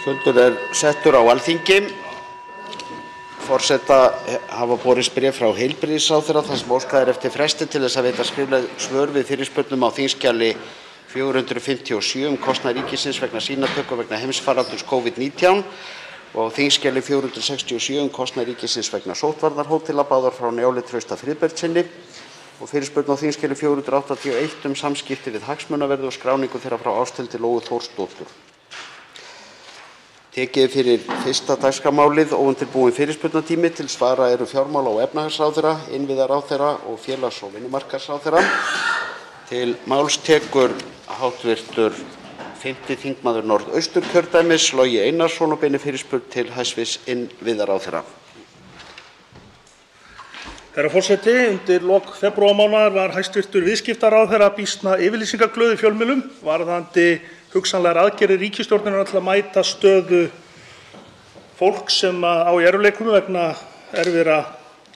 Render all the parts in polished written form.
Fundur settur á Alþingi. Forseta hafa borist bréf frá heilbrigðisráðherra þar sem óskað eftir fresti til þess að veita skrifleg svör við fyrirspurnum á þingskjali 457 kostnað ríkisins vegna sýnatöku vegna heimsfaraldurs COVID-19 og á þingskjali 467 kostnað ríkisins vegna sóttvarnahótela, báðar frá Njáli Trausta Friðbertssyni, og fyrirspurn á þingskjali 481 samskipti við hagsmunaverði og skráningu þeirra frá Ásthildi Lóu Þórsdóttur. Tekið fyrir fyrsta dagskrármálið óundirbúinn fyrirspurnatími. Til svara eru fjármála- og efnahagsráðherra, innviðaráðherra og félags- og vinnumarkaðsráðherra. Til máls tekur hv. 5. þingmaður Norðausturkjördæmis, Logi Einarsson, og beinir fyrirspurn til hæstv. Innviðaráðherra. Herra forseti, undir lok febrúarmánaðar var hæstv. Viðskiptaráðherra býsna yfirlýsingaglöð í fjölmiðlum varðandi hugsanlegar aðgerðir ríkisstjórnarinnar til að mæta stöðu fólks sem á í erfiðleikum vegna erfiðra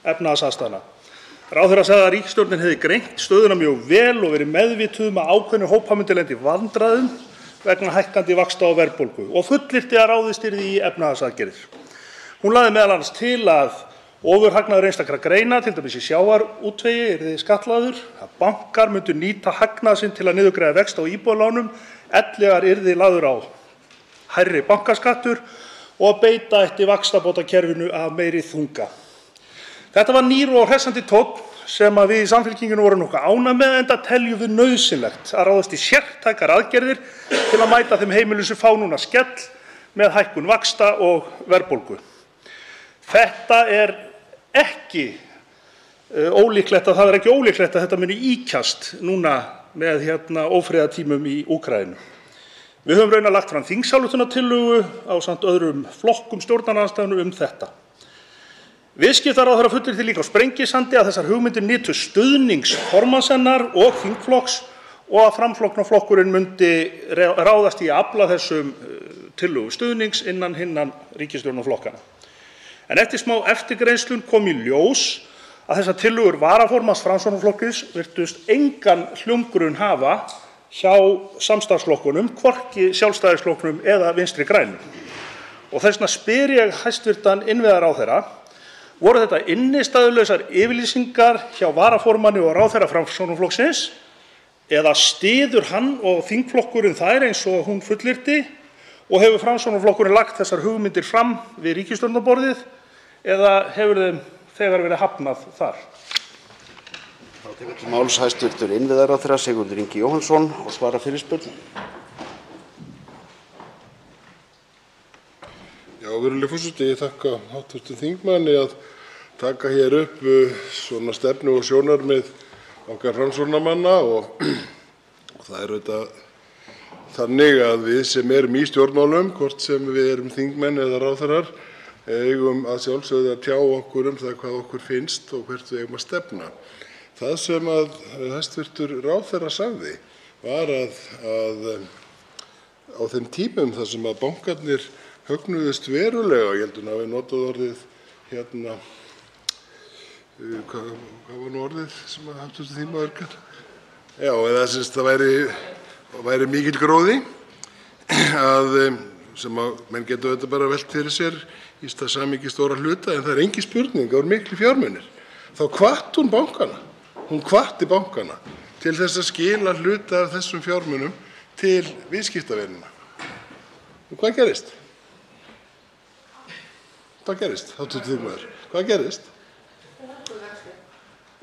efnahagsaðstæðna. Ráðherra sagði að ríkisstjórnin hefði greint stöðuna mjög vel og verið meðvituð um að ákveðnir hópar myndu lenda í vandræðum vegna hækkandi vaxta og verðbólgu og fullyrti að ráðist yrði í efnahagsaðgerðir. Hún lagði meðal annars til að ofurhagnaður einstakra greina, til dæmis í sjávarútvegi, yrði skattlagður, að bankar myndu nýta hagnað sinn til að niðurgreiða vexti á íbúðalánum, ellegar yrði lagður á hærri bankaskattur og að beita ætti vaxtabótakerfinu af meiri þunga. Þetta var nýr og hressandi tónn sem við í Samfylkingunni vorum nokkuð ánægð með, enda teljum við nauðsynlegt að ráðast í sértækar aðgerðir til að mæta þeim heimilum sem fá núna skell með hækkun vaxta og verðbólgu. Þetta er ekki ólíklegt að þetta muni ýkjast núna með ófriðartímum í Úkraínu. Við höfum raunar lagt fram þingsályktunartillögu ásamt öðrum flokkum stjórnarandstöðunnar þetta. Viðskiptaráðherra fullyrti líka á Sprengisandi að þessar hugmyndir nytu stuðnings formanns hennar og þingflokks og að Framsóknarflokkurinn myndi ráðast í að afla þessum tillögu stuðnings innan hinna ríkisstjórnarflokkanna. En eftir smá eftirgreinslun kom í ljós að þessar tillögur varaformanns Framsóknarflokksins virtust engan hljómgrunn hafa hjá samstarfsflokkunum, hvorki Sjálfstæðisflokknum eða Vinstri grænum. Og þess vegna spyr ég hæstv. Innviðaráðherra, voru þetta innistæðulausar yfirlýsingar hjá varaformanni og ráðherra Framsóknarflokksins eða styður hann og þingflokkurinn þær eins og hún fullyrti og hefur Framsóknarflokkurinn lagt þessar hugmyndir fram við ríkisstjórnarborðið eða hefur þeim þegar verið hafnað þar? Þá tekur til máls hæstv. Innviðaráðherra Sigurður Ingi Jóhannsson og svarar fyrirspurn. Já, virðulegi forseti, ég þakka hv. þingmanni að taka hér upp svona stefnu og sjónarmið okkar Framsóknarmanna og það er auðvitað þannig að við sem erum í stjórnmálum, hvort sem við erum þingmenn eða ráðherrar, eigum að sjálfsögðu að tjá okkur það hvað okkur finnst og hvert við eigum að stefna. Það sem að hæstv. ráðherra sagði var að á þeim tímum þar sem að bankarnir högnuðust verulega, ég held að hafi notað orðið hvað var nú orðið sem að hv. þingmaður kann? Já, eða það væri mikill gróði sem að menn geta auðvitað bara velt fyrir sér í stað samhengi stóra hluta, en það er engin spurning, það voru miklir fjármunir. Þá hvatti hún bankana. Hún hvatti bankana til þess að skila hluta af þessum fjármunum til viðskiptavinina. Og hvað gerist? Hvað gerist, hv. þingmaður? Hvað gerist?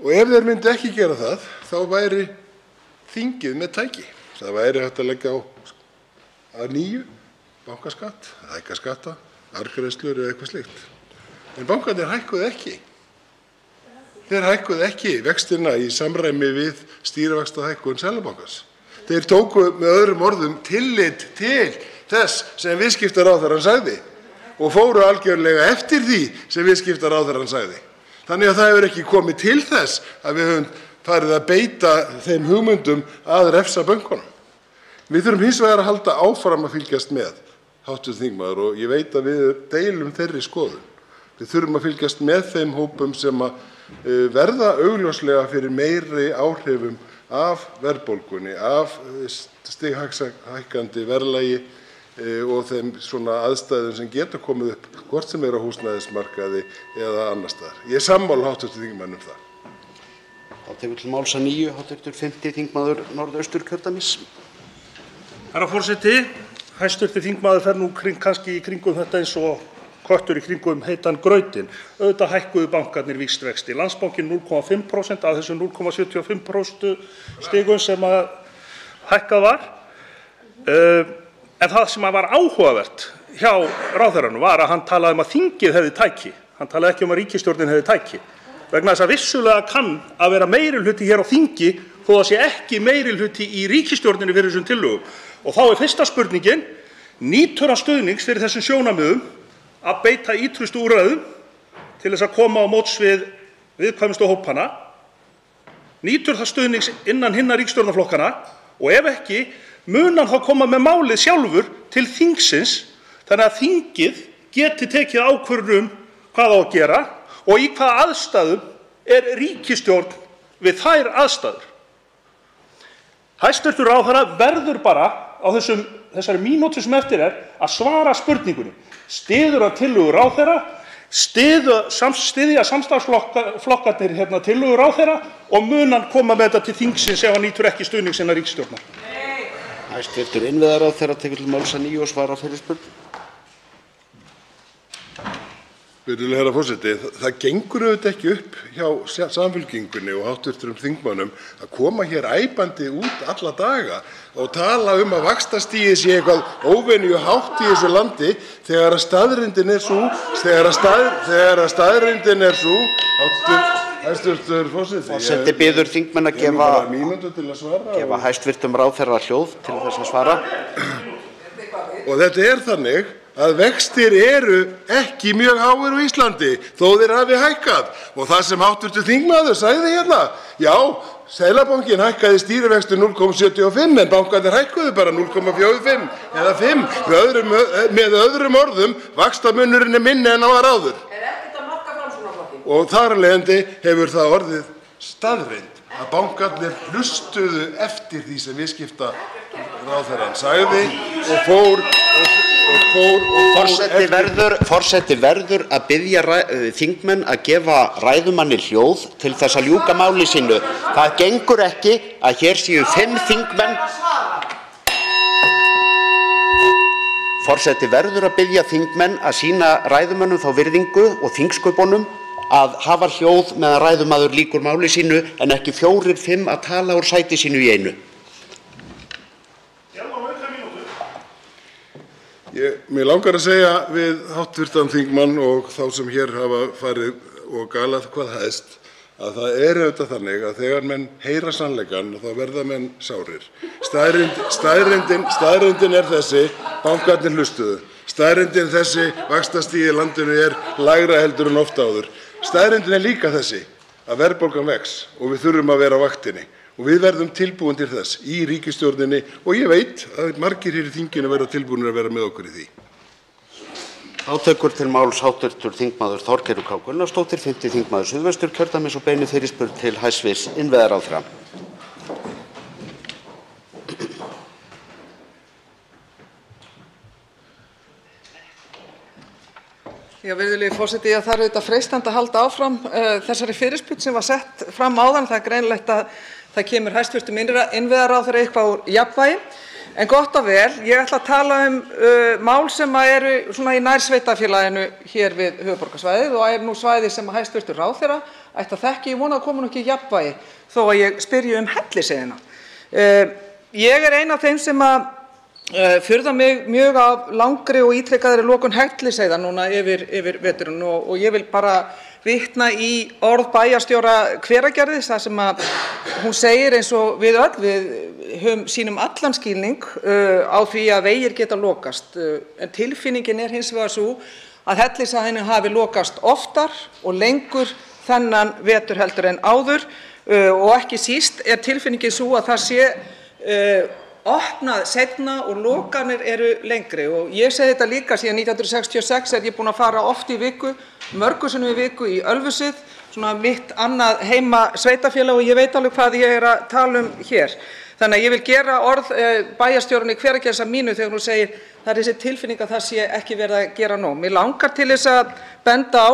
Og ef þeir myndu ekki gera það, þá væri þingið með tæki. Það væri hægt að leggja á að nýju bankaskatt, hækka skatta, arðgreiðslur eða eitthvað slíkt. En bankarnir hækkuðu ekki. Þeir hækkuðu ekki vextina í samræmi við stýrivaxtahækkun Seðlabankans. Þeir tóku með öðrum orðum tillit til þess sem viðskiptaráðherrann sagði og fóru algjörlega eftir því sem viðskiptaráðherrann sagði. Þannig að það hefur ekki komið til þess að við höfum farið að beita þeim hugmyndum að refsa bönkunum. Við þurfum hins vegar að halda áfram að fylgjast með, hv. þingmaður, og ég veit að við deilum þeirri skoðun. Við þurfum að fylgjast með þeim hópum sem að verða augljóslega fyrir meiri áhrifum af verðbólgunni, af stighækkandi verðlagi og þeim svona aðstæðum sem geta komið upp, hvort sem á húsnæðismarkaði eða annars staðar. Ég er sammála hv. þingmanni það. Þá tekur til máls að nýju hv. 5. þingmaður Norðausturkjördæmis. Herra forseti, hæstv. Þingmaður fer nú kannski í kringum þetta eins og köttur í kringum heitan grautinn. Auðvitað hækkuðu bankarnir víxtvexti. Landsbankinn 0,5% af þessum 0,75% stigum sem að hækkað var. En það sem var áhugavert hjá ráðherranum var að hann talaði að þingið hefði tæki. Hann talaði ekki að ríkisstjórnin hefði tæki. Vegna þess að vissulega kann að vera meirihluti hér á þingi þó það sé ekki meirihluti í ríkisstjórninni fyrir þessum tillögum. Og þá fyrsta spurningin, nýtur hann stuðnings fyrir þessum sjónarmiðum að beita ýtrustu úrræðum til þess að koma á móts við viðkvæmustu hópana? Nýtur það stuðnings innan hinna ríkisstjórnarflokkana? Og ef ekki, mun hann þá koma með málið sjálfur til þingsins þannig að þingið geti tekið ákvörðun hvað á að gera og í hvaða aðstæðum ríkisstjórn við þær aðstæður? Hæstv. ráðherra verður bara á þessari mínútu sem eftir að svara spurningunni. Styður hann tillögu ráðherra, styðja samstarfsflokkarnir tillögu ráðherra og mun hann koma með þetta til þingsins ef hann nýtur ekki stuðnings innan ríkisstjórnar? Hæstv. innviðaráðherra tekur til máls að nýju og svarar fyrirspurn. Virðulegur herra forseti, það gengur auðvitað ekki upp hjá Samfylkingunni og hv. þingmönnum að koma hér æpandi út alla daga og tala að vaxtastigið sé eitthvað óvenju hátt í þessu landi þegar að staðreyndin er sú, hæstv. forseti. Forseti biður þingmenn að gefa hæstv. ráðherra hljóð til þess að svara. Og þetta þannig að vextir eru ekki mjög háir á Íslandi þó þeir hafi hækkað. Og það sem hv. þingmaður sagði hérna, já, Seðlabankinn hækkaði stýrivexti 0,75 en bankarnir hækkuðu bara 0,45 eða 5. Með öðrum orðum, vaxtamunurinn minni en á að áður. Ekkert að marka Framsóknarflokkinn? Og þar af leiðandi hefur það orðið staðreynd að bankarnir hlustuðu eftir því sem viðskiptaráðherrann sagði og fór Forseti verður að biðja þingmenn að gefa ræðumanni hljóð til þess að ljúka máli sínu. Það gengur ekki að hér séu 5 þingmenn. Forseti verður að biðja þingmenn að sýna ræðumönnum þá virðingu og þingsköpunum að hafa hljóð meðan ræðumaður lýkur máli sínu en ekki 4-5 að tala úr sæti sínu í einu. Mér langar að segja við hv. þingmann og þá sem hér hafa farið og galað hvað hæst að það auðvitað þannig að þegar menn heyra sannleikann þá verða menn sárir. Staðreyndin þessi, bankarnir hlustuðu. Staðreyndin þessi, vaxtastigið í landinu lægra heldur en oft áður. Staðreyndin líka þessi að verðbólgan vex og við þurfum að vera á vaktinni. Og við verðum tilbúin til þess í ríkisstjórninni og ég veit að margir hér í þinginu verða tilbúinir að vera með okkur í því. Þá tekur til máls hv. þingmaður Þorgerður K. Gunnarsdóttir, 5. þingmaður Suðvesturkjördæmis og beinir fyrirspurn til hæstv. innviðaráðherra. Já, virðulegi forseti, það auðvitað freistandi að halda áfram þessari fyrirspurn sem var sett fram áðan. Það greinilegt að það kemur hæstv. innviðaráðherra eitthvað úr jafnvægi. En gott og vel, ég ætla að tala mál sem eru svona í nærsveitarfélaginu hér við höfuðborgarsvæðið og nú svæði sem hæstv. ráðherra ætti að þekki. Ég vona að koma nú ekki í jafnvægi þó að ég spyrji Hellisheiðina. Ég ein af þeim sem furða mig mjög á langri og ítrekaðri lokun Hellisheiðar núna yfir veturinn og ég vil bara vitna í orð bæjarstjóra Hveragerðis þar sem hún segir eins og við öll, við sýnum allan skilning á því að vegir geta lokast en tilfinningin hins vegar sú að Hellisheiðin hafi lokast oftar og lengur þennan vetur heldur en áður og ekki síst tilfinningin sú að það sé opnað seinna og lokanir eru lengri og ég segi þetta líka síðan 1966 ég búin að fara oft í viku, mörgum sinnum í viku í Ölfusið, svona mitt annað heima sveitarfélag og ég veit alveg hvað ég að tala hér. Þannig að ég vil gera orð bæjarstjórans í Hveragerðis að mínu þegar hún segir það er þessi tilfinning að það sé ekki verið að gera nóg. Mig langar til þess að benda á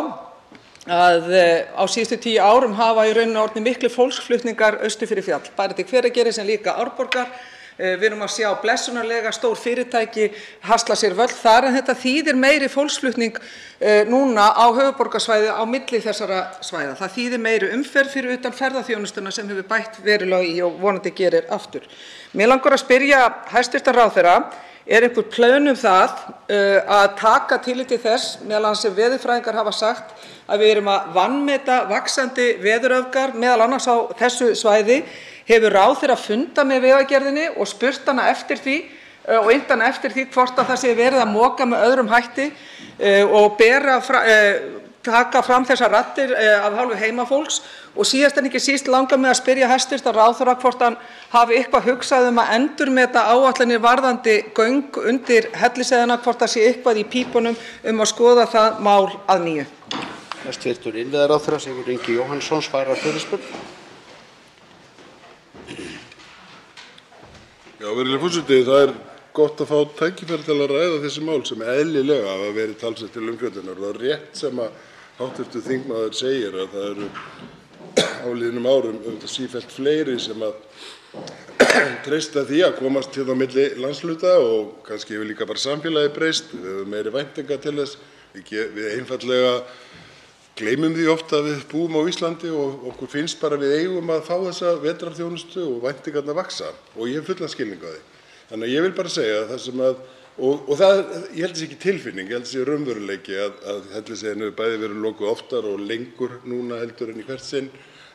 að á síðustu 10 árum hafa í rauninni orðið miklir fólksflutningar austur fyrir fjall, bæði til Hveragerðis en líka Árborgar. Við erum að sjá blessunarlega stór fyrirtæki hasla sér völl þar en þetta þýðir meiri fólksflutning núna á höfuðborgarsvæði á milli þessara svæða. Það þýðir meiri umferð fyrir utan ferðaþjónustuna sem hefur bætt verulega í og vonandi gerir aftur. Mér langar að spyrja hæstv. Ráðherra, er einhver plön það að taka tillit til þess, meðal annars sem veðurfræðingar hafa sagt, að við erum að vanmeta vaxandi veðuröfgar, meðal annars á þessu svæði. Hefur ráðherra fundað með Vegagerðinni og spurt hana eftir því og innt hana eftir því hvort að það sé verið að moka með öðrum hætti og taka fram þessar raddir af hálfu heimafólks. Og síðast en ekki síst langar mig að spyrja hæstv. Ráðherra hvort hann hafi eitthvað hugsað að endurmeta áætlanir varðandi göng undir Hellisheiðina, hvort það sé eitthvað í pípunum að skoða það mál að nýju. Hæstv. Innviðaráðherra Sigurður Ingi Jóhannsson svarar fyrirspurn. Já, virðulegur forseti, það er gott að fá tækifæri til að ræða þessi mál sem eðlilega hafa verið talsvert til umfjöllunar. Það er rétt sem að hv. þingmaður segir að það eru á liðnum árum sífellt fleiri sem að treysta því að komast hérna á milli landshluta og kannski hefur líka bara samfélagið breyst. Við höfum meiri væntingar til þess. Við einfaldlega gleymum því oft að við búum á Íslandi og okkur finnst bara við eigum að fá þessa vetrarþjónustu og væntingarnar vaxa og ég hef fullan skilning á því. Þannig að ég vil bara segja það sem að, og það, ég held þessi ekki tilfinning, ég held þessi raunveruleiki að Hellisheiðin hefur bæði verið lokuð oftar og lengur núna heldur en í hvert sinn,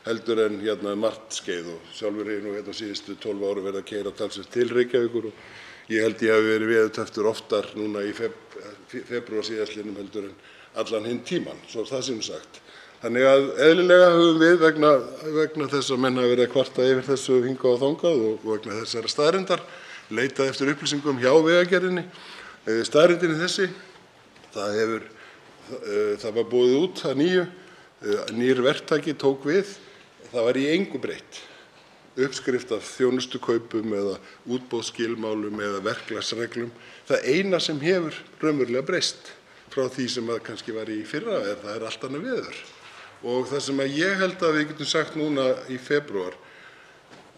heldur en hérna margt skeið og sjálfur er nú hérna síðustu 12 ára verið að keyra talsvert til Reykjavíkur og ég held ég hafi verið veðurtepptur oftar núna í febrúar síðastliðnum heldur en allan hinn tíman, svo það sem sagt. Þannig að eðlilega höfum við vegna þess að menn hafa verið að kvarta yfir þessu hingað og þangað og vegna þessara staðreyndar leitað eftir upplýsingum hjá Vegagerðinni. Staðreyndin þessi, það var boðið út að nýju, nýr verktaki tók við, það var í engu breytt. Uppskrift af þjónustukaupum eða útboðsskilmálum eða verklagsreglum. Það eina sem hefur raunverulega breyst frá því sem að kannski var í fyrra það er allt annað veður. Og það sem að ég held að við getum sagt núna í febrúar,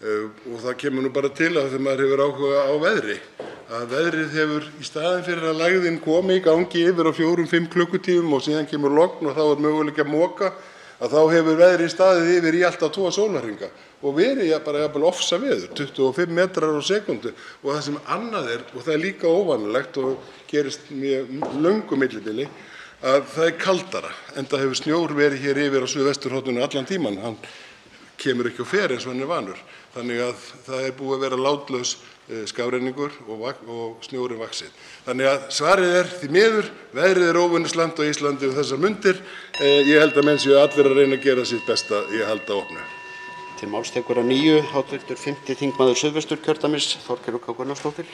og það kemur nú bara til að þegar maður hefur áhuga á veðri, að veðrið hefur í staðinn fyrir að lægðin komi í gangi yfir á 4-5 klukkutímum og síðan kemur logn og þá er möguleiki að moka, að þá hefur veðrið staðið yfir í alltaf 2 sólarhringa og verið bara jafnvel ofsa veður, 25 metrar á sekúndu og það sem annað og það er líka óvanalegt og gerist mjög löngu millibili, að það er kaldara, enda hefur snjór verið hér yfir á suðvesturhorninu allan tíman, hann kemur ekki og fer eins og hann er vanur. Þannig að það er búið að vera látlaus skafrenningur og snjórinn vaxið. Þannig að svarið er því miður, veðrið er óvenjuslæmt á Íslandi um þessar mundir. Ég held að menn séu allir að reyna að gera sitt besta í að halda opnu. Til máls tekur að nýju hv. 5. þingmaður Suðvesturkjördæmis Þorgerður K. Gunnarsdóttir.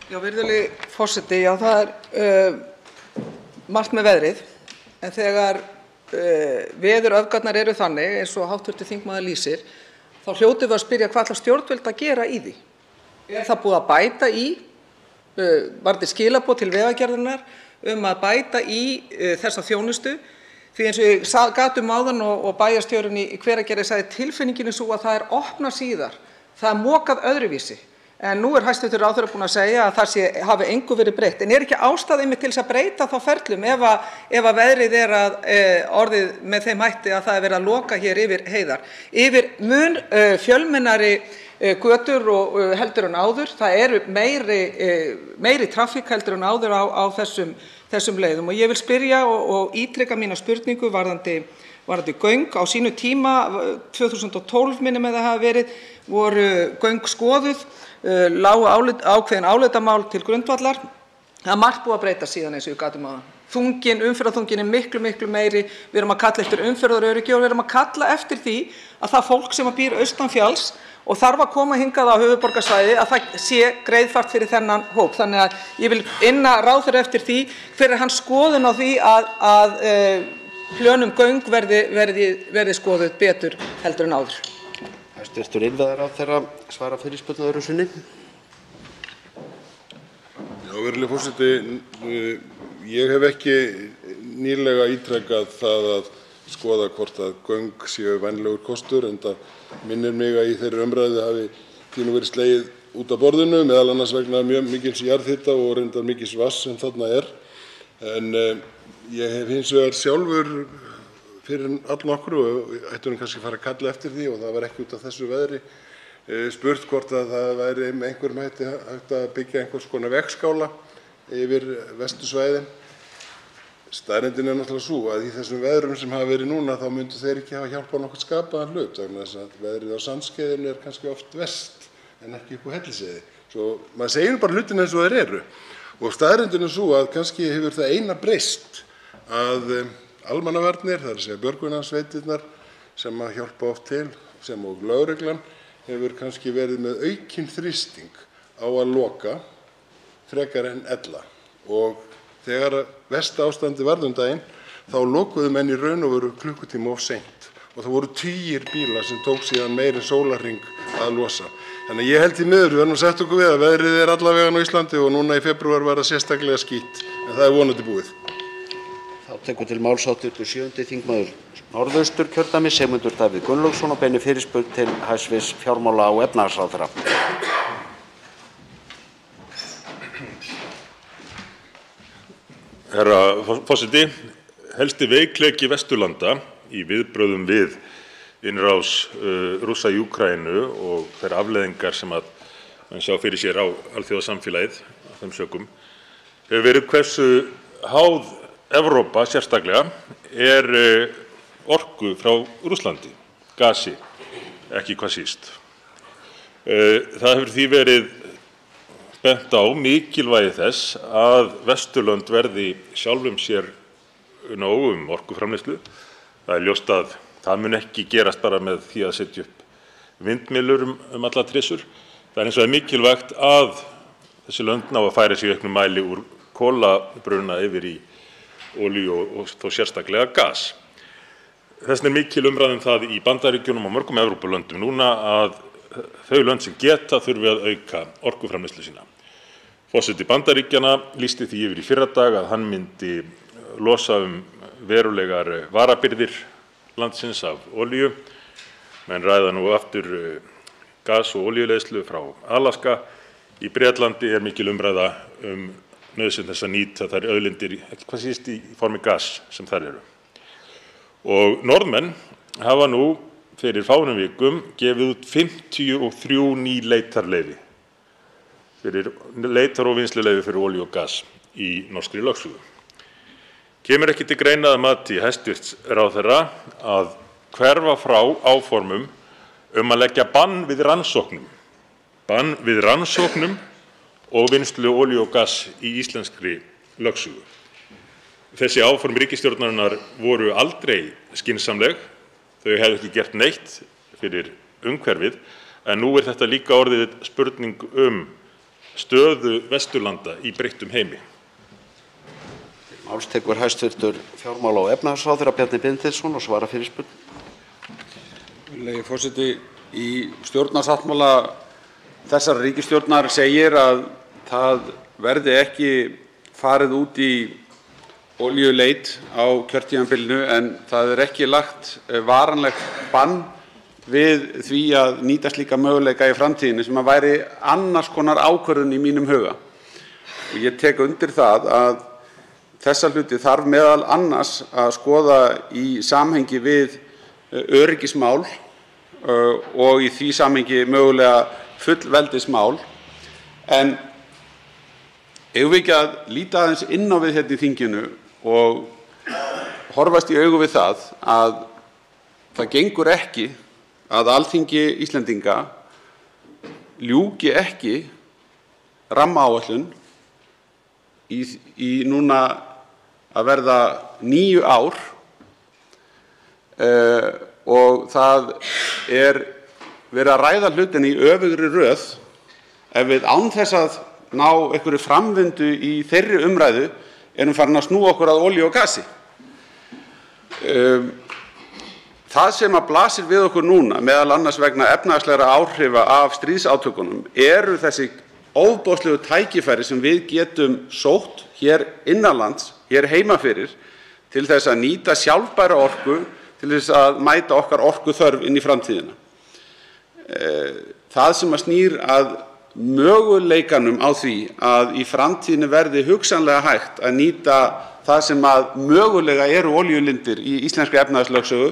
Já, virðulegi forseti, já það er margt með veðrið, en þegar veðuröfgarnar eru þannig eins og hv. þingmaður lýsir, þá hljótum við að spyrja hvað ætla stjórnvöld að gera í því. Er það búið að bæta í, varðandi skilaboð til Vegagerðarinnar að bæta í þessa þjónustu? Því eins og ég gat áðan og bæjarstjórinn í Hveragerði sagði tilfinningin svo að það er opnað síðar, það er mokað öðruvísi. En nú er hæstv. Ráðherra búinn að segja að það hafi engu verið breytt. En er ekki ástæða einmitt til þess að breyta þá ferlum ef að veðrið er orðið með þeim hætti að það er verið að loka hér yfir heiðar? Yfir mun fjölmennari götur og heldur en áður. Það eru meiri traffík heldur en áður á þessum leiðum. Og ég vil spyrja og ítreka mína spurningu varðandi göng. Á sínu tíma, 2012 minnum það hafi verið, voru göng skoðuð, lágu ákveðin álitamál til grundvallar. Það er margt búið að breyta síðan eins og ég gat áðan. Umferðarþungin er miklu meiri. Við erum að kalla eftir umferðaröryggi og við erum að kalla eftir því að það fólk sem býr austan fjalls og þarf að koma hingað á höfuðborgarsvæði að það sé greiðfært fyrir þennan hóp. Þannig að ég vil inna ráðherra eftir því hver er hans skoðun á því að plön göng verði skoðuð betur heldur en áður. Hæstv. Innviðaráðherra svarar fyrirspurn öðru sinni. Já, virðulegi forseti, ég hef ekki nýlega ítrekað það að skoða hvort að göng séu vænlegur kostur, enda minnir mig að í þeirri umræðu hafi því nú verið slegið út af borðinu, meðal annars vegna mjög mikils jarðhita og reyndar mikils vatns sem þarna er. En ég hef hins vegar sjálfur fyrir allnokkru, og ættum kannski að fara að kalla eftir því, og það var ekki út af þessu veðri, spurt hvort að það væri með einhverjum hægt að byggja einhvers konar vegskála yfir vestursvæðin. Staðreyndin er náttúrulega sú að í þessum veðrum sem hafa verið núna þá myndu þeir ekki hafa hjálpað nokkurn skapaðan hlut, vegna þess að veðrið á Sandskeiðinu er kannski oft vest en ekki upp á Hellisheiði. Svo maður segir bara hlutina eins og þeir eru. Og staðreyndin er sú að kannski hefur það eina breyst að almannavarnir, það er að segja björgunarsveitirnar sem að hjálpa oft til, sem og lögreglan, hefur kannski verið með aukinn þrýsting á að loka frekar en ella. Og þegar versta ástandi varð daginn, þá lokuðu menn í raun og veru klukkutíma of seint. Og það voru tugir bíla sem tók síðan meira en sólarhring að losa. Þannig að ég held í miður, við erum að setja okkur við að veðrið er allavega á Íslandi og núna í febrúar var það sérstaklega skítt, en það er vonandi búið. Þá tekur til máls hv. 7. þingmaður Norðausturkjördæmis, Sigmundur Davíð Gunnlaugsson, og beinir fyrirspurn til hæstv. Fjármála- og efnahagsráðherra. Herra forseti, helsti veikleiki Vesturlanda í viðbrögðum við innrás Rússa í Úkraínu og þær afleiðingar sem að menn sjá fyrir sér á alþjóðasamfélagið af þeim sökum hefur verið hversu háð Evrópa sérstaklega er orku frá Rússlandi, gasi, ekki hvað síst. Það hefur því verið bent á mikilvægi þess að Vesturlönd verði sjálfum sér nóg orkuframleiðslu. Það er ljóst að það mun ekki gerast bara með því að setja upp vindmyllur alla trissur. Það er hins vegar mikilvægt að þessi lönd ná að færa sig í auknum mæli úr kolabruna yfir í olíu og þó sérstaklega gas. Þess vegna er mikil umræða það í Bandaríkjunum og mörgum Evrópulöndum núna að þau lönd sem geta þurfi að auka orkuframleiðslu sína. Forseti Bandaríkjanna lýsti því yfir í fyrradag að hann myndi losa verulegar varabirgðir landsins af olíu. Menn ræða nú aftur gas- og olíuleiðslu frá Alaska. Í Bretlandi er mikil umræða nauðsyn þess að nýta þær auðlindir, ekki hvað síst í formi gas sem þar eru. Og Norðmenn hafa nú fyrir fáeinum vikum gefið út 53 ný leitarleyfi fyrir leitar- og vinnsluleyfi fyrir olíu og gas í norskri lögsögu. Kemur ekki til greina að mati hæstv. Ráðherra að hverfa frá áformum að leggja bann við rannsóknum og vinnslu olíu og gas í íslenskri lögsögu. Þessi áform ríkisstjórnarinnar voru aldrei skynsamleg. Þau hefðu ekki gert neitt fyrir umhverfið, en nú er þetta líka orðið spurning stöðu Vesturlanda í breyttum heimi. Máls tekur hæstv. Fjármála- og efnahagsráðherra Bjarni Benediktsson og svarar fyrirspurn. Virðulegi forseti, í stjórnarsáttmála þessarar ríkisstjórnar segir að það verði ekki farið út í olíuleit á kjörtímabilinu, en það er ekki lagt varanlegt bann við því að nýta slíka möguleika í framtíðinni sem að væri annars konar ákvörðun í mínum huga. Og ég tek undir það að þessa hluti þarf meðal annars að skoða í samhengi við öryggismál og í því samhengi mögulega fullveldismál. En eigum við ekki að líta aðeins inn á við hérna í þinginu og horfast í augu við það að það gengur ekki að Alþingi Íslendinga ljúki ekki rammaáætlun í núna að verða 9 ár og það er verið að ræða hlutina í öfugri röð. Ef við án þess að ná einhverju framvindu í þeirri umræðu erum farin að snúa okkur að olíu og gasi. Það sem að blasir við okkur núna, meðal annars vegna efnahagslegra áhrifa af stríðsátökunum, eru þessi ofboðslegu tækifæri sem við getum sótt hér innanlands, hér heima fyrir, til þess að nýta sjálfbæra orku, til þess að mæta okkar orkuþörf inn í framtíðina. Það sem að snýr að möguleikanum á því að í framtíðinni verði hugsanlega hægt að nýta það sem að mögulega eru olíulindir í íslenskri efnahagslögsögu,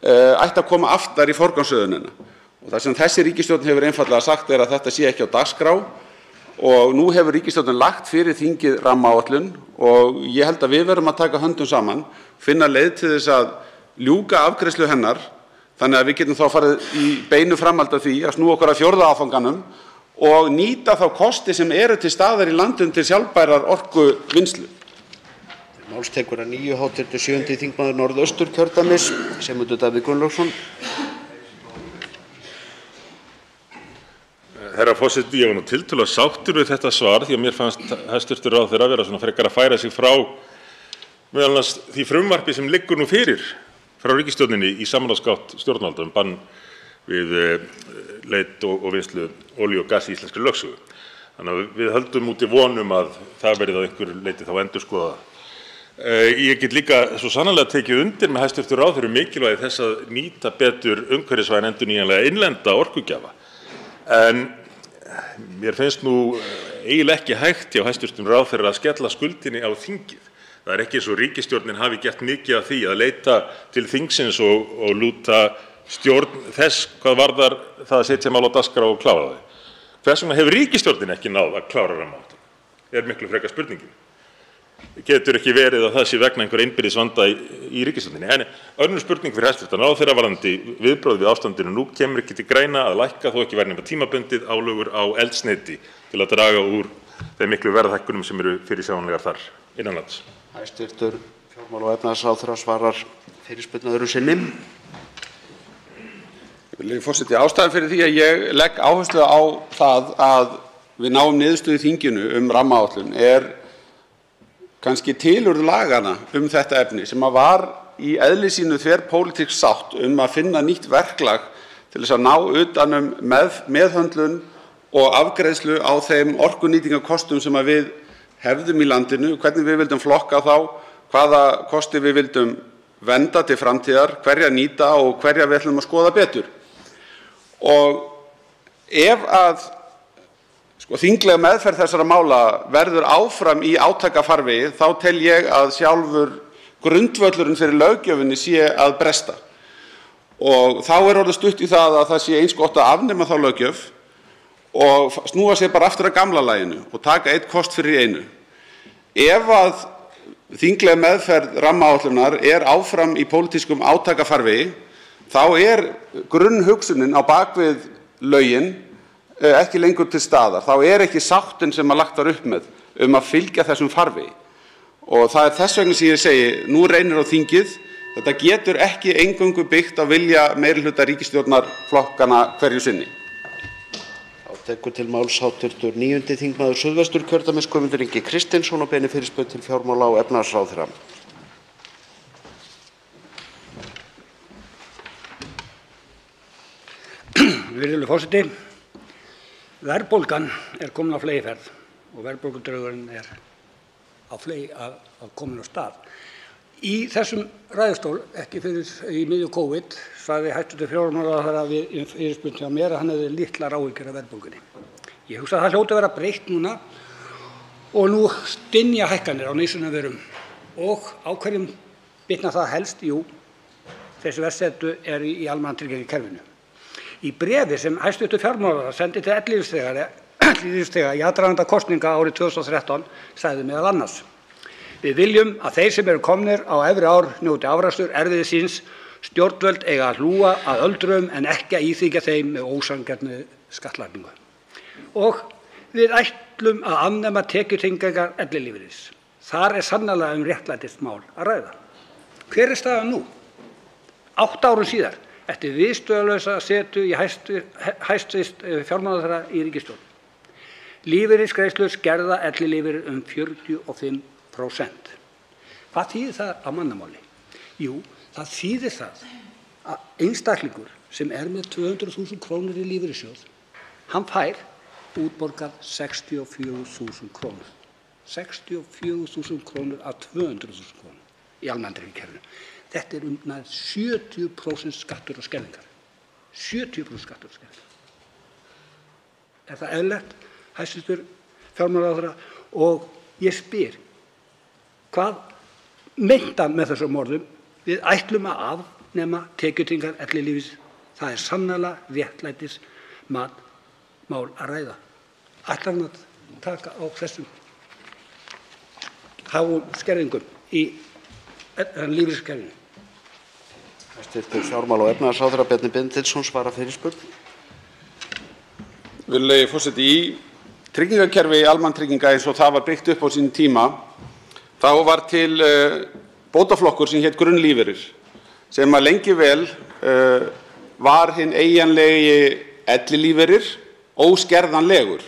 ætti að koma aftar í forgangsröðunina. Og það sem þessi ríkisstjórn hefur einfaldlega sagt að þetta sé ekki á dagskrá og nú hefur ríkisstjórnin lagt fyrir þingið rammaáætlun og ég held að við verðum að taka höndum saman, finna leið til þess að ljúka afgreiðslu hennar þannig að við getum þá farið í beinu framhald af því að snúa okkur að 4. áfanganum og nýta þá kosti sem eru til staðar í landinu til sjálfbærrar orkuvinnslu. Máls tekur að nýju hv. 7. þingmaður Norðausturkjördæmis, Sigmundur Davíð Gunnlaugsson. Herra forseti, ég var nú tiltölulega sáttur við þetta svar því að mér fannst hæstv. Ráðherra vera svona frekar að færa sig frá meðal annars því frumvarpi sem liggur nú fyrir frá ríkisstjórninni í samráðsgátt stjórnvalda bann við leit og vinnslu olíu og gass í íslenskri lögsögu. Þannig að við höldum úti vonum að það verði að einhverju leyti þá endurskoðað. Ég get líka svo sannarlega tekið undir með hæstv. Ráðherra mikilvægi þess að nýta betur umhverfisvæn endurnýjanlega innlenda orkugjafa. En mér finnst nú eiginlega ekki hægt hjá hæstv. Ráðherra að skella skuldinni á þingið. Það er ekki eins og ríkisstjórnin hafi gert mikið af því að leita til þingsins og lúta stjórn þess hvað varðar það að setja mál á dagskrá og klára þau. Hvers vegna hefur ríkisstjórnin ekki náð að klára rammaáætlun? Er miklu frekar spurningin. Getur ekki verið að það sé vegna einhver innbyrðis vanda í ríkisstjórninni. En önnur spurning fyrir hæstv. Ráðherra varðandi viðbrögð við ástandinu nú, kemur ekki til greina að lækka þó ekki væri nema tímabundið álögur á eldsneyti til að draga úr þeim miklu verðhækkunum sem eru fyrirsjáanlegar þar innanlands? Hæstv. fjármála- og efnahagsráðherra svarar fyrirspurn öðru sinni. Forseti, ástæðan fyrir því að ég legg áherslu á það að við náum niðurstöðu í þinginu rammaáætlun kannski tilurð laganna þetta efni sem að var í eðli sínu þverpólitísk sátt að finna nýtt verklag til þess að ná utan meðhöndlun og afgreiðslu á þeim orkunýtingarkostum sem að við hefðum í landinu, hvernig við vildum flokka þá, hvaða kosti við vildum vernda til framtíðar, hverja nýta og hverja við ætlum að skoða betur. Og ef að þingleg meðferð þessara mála verður áfram í átakafarvegi þá tel ég að sjálfur grundvöllurinn fyrir löggjöfinni sé að bresta. Og þá orðið stutt í það að það sé eins gott að afnema þá löggjöf og snúa sér bara aftur að gamla laginu og taka einn kost fyrir einu. Ef að þingleg meðferð rammaáætlunar áfram í pólitískum átakafarvegi þá grunnhugsunin á bakvið lögin ekki lengur til staðar. Þá ekki sáttin sem að lagt var upp með að fylgja þessum farvegi. Og það þess vegna sem ég segi, nú reynir á þingið, þetta getur ekki eingöngu byggt á vilja meirihluta ríkisstjórnarflokkana hverju sinni. Þá tekur til máls hv. 9. þingmaður Suðvesturkjördæmis Guðmundur Ingi Kristinsson og beinir fyrirspurn til fjármála- og efnahagsráðherra. Virðulegur forseti, verðbólgan komin á fleygiferð og verðbólgudraugurinn komin á stað. Í þessum ræðustól, ekki fyrir í miðju COVID, sagði hæstv. fjármálaráðherra við fyrirspurn hjá mér að hann hefði litlar áhyggjur af verðbólgunni. Ég hugsa að það hljóti að vera breytt núna og nú stynja hækkanir á nauðsynjavörum og á hverjum bitnar það helst? Jú, þessi verst settu í almannatryggingakerfinu. Í bréfi sem hæstv. fjármálaráðherra sendi til ellilífeyrisþega í aðdraganda kosninga árið 2013 sagði meðal annars: Við viljum að þeir sem eru komnir á efri ár njóti afrakstur erfiðis síns. Stjórnvöld eiga að hlúa að öldruðum en ekki að íþyngja þeim með ósanngjörnu skattlagningu. Og við ætlum að afnema tekjutengingar ellilífeyris. Þar sannarlega réttlætismál að ræða. Hver staðan nú? 8 árum síðar, eftir viðstöðulausa setu í hæstv. fjármálaráðherra í ríkisstjórn. Lífeyrisgreiðslur skerða ellilífeyri 45%. Hvað þýðir það á mannamáli? Jú, það þýðir það að einstaklingur sem með 200.000 krónur í lífeyrissjóð, hann fær útborgað 64.000 krónur. 64.000 krónur af 200.000 krónur í almannatryggingakerfinu. Þetta nær 70% skattur og skerðingar. 70% skattur og skerðingar. Er það eðlilegt, hæstv. Fjármálaráðherra? Og ég spyr, hvað meinti hann með þessum orðum? Við ætlum að afnema tekjutryggingar ellilífeyris. Það er sannarlega réttlætismál að ræða. Ætlar hann að taka á þessum háum skerðingum í lífeyriskerfinu? Hæstv. fjármála- og efnahagsráðherra Bjarni Benediktsson svarar fyrirspurn. Virðulegi forseti, í tryggingakerfi almannatrygginga eins og það var byggt upp á sínum tíma, þá var til bótaflokkur sem hét grunnlífeyrir, sem að lengi vel var hinn eiginlegi ellilífeyrir, óskerðanlegur.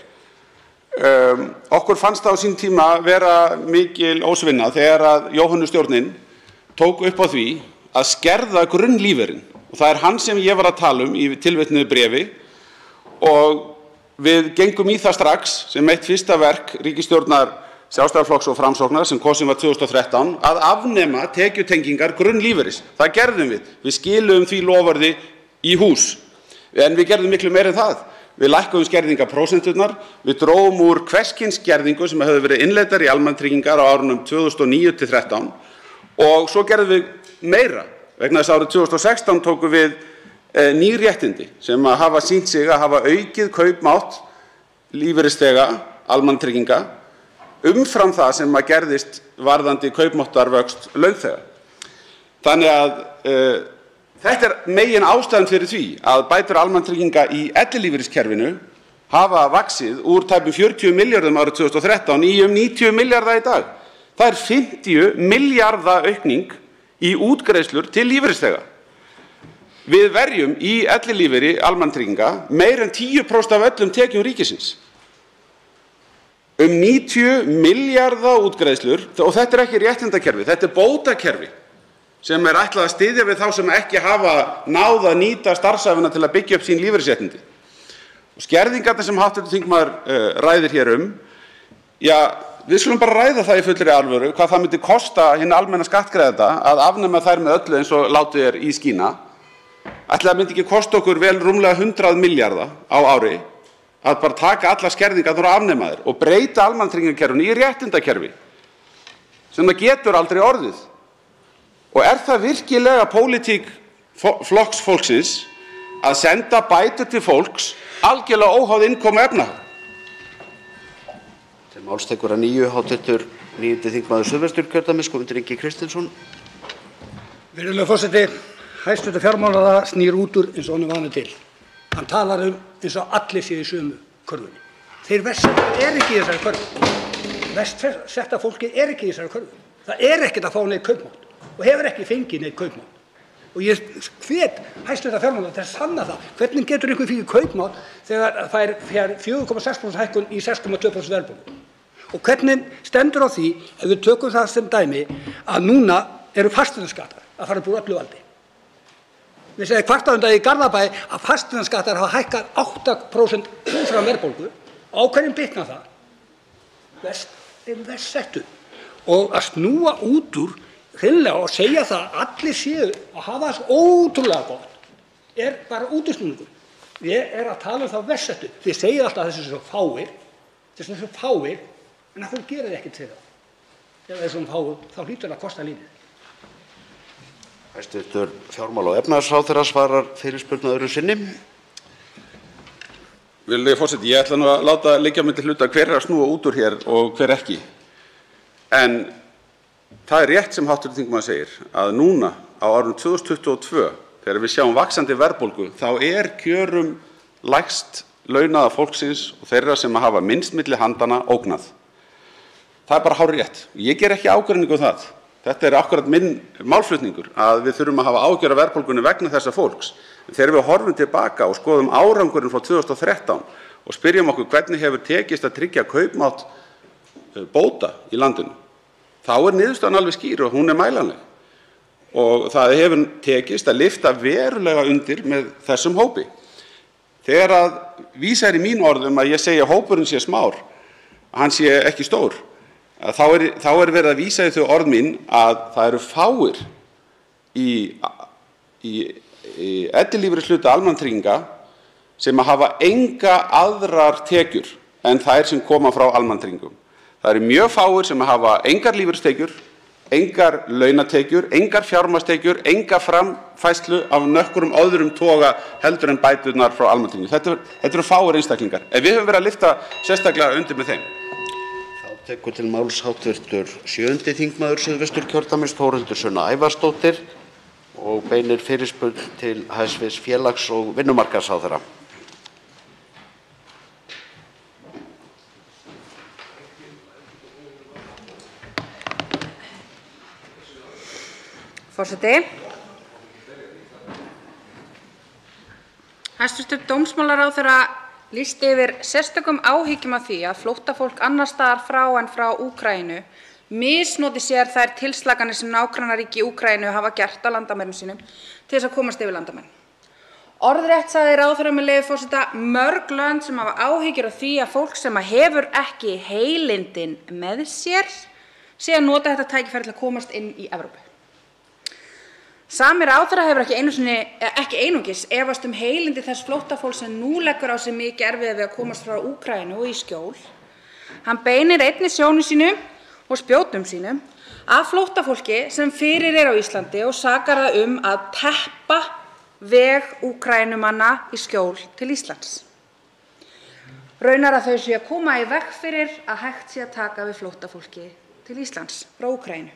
Okkur fannst það á sínum tíma vera mikil ósvinna þegar að Jóhönnustjórnin tók upp á því að skerða grunnlífeyrinn. Og það er hann sem ég var að tala í tilvitnuðu bréfi, og við gengum í það strax sem eitt fyrsta verk ríkisstjórnar Sjálfstæðisflokks og Framsóknar sem kosin var 2013 að afnema tekjutengingar grunnlífeyris. Það gerðum við. Við skiluðum því loforði í hús. En við gerðum miklu meira en það. Við lækkuðum skerðingarprósenturnar, við drógum úr hvers kyns skerðingu sem höfðu verið innleiddar í almannatryggingar á árunum 2009-13 og svo gerðum við meira. Vegna þess að árið 2016 tókum við ný réttindi sem hafa sýnt sig að hafa aukið kaupmátt lífeyrisþega almannatrygginga umfram það sem gerðist varðandi kaupmáttarvöxt launþega. Þannig að þetta er megin ástæðan fyrir því að bætur almannatrygginga í ellilífeyriskerfinu hafa vaxið úr tæpum 40 milljörðum árið 2013 í 90 milljarða í dag. Það er 50 milljarða aukning í útgreiðslur til lífeyrisþega. Við verjum í ellilífeyri almannatrygginga meira en 10% af öllum tekjum ríkisins. 90 milljarða útgreiðslur, og þetta er ekki réttindakerfi, þetta er bótakerfi sem er ætlað að styðja við þá sem ekki hafa náð að nýta starfsævina til að byggja upp sín lífeyrisréttindi. Og skerðingarnar sem hv. þingmaður ræðir hér við skulum bara ræða það í fullri alvöru hvað það myndi kosta hinn almenna skattgreiðanda að afnema þær með öllu eins og látið er í skína. Ætli það myndi ekki kosta okkur vel rúmlega 100 milljarða á ári að bara taka allar skerðingarnar og afnema þær og breyta almannatryggingakerfinu í réttindakerfi sem það getur aldrei orðið. Og er það virkilega pólitík Flokks fólksins að senda bætur til fólks algjörlega óháð innkomu og efnahag? Til máls tekur að nýju hv. 9. þingmaður Suðvesturkjördæmis, Guðmundur Ingi Kristinsson. Virðulegur forseti, hæstv. fjármálaráðherra snýr út úr eins og hann er vanur til. Hann talar eins og allir séu í sömu körfunni. Þeir verst ekki í þessari körfu. Verst setta fólkið ekki í þessari körfu. Það ekkert að fá neitt kaupmátt og hefur ekki fengið neitt kaupmátt. Og ég hvet hæstv. fjármálaráðherra til að sanna það. Hvernig getur einhver fengið kaupmátt þegar það fær 4,6% hækkun í 6,2% verðbólgu? Og hvernig stendur á því, ef við tökum það sem dæmi, að núna eru fasteignaskattar að fara upp úr öllu valdi? Við segja kvartað í Garðabæ að fasteignaskattar hafa hækkað 8% umfram verðbólgu. Á hverjum bitnar það? Þeim verst settu. Og að snúa út úr hreinlega og segja það að allir séu að hafa það ótrúlega gott bara útúrsnúningur. Ég að tala um þá verst settu. Þið segja alltaf að þessu svo fáir, en að þú gerir ekkert til það. Ef þessum fáum, þá hlýtur það að kosta lífið. Hæstv. fjármála- og efnahagsráðherra svarar fyrirspurn öðru sinni. Virðulegi forseti, ég ætla nú að láta liggja á milli hluta hver að snúa út úr hér og hver ekki. En það rétt sem hv. þingmaður segir að núna á árinu 2022, þegar við sjáum vaxandi verðbólgu, þá kjörum lægst launaða fólksins og þeirra sem hafa minnst milli handanna ógnað. Það er bara hárrétt. Ég ger ekki ágreining um það. Þetta er akkúrat minn málflutningur að við þurfum að hafa áhyggjur af verðbólgunni vegna þessa fólks. En þegar við horfum tilbaka og skoðum árangurinn frá 2013 og spyrjum okkur hvernig hefur tekist að tryggja kaupmátt bóta í landinu, þá niðurstaðan alveg skýr og hún mælanleg. og það hefur tekist að lyfta verulega undir með þessum hópi. Þegar að vísa í mín orðum að ég segi að hópurinn sé smár, að hann sé ekki stór, þá er verið að vísa í þau orð mín að það eru fáir í ellilífeyrishluta almannatrygginga sem hafa enga aðrar tekjur en þær sem koma frá almannatryggingum. Það eru mjög fáir sem hafa engar lífeyristekjur, engar launatekjur, engar fjármagnstekjur, enga framfærslu af nokkrum öðrum toga heldur en bæturnar frá almannatryggingum. Þetta eru fáir einstaklingar. En við höfum verið að lyfta sérstaklega undir með þeim. Þá tekur til máls hv. 7. þingmaður Suðvesturkjördæmis Þórhildur Sunna Ævarsdóttir og beinir fyrirspurn til hæstv. félags- og vinnumarkaðsráðherra. Forseti. Hæstv. dómsmálaráðherra lýsti yfir sérstökum áhyggjum af því að flóttafólk annars staðar frá en frá Úkraínu misnoti sér þær tilslakanir sem nágrannaríki Úkraínu hafa gert á landamærum sínum til þess að komast yfir landamærin. Orðrétt sagði ráðherra með leyfi forseta: mörg lönd sem hafa áhyggjur af því að fólk sem hefur ekki heilindin með sér sé að nota þetta tækifæri til að komast inn í Evrópu. Sami ráðherra hefur ekki einungis efast heilindi þess flóttafólks sem nú leggur á sig mikið erfiði við að komast frá Úkraínu og í skjól. Hann beinir einnig sjónum sínum og spjótum sínum að flóttafólki sem fyrir á Íslandi og sakar það að teppa veg Úkraínumanna í skjól til Íslands. Raunar að þau séu að koma í veg fyrir að hægt sé að taka við flóttafólki til Íslands frá Úkraínu.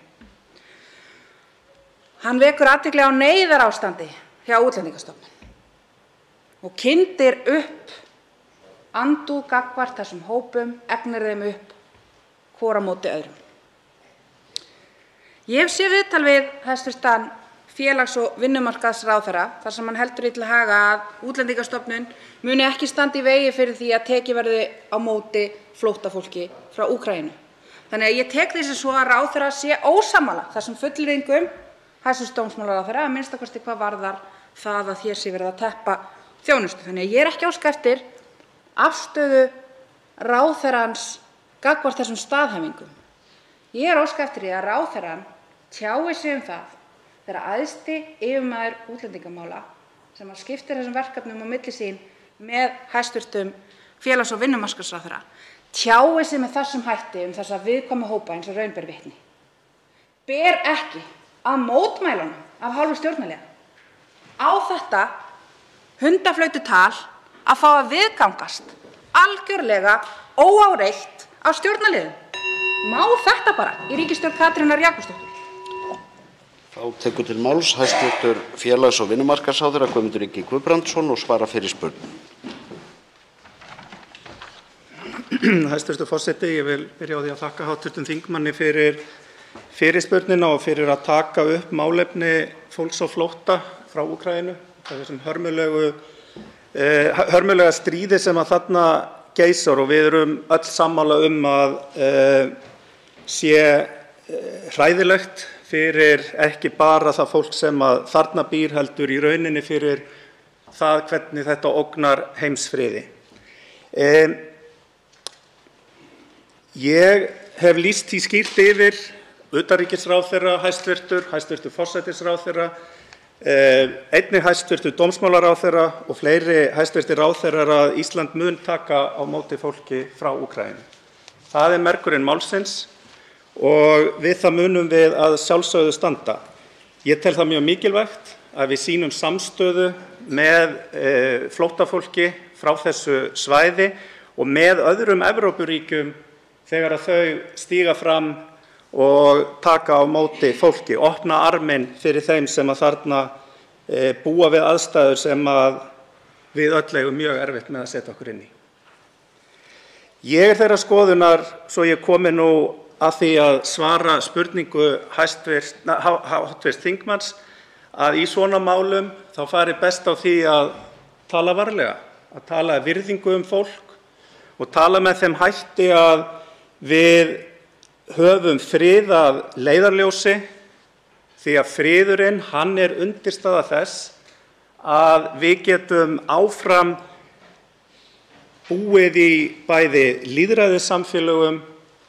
Hann vekur athygli á neyðarástandi hjá Útlendingastofnun og kyndir upp andúð gagnvart þessum hópum, egnir þeim upp hvor á móti öðrum. Ég hef séð viðtal við hæstv. félags- og vinnumarkaðsráðherra þar sem hann heldur því til haga að Útlendingastofnun muni ekki standa í vegi fyrir því að tekið verði á móti flóttafólki frá Úkraínu. Þannig að ég tek því sem svo að ráðherra sé ósammála þessum fullyrðingum hæstv. dómsmálaráðherra, að minnsta kosti hvað varðar það að hér sé verið að teppa þjónustu. Þannig að ég er ekki að óska eftir afstöðu ráðherrans gagnvart þessum staðhæfingum. Ég er að óska eftir því að ráðherrann tjái sig það þegar æðsti yfirmaður útlendingamála, sem skiptir þessum verkefnum á milli sín með hæstv. félags- og vinnumarkaðsráðherra, tjái sig með þessum hætti þessa viðkvæmu hópa eins og raun ber vitni. Ber ekki að mótmælunum af hálfu stjórnarliða á þetta hundaflaututal að fá að viðgangast algjörlega óáreitt af stjórnarliðum. Má þetta bara í ríkisstjórn Katrínar Jakobsdóttur? Þá tekur til máls hæstv. félags- og vinnumarkaðsráðherra Guðmundur Ingi Guðbrandsson og svara fyrirspurn. Hæstv. forseti, ég vil byrja á því að þakka hv. þingmanni fyrir fyrirspurnina og fyrir að taka upp málefni fólks á flótta frá Úkraínu, þessum hörmulega stríði sem að þarna geisar, og við erum öll sammála að sé hræðilegt fyrir ekki bara það fólk sem að þarna býr, heldur í rauninni fyrir það hvernig þetta ógnar heimsfriði. Ég hef lýst því skýrt yfir, utanríkisráðherra hæstv. forsætisráðherra, einnig hæstv. dómsmálaráðherra og fleiri hæstv. ráðherrar að Ísland mun taka á móti fólki frá Úkraínu. Það mergurinn málsins og við það munum við að sjálfsögðu standa. Ég tel það mjög mikilvægt að við sýnum samstöðu með flóttafólki frá þessu svæði og með öðrum Evrópuríkjum þegar að þau stíga fram og taka á móti fólki, opna arminn fyrir þeim sem að þarna búa við aðstæður sem að við öll eigum mjög erfitt með að setja okkur inn í. Ég er þeirrar skoðunar, svo ég komi nú að því að svara spurningu hv. þingmanns, að í svona málum þá fari best á því að tala varlega, að tala virðingu fólk og tala með þeim hætti að við höfum frið að leiðarljósi því að friðurinn, hann undirstaða þess að við getum áfram búið í bæði lýðræðissamfélögum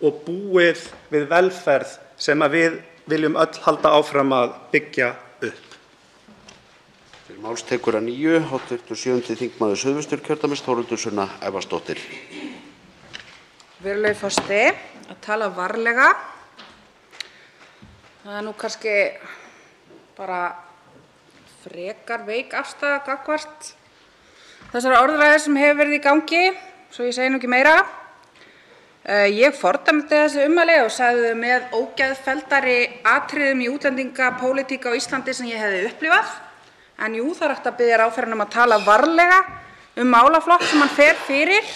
og búið við velferð sem að við viljum öll halda áfram að byggja upp. Til máls tekur að nýju hv. 7. þingmaður Suðvesturkjördæmis, Þórhildur Sunna Ævarsdóttir. Virðulegi forseti, að tala varlega. Það nú kannski bara frekar veik afstaða gagnvart þessari orðræðu sem hefur verið í gangi, svo ég segi nú ekki meira. Ég fordæmdi þessi ummæli og sagði með ógeðfelldari atriðum í útlendingapólitík á Íslandi sem ég hefði upplifað. En jú, það hægt að biðja ráðherrann að tala varlega málaflokk sem hann fer fyrir.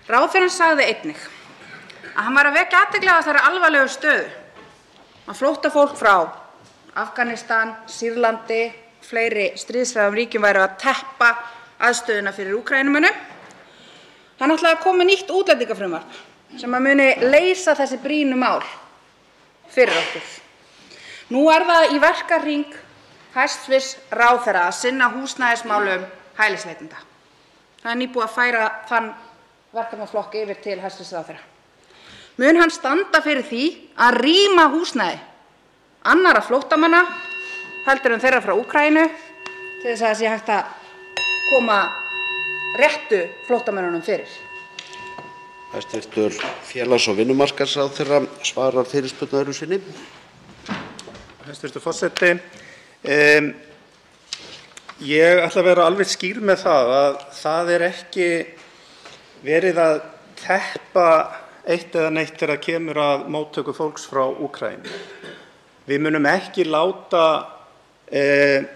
Ráðherrann sagði einnig að hann var að vekja athygli á þessari alvarlegu stöðu að flóttafólk frá Afganistan, Sýrlandi, fleiri stríðshrjáðum ríkjum væru að teppa aðstöðuna fyrir Úkraínumönnum. Hann ætlaði að koma með nýtt útlendingafrumvarp sem að muni leysa þessi brýnu mál fyrir okkur. Nú það í verkahring hæstv. Ráðherra að sinna húsnæðismálum hælisleitenda. Það nýbúið að færa þann verkefnaflokk yfir til hæstv. Ráðherra. Mun hann standa fyrir því að rýma húsnæði annarra flóttamanna heldur en þeirra frá Úkraínu til þess að það sé hægt að koma réttu flóttamönnunum fyrir? Hæstv. félags- og vinnumarkaðsráðherra svarar fyrirspurn öðru sinni. Hæstv. forseti, ég ætla að vera alveg skýr með það að það ekki verið að teppa eitt eða neitt þegar kemur að móttöku fólks frá Úkraínu. Við munum ekki láta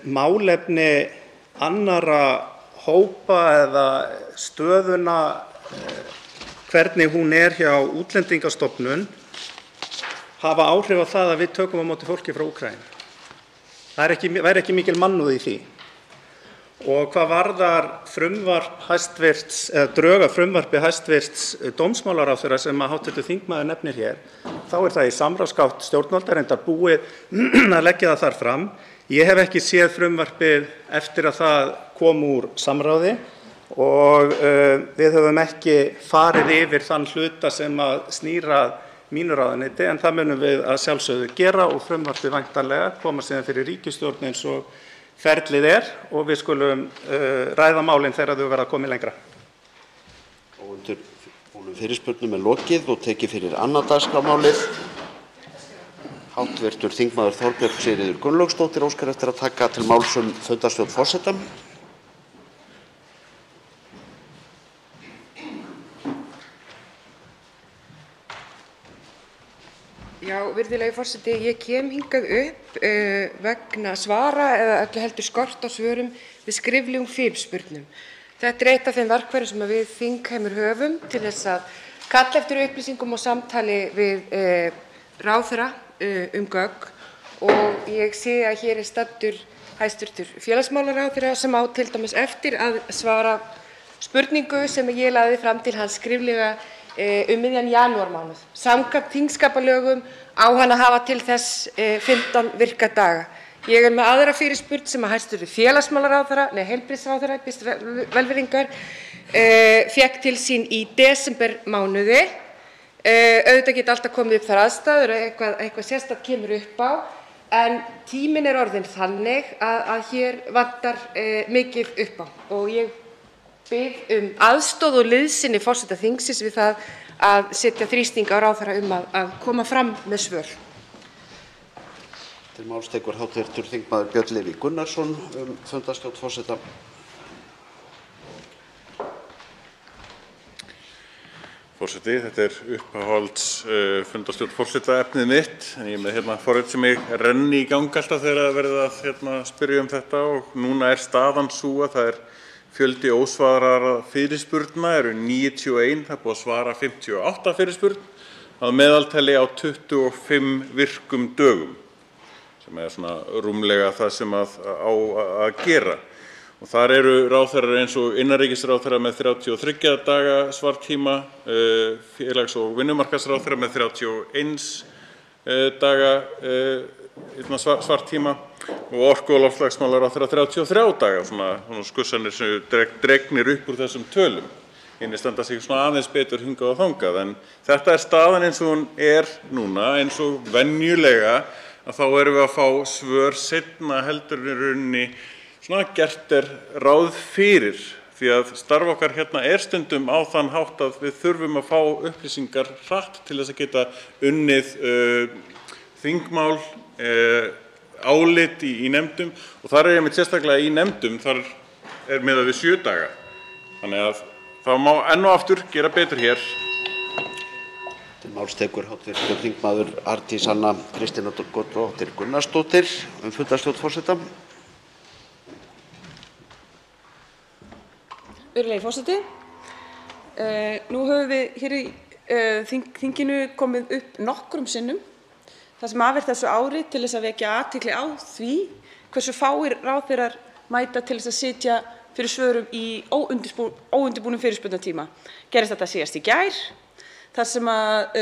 málefni annarra hópa eða stöðuna hvernig hún hjá Útlendingastofnun hafa áhrif á það að við tökum á móti fólki frá Úkraínu. Það væri ekki mikil mannúð í því. Og hvað varðar frumvarp hæstvirts eða drög að frumvarpi hæstvirts dómsmálaráðherra sem að hv. þingmaður nefnir hér, þá það í samráðsgátt stjórnvalda, reyndar búið að leggja það þar fram. Ég hef ekki séð frumvarpið eftir að það kom úr samráði og við höfum ekki farið yfir þann hluta sem að snýra mínu ráðuneyti, en það munum við að sjálfsögðu gera og frumvarpið væntanlega koma síðan fyrir ríkisstjórn eins og ferlið og við skulum ræða málin þegar þau verða komið lengra. Undir fyrirspurnum lokið og tekið fyrir annað dagskrármálið. Hv. þingmaður Þorbjörg Sigríður Gunnlaugsdóttir óskar eftir að taka til máls fundarstjórn forseta. Já, virðulegi forseti, ég kem hingað upp vegna svara eða öllu heldur skort á svörum við skriflegum fyrirspurnum. Þetta eitt af þeim verkfærum sem við þingheimur höfum til þess að kalla eftir upplýsingum og samtali við ráðherra gögn og ég sé að hér staddur hæstv. Félagsmálaráðherra sem á til dæmis eftir að svara spurningu sem ég lagði fram til hans skriflega miðjan janúarmánuð. Samkvæmt þingskapalögum á hann að hafa til þess 15 virka daga. Ég með aðra fyrirspurn sem að hæstv. Heilbrigðisráðherra, biðst velvirðingar, fékk til sín í desembermánuði. Auðvitað geta alltaf komið upp þær aðstæður og eitthvað sérstakt kemur upp á, en tíminn orðinn þannig að hér vantar mikið upp á og ég bið aðstoð og liðsinni forseta þingsins við það að setja þrýsting á ráðherra að koma fram með svör. Til máls tekur hv. þingmaður Björn Leví Gunnarsson fundarstjórn forseta. Forseti, þetta uppáhalds fundarstjórn forseta efnið mitt, en ég með forrit sem ég renni í gang alltaf þegar verið að spyrja þetta og núna staðan sú að það fjöldi ósvaraðra fyrirspurna 91, það búið að svara 58 fyrirspurn að meðaltali á 25 virkum dögum, sem svona rúmlega það sem á að gera. Og þar ráðherrar eins og innanríkisráðherra með 33 daga svartíma, félags- og vinnumarkaðsráðherra með 31 daga svartíma og orku- og loftslagsmálaráðherra 33 daga, svona skussanir sem dregnir upp úr þessum tölum. Hinir standa sig svona aðeins betur hingað og þangað, en þetta staðan eins og hún núna, eins og venjulega, að þá erum við að fá svör seinna heldur í rauninni svona gert ráð fyrir, því að starf okkar hérna stundum á þann hátt að við þurfum að fá upplýsingar hratt til þess að geta unnið þingmál, álit í nefndum, og þar einmitt sérstaklega í nefndum, þar miðað við 7 daga. Þannig að það má enn og aftur gera betur hér. Til máls tekur hv. þingmaður Arndís Anna Kristínardóttir Gunnarsdóttir fundarstjórn forseta. Virðulegi forseti, nú höfum við hér í þinginu komið upp nokkrum sinnum það sem af þessu ári til þess að vekja athygli á því hversu fáir ráðherrar mæta til þess að sitja fyrir svörum í óundirbúnum fyrirspurnatíma. Gerist þetta síðast í gær, þar sem að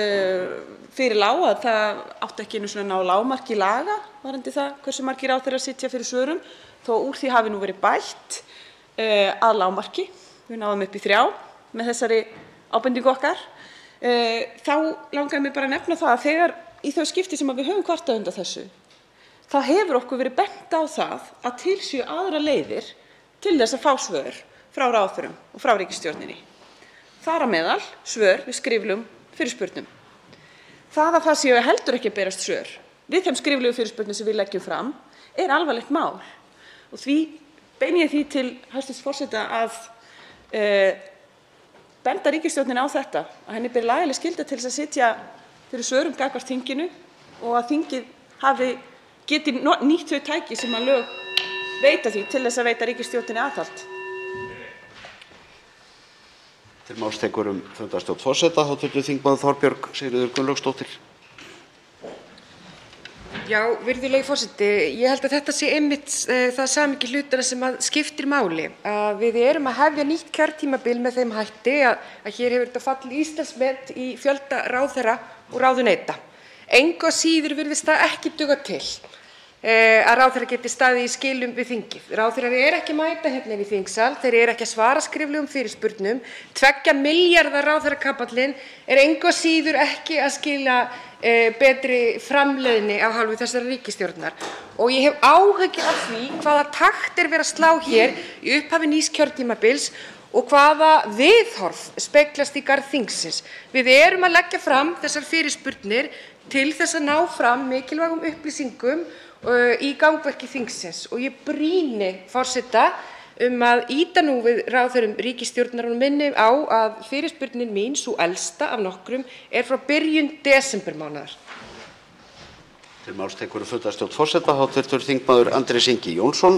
fyrir lá að það átti ekki einu svona ná lágmarki laga varðandi það hversu margir ráðherrar sitja fyrir svörum, þó úr því hafi nú verið bætt að lágmarki. Við náðum upp í 3 með þessari ábendingu okkar. Þá langaði mig bara að nefna það að þegar í þau skipti sem við höfum kvartað undan þessu, þá hefur okkur verið bent á það að til séu aðrar leiðir til þess að fá svör frá ráðherrum og frá ríkisstjórninni. Þar á meðal svör við skriflegum fyrirspurnum. Það að það séu heldur ekki að berast svör við þeim skriflegu fyrirspurnum sem við leggjum fram alvarlegt mál, og því beini ég því til hæstv. Forseta að benda ríkisstjórninni á þetta, að henni beri lagaleg skylda til þess að sitja fyrir svörum gagnvart þinginu og að þingið geti nýtt þau tæki sem að lög veita því til þess að veita ríkisstjórninni aðhald. Til máls tekur fundarstjórn forseta hv. þingmaður Þorbjörg Sigríður Gunnlaugsdóttir. Já, virðulegi forseti, ég held að þetta sé einmitt það samhengi hlutanna sem að skiptir máli. Að við erum að hefja nýtt kjörtímabil með þeim hætti að hér hefur þetta fallið Íslandsmet í fjölda ráðherra og ráðuneyta. Engu að síður virðist það ekki duga til að ráðherra geti staðið í skilum við þingið. Ráðherrar ekki að mæta hérna inn í þingsal, þeir ekki að svara skriflegum fyrirspurnum, 2 milljarða ráðherrakapallinn engu að síður ekki að skila betri framleiðni af hálfu þessarar ríkisstjórnar. Og ég hef áhyggjur af því hvaða takt verið að slá hér í upphafi nýs kjörtímabils og hvaða viðhorf speglast í garð þingsins. Við erum að leggja fram þessar fyrirspurnir til þess að ná fram mikilvægum upplýsingum í gangverki þingsins, og ég brýni forseta að ýta nú við ráðherrum ríkisstjórnar og minni á að fyrirspurnin mín, sú elsta af nokkrum, frá byrjun desembermánaðar. Til máls tekur fundarstjórn forseta hv. þingmaður Andrés Ingi Jónsson.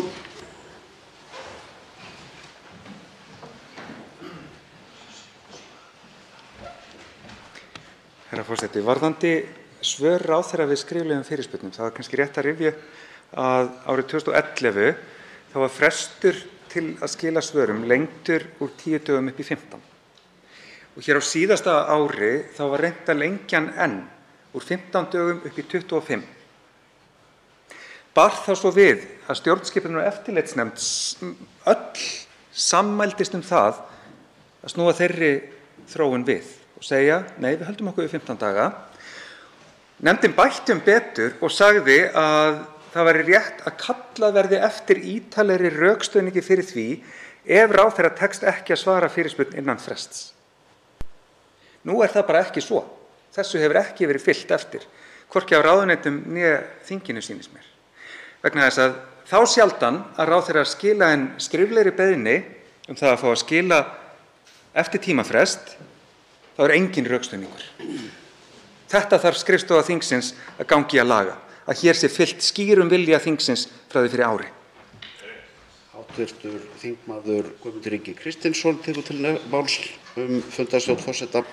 Herra forseti, varðandi svör ráðherra við skriflegum fyrirspurnum, það var kannski rétt að rifja að árið 2011 þá var frestur til að skila svörum lengdur úr 10 dögum upp í 15. Og hér á síðasta ári þá var reynt að lengja hann enn úr 15 dögum upp í 25. Bar þá svo við að stjórnskipunar- og eftirlitsnefnd öll sammæltist það að snúa þeirri þróun við og segja, nei, við höldum okkur við 15 daga. Nefndin bætti betur og sagði að það væri rétt að kallað verði eftir ítarlegri rökstuðningi fyrir því ef ráðherra tekst ekki að svara fyrirspurn innan frests. Nú það bara ekki svo. Þessu hefur ekki verið fylgt eftir, hvorki á ráðuneytum né þinginu sýnist mér. Vegna þess að þá sjaldan að ráðherrar skila en skriflegri beiðni það að fá að skila eftir tímafrest, þá engin rökstuðningur. Þetta þarf skrifstofa þingsins að gangi að laga, að hér sé fylgt skýrum vilja þingsins frá því fyrir ári. Hv. þingmaður Guðmundur Ingi Kristinsson tekur til máls fundarstjórn forseta.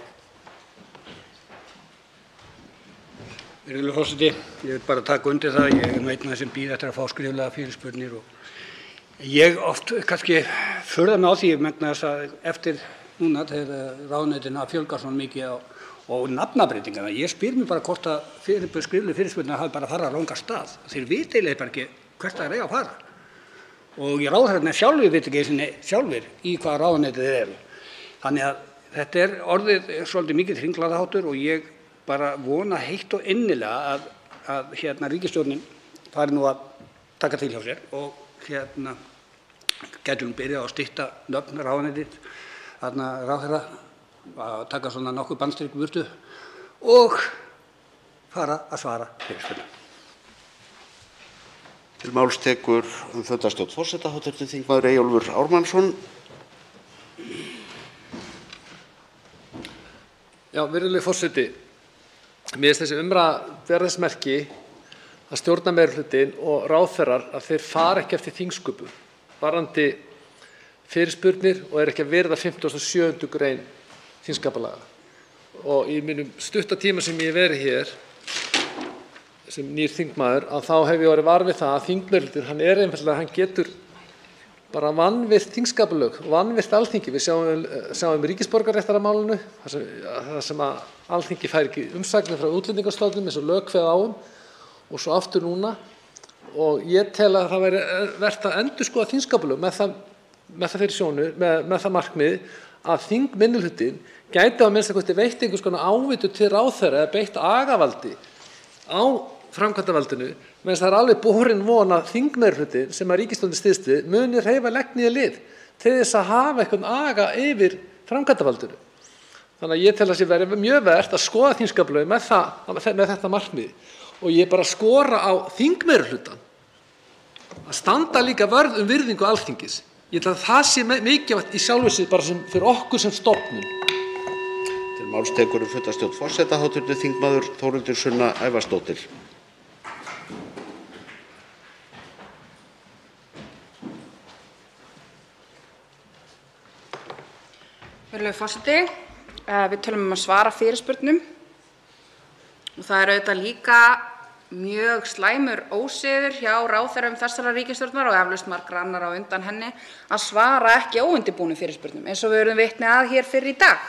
Virðulegur forseti, ég vil bara taka undir það, ég einn af þeim sem bíða eftir að fá skriflega fyrirspurnir og ég oft kannski furða mig á því vegna þess að eftir núna þegar ráðuneytin hafa fjölgað svona mikið og nafnabreytingarna. Ég spyr mér bara hvort að skriflegu fyrirspurningar hafi bara farið á rangan stað. Þeir vita eiginlega bara ekki hvert það eiga að fara. Og ráðherrarnir sjálfir vita ekki einu sinni sjálfir í hvaða ráðuneyti þeir eru. Þannig að þetta er orðið svolítið mikið hringlaðaháttur og ég bara vona heitt og innilega að ríkisstjórnin fari nú að taka til hjá sér og gæti hún byrjað að stytta nöfn ráðuneytis, ráðherra, að taka svona nokkuð bandstrik burtu og fara að svara fyrirspurnum. Til máls tekur fundarstjórn forseta hv. þingmaður Eyjólfur Ármannsson. Já, virðulegi forseti, mér finnst þessi umræða bera þess merki að stjórnarmeirihlutinn og ráðherrar að þeir fara ekki eftir þingsköpum varðandi fyrirspurnir og ekki að virða 57. grein þingskapalaga. Og í mínum stutta tíma sem ég hef verið hér sem nýr þingmaður, að þá hef ég orðið var við það að þingmeirihlutinn, hann getur bara vanvirt þingskapalög og vanvirt Alþingi. Við sjáum ríkisborgararéttarmálinu þar sem að Alþingi fær ekki umsagnir frá Útlendingastofnun eins og lög kveða á og svo aftur núna. Og ég tel að það væri vert að endurskoða þingskapalög með það fyrir sjónir, með það markmið að þingminnihlutinn gæti að minnsta kosti veitt einhvers konar ávinnu til ráðherra eða beitt agavaldi á framkvæmdarvaldinu, meðan það er alveg borin von að þingmeirihlutinn sem að ríkisstjórnin styðst við muni hreyfa legg niður lið til þess að hafa einhvern aga yfir framkvæmdarvaldinu. Þannig að ég tel að það væri mjög vert að skoða þingskapalögin með þetta markmið og ég bara skora á þingmeirihlutann að standa líka vörð virðingu Alþingis. Ég tel að það sé mikilvægt í sjálfu sér bara fyrir okkur sem stofnun. Til máls tekur fundarstjórn forseta hv. þingmaður Þórhildur Sunna Ævarsdóttir. Virðulegur forseti, við tölum að svara fyrirspurnum og það er auðvitað líka mjög slæmur ósiður hjá ráðherrum þessarar ríkisstjórnar og eflaust margra annarra á undan henni að svara ekki óundirbúnum fyrirspurnum eins og við urðum vitni að hér fyrr í dag.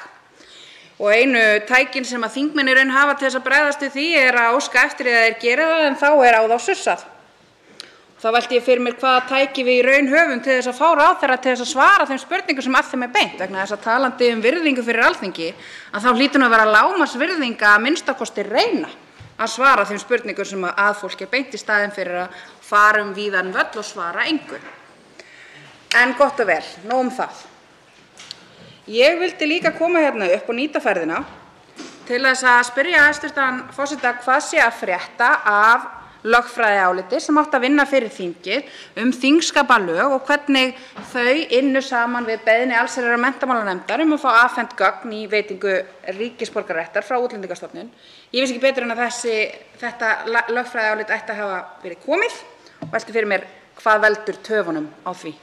Og einu tækin sem að þingmenn í raun hafa til þess að bregðast við því er að óska eftir því að þeir geri það en þá er á þá sussað. Þá velti ég fyrir mér hvaða tæki við í raun höfum til þess að fá ráðherra til þess að svara þeim spurningum sem að þeim er beint, vegna þess að talandi virðingu fyrir Alþingi, að þá hlýtur nú að vera lágmarksvirðing að minnsta kosti reyna að svara þeim spurningum sem að fólki er beint í staðinn fyrir að fara víðan völl og svara engu. En gott og vel, nóg það. Ég vildi líka koma hérna upp og nýta ferðina til þess að spyrja hæstv. Forseta hvað sé að frétta af lögfræðiáliti sem átti að vinna fyrir þingið þingskapalög og hvernig þau ynnu saman við beiðni allsherjar- og menntamálanefndar að fá afhent gögn í veitingu ríkisborgararéttar frá Útlendingastofnun. Ég vissi ekki betur en að þetta lögfræðiálit ætti að hafa verið komið og velti fyrir mér hvað veldur töfunum á því.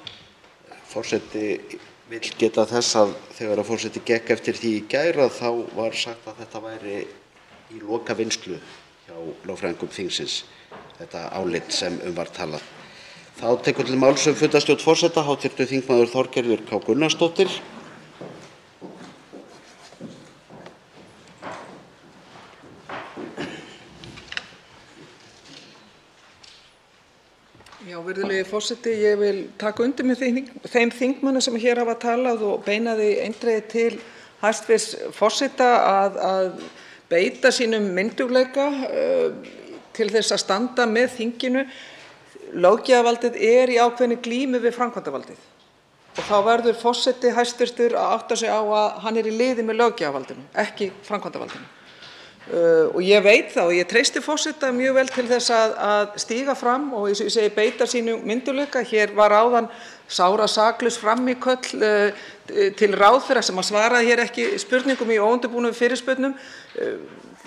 Forseti vill geta þess að þegar forseti gekk eftir því í gær þá var sagt að þetta væri í lokavinnslu hjá lögfræðingum þingsins, þetta álit sem var talað. Þá tekur til máls fundarstjórn forseta hv. þingmaður Þorgerður K. Gunnarsdóttir. Já, virðulegi forseti, ég vil taka undir með þeim þingmönnum sem hér hafa talað og beina því eindregið til hæstv. Forseta að beita sínum myndugleika til þess að standa með þinginu. Löggjafarvaldið er í ákveðinni glímu við framkvæmdarvaldið og þá verður forseti hæstvirtur að átta sig á að hann er í liði með löggjafarvaldinu, ekki framkvæmdarvaldinu. Og ég veit það og ég treysti forseta mjög vel til þess að stíga fram og eins og ég segi beita sínum myndugleika. Hér var áðan sárasaklaus frammíköll til ráðherra sem svaraði hér ekki spurningum í óundirbúnum fyrirspurnum.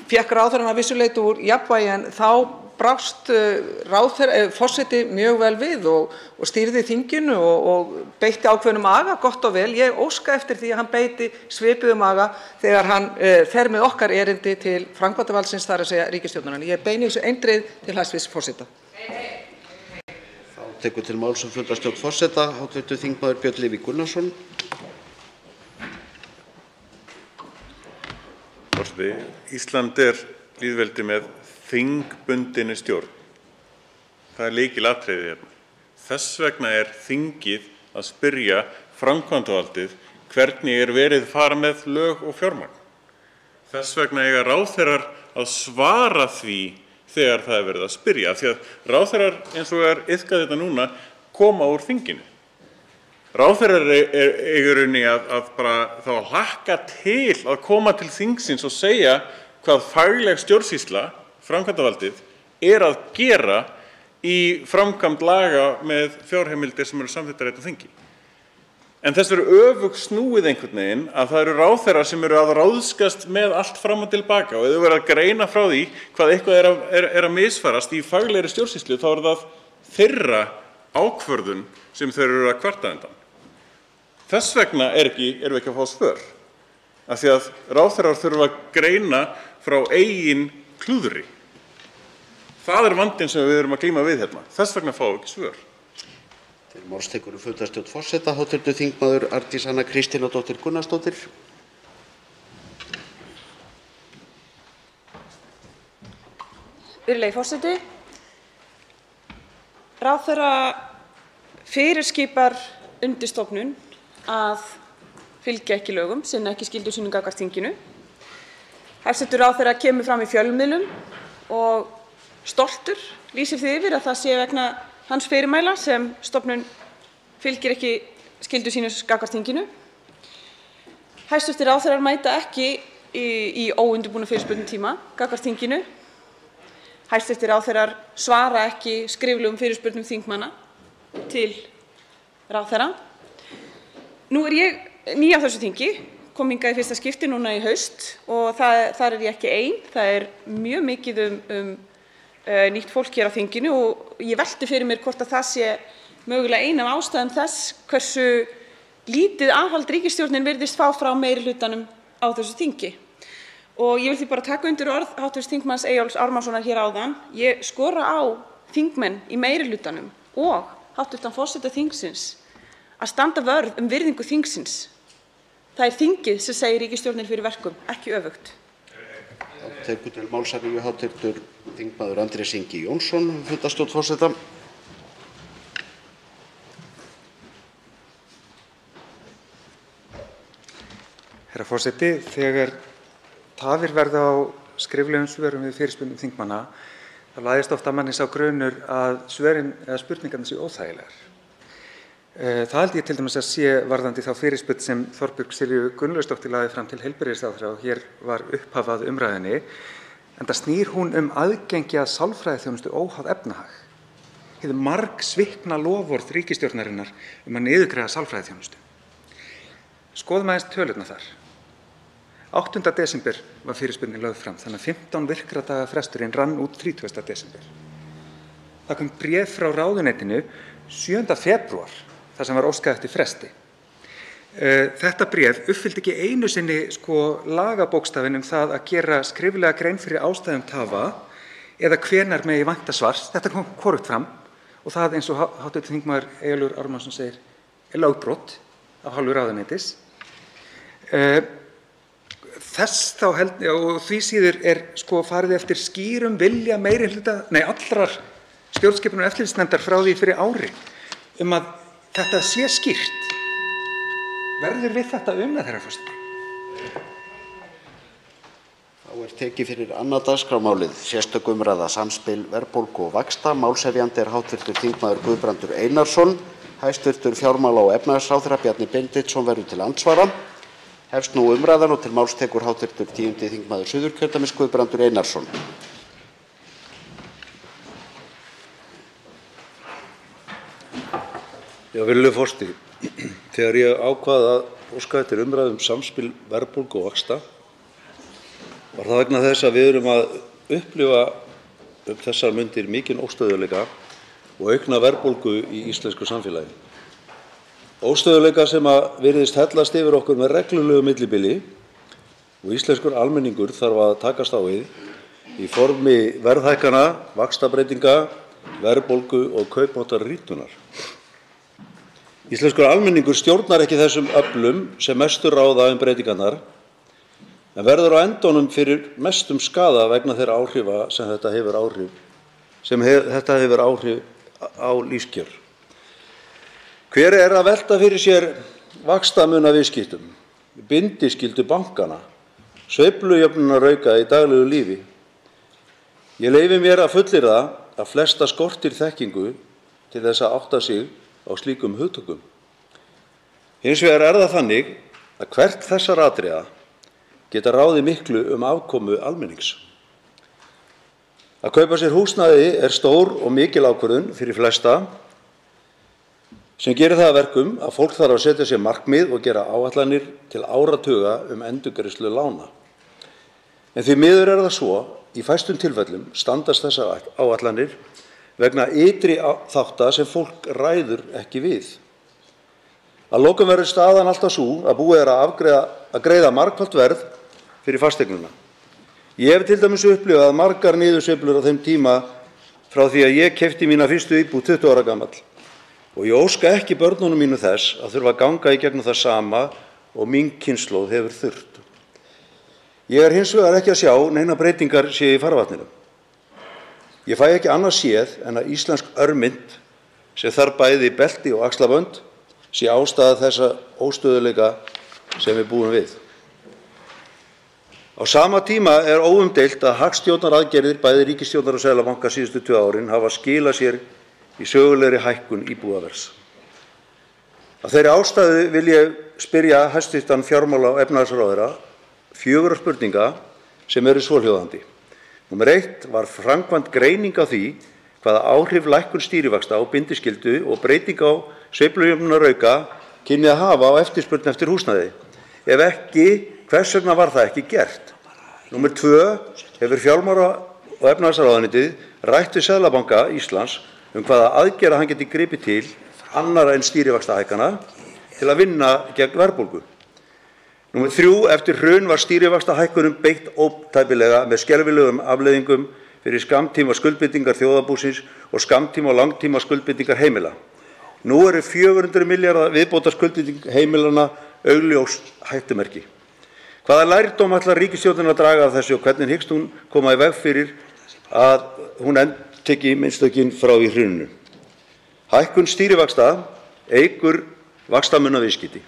Fékk ráðherrann að vissu leyti úr jafnvægi en þá brást forseti mjög vel við og stýrði þinginu og beitti ákveðnum aga, gott og vel. Ég óska eftir því að hann beiti svipuðum aga þegar hann fer með okkar erindi til framkvæmdarvaldsins, það er að segja ríkisstjórnarinnar. Ég beini þessu eindregið til hæstv. Forseta. Þá tekur til máls fundarstjórn forseta hv. þingmaður Björn Leví Gunnarsson. forseti. Ísland lýðveldi með þingbundinni stjórn. Það lykilatriði hérna. Þess vegna þingið að spyrja framkvæmdarvaldið hvernig verið fara með lög og fjármagn. Þess vegna eiga ráðherrar að svara því þegar það verið að spyrja, af því að ráðherrar eins og iðkað þetta núna koma úr þinginu. Ráðherrar eiga rauninni að bara þá að hlakka til að koma til þingsins og segja hvað fagleg stjórnsýsla, framkvæmdarvaldið, að gera í framkvæmd laga með fjárheimildir sem samþykktar á þingi. En þess öfugt snúið einhvern veginn að það ráðherrar sem að ráðskast með allt fram og tilbaka, og ef þau verða að greina frá því hvað eitthvað að misfarast í faglegri stjórnsýslu, þá það þeirra ákvörðun sem þau eru að kvarta undan. Þess vegna erum við ekki að fá svör, af því að ráðherrar þurfa að greina frá eigin klúðri. Það vandinn sem við erum að glíma við hérna. Þess vegna fáum við ekki svör. Til máls tekur fundarstjórn forseta hv. þingmaður Arndís Anna Kristínardóttir Gunnarsdóttir. Virðulegi forseti. Ráðherra fyrirskipar undirstofnun að fylgja ekki lögum, sinna ekki skyldu sínum gagnvart þinginu. Hæstv. ráðherra kemur fram í fjölmiðlum og stoltur lýsir því yfir að það sé vegna hans fyrirmæla sem stofnun fylgir ekki skyldu sínum gagnvart þinginu. Hæstv. ráðherrar mæta ekki í óundirbúna fyrirspurnatíma gagnvart þinginu. Hæstv. ráðherrar svara ekki skriflegum fyrirspurnum þingmanna til ráðherra. Nú ég ný á þessu þingi, kom hingað í fyrsta skipti núna í haust og þar ég ekki ein. Það mjög mikið nýtt fólk hér á þinginu og ég velti fyrir mér hvort að það sé mögulega ein af ástæðum þess hversu lítið aðhald ríkisstjórnin virðist fá frá meirihlutanum á þessu þingi. Og ég vil því bara taka undir orð hv. þingmanns Eyjólfs Ármannssonar hér áðan. Ég skora á þingmenn í meirihlutanum og hv. forseta þingsins að standa vörð virðingu þingsins. Það þingið sem segir ríkisstjórnin fyrir verkum, ekki öfugt. Tekur til máls hv. þingmaður Andrés Ingi Jónsson, fundarstjórn forseta. Herra forseti, þegar tafir verða á skriflegum svörum við fyrirspurnum þingmanna, þá læðist oft að manni sá grunur að svörin eða spurningarnar séu óþægilegar. Það held ég til dæmis að sé varðandi þá fyrirspurn sem Þorbjörg Silju Gunnlaugsdóttir lagði fram til heilbrigðisráðherra og hér var upphaf að umræðunni, enda snýr hún aðgengi að sálfræðiþjónustu óháð efnahag. Hið margsvikna loforð ríkisstjórnarinnar að niðurgreiða sálfræðiþjónustu. Skoðum aðeins tölurnar þar. 8. desember var fyrirspurnin lögð fram, þannig að 15 virkra daga fresturinn rann út 30. desember. Það kom bréf frá ráðuneytinu 7. febrúar þar sem var óskað eftir fresti. Þetta bréf uppfyllti ekki einu sinni lagabókstafinn það að gera skriflega grein fyrir ástæðum tafa eða hvenær megi vænta svars. Þetta kom hvorugt fram og það, eins og hv. þingmaður Eyjólfur Ármannsson segir, lögbrot af hálfu ráðuneytis. Þess þá og því síður farið eftir skýrum vilja allrar stjórnskipunar- og eftirlitsnefndar frá því fyrir ári að þetta sé skýrt. Verður við þetta unað, herra forseti? Þá tekið fyrir annað dagskrármálið, sérstök umræða samspil verðbólgu og vaxta. Málshefjandi hv. þingmaður Guðbrandur Einarsson. Hæstv. fjármála- og efnahagsráðherra Bjarni Benediktsson verður til andsvara. Hefst nú umræðan og til máls tekur hv. 10. þingmaður Suðurkjördæmis Guðbrandur Einarsson. Virðulegur forseti. Þegar ég ákvað að óska eftir umræðu samspil verðbólgu og vaxta var það vegna þess að við erum að upplifa þessar mundir mikinn óstöðugleika og aukna verðbólgu í íslensku samfélagi. Óstöðugleika sem virðist hellast yfir okkur með reglulegu millibili og íslenskur almenningur þarf að takast á við í formi verðhækkana, vaxtabreytinga, verðbólgu og kaupmáttarrýrnunar. Íslenskur almenningur stjórnar ekki þessum öflum sem mestu ráða breytingarnar en verður á endanum fyrir mestum skaða vegna þeirra áhrifa sem þetta hefur áhrif á lífskjör. Hver er að velta fyrir sér vaxtamunaviðskiptum, bindiskyldu bankana, sveiflujöfnunarauka í daglegu lífi? Ég leyfi mér að fullyrða að flesta skortir þekkingu til þess að átta sig á slíkum hugtökum. Hins vegar er það þannig að hvert þessara atriða geta ráðið miklu afkomu almennings. Að kaupa sér húsnæði er stór og mikil ákvörðun fyrir flesta sem gerir það að verkum að fólk þarf að setja sér markmið og gera áætlanir til áratuga endurgreiðslu lána. En því miður er það svo, í fæstum tilfellum standast þessar áætlanir vegna ytri þátta sem fólk ræður ekki við. Að lokum verður staðan alltaf sú að búið er að greiða margfalt verð fyrir fasteignina. Ég hef til dæmis upplifað margar niðursveiflur á þeim tíma frá því að ég keypti mína fyrstu íbúð 20 ára gamall og ég óska ekki börnunum mínu þess að þurfa að ganga í gegnum það sama og mín kynslóð hefur þurft. Ég er hins vegar ekki að sjá neina breytingar séu í farvatninu. Ég fæ ekki annað séð en að íslensk örmynt sem þarf bæði belti og axlabönd sé ástæða þessa óstöðuleika sem við búum við. Á sama tíma er óumdeilt að hagstjórnaraðgerðir bæði ríkisstjórnar og Seðlabanka síðustu 2 árin hafa skilað sér í sögulegri hækkun íbúðaverðs. Af þeirri ástæðu vil ég spyrja hæstv. Fjármála- og efnahagsráðherra 4 spurninga sem eru svohljóðandi. Númer 1, var framkvæmd greining á því hvaða áhrif lækkun stýrivaxta og bindiskyldu og breyting á sveiflujöfnunarauka kynni að hafa á eftirspurn eftir húsnæði? Ef ekki, hvers vegna var það ekki gert? Númer 2, hefur fjármála- og efnahagsráðuneytið rætt við Seðlabanka Íslands hvaða aðgerða hann geti gripið til annarra en stýrivaxtahækkana til að vinna gegn verðbólgu. Númer 3, eftir hrun var stýrivaxtahækkunum beitt ótæpilega með skelfilegum afleiðingum fyrir skammtíma skuldbindingar þjóðarbúsins og skammtíma og langtíma skuldbindingar heimila. Nú eru 400 milljarða viðbótarskuldbinding heimilanna augljós hættumerki. Hvaða lærdóm ætlar ríkisstjórnin að draga af þessu og hvernig hyggst hún koma í veg fyrir að hún endurtaki minnstökin frá í hruninu? Hækkun stýrivaxta eykur vaxtamunaviðskipti.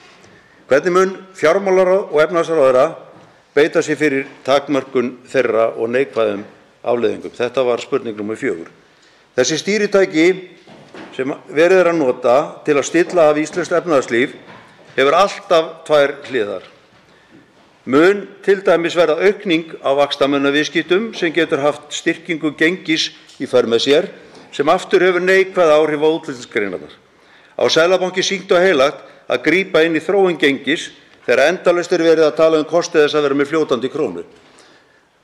Hvernig mun fjármála- og efnahagsráðherra beita sér fyrir takmörkun þeirra og neikvæðum afleiðingum? Þetta var spurning númer 4. Þessi stýritæki sem verið er að nota til að stilla af íslenskt efnahagslíf hefur alltaf 2 hliðar. Mun til dæmis verða aukning á vaxtamunaviðskiptum sem getur haft styrkingu gengis í för með sér sem aftur hefur neikvæð áhrif á útflutningsgreinarnar. Á Seðlabanki sýnt og heilagt að grípa inn í þróun gengis þegar endalaust er verið að tala kosti þess að vera með fljótandi krónu.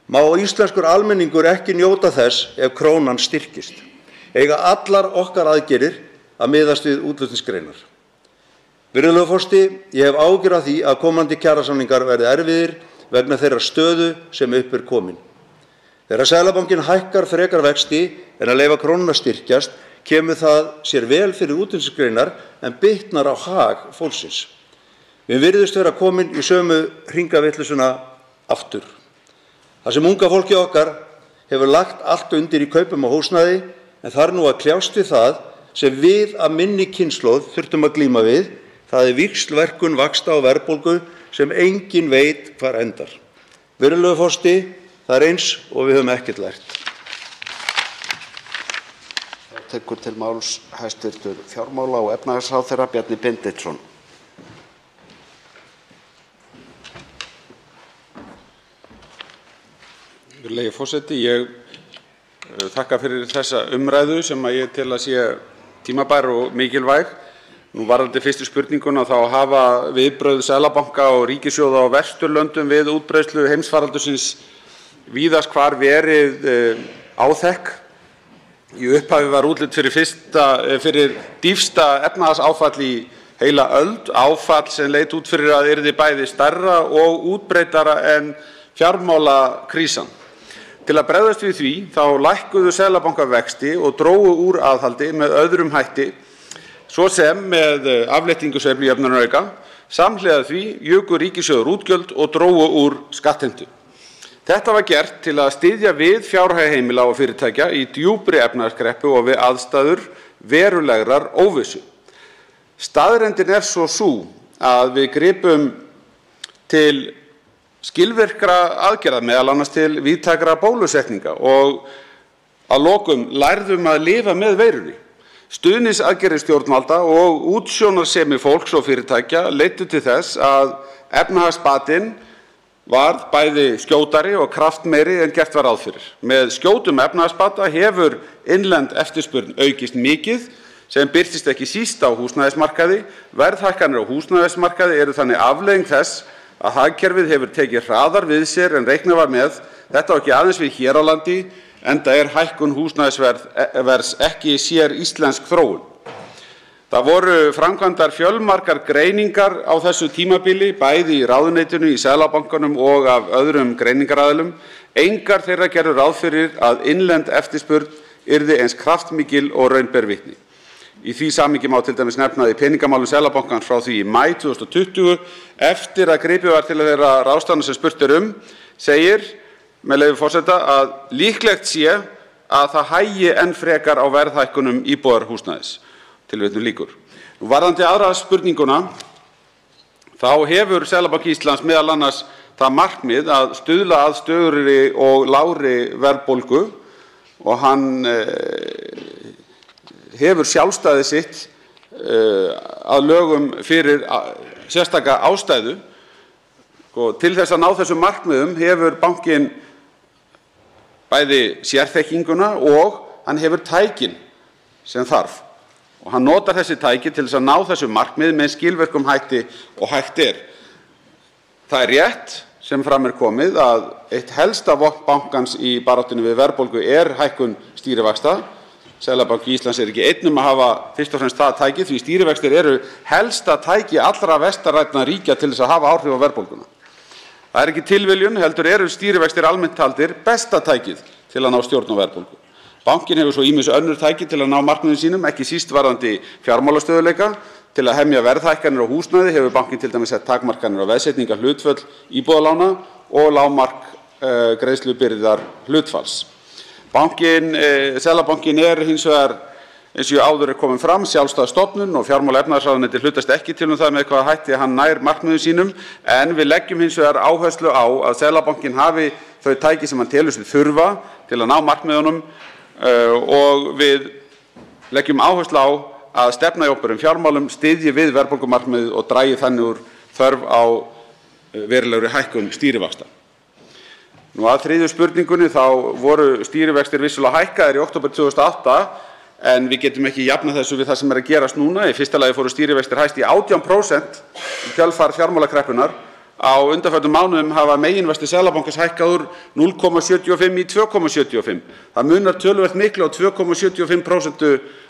Má íslenskur almenningur ekki njóta þess ef krónan styrkist? Eiga allar okkar aðgerðir að miðast við útflutningsgreinar? Virðulegur forseti, ég hef áhyggjur af því að komandi kjarasamningar verði erfiðir vegna þeirrar stöðu sem upp er komin. Þegar Seðlabankinn hækkar frekar vexti en að leyfa krónuna að styrkjast, kemur það sér vel fyrir útflutningsgreinar en bitnar á hag fólksins. Við virðumst vera komin í sömu hringavitleysuna aftur. Það sem unga fólki okkar hefur lagt allt undir í kaupum á húsnæði en þarf nú að kljást við það sem við af minni kynslóð þurftum að glíma við. Það er víxlverkun vaxta og verðbólgu sem enginn veit hvar endar. Virðulegur forseti, það er eins og við höfum ekkert lært. Tekur til máls hæstv. Fjármála- og efnahagsráðherra Bjarni Benediktsson. Virðulegi forseti, ég þakka fyrir þessa umræðu sem ég tel að sé tímabær og mikilvæg. Nú varðandi fyrstu spurninguna þá hafa viðbrögð Seðlabanka og ríkissjóða á Vesturlöndum við útbreiðslu heimsfaraldursins víðast hvar verið áþekk. Í upphafi var útlit fyrir dýpsta efnahagsáfall í heila öld, áfall sem leit út fyrir að yrði bæði stærra og útbreiddara en fjármálakrísan. Til að bregðast við því þá lækkuðu Seðlabankar vexti og drógu úr aðhaldi með öðrum hætti, svo sem með afléttingu sveiflujöfnunarauka Samhliða því juku ríkissjóður útgjöld og drógu úr skattheimtu. Þetta var gert til að styðja við fjárhag heimila og fyrirtækja í djúpri efnahagskreppu og við aðstæður verulegrar óvissu. Staðreyndin svo sú að við gripum til skilvirkra aðgerða, meðal annars til víðtækra bólusetninga og að lokum lærðum að lifa með veirunni. Stuðningsaðgerðir stjórnvalda og útsjónarsemi fólks og fyrirtækja leiddu til þess að efnahagsbatinn varð bæði skjótari og kraftmeiri en gert var ráð fyrir. Með skjótum efnahagsbata hefur innlend eftirspurn aukist mikið sem birtist ekki síst á húsnæðismarkaði. Verðhækkanir á húsnæðismarkaði eru þannig afleiðing þess að hagkerfið hefur tekið hraðar við sér en reiknað var með. Þetta á ekki aðeins við hér á landi, enda hækkun húsnæðisverðs ekki sér íslensk þróun. Það voru framkvæmdar fjölmargar greiningar á þessu tímabili, bæði í ráðuneytinu, í Seðlabankanum og af öðrum greiningaraðilum. Engar þeirra gerðu ráð fyrir að innlend eftirspurn yrði eins kraftmikil og raun ber vitni. Í því samhengi má til dæmis nefna í peningamálum Seðlabankans frá því í maí 2020, eftir að gripið var til þeirra ráðstafana sem spurt segir, með leyfi forseta, að líklegt sé að það hægi enn frekar á verðhækkunum íbúðarhúsnæðis. Tilvitnun lýkur. Varðandi aðra spurninguna, þá hefur Seðlabanki Íslands meðal annars það markmið að stuðla að stöðugri og lágri verðbólgu og hann hefur sjálfstæði sitt að lögum fyrir sérstaka ástæðu. Til þess að ná þessum markmiðum hefur bankinn bæði sérþekkinguna og hann hefur tækin sem þarf. Og hann notar þessi tæki til þess að ná þessu markmiði með skilvirkum hætti og hægt er. Það rétt sem fram komið að eitt helsta vopn bankans í baráttunni við verðbólgu hækkun stýrivaxta. Seðlabanki Íslands ekki einn að hafa fyrst og fremst það tæki, því stýrivextir eru helsta tæki allra vestrænna ríkja til þess að hafa áhrif á verðbólguna. Það ekki tilviljun, heldur eru stýrivextir almennt taldir besta tækið til að ná stjórn á verðbólgu. Bankinn hefur svo ýmis önnur tæki til að ná markmiðum sínum, ekki síst varðandi fjármálastöðugleika. Til að hemja verðhækkanir á húsnæði hefur bankinn til dæmis sett takmarkanir á veðsetningarhlutföll íbúðalána og lágmark greiðslubyrðar hlutfalls. Seðlabankinn hins vegar, eins og áður komin fram, sjálfstæð stofnun og fjármála- og efnahagsráðuneytið hlutast ekki til það með hvaða hætti hann nær markmiðum sínum, en við leggjum hins vegar áherslu á að Seðlabankinn hafi þau tæki sem hann telur sig þurfa til að ná markmiðunum og við leggjum áherslu á að stefna í opinberum fjármálum styðji við verðbólgumarkmiðið og dragi þannig úr þörf á verulegri hækkun stýrivaxta. Nú að þriðju spurningunni, þá voru stýrivextir vissulega hækkaðir í október 2008, en við getum ekki jafnað þessu við það sem að gerast núna. Í fyrsta lagi fóru stýrivextir hæst í 18% í kjölfar fjármálakreppunnar. Á undanförnum mánuðum hafa meginvextir Seðlabankans hækkað úr 0,75 í 2,75. Það munar töluvert miklu á 2,75%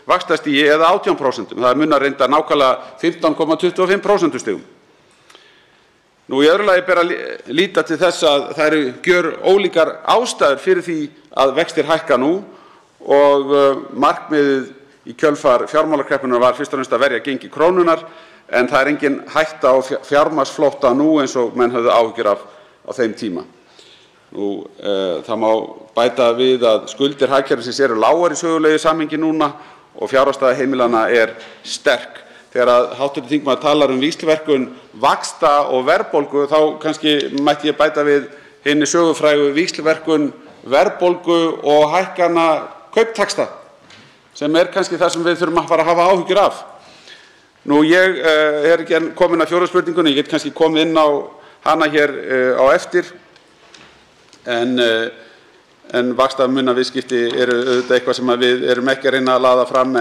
vaxtastigi eða 18%. Það munar reyndar nákvæmlega 15,25% stigum. Nú í öðru lagi ber að líta til þess að það eru gjör ólíkar ástæður fyrir því að vextir hækka nú og markmiðið í kjölfar fjármálakreppunnar var fyrst og fremst að verja gengi krónunnar, en það engin hætta á fjármagnsflótta nú eins og menn höfðu áhyggjur af á þeim tíma. Nú, það má bæta við að skuldir hagkerfisins eru lágar í sögulegu samhengi núna og fjárhagsstaða heimilanna sterk. Þegar að hv. þingmaður talar víxlverkun vaxta og verðbólgu, þá kannski mætti ég bæta við hinni sögufrægu víxlverkun verðbólgu og hækkana kauptaxta, sem kannski það sem við þurfum að fara að hafa áhyggjur af. Nú ég ekki komin að fjórðu spurningunni, ég get kannski komið inn á hana hér á eftir, en vaxtamunaviðskipti eru auðvitað eitthvað sem við erum ekki að reyna að laða fram,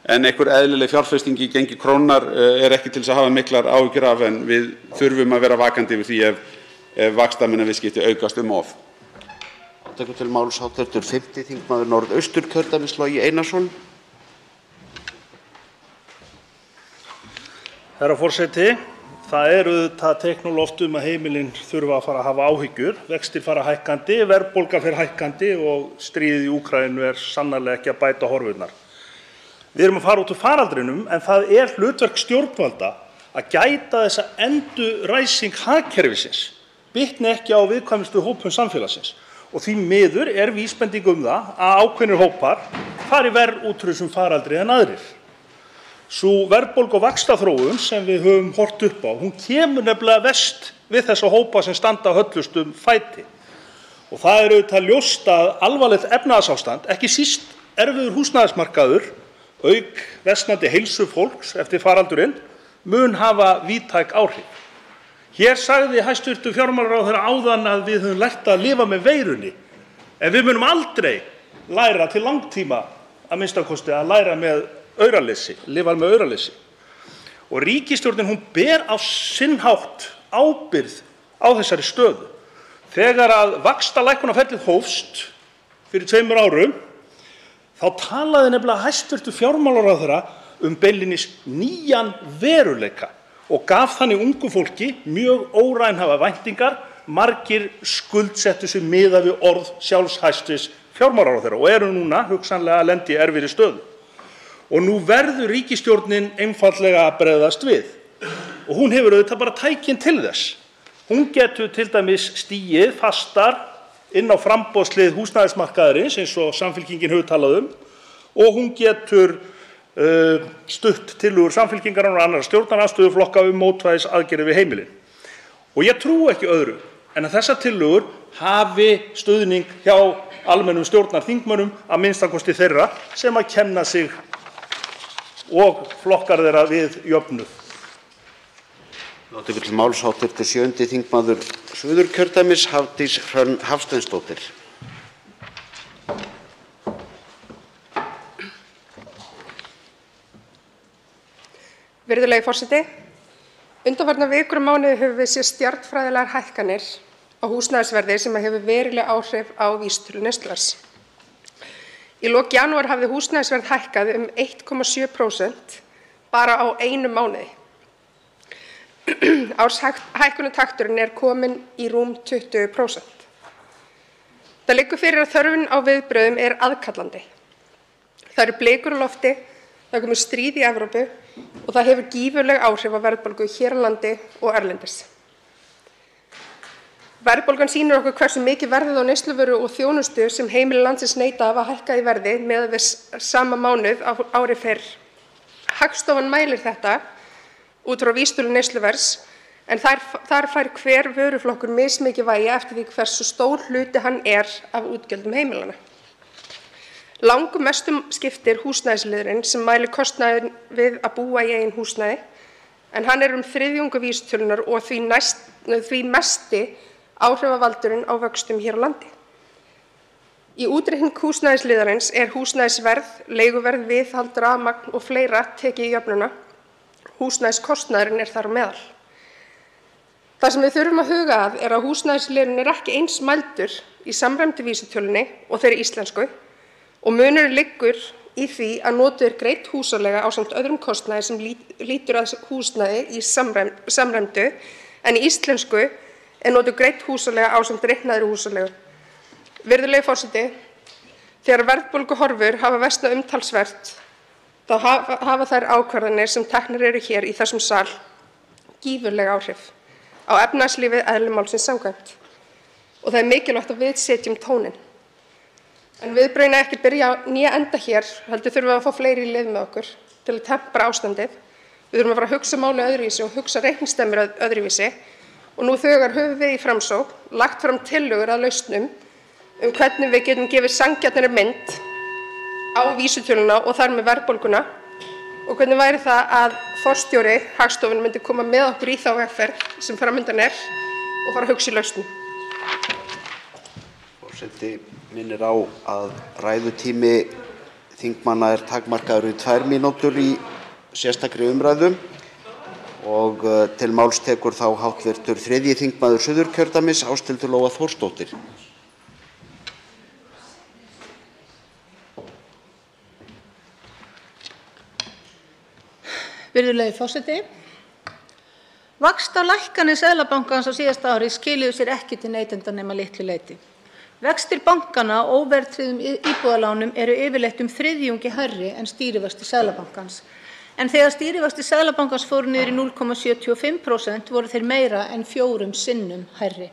en einhver eðlileg fjárfesting í gengi krónunnar ekki til þess að hafa miklar áhyggjur af, en við þurfum að vera vakandi yfir því ef vaxtamunaviðskipti aukast of. Tekur til máls hv. 5. þingmaður Norðausturkjördæmis Logi Einarsson. Herra forseti, það auðvitað teikn á lofti að heimilin þurfa að fara að hafa áhyggjur. Vextir fara hækkandi, verðbólga fer hækkandi og stríðið í Úkraínu sannarlega ekki að bæta horfurnar. Við erum að fara út úr faraldrinum, en það hlutverk stjórnvalda að gæta þess að endurræsing hagkerfisins bitni ekki á viðkvæmustu hópum samfélagsins. Og því miður er vísbending það að ákveðnir hópar fari verr út úr þessum faraldri en aðrir. Sú verðbólgu- og vaxtaþróun sem við höfum horft upp á, hún kemur nefnilega verst við þessa hópa sem standa höllustum fæti. Og það er auðvitað ljóst að alvarlegt efnahagsástand, ekki síst erfiður húsnæðismarkaður, auk versnandi heilsu fólks eftir faraldurinn, mun hafa víðtæk áhrif. Hér sagði hæstv. Fjármálaráðherra áðan að við höfum lært að lifa með veirunni, en við munum aldrei læra til langtíma, að minnsta kosti, að læra með auraleysi, lifa með auraleysi. Og ríkisstjórnin, hún ber á sinn hátt ábyrgð á þessari stöðu. Þegar að vaxtalækkunarferlið hófst fyrir 2 árum, þá talaði nefnilega hæstv. Fjármálaráðherra beinlínis nýjan veruleika og gaf þannig ungu fólki mjög óraunhæfar væntingar. Margir skuldsettu sig miðað við orð sjálfs hæstv. Fjármálaráðherra og eru núna hugsanlega að lenda í erfiðri stöðu. Og nú verður ríkisstjórnin einfaldlega að bregðast við. Og hún hefur auðvitað bara tækin til þess. Hún getur til dæmis stigið fastar inn á framboðshlið húsnæðismarkaðarins eins og Samfylkingin hefur talað og hún getur stutt tillögur Samfylkingarinnar og annarra stjórnarandstöðuflokka mótvægisaðgerðir við heimilin. Og ég trúi ekki öðru en að þessar tillögur hafi stuðning hjá almennum stjórnarþingmönnum, að minnsta kosti þeirra sem að kenna sig og flokkar þeirra við jöfnuð. Til máls hv. 7. þingmaður Suðurkjördæmis, Hafdís Hrönn Hafsteinsdóttir. Virðulegi forseti. Undanfarnar vikur og mánuði höfum við séð stjarnfræðilegar hækkanir á húsnæðisverði sem hefur veruleg áhrif á vísitölu neysluverðs. Í lok janúar hafði húsnæðisverð hækkað 1,7% bara á einum mánuði. Árshækkunartakturinn er kominn í rúm 20%. Það liggur fyrir að þörfin á viðbrögðum er aðkallandi. Það eru blikur á lofti, það komið stríð í Evrópu og það hefur gífurleg áhrif á verðbólgu hér á landi og erlendis. Verðbólgan sýnir okkur hversu mikið verðið á neysluvöru og þjónustu sem heimili landsins neyta hafa hækkað í verði miðað við sama mánuð á ári fyrr. Hagstofan mælir þetta út frá vísitölu neysluverðs en þar fær hver vöruflokkur mismikið vægi eftir því hversu stór hluti hann er af útgjöldum heimilanna. Langum mestum skiptir húsnæðisliðurinn sem mælir kostnaðinn við að búa í eigin húsnæði en hann er þriðjungur vísitölunar og því mesti áhrifavaldurinn á vöxtum hér á landi. Í útreikning húsnæðisliðarins er húsnæðisverð, leiguverð, viðhald, rafmagn og fleira tekið í jöfnuna. Húsnæðiskostnaðurinn er þar á meðal. Það sem við þurfum að huga að er að húsnæðisliðurinn er ekki eins mældur í samræmdu vísitölunni og þeirri íslensku og munurinn liggur í því að notuð greidd húsaleiga ásamt öðrum kostnaði sem lýtur að húsnæði í samræmdu en í íslensku er notuð greidd húsaleiga ásamt reiknaðri húsaleigu. Virðulegi forseti, þegar verðbólguhorfur hafa versnað umtalsvert þá hafa þær ákvarðanir sem teknar eru hér í þessum sal gífurleg áhrif á efnahagslífið eðli málsins samkvæmt og það er mikilvægt að við setjum tóninn. En viðbrögðin ekki byrja né enda hér, heldur þurfum við að fá fleiri í lið með okkur til að tempra ástandið. Við þurfum að fara að hugsa málið öðruvísi og hugsa reikningsstemmur öðruvísi og nú þegar höfum við í Framsókn lagt fram tillögur að lausnum hvernig við getum gefið sanngjarnari mynd á vísitöluna og þar með verðbólguna og hvernig væri það að forstjóri Hagstofunnar myndi koma með okkur í þá vegferð sem framundan er og fara að hugsa í lausnum. Forseti minnir á að ræðutími þingmanna er takmarkaður í 2 mínútur í sérstakri umræðu og til máls tekur þá hv. 3. þingmaður Suðurkjördæmis, Ásthildur Lóa Þórsdóttir. Virðulegi forseti. Vaxtalækkanir Seðlabankans á síðasta ári skiluðu sér ekki til neytenda nema litlu leyti. Vextir bankanna á óverðtryggðum íbúðalánum eru yfirleitt þriðjungi hærri en stýrivextir Seðlabankans. en þegar stýrivextir Seðlabankans fóru niður í 0,75% voru þeir meira en 4 sinnum hærri.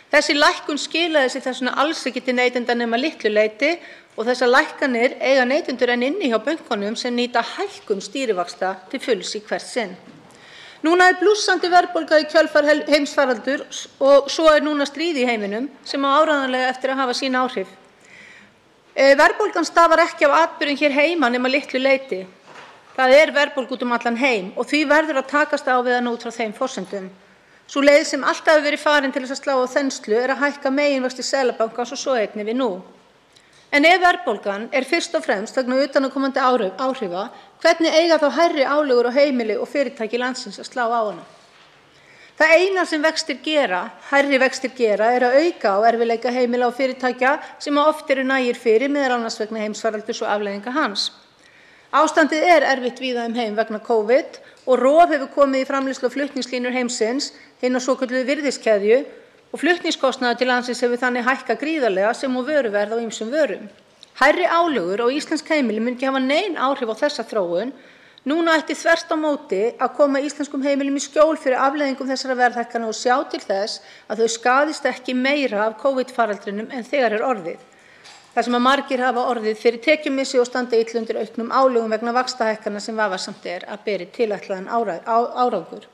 Þessi lækkun skilaði sér þess vegna alls ekki til neytenda nema litlu leyti og þessar lækkanir eiga neytendur enn inni hjá bönkunum sem nýta hækkun stýrivaxta til fulls í hvert sinn. Núna blússandi verðbólga í kjölfar heimsfaraldurs og svo núna stríð í heiminum sem á áreiðanlega eftir að hafa sín áhrif. Verðbólgan stafar ekki af atburðum hér heima nema litlu leyti. Það verðbólga út allan heim og því verður að takast á við hana út frá þeim forsendum. Sú leið sem alltaf hefur verið farin til þess að slá á þenslu að hækka meginvexti Seðlabankans og svo einnig við nú. En ef verðbólgan fyrst og fremst vegna utanaðkomandi áhrifa, hvernig eiga þá hærri álögur á heimili og fyrirtæki landsins að slá á hana? Það eina sem hærri vextir gera að auka á erfiðleika heimila og fyrirtækja sem oft eru nægir fyrir meðal annars vegna heimsfaraldurs og afleiðinga hans. Ástandið erfitt víða heim vegna COVID og rof hefur komið í framleiðslu og flutningslínur heimsins, hina svokölluðu virðiskeðju, og flutningskostnaður til landsins hefur þannig hækkað gríðarlega sem og vöruverð á ýmsum vörum. Hærri álögur á íslensk heimili mun ekki hafa nein áhrif á þessa þróun. Núna ætti þvert á móti að koma íslenskum heimilum í skjól fyrir afleiðingum þessara verðhækkana og sjá til þess að þau skaðist ekki meira af COVID-faraldrinum en þegar orðið. Það sem að margir hafa orðið fyrir tekjumissi og standa illa undir auknum álögum vegna vaxtahækkana sem vafasamt að beri tilætlaðan árangur.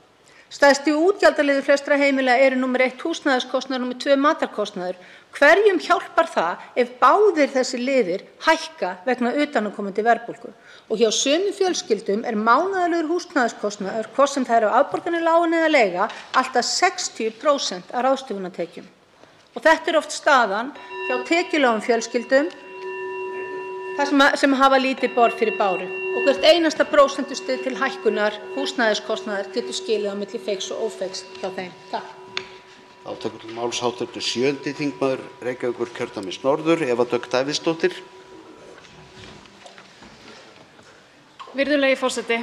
Stærsti útgjaldaliður flestra heimila númer 1 húsnæðiskostnaður, númer 2 matarkostnaður. Hverjum hjálpar það ef báðir þessi liðir hækka vegna utanaðkomandi verðbólgu? Og hjá sömu fjölskyldum mánaðarlegur húsnæðiskostnaður, hvort sem það afborganir lánin eða leiga, allt að 60% af ráðstöfunartekjum. Og þetta oft staðan hjá tekjulágum fjölskyldum sem hafa lítið borð fyrir báru. Og hvert einasta prósentustig til hækkunar húsnæðiskostnaðar getur skilið á milli feigs og ófeigs hjá þeim. Takk. Þá tekur til máls hv. 7. þingmaður Reykjavíkurkjördæmis norður, Eva Dögg Davíðsdóttir. Virðulegi forseti.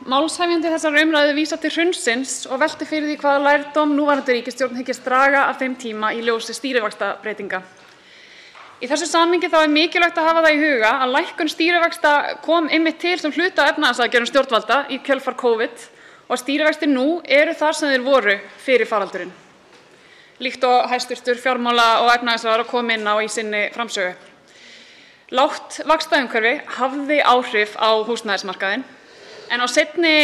Málshefjandi þessar umræðu vísar til hrunsins og velti fyrir því hvaða lærdóm núverandi ríkisstjórn hyggist draga af þeim tíma í ljósi stýrivaxtabreytinga. Í þessu samhengi þá mikilvægt að hafa það í huga að lækkun stýrivaxta kom einmitt til sem hluti af efnahagsaðgerðum stjórnvalda í kjölfar COVID og að stýrivextir nú þar sem þeir voru fyrir faraldurinn. Líkt og hæstv. Fjármála- og efnahagsráðherra kom inn á í sinni framsögu. Lágt vaxtaumhverfi hafði áhrif á húsnæðismarkaðinn en á seinni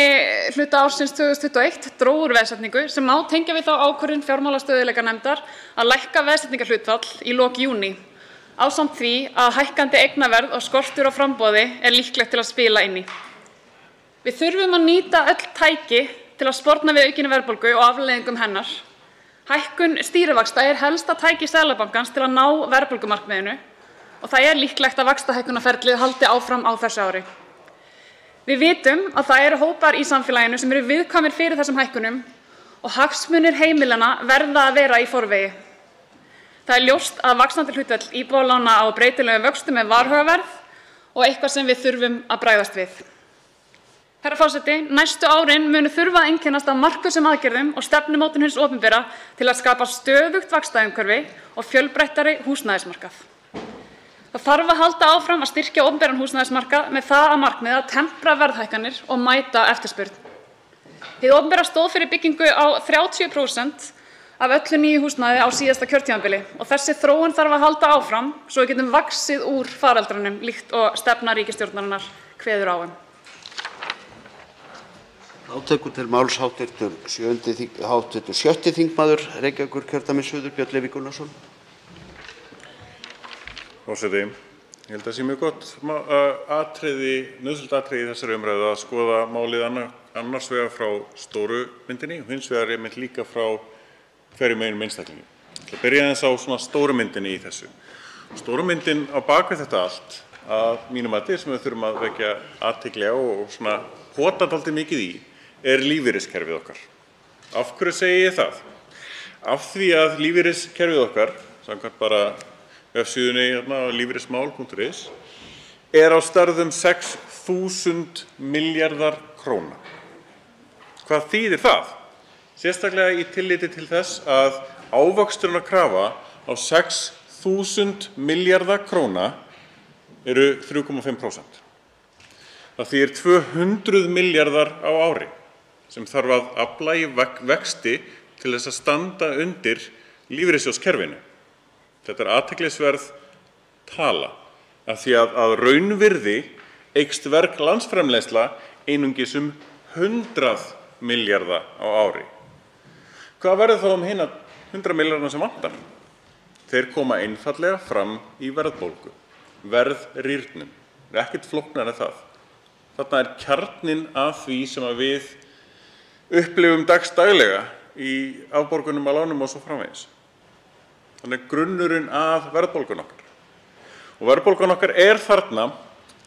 hluta ársins 2021 dró úr veðsetningu sem má tengja við þá ákvörðun fjármálastöðugleikanefndar að lækka veðsetningarhlutfall í lok júní, ásamt því að hækkandi eignaverð og skortur á framboði líklegt til að spila inn í. Við þurfum að nýta öll tæki til að sporna við aukinni verðbólgu og afleiðingum hennar. Hækkun stýrivaxta helsta tæki Seðlabankans til að ná verðbólgumarkmiðinu og það líklegt að vaxtahækkunarferlið haldi áfram á þessu ári. Við vitum að það eru hópar í samfélaginu sem eru viðkvæmir fyrir þessum hækkunum og hagsmunir heimilanna verða að vera í forvegi. Það ljóst að vaxandi hlutfall íbúðalána á breytilegum vöxtum varhugaverð og eitthvað sem við þurfum að bregðast við. Herra forseti, næstu árin munu þurfa að einkennast af markvissum aðgerðum og stefnumótun hins opinbera til að skapa stöðugt vaxtaumhverfi og fjölbreyttari húsnæðismarkað. Það þarf að halda áfram að styrkja opinberan húsnæðismarkað með það að markmiði að tempra verðhækkanir og mæta eftirspurn. Hið opinbera stóð fyrir byggingu á 30% af öllu nýju húsnæði á síðasta kjörtímabili og þessi þróun þarf að halda áfram svo við getum vaxið úr faraldrinum líkt og stefna ríkisstjórnarinnar kveður á. Þá tekur til máls hv. 7. þingmaður Reykjavíkurkjördæmis suður, Björn Leví Gunnarsson. Forseti, ég held að það sé mjög gott nauðsynlegt atriði í þessari umræðu að skoða málið annars vegar frá stóru myndinni og hins vegar einmitt líka frá hverjum einum einstaklingi. Ég ætla að byrja aðeins á svona stóru myndinni í þessu. Stóru myndin á bak við þetta allt, að mínu mati, sem við þurfum að vekja athygli á og svona pota dálítið mikið í, lífeyriskerfið okkar. Af hverju segi ég það? Af því að lífeyriskerfið okkar, samkvæmt bara vefsíðunni lífeyrismál.is, á stærðum 6.000 milljarðar króna. Hvað þýðir það? Sérstaklega í tilliti til þess að ávöxtunarkrafa á 6.000 milljarða króna 3,5%. Það þýðir 200 milljarðar á ári sem þarf að afla í vexti til þess að standa undir lífeyrissjóðskerfinu. Þetta athyglisverð tala af því að raunvirði eykst verg landsframleiðsla einungis 100 milljarða á ári. Hvað verður þá hina 100 milljarðana sem vantar? Þeir koma einfaldlega fram í verðbólgu, verðrýrnum. Það ekkert flóknara en það. Þarna kjarninn að því sem við upplifum dagsdaglega í afborgunum af lánum og svo framvegis. Þannig grunnurinn að verðbólgun okkar. Og verðbólgan okkar þarna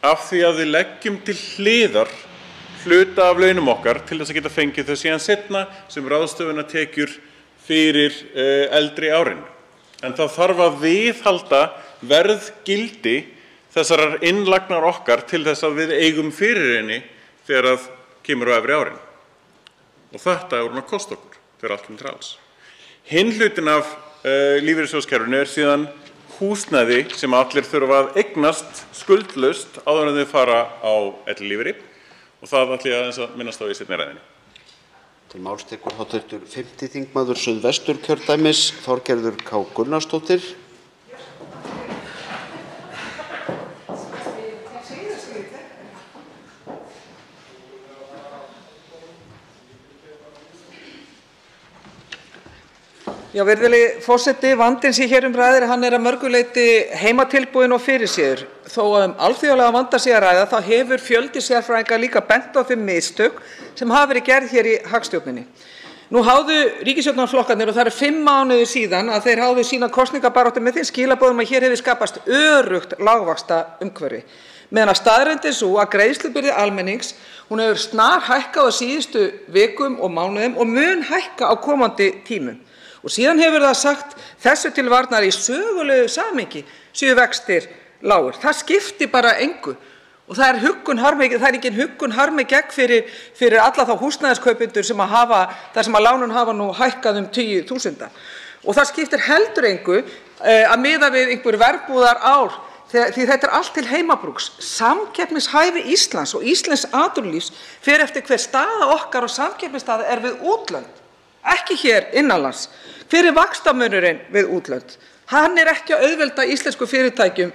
af því að við leggjum til hliðar hluta af launum okkar til þess að geta fengið þau síðan seinna sem ráðstöfunartekjur fyrir eldri árin. En það þarf að viðhalda verðgildi þessarar innlagnar okkar til þess að við eigum fyrir henni þegar að kemur á efri árin. Og þetta hún að kosta okkur þegar allt kemur til alls. Hinn hlutin af lífeyrissjóðskerfinu síðan húsnæði sem allir þurfa að eignast skuldlaust áður en þau fara á ellilífeyri og það ætla ég aðeins að minnast á í seinni ræðunni. Til máls tekur hv. 5. þingmaður Suðvesturkjördæmis, Þorgerður K. Gunnarsdóttir. Já, virðulegi forseti, vandinn sem hér ræðir, hann að mörgu leyti heimatilbúinn og fyrirséður. Þó að alþjóðlega vanda sé að ræða, þá hefur fjöldi sérfræðinga líka bent á þau mistök sem hafa verið gerð hér í hagstjórninni. Nú háðu ríkisstjórnarflokkarnir, og það 5 mánuðir síðan að þeir háðu sína kosningabaráttu með þeim skilaboðum að hér hefði skapast öruggt lágvaxta umhverfi. Meðan að staðreyndin sú að greiðslubyrði almennings, hún hefur snarhækkað á síðustu vikum og mánuðum og mun hækka á komandi tímum. Og síðan hefur það sagt þessu til varnar í sögulegu samhengi séu vextir lágir. Það skiptir bara engu. Og það engin huggun harmi gegn fyrir alla þá húsnæðiskaupendur sem þar sem lánun hafa nú hækkað tugi þúsunda. Og það skiptir heldur engu að miða við einhver verbúðarár, því þetta allt til heimabrúks. Samkeppnishæfi Íslands og íslensks atvinnulífs fer eftir hver staða okkar og samkeppnisstaða við útlönd. Ekki hér innanlands. Hver vaxtamunurinn við útlönd? Hann ekki að auðvelda íslensku fyrirtækjum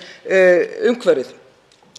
umhverfið.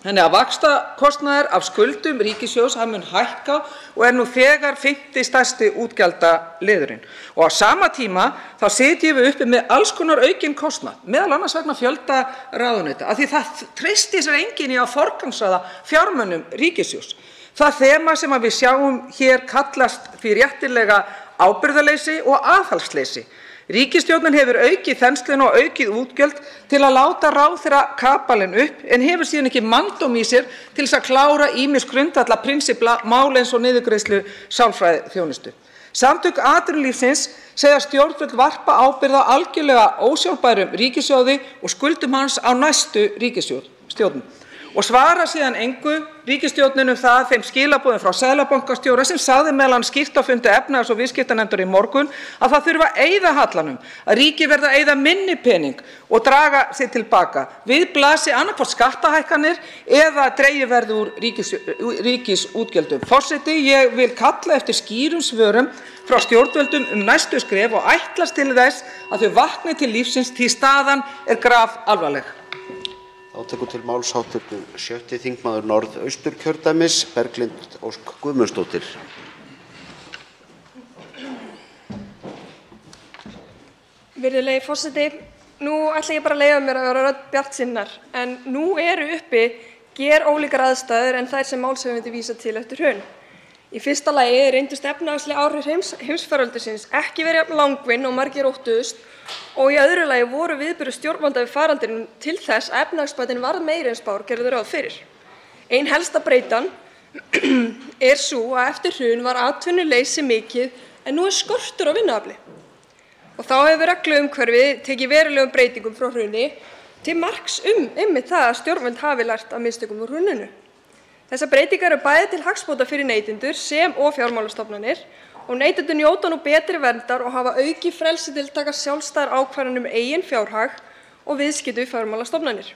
Þannig að vaxtakostnaður af skuldum ríkissjóðs mun hækka og nú þegar 5. stærsti útgjaldaliðurinn. Og á sama tíma þá sitjum við uppi með alls konar aukinn kostnað, meðal annars vegna fjölda ráðuneyta, af því það treystir sér enginn í að forgangsraða fjármunum ríkissjóðs. Það þema sem við sjáum hér kallast því réttilega ábyrgðarleysi og aðhaldsleysi. Ríkisstjórnin hefur aukið þensluna og aukið útgjöld til að láta ráðherra kapalinn upp en hefur síðan ekki manndóm í sér til þess að klára ýmis grundvallarprinsippla mál eins og niðurgreiðslu sálfræðiþjónustu. Samtök atvinnulífsins segja stjórnvöld varpa ábyrgð á algjörlega ósjálfbærum ríkissjóði og skuldum hans á næstu ríkisstjórn. Og svara síðan engu ríkisstjórnin það þeim skilaboðum frá seðlabankastjóra sem sagði meðal annars skýrt á fundi efnahags- og viðskiptanefndar í morgun að það þurfi að eyða hallanum, að ríkið verði að eyða minni pening og draga sig til baka. Við blasi annaðhvort skattahækkanir eða dregið verði úr ríkisútgjöldum. Forseti, ég vil kalla eftir skýrum svörum frá stjórnvöldum næstu skref og ætlast til þess að þau vakni til lífsins því staðan grafalvarleg. Þá tekur til máls hv. 7. þingmaður Norðausturkjördæmis, Berglind Ósk Guðmundsdóttir. Virðulegi forseti, nú ætla ég bara að leyfa mér að vera rödd bjartsýninnar, en nú eru uppi gerólíkar aðstæður en þær sem málshefjandi vísa til eftir hrun. Í fyrsta lagi reyndust efnahagsleg áhrif heimsfaraldursins ekki verið jafn langvinn og margir óttuðust og í öðru lagi voru viðbrögð stjórnvalda við faraldrinum til þess að efnahagsbatinn varð meiri en spár gerðu ráð fyrir. Ein helsta breytan sú að eftir hrun var atvinnuleysi mikið en nú skortur á vinnuafli. Og þá hefur regluumhverfi tekið verulegum breytingum frá hruni til marks einmitt það að stjórnvöld hafi lært af mistökum úr hruninu. Þessar breytingar eru bæði til hagsbóta fyrir neytendur sem og fjármálastofnanir og neytendur njóta nú betri verndar og hafa aukið frelsi til að taka sjálfstæðar ákvarðanir eigin fjárhag og viðskipti við fjármálastofnanir.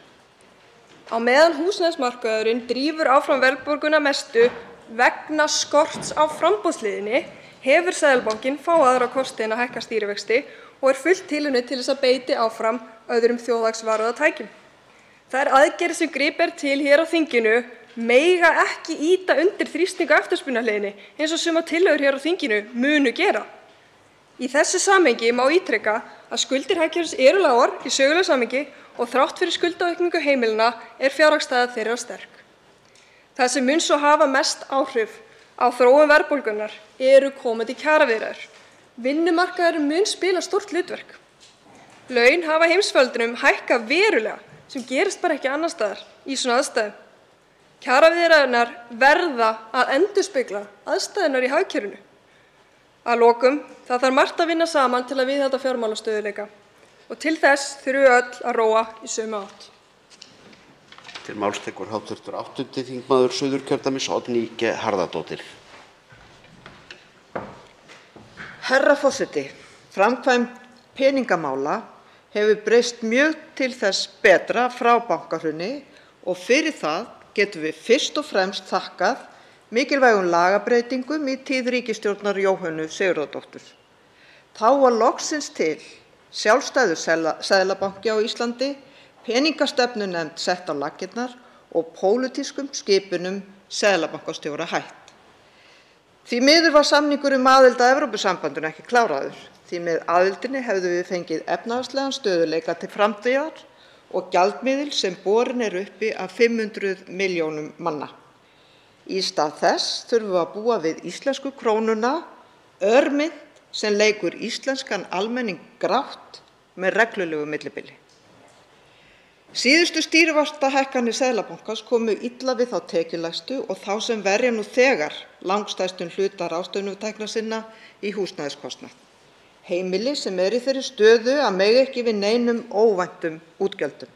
Á meðan húsnæðismarkaðurinn drífur áfram verðbólguna mestu vegna skorts á framboðshliðinni hefur Seðlabankinn fá aðra kosti en að hækka stýrivexti og fullt tilefni til þess að beita áfram öðrum þjóðhagsvarúðartækjum. Þær aðgerðir sem gripið er til hér á þinginu mega ekki ýta undir þrýsting á eftirspurnarhliðinni eins og sumar tillögur hér á þinginu munu gera. Í þessu samhengi má ítreka að skuldir hagkerfisins eru lágar í sögulegu samhengi og þrátt fyrir skuldaaukningu heimilanna er fjárhagsstaða þeirra sterk. Það sem mun svo hafa mest áhrif á þróun verðbólgunnar eru komandi kjaraviðræður. Vinnumarkaðurinn mun spila stórt hlutverk. Laun hafa í heimsfaraldrinum hækkað verulega sem gerist bara ekki annars staðar í svona aðstæðum. Kjaraviðræðurnar verða að endurspegla aðstæðurnar í hagkerfinu. Að lokum, það þarf margt að vinna saman til að viðhalda fjármálastöðugleika og til þess þurfum við öll að róa í sömu átt. Til máls tekur hv. 8. þingmaður Suðurkjördæmis, Oddný G. Harðardóttir. Herra forseti, framkvæmd peningamála hefur breyst mjög til þess betra frá bankahruni og fyrir það getum við fyrst og fremst þakkað mikilvægum lagabreytingum í tíð ríkisstjórnar Jóhönnu Sigurðardóttur. Þá var loksins til sjálfstæður seðlabanki á Íslandi, peningastefnunefnd sett á laggirnar og pólitískum skipunum seðlabankastjóra hætt. Því miður var samningur aðild að Evrópusambandinu ekki kláraður. Því með aðildinni hefðum við fengið efnahagslegan stöðugleika til framtíðar og gjaldmiðil sem borinn er uppi af 500 milljónum manna. Í stað þess þurfum við að búa við íslensku krónuna, örmynt sem leikur íslenskan almenning grátt með reglulegu millibili. Síðustu stýrivaxtahækkanir Seðlabankans komu illa við þá tekjulægstu og þá sem verja nú þegar langstærstum hluta ráðstöfunartekna sinna í húsnæðiskostnað. Heimili sem í þeirri stöðu að mega ekki við neinum óvæntum útgjöldum.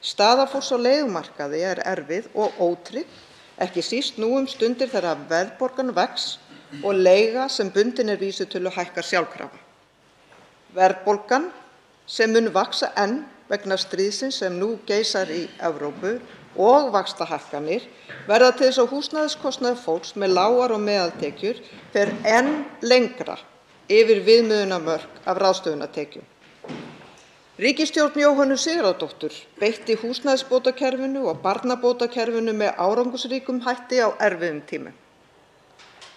Staða fólks á leigumarkaði er erfið og ótrygg, ekki síst nú stundir þegar verðbólgan vex og leiga sem bundin er vísitölu hækkar sjálfkrafa. Verðbólgan sem mun vaxa enn vegna stríðsins sem nú geisar í Evrópu og vaxtahækkanir verða til þess að húsnæðiskostnaður fólks með lágar og meðaltekjur fer enn lengra yfir viðmiðunarmörk af ráðstöfunartekjum. Ríkisstjórn Jóhönnu Sigurðardóttur beitti húsnæðisbótakerfinu og barnabótakerfinu með árangursríkum hætti á erfiðum tímum.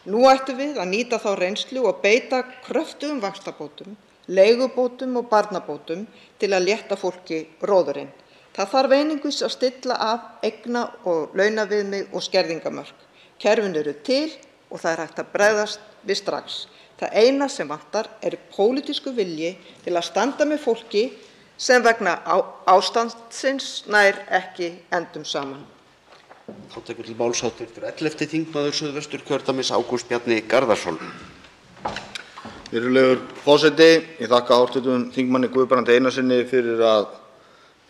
Nú ættum við að nýta þá reynslu og beita kröftugum vaxtabótum, leigubótum og barnabótum til að létta fólki róðurinn. Það þarf einungis að stilla af eigna- og launaviðmið og skerðingamörk. Kerfin eru til og það hægt að bregðast við strax. Það eina sem vantar er pólitískur vilji til að standa með fólki sem vegna ástandsins nær ekki endum saman. Þá tekur til máls hv. 11. þingmaður Suðvesturkjördæmis, Ágúst Bjarni Garðarsson. Virðulegur forseti, ég þakka hv. þingmanni Guðbrandi Einarssyni fyrir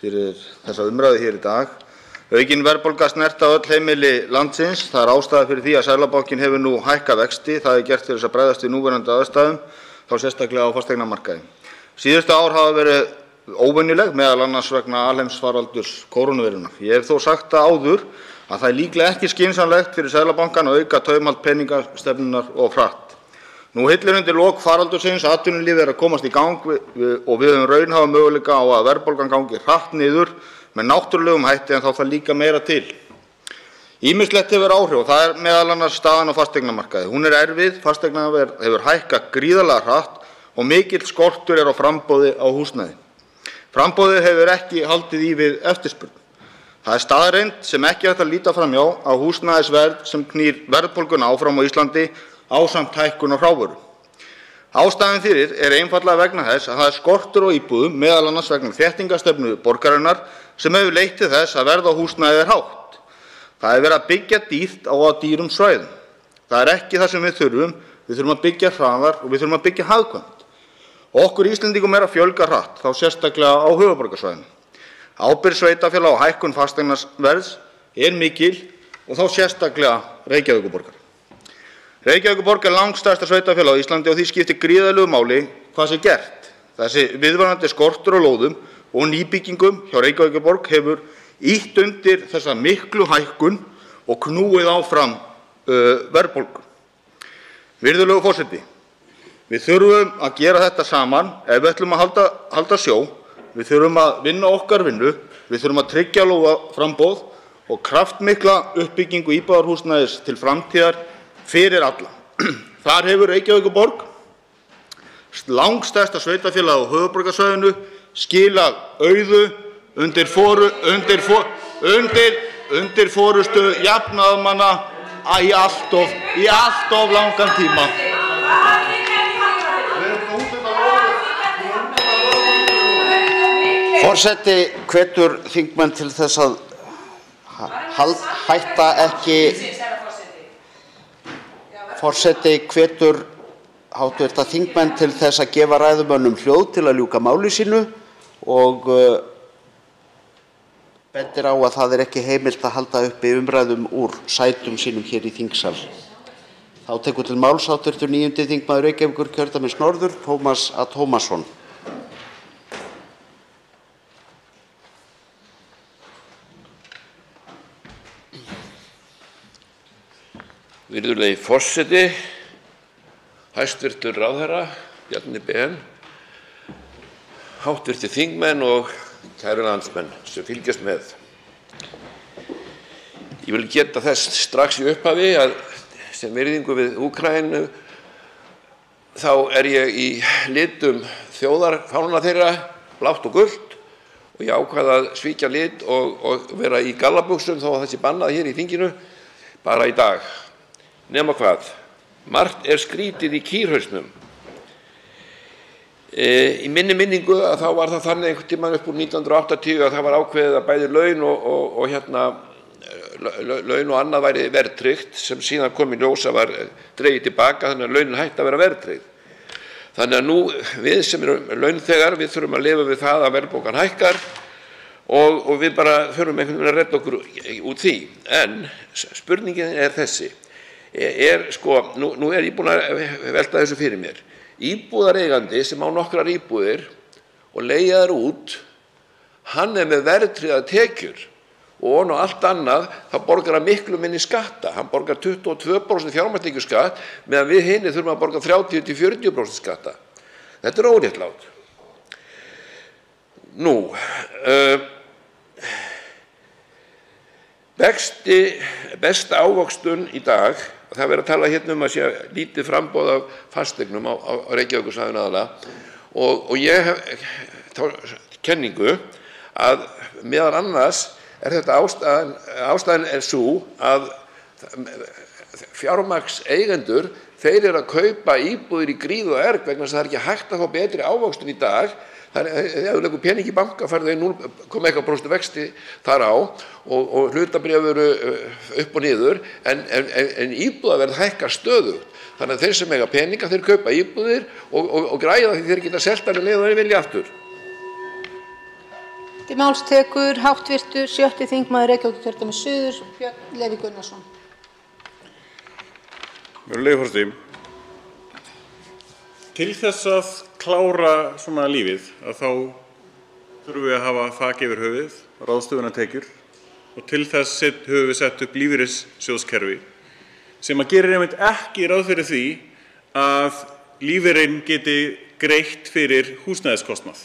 þessa umræðu hér í dag. Aukin verðbólga snerta öll heimili landsins. Það er ástæða fyrir því að Seðlabankinn hefur nú hækkað vexti. Það er gert til þess að bregðast við núverandi aðstæðum, þá sérstaklega á fasteignamarkaði. Síðustu ár hafa verið óvenjuleg, meðal annars vegna alheimsfaraldurs kórónuveirunnar. Ég hef þó sagt það áður að það er líklega ekki skynsamlegt fyrir Seðlabankann að auka taumhald peningastefnunnar of hratt. Nú hillir undir lok faraldursins, atvinnulífið er að komast í gang og við höfum raunhæfa möguleika á að verðbólgan gangi hratt niður með náttúrulegum hætti, en þá þarf líka meira til. Ýmislegt hefur áhrif og það er meðal annars staðan á fasteignamarkaði. Hún er erfið, fasteignaverð hefur hækkað gríðarlega hratt og mikill skortur er á framboði á húsnæði. Framboðið hefur ekki haldið í við eftirspurn. Það er staðreynd sem ekki hægt að líta framhjá að húsnæðisverð sem knýr verðbólguna áfram á Íslandi ásamt hækkun á hrávöru. Ástæðan fyrir er einfaldlega vegna þess að það er skortur á íbúðum, meðal annars vegna þéttingarstefnu borgarinnar, sem hefur leitt til þess að verð á húsnæði er hátt. Það er verið að byggja dýrt á dýrum svæðum. Það er ekki það sem við þurfum að byggja hraðar og við þurfum að byggja hagkvæmt. Okkur Íslendingum er að fjölga hratt, þá sérstaklega á höfuðborgarsvæðinu. Ábyrgð sveitarfélaga á hækkun fasteignaverðs er mikil og þá sérstaklega Reykjavíkurborgar. Reykjavíkurborg er langstærsta sveitarfélag á Íslandi og því skiptir gríðarlegu máli hvað sé gert. Þessi viðvarandi skortur á lóðum og nýbyggingum hjá Reykjavíkurborg hefur ýtt undir þessa miklu hækkun og knúið áfram verðbólgu. Virðulegur forseti, við þurfum að gera þetta saman ef við ætlum að halda sjó. Við þurfum að vinna okkar vinnu, við þurfum að tryggja lóðaframboð og kraftmikla uppbyggingu íbúðarhúsnæðis til framtíðar fyrir alla. Þar hefur Reykjavíkurborg, langstærsta sveitarfélag á höfuðborgarsvæðinu, skilað auðu undir forystu jafnaðarmanna í allt of langan tíma. Forseti hvetur þingmenn til þess að hætta ekki. Forseti hvetur hv. þingmenn til þess að gefa ræðumönnum hljóð til að ljúka máli sínu og bendir á að það ekki heimilt að halda uppi umræðum úr sætum sínum hér í þingsal. Þá tekur til máls hv. 9. þingmaður Reykjavíkurkjördæmis norður, Tómas A. Tómasson. Virðulegi forseti, hæstv. ráðherra Bjarni Ben, hv. þingmenn og kæru landsmenn sem fylgjast með. Ég vil geta þess strax í upphafi að sem virðingu við Úkraínu þá ég í litum þjóðarfánanna þeirra, blátt og gult, og ég ákvað að svíkja lit og vera í gallabuxum þó að það sé bannað hér í þinginu bara í dag. Nema hvað, margt skrítið í kýrhausnum. Í minni minningu að þá var það þannig einhvern tímann upp úr 1980 að það var ákveðið að bæði laun og annað væri verðtryggt, sem síðan kom í ljós að var dregið tilbaka, þannig að launin hætti að vera verðtryggð. Þannig að nú við sem erum launþegar, við þurfum að lifa við það að verðbólgan hækkar og við bara þurfum einhvern veginn að redda okkur út því. En spurningin þessi. Nú ég búinn að velta þessu fyrir mér. Íbúðareigandi sem á nokkrar íbúðir og leigja þær út, hann með verðtryggðar tekjur og ofan á allt annað þá borgar hann miklu minni skatta. Hann borgar 22% fjármagnstekjuskatt meðan við hinir þurfum að borga 30–40% skatta. Þetta óréttlátt. Besta ávöxtun í dag, það er verið að tala hérna að sé lítið framboð af fasteignum á Reykjavíkursvæðinu aðallega, og ég hef þá kenningu að meðal annars þetta ástæðan sú að fjármagnseigendur, þeir að kaupa íbúðir í gríð og erg vegna þess að það ekki hægt að fá betri ávöxtun í dag. Ef þú leggur pening í banka færðu þau 0,1% vexti þar á og hlutabréf eru upp og niður, en íbúðaverð hækkar stöðugt. Þannig að þeir sem eiga peninga, þeir kaupa íbúðir og græða því þeir geta selt þær um leið og þeir vilja aftur. Til máls tekur hv. 7. þingmaður Reykjavíkurkjördæmis suður, Björn Leví Gunnarsson. Virðulegi forseti, til þess að klára svona lífið að þá þurfum við að hafa þak yfir höfuðið, ráðstöfunartekjur, og til þess höfum við sett upp lífeyrissjóðskerfi sem að gerir einmitt ekki ráð fyrir því að lífeyrinn geti greitt fyrir húsnæðiskostnað.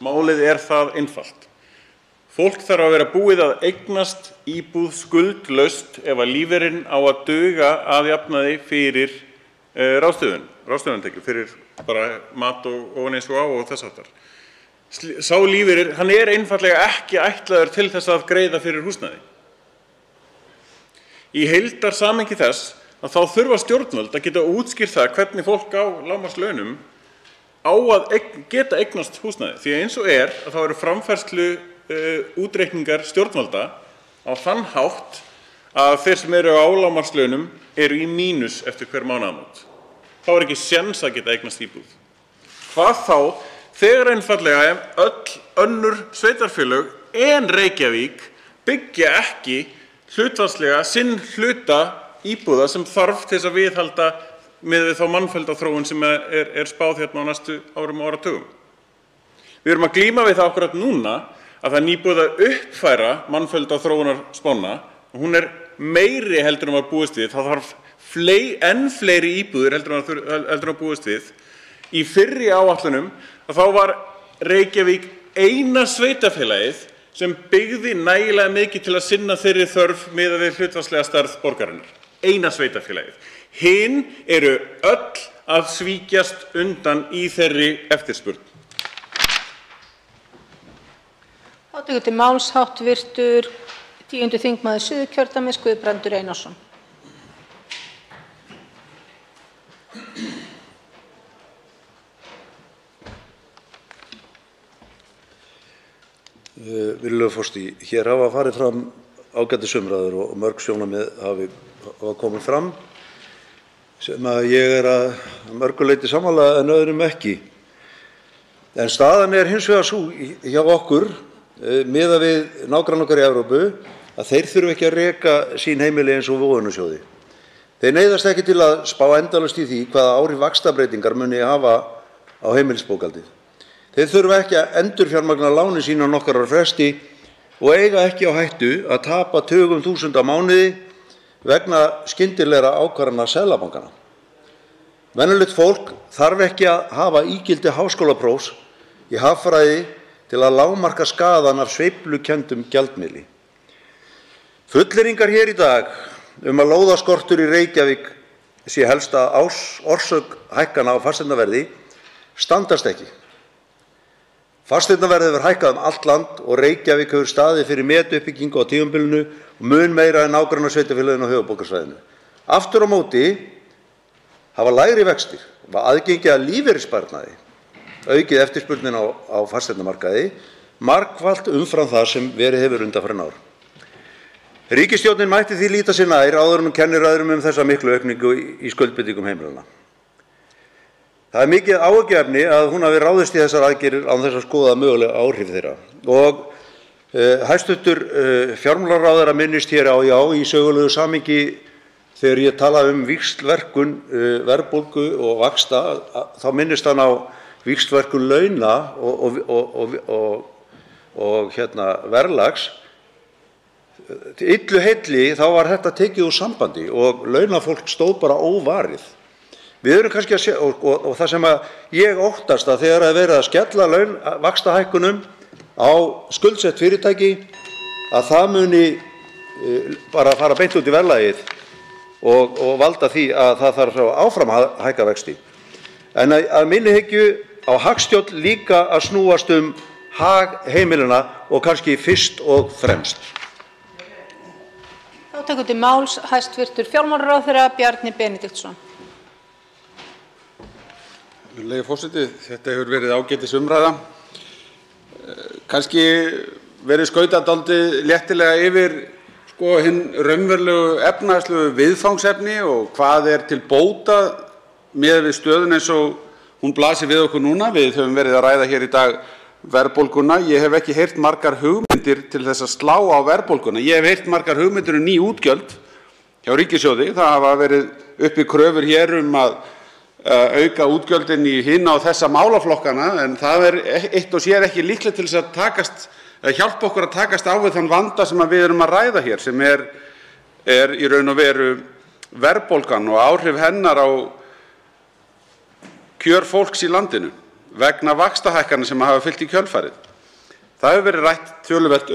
Málið það einfalt. Fólk þarf að vera búið að eignast íbúð skuldlaust ef að lífeyrinn á að duga að jafnaði fyrir ráðstöfunartekjur, fyrir bara mat og eins og á og þess aftar. Sá lífeyrir, hann einfaldlega ekki ætlaður til þess að greiða fyrir húsnæði. Í heildarsamhengi þess að þá þurfa stjórnvöld að geta útskýrt það hvernig fólk á lágmarkslaunum á að geta eignast húsnæði. Því eins og að þá eru framfærslu útreikningar stjórnvalda á þann hátt að þeir sem eru á lágmarkslaunum eru í mínus eftir hver mánaðamót. Þá ekki séns að geta eignast íbúð. Hvað þá þegar einfaldlega öll önnur sveitarfélög en Reykjavík byggja ekki hlutfallslega sinn hluta íbúða sem þarf til þess að viðhalda með þá mannfjöldaþróun sem spáð hérna á næstu árum og áratugum. Við erum að glíma við það akkúrat núna að það er nýbúið að uppfæra mannfjölda þróunarspána. Hún er meiri heldur en var búist við. Það þarf enn fleiri íbúðir heldur en var búist við. Í fyrri áætlunum þá var Reykjavík eina sveitarfélagið sem byggði nægilega mikið til að sinna þeirri þörf miðað við hlutfallslega stærð borgarinnar. Eina sveitarfélagið. Hin eru öll að svíkjast undan í þeirri eftirspurn. Þá tekur til máls hv. 10. þingmaður Suðurkjördæmis Guðbrandur Einarsson. Virðulegur forseti, hér hafa farið fram ágætisumræður og mörg sjónarmið hafa komið fram sem að ég er að mörgu leyti sammála en öðrum ekki. En staðan er hins vegar sú hjá okkur, miðað við nágranna okkar í Evrópu, að þeir þurfa ekki að reka sín heimili eins og vogunarsjóði. Þeir neyðast ekki til að spá endalaust í því hvaða áhrif vaxtabreytingar muni hafa á heimilisbókhaldið. Þeir þurfa ekki að endurfjármagna lánin sín á nokkurra fresti og eiga ekki á hættu að tapa tugum þúsunda á mánuði vegna skyndilegra ákvarðana Seðlabankanna. Venjulegt fólk þarf ekki að hafa ígildi háskólaprófs í hagfræði til að lágmarka skaðann af sveiflukenndum gjaldmiðli. Fullyrðingar hér í dag að lóðaskortur í Reykjavík sé helsta orsök hækkana á fasteignaverði standast ekki. Fasteignaverðið hefur hækkað allt land og Reykjavík hefur staðið fyrir metuppbyggingu á tímabilinu og mun meira en nágrannasveitarfélögin á höfuðborgarsvæðinu. Aftur á móti hafa lægri vextir og aðgengi að lífeyrissparnaði aukið eftirspurnina á fasteignamarkaði margfalt umfram það sem verið hefur undanfarin ár. Ríkisstjórnin mætti því líta sér nær áður en hún kennir öðrum þessa miklu aukningu í skuldbindingum heimilanna. Það er mikið áhyggjuefni að hún hafi ráðist í þessar aðgerðir án þess að skoða möguleg áhrif þeirra. Og hæstv. Fjármálaráðherra minnist hér á í sögulegu samhengi þegar ég tala víxlverkun verðbólgu og vaxta, þá minnist hann á víxlverkun launa og verðlags. Illu heilli þá var þetta tekið úr sambandi og launafólk stóð bara óvarið. Við erum kannski að sjá, og það sem ég óttast að þegar að verið að skella vaxtahækkunum á skuldsett fyrirtæki, að það muni bara fara beint út í verðlagið og valda því að það þarf áfram að hækka vexti. En að minni hyggju á hagstjórn líka að snúast hag heimilanna og kannski fyrst og fremst. Þá tekur til máls hæstv. Fjármálaráðherra Bjarni Benediktsson. Virðulegi forseti, þetta hefur verið ágætisumræða. Kannski verið skautað dálítið léttilega yfir hinn raunverulegu efnahagslegu viðfangsefni og hvað er til bóta miðað við stöðuna eins og hún blasir við okkur núna. Við höfum verið að ræða hér í dag verðbólguna. Ég hef ekki heyrt margar hugmyndir til þess að slá á verðbólguna. Ég hef heyrt margar hugmyndir ný útgjöld hjá ríkissjóði. Það hafa verið uppi kröfur hér að auka útgjöldin í hina og þessa málaflokkana, en það er eitt og sér ekki líklegt til þess að hjálpa okkur að takast á við þann vanda sem við erum að ræða hér, sem er í raun og veru verðbólgan og áhrif hennar á kjör fólks í landinu vegna vaxtahækkana sem hafa fylgt í kjölfarið. Það hefur verið rætt töluvert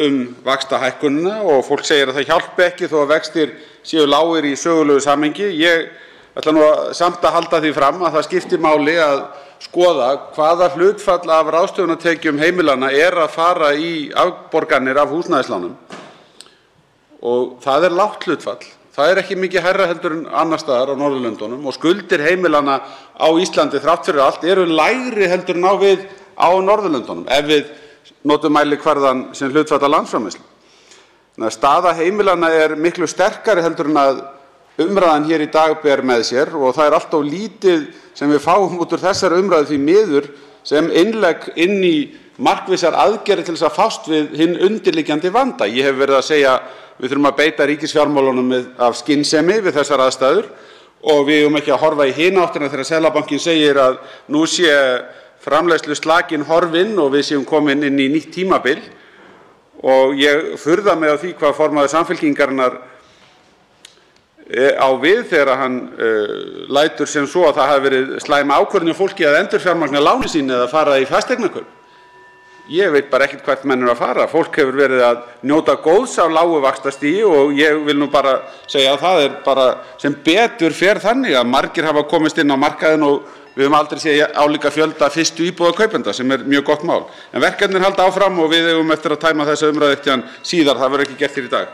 vaxtahækkunina og fólk segir að það hjálpi ekki þó að vextir séu lágir í sögulegu samhengi. Ég ætla nú samt að halda því fram að það skiptir máli að skoða hvaða hlutfall af ráðstöfunartekjum heimilanna er að fara í afborganir af húsnæðislánum. Og það er lágt hlutfall. Það er ekki mikið hærra heldur en annars staðar á Norðurlöndunum og skuldir heimilanna á Íslandi þrátt fyrir allt eru lægri heldur en á Norðurlöndunum ef við notum mælikvarðan sem hlutfall af landsframleiðslu. Staða heimilanna er miklu sterkari heldur en að umræðan hér í dag ber með sér og það er allt of lítið sem við fáum út úr þessari umræðu því miður sem innlegg inn í markvissar aðgerðir til þess að fást við hinn undirliggjandi vanda. Ég hef verið að segja við þurfum að beita ríkisfjármálunum af skynsemi við þessar aðstæður og við eigum ekki að horfa í hina áttina þegar Seðlabankinn segir að nú sé framleiðsluslakinn horfinn og við séum komin inn í nýtt tímabil og ég furða mig á því hvað formaður Samfylkingarinnar á við þegar hann lætur sem svo að það hafi verið slæm ákvörðun hjá fólki að endurfjármagna lánin sín eða fara í fasteignakaup. Ég veit bara ekkert hvert menn eru að fara. Fólk hefur verið að njóta góðs af lágu vaxtastigi og ég vil nú bara segja að það bara sem betur fer þannig að margir hafa komist inn á markaðinn og við höfum aldrei séð álíka fjölda fyrstu íbúðarkaupenda sem mjög gott mál. En verkefnin halda áfram og við eigum eftir að tæma þessa umræðu eftir síðar. Það verður ekki gert hér í dag.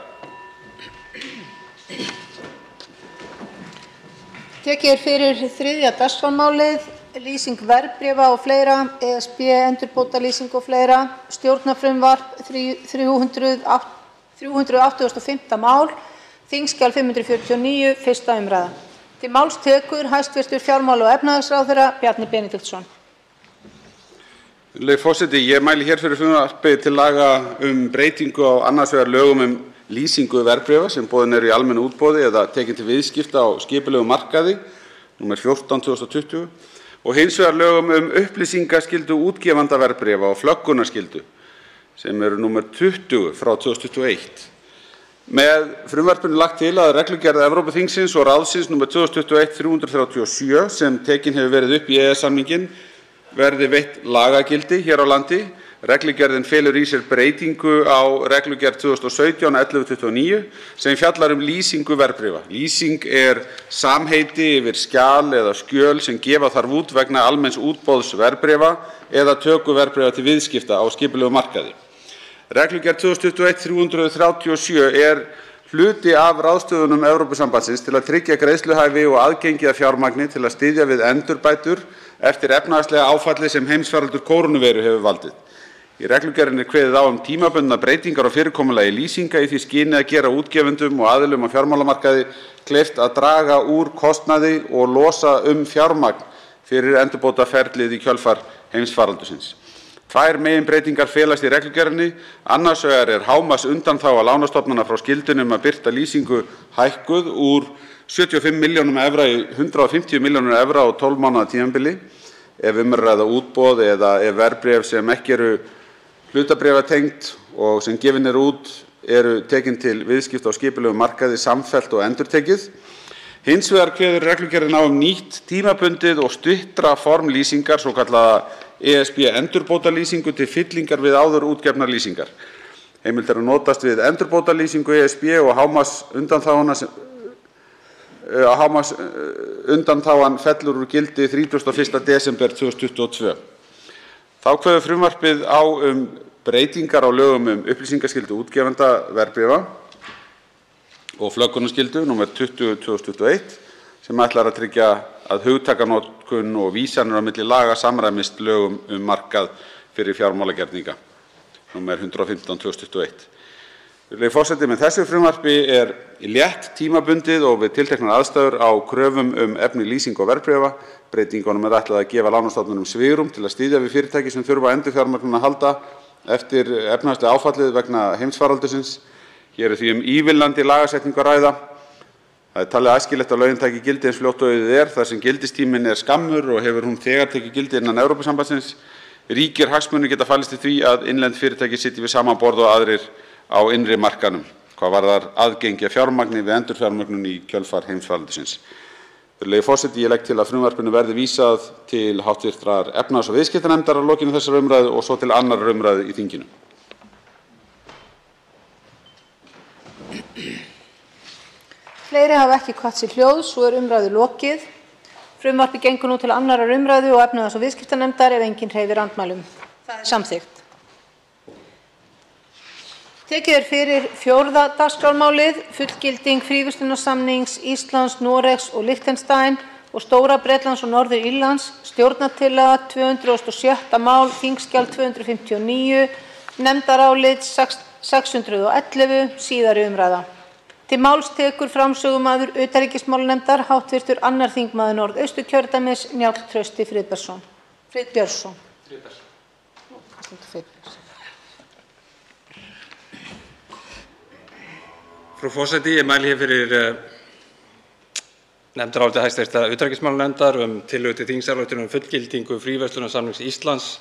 Tekið fyrir 3. dagskrármálið, lýsing verðbréfa og fleira, ESB endurbótalýsing og fleira, stjórnarfrumvarp 385. mál, þingskjal 549, 1. umræða. Til máls tekur hæstv. fjármála- og efnahagsráðherra Bjarni Benediktsson. Forseti, ég mæli hér fyrir frumvarpi til laga breytingu á annars vegar lögum lýsingu verðbréfa sem boðin eru í almennu útboði eða tekin til viðskipta á skipulegum markaði, nr. 14/2020, og hins vegar lögum upplýsingaskyldu útgefanda verðbréfa og flöggunarskyldu sem eru nr. 20/2021. Með frumvarpinu lagt til að reglugerð Evrópuþingsins og ráðsins nr. 2021/337 sem tekin hefur verið upp í EES-samninginn verði veitt lagagildi hér á landi. Reglugerðin felur í sér breytingu á reglugerð 2017/1129 sem fjallar lýsingu verðbréfa. Lýsing samheiti yfir skjal eða skjöl sem gefa þarf út vegna almenns útboðs verðbréfa eða töku verðbréfa til viðskipta á skipulegum markaði. Reglugerð 2021/337 hluti af ráðstöfunum Evrópusambandsins til að tryggja greiðsluhæfi og aðgengi að fjármagni til að styðja við endurbætur eftir efnahagslega áfalli sem heimsfaraldur kórónuveiru hefur valdið. Í reglugerðinni er kveðið á tímabundnar breytingar á fyrirkomulagi lýsinga í því skyni að gera útgefendum og aðilum á fjármálamarkaði kleift að draga úr kostnaði og losa fjármagn fyrir endurbótaferlið í kjölfar heimsfaraldursins. Tvær meginbreytingar felast í reglugerðinni. Annars vegar hámarksundanþága lánastofnana frá skyldunum að birta lýsingu hækkuð úr 75 milljónum evra í 150 milljónir evra á 12 mánaða tímabili ef er að ræða útboð eða ef verðbréf sem ekki eru hlutabréfatengd og sem gefin eru út eru tekin til viðskipta á skipulegum markaði samfellt og endurtekið. Hins vegar kveður reglugerðin á nýtt tímabundið og stuttra form lýsingar, svokallaða ESB endurbótalýsingu til fyllingar við áður útgefnar lýsingar. Heimilt að notast við endurbótalýsingu ESB og hámarksundanþágan fellur úr gildi 31. desember 2022. Þá kveður frumvarpið á breytingar á lögum upplýsingaskyldu útgefanda verðbréfa og flöggunarskyldu nr. 20/2021 sem ætlar að tryggja að hugtakanotkun og vísanir á milli laga samræmist lögum markað fyrir fjármálagerninga nr. 115/2021. Forseti, með þessu frumvarpi létt tímabundið og við tilteknar aðstæður á kröfum efni lýsingu og verðbréfa. Breytingunum ætlað að gefa lánastofnunum svigrúm til að styðja við fyrirtæki sem þurfa endurfjármögnun að halda eftir efnahagslega áfallið vegna heimsfaraldursins. Hér því ívilnandi lagasetningu að ræða. Það er talið æskilegt að lögin taki gildi eins fljótt og auðið þar sem gildistíminn skammur og hefur hún þegar tekið gildi innan Evrópusambandsins. Ríkir hagsmunir geta falist í því að innlend fyrirtæki sitji við sama borð og aðrir á innri markanum hvað varðar aðgengi að fjármagni við endurfjármögnun í kjölfar heimsfaraldursins. Forseti, ég legg til að frumvarpinu verði vísað til hv. efnahags- og viðskiptanefndar að lokinni þessari umræðu og svo til annarrar umræðu í þinginu. Fleiri hafa ekki kvatt sér hljóðs og umræðu lokið. Frumvarpið gengur nú til annarrar umræðu og efnahags- og viðskiptanefndar ef enginn hreyfir andmælum. Það er samþykkt. Tekið fyrir 4. dagskrármálið, fullgilding fríverslunarsamnings Íslands, Noregs og Liechtenstein og Stóra-Bretlands og Norður-Írlands, stjórnartillaga 206. mál, þingskjal 259, nefndarálit 611, síðari umræða. Til máls tekur framsögumaður utanríkismálanefndar, hv. 2. þingmaður Norðausturkjördæmis, Njáll Trausti Friðbjörnsson. Frú forseti, ég mæli hér fyrir nefndaráliti hæstv. utanríkismálanefndar tillögu til þingsályktunar fullgildingu fríverslunarsamnings Íslands,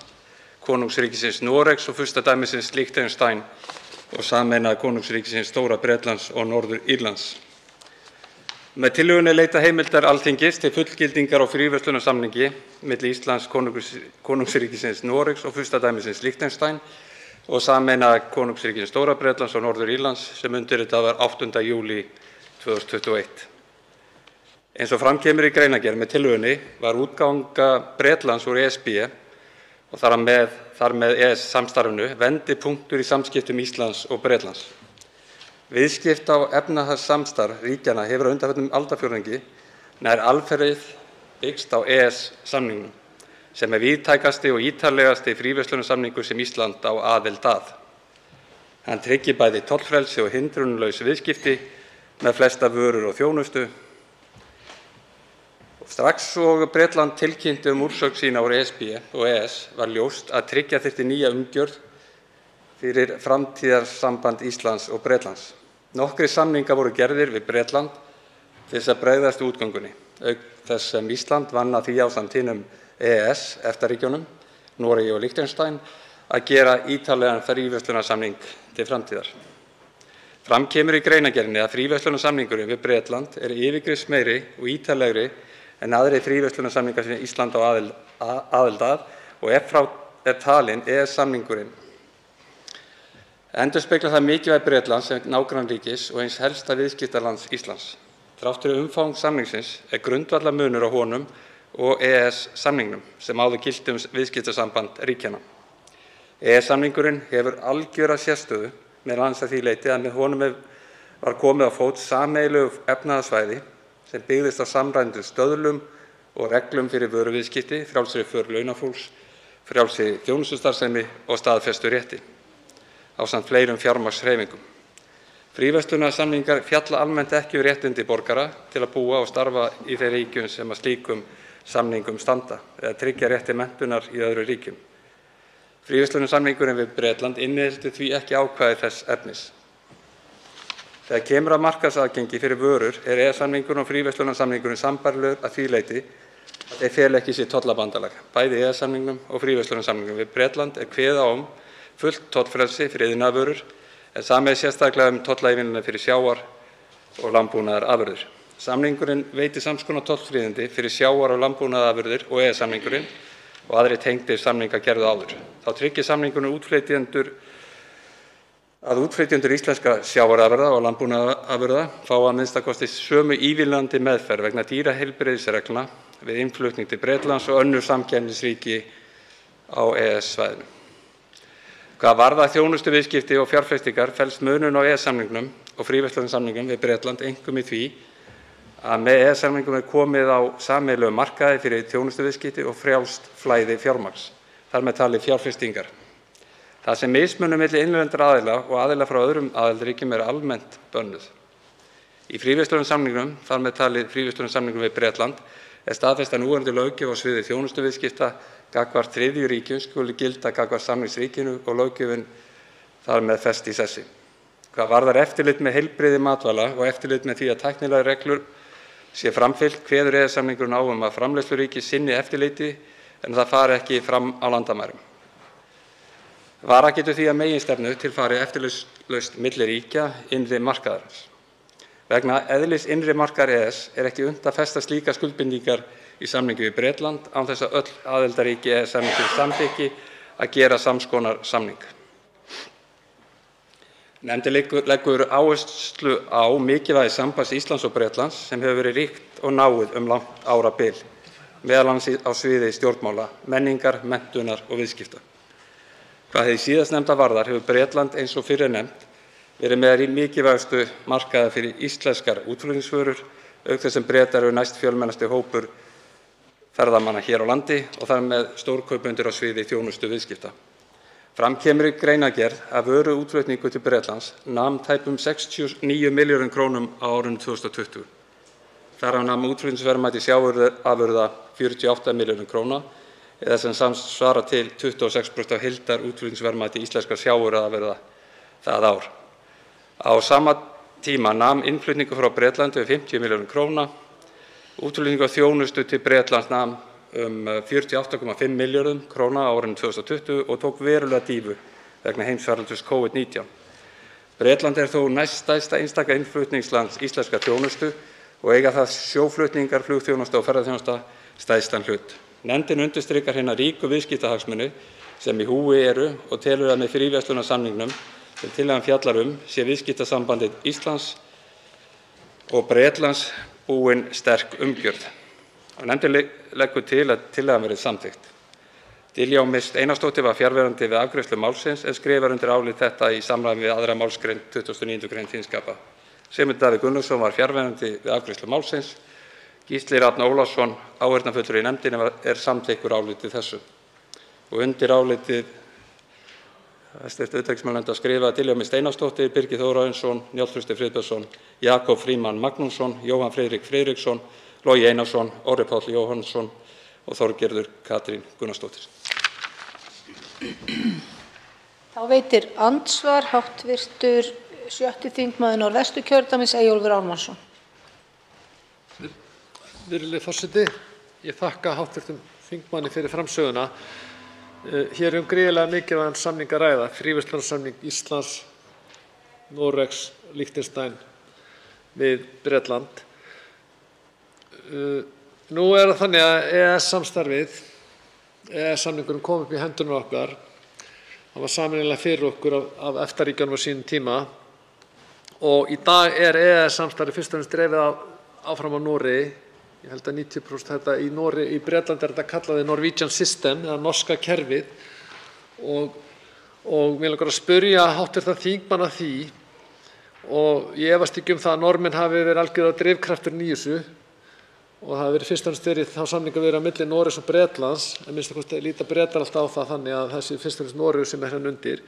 konungsríkisins Noregs og furstadæmisins Liechtenstein og sameinaða konungsríkisins Stóra Bretlands og Norður-Írlands. Með tillögunni er leitað heimildar Alþingis til fullgildingar á fríverslunarsamningi milli Íslands, konungsríkisins Noregs og furstadæmisins Liechtenstein og sameinaða konungsríkisins Stóra Bretlands og Norður-Írlands sem undirritað var 8. júlí 2021. Eins og fram kemur í greinargerð með tillögunni var útganga Bretlands úr ESB og þar með EES-samstarfinu vendipunktur í samskiptum Íslands og Bretlands. Viðskipta- og efnahagssamstarf ríkjanna hefur á undanförnum aldarfjórðungi nær alfarið byggst á EES-samningnum, sem er víðtækasti og ítarlegasti fríverslunarsamningur sem Ísland á aðild að. Hann tryggir bæði tollfrelsi og hindrunarlaus viðskipti með flesta vörur og þjónustu. Strax og Bretland tilkynnti úrsögn sína úr ESB og EES var ljóst að tryggja þyrfti nýja umgjörð fyrir framtíðarsamband Íslands og Bretlands. Nokkrir samningar voru gerðir við Bretland til þess að bregðast útgöngunni, auk þess sem Ísland vann að því ásamt hinum EES, EFTA-ríkjunum, Noregi og Liechtenstein, að gera ítarlegan fríverslunarsamning til framtíðar. Fram kemur í greinargerðinni að fríverslunarsamningurinn við Bretland er yfirgripsmeiri og ítarlegri en aðrir fríverslunarsamningar sem Ísland á aðild að og er talinn EES-samningurinn. Endurspeglar það mikilvægi Bretlands sem nágrannaríkis og eins helsta viðskiptalands Íslands. Þrátt fyrir umfang samningsins er grundvallarmunur á honum og EES-samningnum sem áður gilti viðskiptasamband ríkjanna. EES-samningurinn hefur algjöra sérstöðu meðal annars að því leyti að með honum var komið á fót sameiginlegu efnahagssvæði sem byggðist á samræmdum stöðlum og reglum fyrir vöruviðskipti, frjálsri för launafólks, frjálsri þjónustustarfsemi og staðfestu rétti, ásamt fleirum fjármagnshreyfingum. Fríverslunarsamningar fjalla almennt ekki um réttindi borgara til að búa og starfa í þeim ríkjum sem að slíkum samningum standa eða tryggja rétt til menntunar í öðrum ríkjum. Fríverslunarsamningurinn við Bretland inniheldur því ekki ákvæði þess efnis. Þegar kemur að markaðsaðgengi fyrir vörur er EES-samningurinn og fríverslunarsamningurinn sambærilegur að því leyti að þeir fela ekki í sér tollabandalag. Bæði EES-samningnum og fríverslunarsamningnum við Bretland er kveðið á fullt tollfrelsi fyrir iðnaðarvörur en samið er sérstaklega tollaívilnanir fyrir sjávar- og landbúnaðarafurðir. Samningurinn veitir sams konar tollfríðindi fyrir sjávar- og landbúnaðarafurðir og EES-samningurinn og aðrir tengdir samningar gerðu áður. Þá tryggir samningurinn að útflytjendur íslenskra sjávarafurða og landbúnaðarafurða fá að minnsta kosti sömu ívilnandi meðferð vegna dýraheilbrigðisreglna við innflutning til Bretlands og önnur samkeppnisríki á EES-svæðinu. Hvað varðar þjónustuviðskipti og fjárfestingar felst munurinn á EES-samningnum og fríverslunarsamningnum við Bretland einkum í því að með EES-samningnum er komið á sameiginlegum markaði fyrir þjónustuviðskipti og frjálst flæði fjármagns, þar með talið fjárfestingar. Það sem mismunur milli innlendra aðila og aðila frá öðrum aðildarríkjum er almennt bönnuð. Í fríverslunarsamningnum, þar með talið fríverslunarsamningnum við Bretland, er staðfest að núverandi löggjöf á sviði þjónustuviðskipta gagnvart þriðju ríkjum skuli gilda gagnvart samningsríkinu og löggjöfin þar með fest í sessi. Hvað varðar eftirlit með heilbrigði matvæla og eftirlit með því að tæknilegar reglur sé framfylgt kveður EES-samningurinn á að framleiðsluríki sinni eftirliti en það fari ekki fram á landamærum. Vara getur því að meginstefnu til fari eftirlitslaust milli ríkja innri markaðarins. Vegna eðlis innri markaðar EES er ekki unnt að festa slíkar skuldbindingar í samningi við Bretland án þess að öll aðildarríki EES-samningsins samþykki að gera sams konar samning. Nefndin leggur áherslu á mikilvægi sambands Íslands og Bretlands sem hefur verið ríkt og náið langt árabil, meðal annars á sviði stjórnmála, menningar, menntunar og viðskipta. Hvað hið síðastnefnda varðar hefur Bretland eins og fyrr nefnt verið með mikilvægustu markaða fyrir íslenskar útflutningsvörur, auk þess sem Bretar eru næst fjölmennasti hópur ferðamanna hér á landi og þar með stórkaupendur á sviði þjónustu viðskipta. Fram kemur í greinargerð að vöruútflutningur til Bretlands nam tæpum 69 milljörðum krónum á árinu 2020. Þar af nam útflutningsverðmæti sjávarafurða 48 milljörðum króna eða sem samsvarar til 26% af heildarútflutningsverðmæti íslenskra sjávarafurða það ár. Á sama tíma nam innflutningur frá Bretlandi 50 milljörðum króna. Útflutningur á þjónustu til Bretlands nam 48,5 milljörðum króna á árinu 2020 og tók verulega dýfu vegna heimsfaraldurs COVID-19. Bretland er þó næststærsta einstaka innflutningsland íslenskrar þjónustu og eiga það sjóflutningar, flugþjónusta og ferðaþjónusta stærstan hlut. Nefndin undirstrikar hina ríku viðskiptahagsmuni sem í húfi eru og telur að með fríverslunarsamningnum sem tillagan fjallar sé viðskiptasambandið Íslands og Bretlands búin sterk umgjörð. Nefndin leggur til að tillagan verði samþykkt. Diljá Mist Einarsdóttir var fjarverandi við afgreiðslu málsins en skrifar undir álit þetta í samræmi við 2. málsgrein 29. grein þingskapa. Sigmundur Davíð Gunnlaugsson var fjarverandi við afgreiðslu málsins. Gísli Rafn Ólafsson, áheyrnarfulltrúi í nefndinni, er samþykkur áliti þessu. Og undir álitið hæstv. Utanríkismálanefndar skrifa Diljá Mist Einarsdóttir, Birgir Þórarinsson, Njáll Trausti Friðbertsson, Jakob Frímann Magnússon, Jóhann Friðrik Friðriksson, Logi Einarsson, Orri Páll Jóhannsson og Þorgerður Katrín Gunnarsdóttir. Þá veitir andsvar hv. 6. þingmaður Norðvesturkjördæmis Eyjólfur Ármannsson. Virðulegi forseti, ég þakka hv. þingmanni fyrir framsöguna. Hér gríðarlega mikilvægan samning að ræða, fríverslunarsamning Íslands, Noregs, Liechtenstein við Bretland. Nú er það þannig að EES-samstarfið, EES-samningurinn kom upp í hendurnar okkar. Það var sameiginlega fyrir okkur af EFTA-ríkjunum á sínum tíma og í dag er EES-samstarfið fyrst og fremst drifið áfram á Noregi. Ég held að 90% þetta í Bretlandi er þetta kallaði Norwegian System eða norska kerfið og mig langar að spyrja hv. þingmann að því og ég efast ekki það að Norðmenn hafi verið algjörlega drifkrafturinn í þessu og það hafi verið fyrst og fremst verið þá samningaviðræður milli Noregs og Bretlands, að minnsta kosti líta Bretar alltaf á það þannig að það sé fyrst og fremst Noregur sem hérna undir.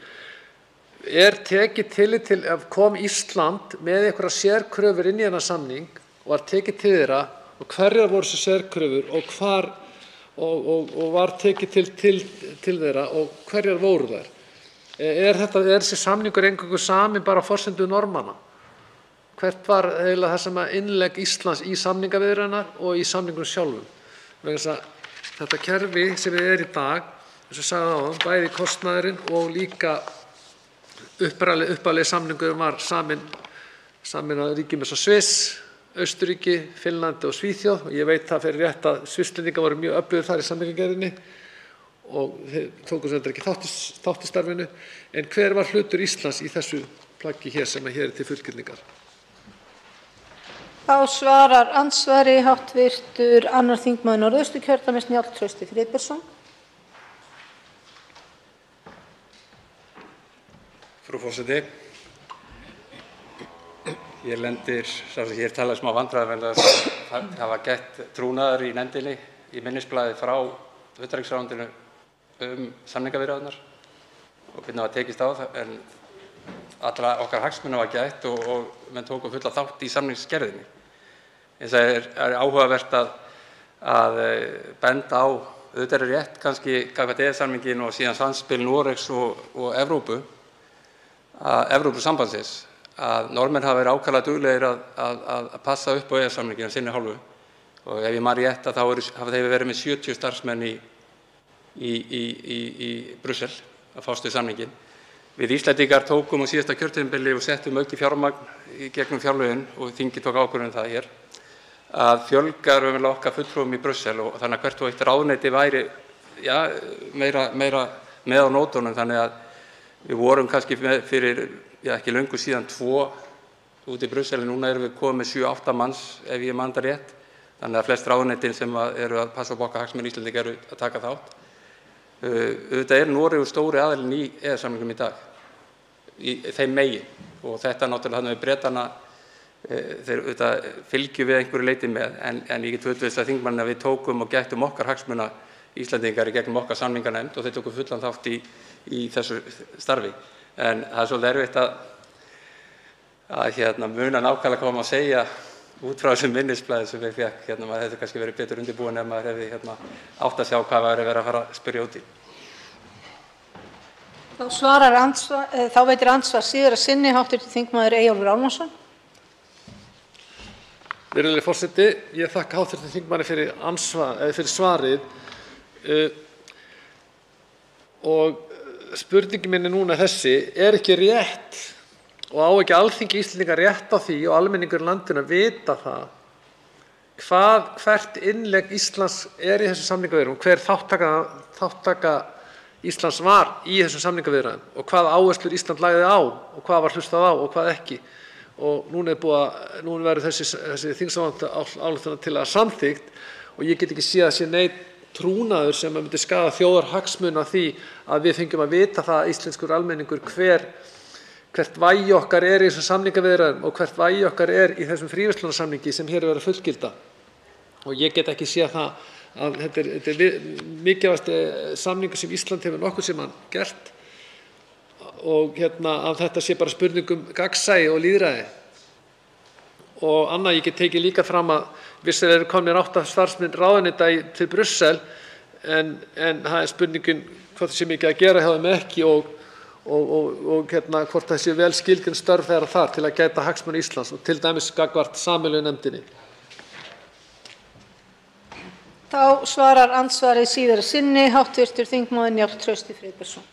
Er tekið tillit til að kom Ísland með einhverjar sérkröfur inn í þennan samning og var tekið til þeirra og hverjar voru þessar sérkröfur og hvar og var tekið til þeirra og hverjar voru þær? Er þessi samningur eingöngu saminn bara á forsendum Norðmanna? Hvert var eiginlega það sem innlegg Íslands í samningaviðræðurnar og í samningunum sjálfum? Vegna þess að þetta kerfi sem er í dag, eins og sagði áðan, bæði kostnaðurinn og líka upphaflegi samningurinn var saminn af ríkjum eins og Sviss, Austurríki, Finnlandi og Svíþjóð og ég veit það fyrir rétt að Svisslendingar voru mjög öflugir þar í samningagerðinni og þeir tóku sem þetta ekki þátt í starfinu. En hver var hlutur Íslands í þessu plaggi hér sem hér er til fullgildingar? Þá svarar andsvari hv. 2. þingmaður Norðausturkjördæmis Njáll Trausti Friðbertsson. Frú forseti, ég lendir, hér talaði smá vandræðum en það var gætt trúnaðar í nefndinni í minnisblaði frá utanríkisráðuneytinu samningaviðræðurnar og hvernig það var tekist á það en allra okkar hagsmuna var gætt og menn tóku fulla þátt í samningsgerðinni. Eins og er áhugavert að benda á, auðvitað er rétt kannski gagnvart EES-samninginn og síðan samspil Noregs og Evrópusambandsins að Norðmenn hafa verið ákaflega duglegir að passa upp á EES-samninginn af sinni hálfu og ef ég man rétt þá hafa þeir verið með 70 starfsmenn í Brussel að fást við samninginn. Við Íslendingar tókum á síðasta kjörtímabili og settum aukið fjármagn í gegnum fjárlögin og þingið tók ákvörðun það hér að fjölga raunverulega okkar fulltrúum í Brussel og þannig að hvert og eitt ráðuneyti væri meira með á nótunum þannig að við vorum kannski fyrir ekki löngu síðan 2 út í Brussel en núna erum við komið með 7-8 manns ef ég man það rétt þannig að flest ráðuneytin sem eru að passa upp okkar hagsmuni Íslendinga eru að taka þátt. Auðvitað er Noregur stóri aðilinn í EES-samningnum í dag í þeim megin og þetta náttúrulega þannig við Bretana þeir auðvitað fylgjum við einhverju leyti með en ég get fullvissað þingmanninn að við tókum og gættum okkar hagsmuna Íslendingar í gegnum okkar samninganefnd og þeir tóku fullan þátt í þessu starfi en það er svolítið erfitt að muna nákvæmlega hvað maður segja út frá þessum minnisblaði sem við fékk maður hefði kannski verið betur undirbúin ef maður hefði átt að sjá hvað væri verið að fara að spyrja út í. Þá veitir andsvar síðara sinni hv. þingmaður Eyjólfur Ármannsson. Virðulegi forseti, ég þakka hv. þingmanni fyrir svarið og spurningin mín er núna þessi, er ekki rétt Og á ekki Alþingi Íslendinga rétt á því og almenningur í landinu að vita það hvert innlegg Íslands er í þessum samningaviðræðum, hver þátttaka Íslands var í þessum samningaviðræðum og hvaða áherslur Ísland lagði á og hvað var hlustað á og hvað ekki. Og núna verður þessi þingsályktunartillaga samþykkt og ég get ekki séð að sé neinn trúnaður sem myndi skaða þjóðarhagsmuni af því að við fengjum að vita það, íslenskur almenningur, hvert vægi okkar er í þessum samningaviðræðum og hvert vægi okkar er í þessum fríverslunarsamningi sem hér er verið að fullgilda. Og ég get ekki séð það að þetta er mikilvægasti samningur sem Ísland hefur nokkuð sem hann gert og að þetta sé bara spurning gagnsæi og lýðræði. Og annað, ég get tekið líka fram að vissulega eru komnir 8 starfsmenn ráðuneyta til Brussel en það er spurningin hvort það sé mikið að gera hjá þeim ekki og hvort það sé vel skilgreind störf þeirra þar til að gæta hagsmuna Íslands og til dæmis gagnvart sameiginlegu nefndinni. Þá svarar andsvarið síðara sinni hv. þingmaður Njáll Trausti Friðbertsson.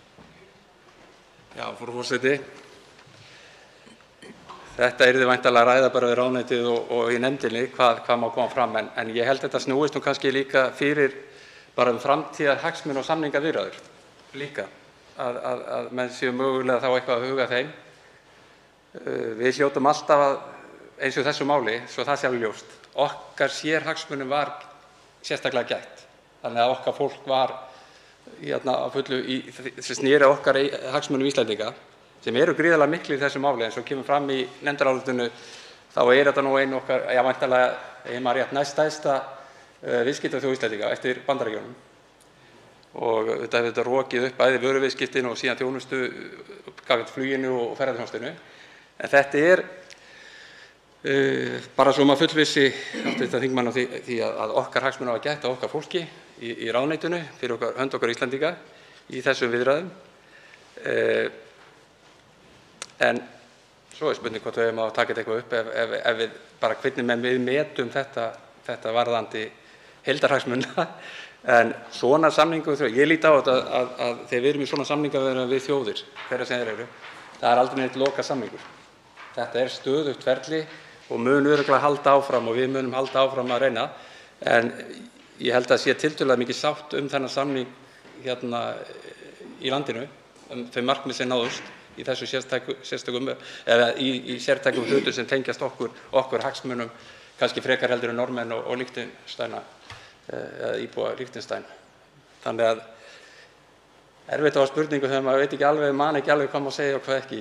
Já, frú forseti. Þetta yrði væntanlega að ræða bara við ráðuneytið og í nefndinni hvað má koma fram en ég held þetta snúist kannski líka fyrir bara framtíðar hagsmuna og samningaviðræður líka að menn séu mögulega þá eitthvað að huga þeim. Við hljótum alltaf að eins og þessu máli, svo það sé alveg ljóst, okkar sérhagsmunum var sérstaklega gætt. Þannig að okkar fólk var á fullu sem sneri okkar hagsmunum Íslendinga sem eru gríðarlega miklir í þessu máli eins og kemur fram í nefndarálitinu þá er þetta nú einu okkar, væntanlega, rétt næststærsta viðskiptaþjóð Íslendinga eftir Bandaríkjunum. Og þetta hefur þetta rokið upp bæði vöruviðskiptin og síðan þjónustu gagnvart fluginu og ferðaþjónustunu. En þetta er bara svo maður fullvissi hv. þingmann á því að okkar hagsmuna var gætt á okkar fólki í ráðuneytinu fyrir hönd okkar Íslendinga í þessum viðræðum. En svo er spurning hvort við eigum að taka þetta eitthvað upp ef við bara hvernig við metum þetta varðandi heildarhagsmuna. En svona samningu, ég lít á þetta að þegar við erum í svona samningaviðræðum við þjóðir, hverjar sem þeir eru, það er aldrei neitt lokað samningur. Þetta er stöðugt ferli og mun örugglega halda áfram og við munum halda áfram að reyna. En ég held að sé tiltölulega mikið sátt þennan samning í landinu, þau markmið sem náðust í þessu sérstökum eða í sértækum hlutum sem tengjast okkur hagsmunum, kannski frekar heldur en Norðmenn og Liechtenstein eða íbúa Liechtenstein. Þannig að erfitt á spurningu þegar maður veit ekki alveg, man ekki alveg hvað maður segja og hvað ekki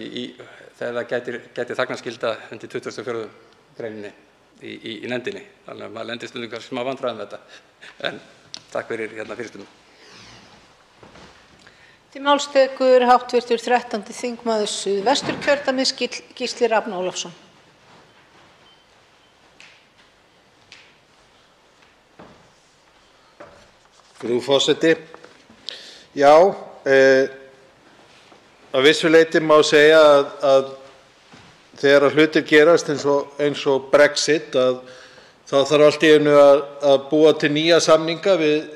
þegar það gæti þagnarskylda undir 24. greininni í nefndinni. Þannig að maður lendir stundum kannski smá vandræðum þetta. En takk fyrir fyrirspurnina. Til máls tekur hv. 13. þingmaður Suðvesturkjördæmis Gísli Rafn Ólafsson. Frú forseti. Já, að vissu leyti má segja að þegar hlutir gerast eins og Brexit þá þarf allt í einu að búa til nýja samninga við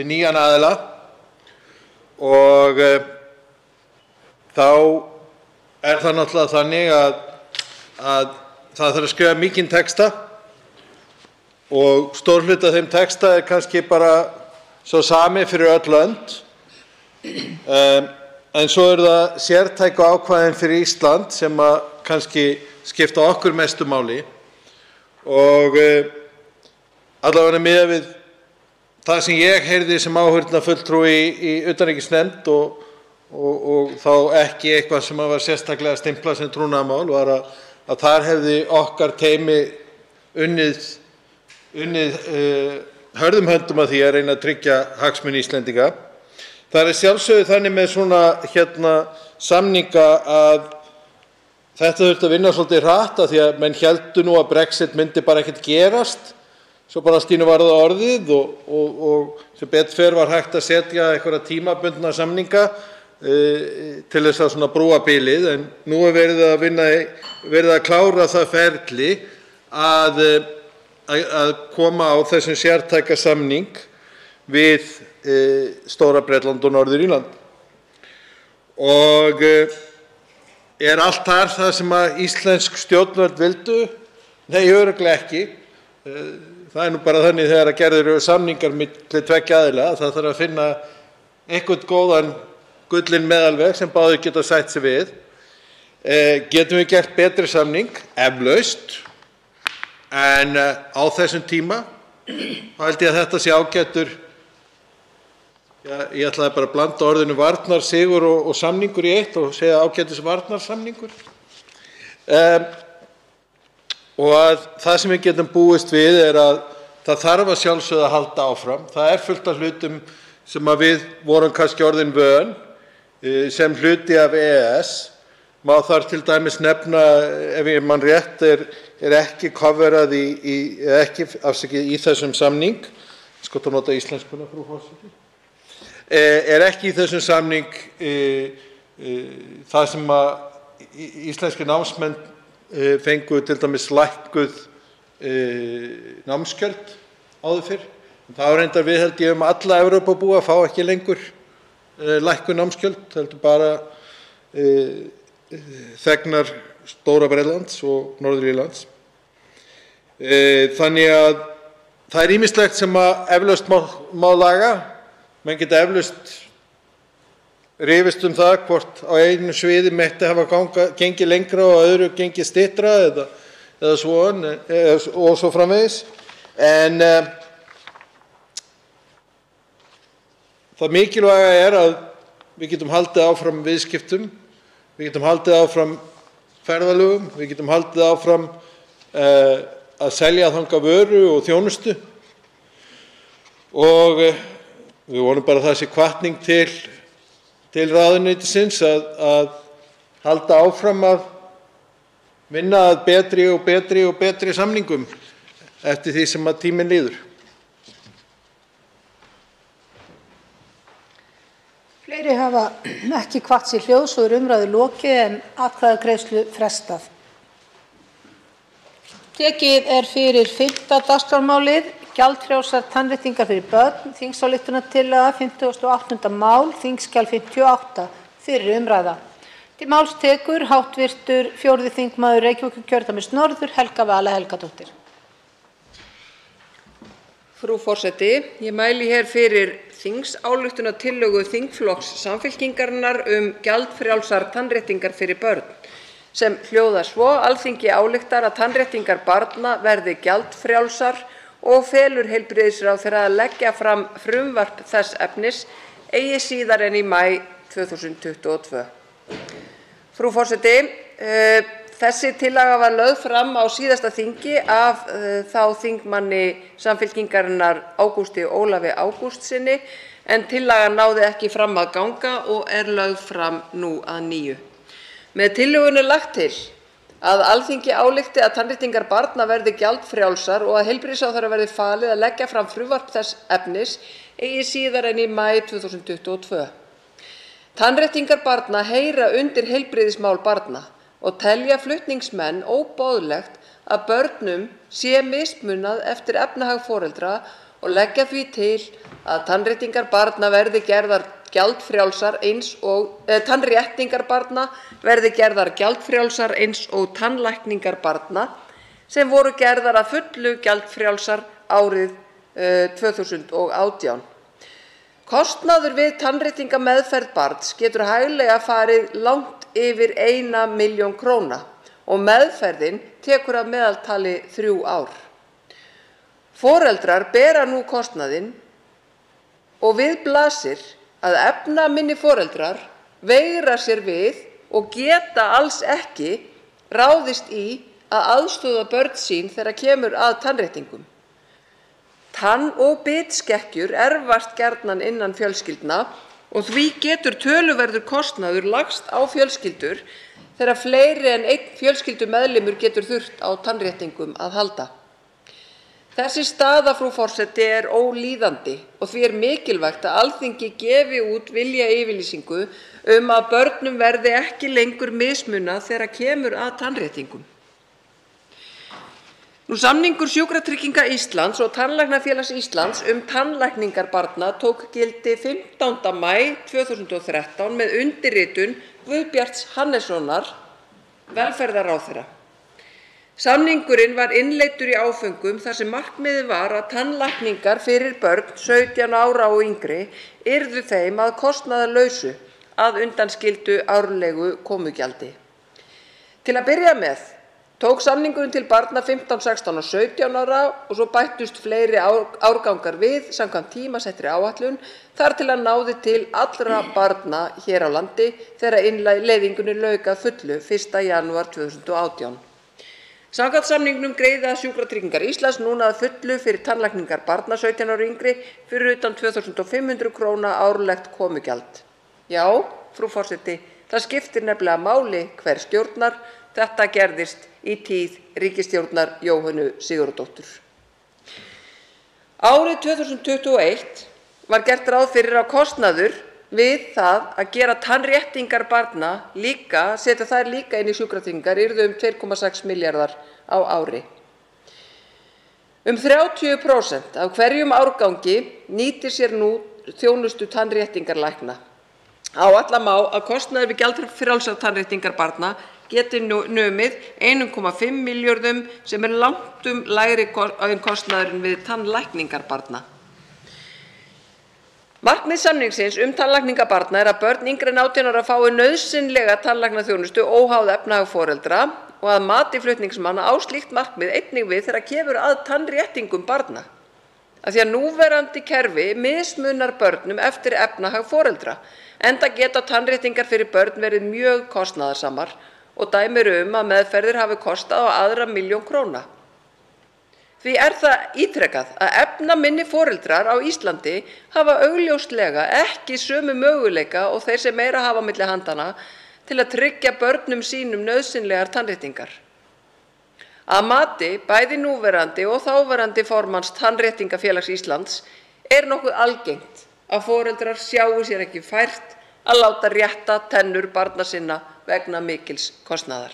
nýjan aðila og þá er það náttúrulega þannig að það þarf að skrifa mikinn texta og stór hluti af þeim texta er kannski bara svo sami fyrir öll lönd. En svo eru það sértæku ákvæðin fyrir Ísland sem að kannski skipta okkur mestu máli og allavega miðað við það sem ég heyrði sem áheyrnarfulltrúi í utanríkisnefnd og þá ekki eitthvað sem var sérstaklega stimplað sem trúnaðarmál var að þar hefði okkar teymi unnið hörðum höndum að því að reyna að tryggja hagsmuni Íslendinga. Það er sjálfsögðu þannig með svona samninga að þetta þurfti að vinna svolítið hratt af því að menn héldu nú að Brexit myndi bara ekkert gerast. Svo bara allt í einu var það orðið og sem betur fer var hægt að setja einhverja tímabundna samninga til þess að svona brúa bilið en nú er verið að klára það ferli að koma á þessum sértæka samning við Stóra-Bretland og Norður-Írland. Og Er allt það sem að íslensk stjórnvöld vildu? Nei, örugglega ekki. Það nú bara þannig þegar að gerðir eru samningar milli tveggja aðila að það þarf að finna einhvern góðan gullinn meðalveg sem báðir geta sætt sig við. Getum við gert betri samning? Eflaust. En á þessum tíma held ég að þetta sé ágætur, ég ætlaði bara að blanda orðinu varnarsigur og samningur í eitt og segja ágætis varnarsamningur. Og að það sem við getum búist við að það þarf að sjálfsögðu að halda áfram. Það fullt af hlutum sem að við vorum kannski orðin vön sem hluti af EES. Má þar til dæmis nefna, ef ég man rétt, ekki coverað í þessum samning, sko að nota íslenskuna, frú forseti, ekki í þessum samning það sem að íslenski námsmenn fengu til dæmis lækkuð námsgjöld áður fyrr. Það reyndar við held ég alla Evrópubúa fá ekki lengur lækkuð námsgjöld, heldur bara þegnar Stóra Bretlands og Norður-Írlands. Þannig að það ýmislegt sem að eflaust má laga. Menn geta eflaust rifist það hvort á einu sviði mætti hafa gengið lengra og öðru gengið styttra eða svo framvegis. En það mikilvæga að við getum haldið áfram viðskiptum. Við getum haldið áfram ferðalögum, við getum haldið áfram að selja þangað vöru og þjónustu og við vonum bara að það sé hvatning til ráðuneytisins að halda áfram að vinna að betri og betri samningum eftir því sem að tíminn líður. Fleiri hafa ekki hvatt sér hljóðs og umræðu lokið en atkvæðagreiðslu frestað. Tekið fyrir 5. dagskrármálið, gjaldfrjálsar tannréttingar fyrir börn, þingsályktunartillaga 58. mál, þingskjal 58, fyrir umræða. Til máls tekur hv. 4. þingmaður Reykjavíkurkjördæmis norður, Helga Vala Helgadóttir. Frú forseti, ég mæli hér fyrir þingsályktunartillögu þingflokks Samfylkingarinnar gjaldfrjálsar tannréttingar fyrir börn, sem hljóðar svo: Alþingi ályktar að tannréttingar barna verði gjaldfrjálsar og felur heilbrigðisráðherra að leggja fram frumvarp þess efnis eigi síðar en í maí 2022. Frú forseti, þessi tillaga var lögð fram á síðasta þingi af þá þingmanni Samfylkingarinnar Ágústi Ólafi Ágústssyni en tillagan náði ekki fram að ganga og lögð fram nú að nýju. Með tillögunni lagt til að Alþingi álykti að tannréttingar barna verði gjaldfrjálsar og að heilbrigðisráðherra verði falið að leggja fram frumvarp þess efnis eigi síðar en í maí 2022. Tannréttingar barna heyra undir heilbrigðismál barna og telja flutningsmenn óboðlegt að börnum sé mismunað eftir efnahag foreldra og leggja því til að tannréttingar barna verði gerðar gjaldfrjálsar eins og tannlækningar barna sem voru gerðar að fullu gjaldfrjálsar árið 2018. Kostnaður við tannréttingameðferð barns getur hæglega farið langt yfir 1 milljón króna og meðferðin tekur að meðaltali 3 ár. Foreldrar bera nú kostnaðinn og við blasir að efnaminni foreldrar veigra sér við og geta alls ekki ráðist í að aðstoða börn sín þegar kemur að tannréttingum. Tann- og bitskekkjur erfast gjarnan innan fjölskyldna og því getur töluverður kostnaður lagst á fjölskyldur þegar fleiri en einn fjölskyldumeðlimur getur þurft á tannréttingum að halda. Þessi staða, frú forseti, ólíðandi og því mikilvægt að Alþingi gefi út viljayfirlýsingu að börnum verði ekki lengur mismunað þegar kemur að tannréttingum. Samningur Sjúkratrygginga Íslands og Tannlæknafélags Íslands tannlækningar barna tók gildi 15. maí 2013 með undirritun Guðbjarts Hannessonar velferðarráðherra. Samningurinn var innleiddur í áföngum þar sem markmiðið var að tannlækningar fyrir börn 17 ára og yngri yrðu þeim að kostnaðarlausu að undanskildu árlegu komugjaldi. Til að byrja með tók samningurinn til barna 15, 16 og 17 ára og svo bættust fleiri árgangar við samkvæmt tímasettri áætlun þar til að náði til allra barna hér á landi þegar innleiðingunni lauk að fullu 1. janúar 2018. Samkvæmt samningnum greiða Sjúkratryggingar Íslands núna að fullu fyrir tannlækningar barna 17 ára og yngri fyrir utan 2.500 kr. árlegt komugjald. Já, frú forseti, það skiptir nefnilega máli hver stjórnar. Þetta gerðist í tíð ríkisstjórnar Jóhönnu Sigurðardóttur. Árið 2021 var gert ráð fyrir að kostnaður við það að gera tannréttingar barna setja þær líka inn í sjúkratryggingar yrðu 2,6 milljarðar á ári. 30% af hverjum árgangi nýtir sér nú þjónustu tannréttingarlækna. Áætla má að kostnaður við gjaldfrjálsar tannréttingar barna geti numið 1,5 milljörðum sem langtum lægri en kostnaðurinn við tannlækningar barna. Markmið samningsins tannlækningar barna er að börn yngri en 18 ára fái nauðsynlega tannlæknaþjónustu óháð efnahag foreldra og að mati flutningsmanna á slíkt markmið einnig við þegar kemur að tannréttingum barna. Af því að núverandi kerfi mismunar börnum eftir efnahag foreldra, enda geta tannréttingar fyrir börn verið mjög kostnaðarsamar og dæmi að meðferðir hafi kostað á aðra milljón króna. Því er það ítrekað að efnaminni foreldrar á Íslandi hafa augljóslega ekki sömu möguleika og þeir sem meira hafa milli handanna til að tryggja börnum sínum nauðsynlegar tannréttingar. Að mati bæði núverandi og þáverandi formanns Tannréttingafélags Íslands er nokkuð algengt að foreldrar sjái sér ekki fært að láta rétta tennur barna sinna vegna mikils kostnaðar.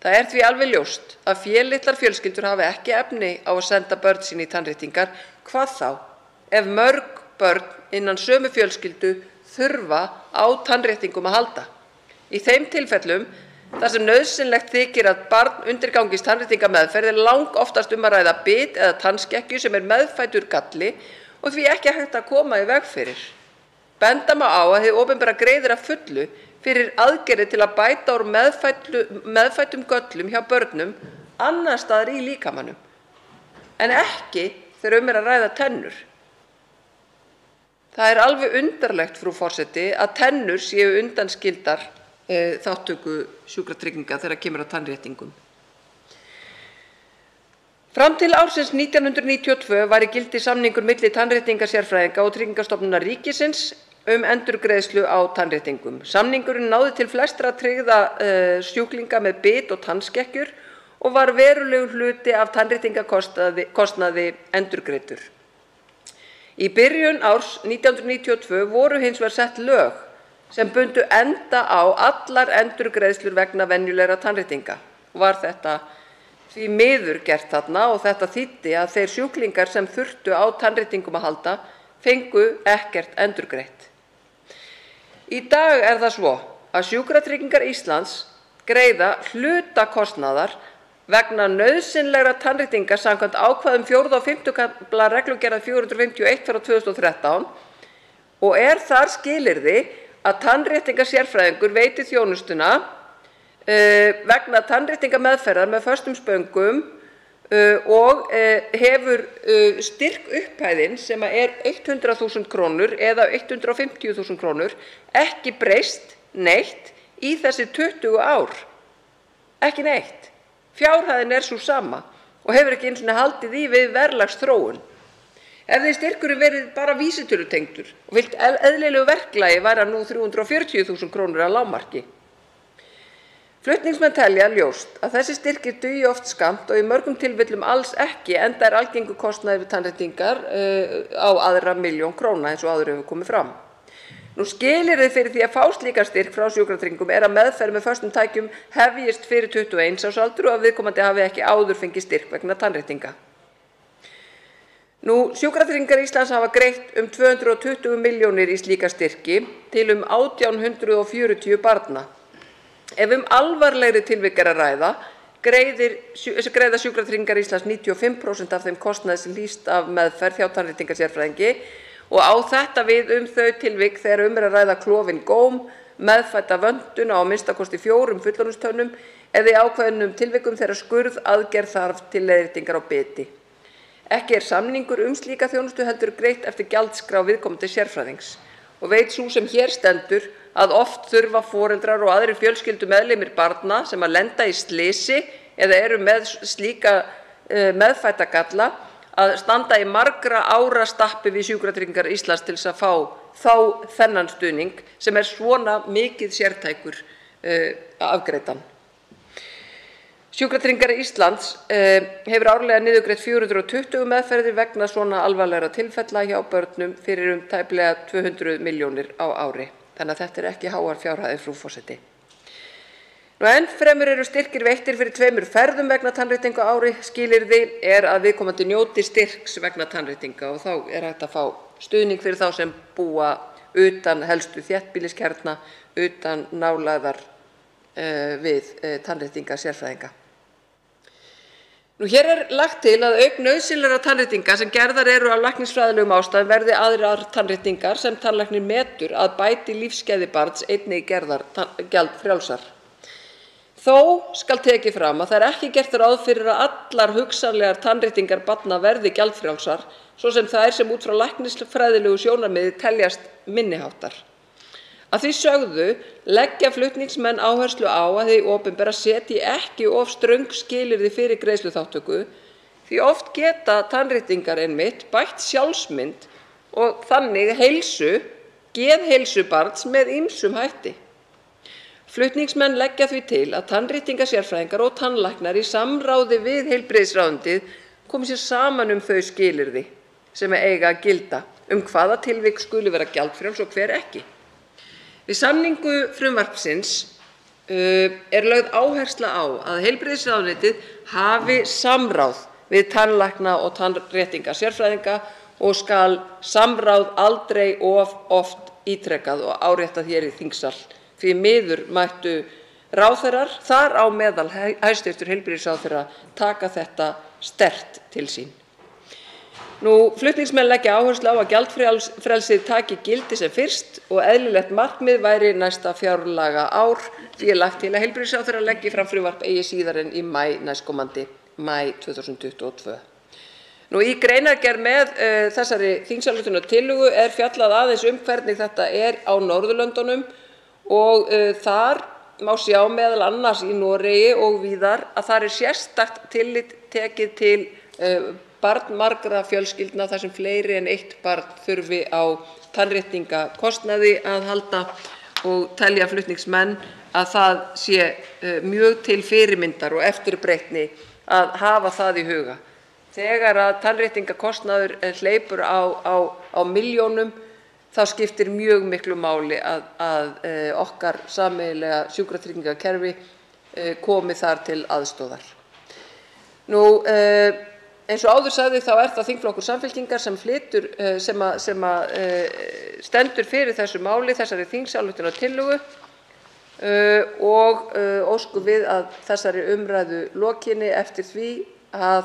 Það er því alveg ljóst að félitlar fjölskyldur hafa ekki efni á að senda börn sín í tannréttingar, hvað þá ef mörg börn innan sömu fjölskyldu þurfa á tannréttingum að halda. Í þeim tilfellum þar sem nauðsynlegt þykir að barn undirgangist tannréttingameðferð er langoftast að ræða bit eða tannskekkju sem er meðfæddur galli og því ekki hægt að koma í veg fyrir. Benda má á að hið opinbera greiðir að fullu fyrir aðgerðir til að bæta úr meðfæddum göllum hjá börnum annars staðar í líkamanum, en ekki þegar er að ræða tennur. Það er alveg undarlegt, frú forseti, að tennur séu undanskildar þátttöku sjúkratrygginga þegar kemur að tannréttingum. Fram til ársins 1992 var í gildi samningur milli tannréttingasérfræðinga og Tryggingastofnunar ríkisins endurgreiðslu á tannréttingum. Samningurinn náði til flestra tryggða sjúklinga með bit og tannskekkjur og var verulegur hluti af tannréttingakostnaði endurgreiddur. Í byrjun árs 1992 voru hins vegar sett lög sem bundu enda á allar endurgreiðslur vegna venjulegra tannréttinga. Var þetta því miður gert þarna og þetta þýddi að þeir sjúklingar sem þurftu á tannréttingum að halda fengu ekkert endurgreitt. Í dag er það svo að Sjúkratryggingar Íslands greiða hluta kostnaðar vegna nauðsynlegra tannréttinga samkvæmt ákvæðum 4. og 5. kafla reglugerðar 451/2013 og er þar skilyrði að tannréttingasérfræðingur veiti þjónustuna vegna tannréttingameðferðar með föstum spöngum og hefur styrkupphæðin sem er 100.000 krónur eða 150.000 krónur ekki breyst neitt í þessi 20 ár. Ekki neitt. Fjárhæðin er sú sama og hefur ekki einu sinni haldið í við verðlagsþróun. Hefði styrkurinn verið bara vísitölutengdur og fylgt eðlilegu verklagi væri hann nú 340.000 krónur að lágmarki. Flutningsmenn telja ljóst að þessi styrkir dugi oft skammt og í mörgum tilfellum alls ekki, enda er algengur kostnaður við tannréttingar á aðra milljón króna eins og áður hefur komið fram. Nú skilyrði fyrir því að fá slíkan styrk frá Sjúkratryggingum er að meðferð með föstum tækjum hefjist fyrir 21 árs aldur og að viðkomandi hafi ekki áður fengið styrk vegna tannréttinga. Sjúkratryggingar Íslands hafa greitt 220 milljónir í slíka styrki til 1840 barna. Ef alvarlegri tilvik að ræða greiða Sjúkratryggingar Íslands 95% af þeim kostnaði sem hlýst af meðferð hjá tannréttingasérfræðingi og á þetta við þau tilvik þegar að ræða klofinn góm, meðfædda vöntun á minnsta kosti 4 fullorðinstönnum eða í ákveðnum tilvikum þegar skurðaðgerð þarf til leiðréttingar á biti. Ekki samningur slíka þjónustu heldur greitt eftir gjaldskrá viðkomandi sérfræðings og veit sú sem hér stendur að oft þurfa foreldrar og aðrir fjölskyldumeðlimir barna sem að lenda í slysi eða eru með slíka meðfædda galla að standa í margra ára stappi við Sjúkratryggingar Íslands til að fá þennan stuðning sem svona mikið sértækur afgreiddan. Sjúkratryggingar Íslands hefur árlega niðurgreitt 420 meðferðir vegna svona alvarlegra tilfella hjá börnum fyrir tæplega 200 milljónir á ári. Þannig að þetta ekki háar fjárhæðir, frú forseti. Enn fremur eru styrkir veittir fyrir 2 ferðum vegna tannréttinga á ári. Skilyrði að viðkomandi njóti styrks vegna tannréttinga og þá hægt að fá stuðning fyrir þá sem búa utan helstu þéttbýliskjarna, utan nálægðar við tannréttingasérfræðinga. Hér lagt til að auk nauðsynlegra tannréttinga sem gerðar eru af læknisfræðilegum ástæðum verði aðrar tannréttingar sem tannlæknir metur að bæti lífsgæði barns einnig gerðar gjaldfrjálsar. Þó skal tekið fram að það ekki gert ráð fyrir að allar hugsanlegar tannréttingar barna verði gjaldfrjálsar, svo sem þær sem út frá læknisfræðilegu sjónarmiði teljast minniháttar. Að því sögðu leggja flutningsmenn áherslu á að hið opinbera setji ekki of ströng skilyrði fyrir greiðsluþátttöku því oft geta tannréttingar einmitt bætt sjálfsmynd og þannig geðheilsu barns með ýmsum hætti. Flutningsmenn leggja því til að tannréttingasérfræðingar og tannlæknar í samráði við heilbrigðisráðuneytið komi sér saman þau skilyrði sem eiga að gilda hvaða tilvik skuli vera gjaldfrjáls og hver ekki. Við samningu frumvarpsins lögð áhersla á að heilbrigðisráðuneytið hafi samráð við tannlækna og tannréttingasérfræðinga og skal samráð aldrei of oft ítrekað og áréttað hér í þingsal. Því miður mættu ráðherrar, þar á meðal hæstv. Heilbrigðisráðherra, taka þetta sterkt til sín. Flutningsmenn leggja áherslu á að gjaldfrelsið taki gildi sem fyrst og eðlilegt markmið væri næsta fjárlaga ár. Því lagt til að heilbrigðisráðherra leggi fram frumvarp eigi síðar en í maí næstkomandi, maí 2022. Í greinargerð með þessari þingsályktunartillögu fjallað aðeins hvernig þetta á Norðurlöndunum og þar má sjá meðal annars í Noregi og víðar að þar sérstakt tillit tekið til barnmargra fjölskyldna þar sem fleiri en eitt barn þurfi á tannréttingakostnaði að halda og telja flutningsmenn að það sé mjög til fyrirmyndar og eftirbreytni að hafa það í huga. Þegar að tannréttingakostnaður hleypur á milljónum þá skiptir mjög miklu máli að okkar sameiginlega sjúkratryggingakerfi komi þar til aðstoðar. Eins og áður sagði þá það þingflokkur Samfylkingar sem stendur fyrir þessu máli, þessari þingsályktunartillögu og óskum við að þessari umræðu lokinni eftir því að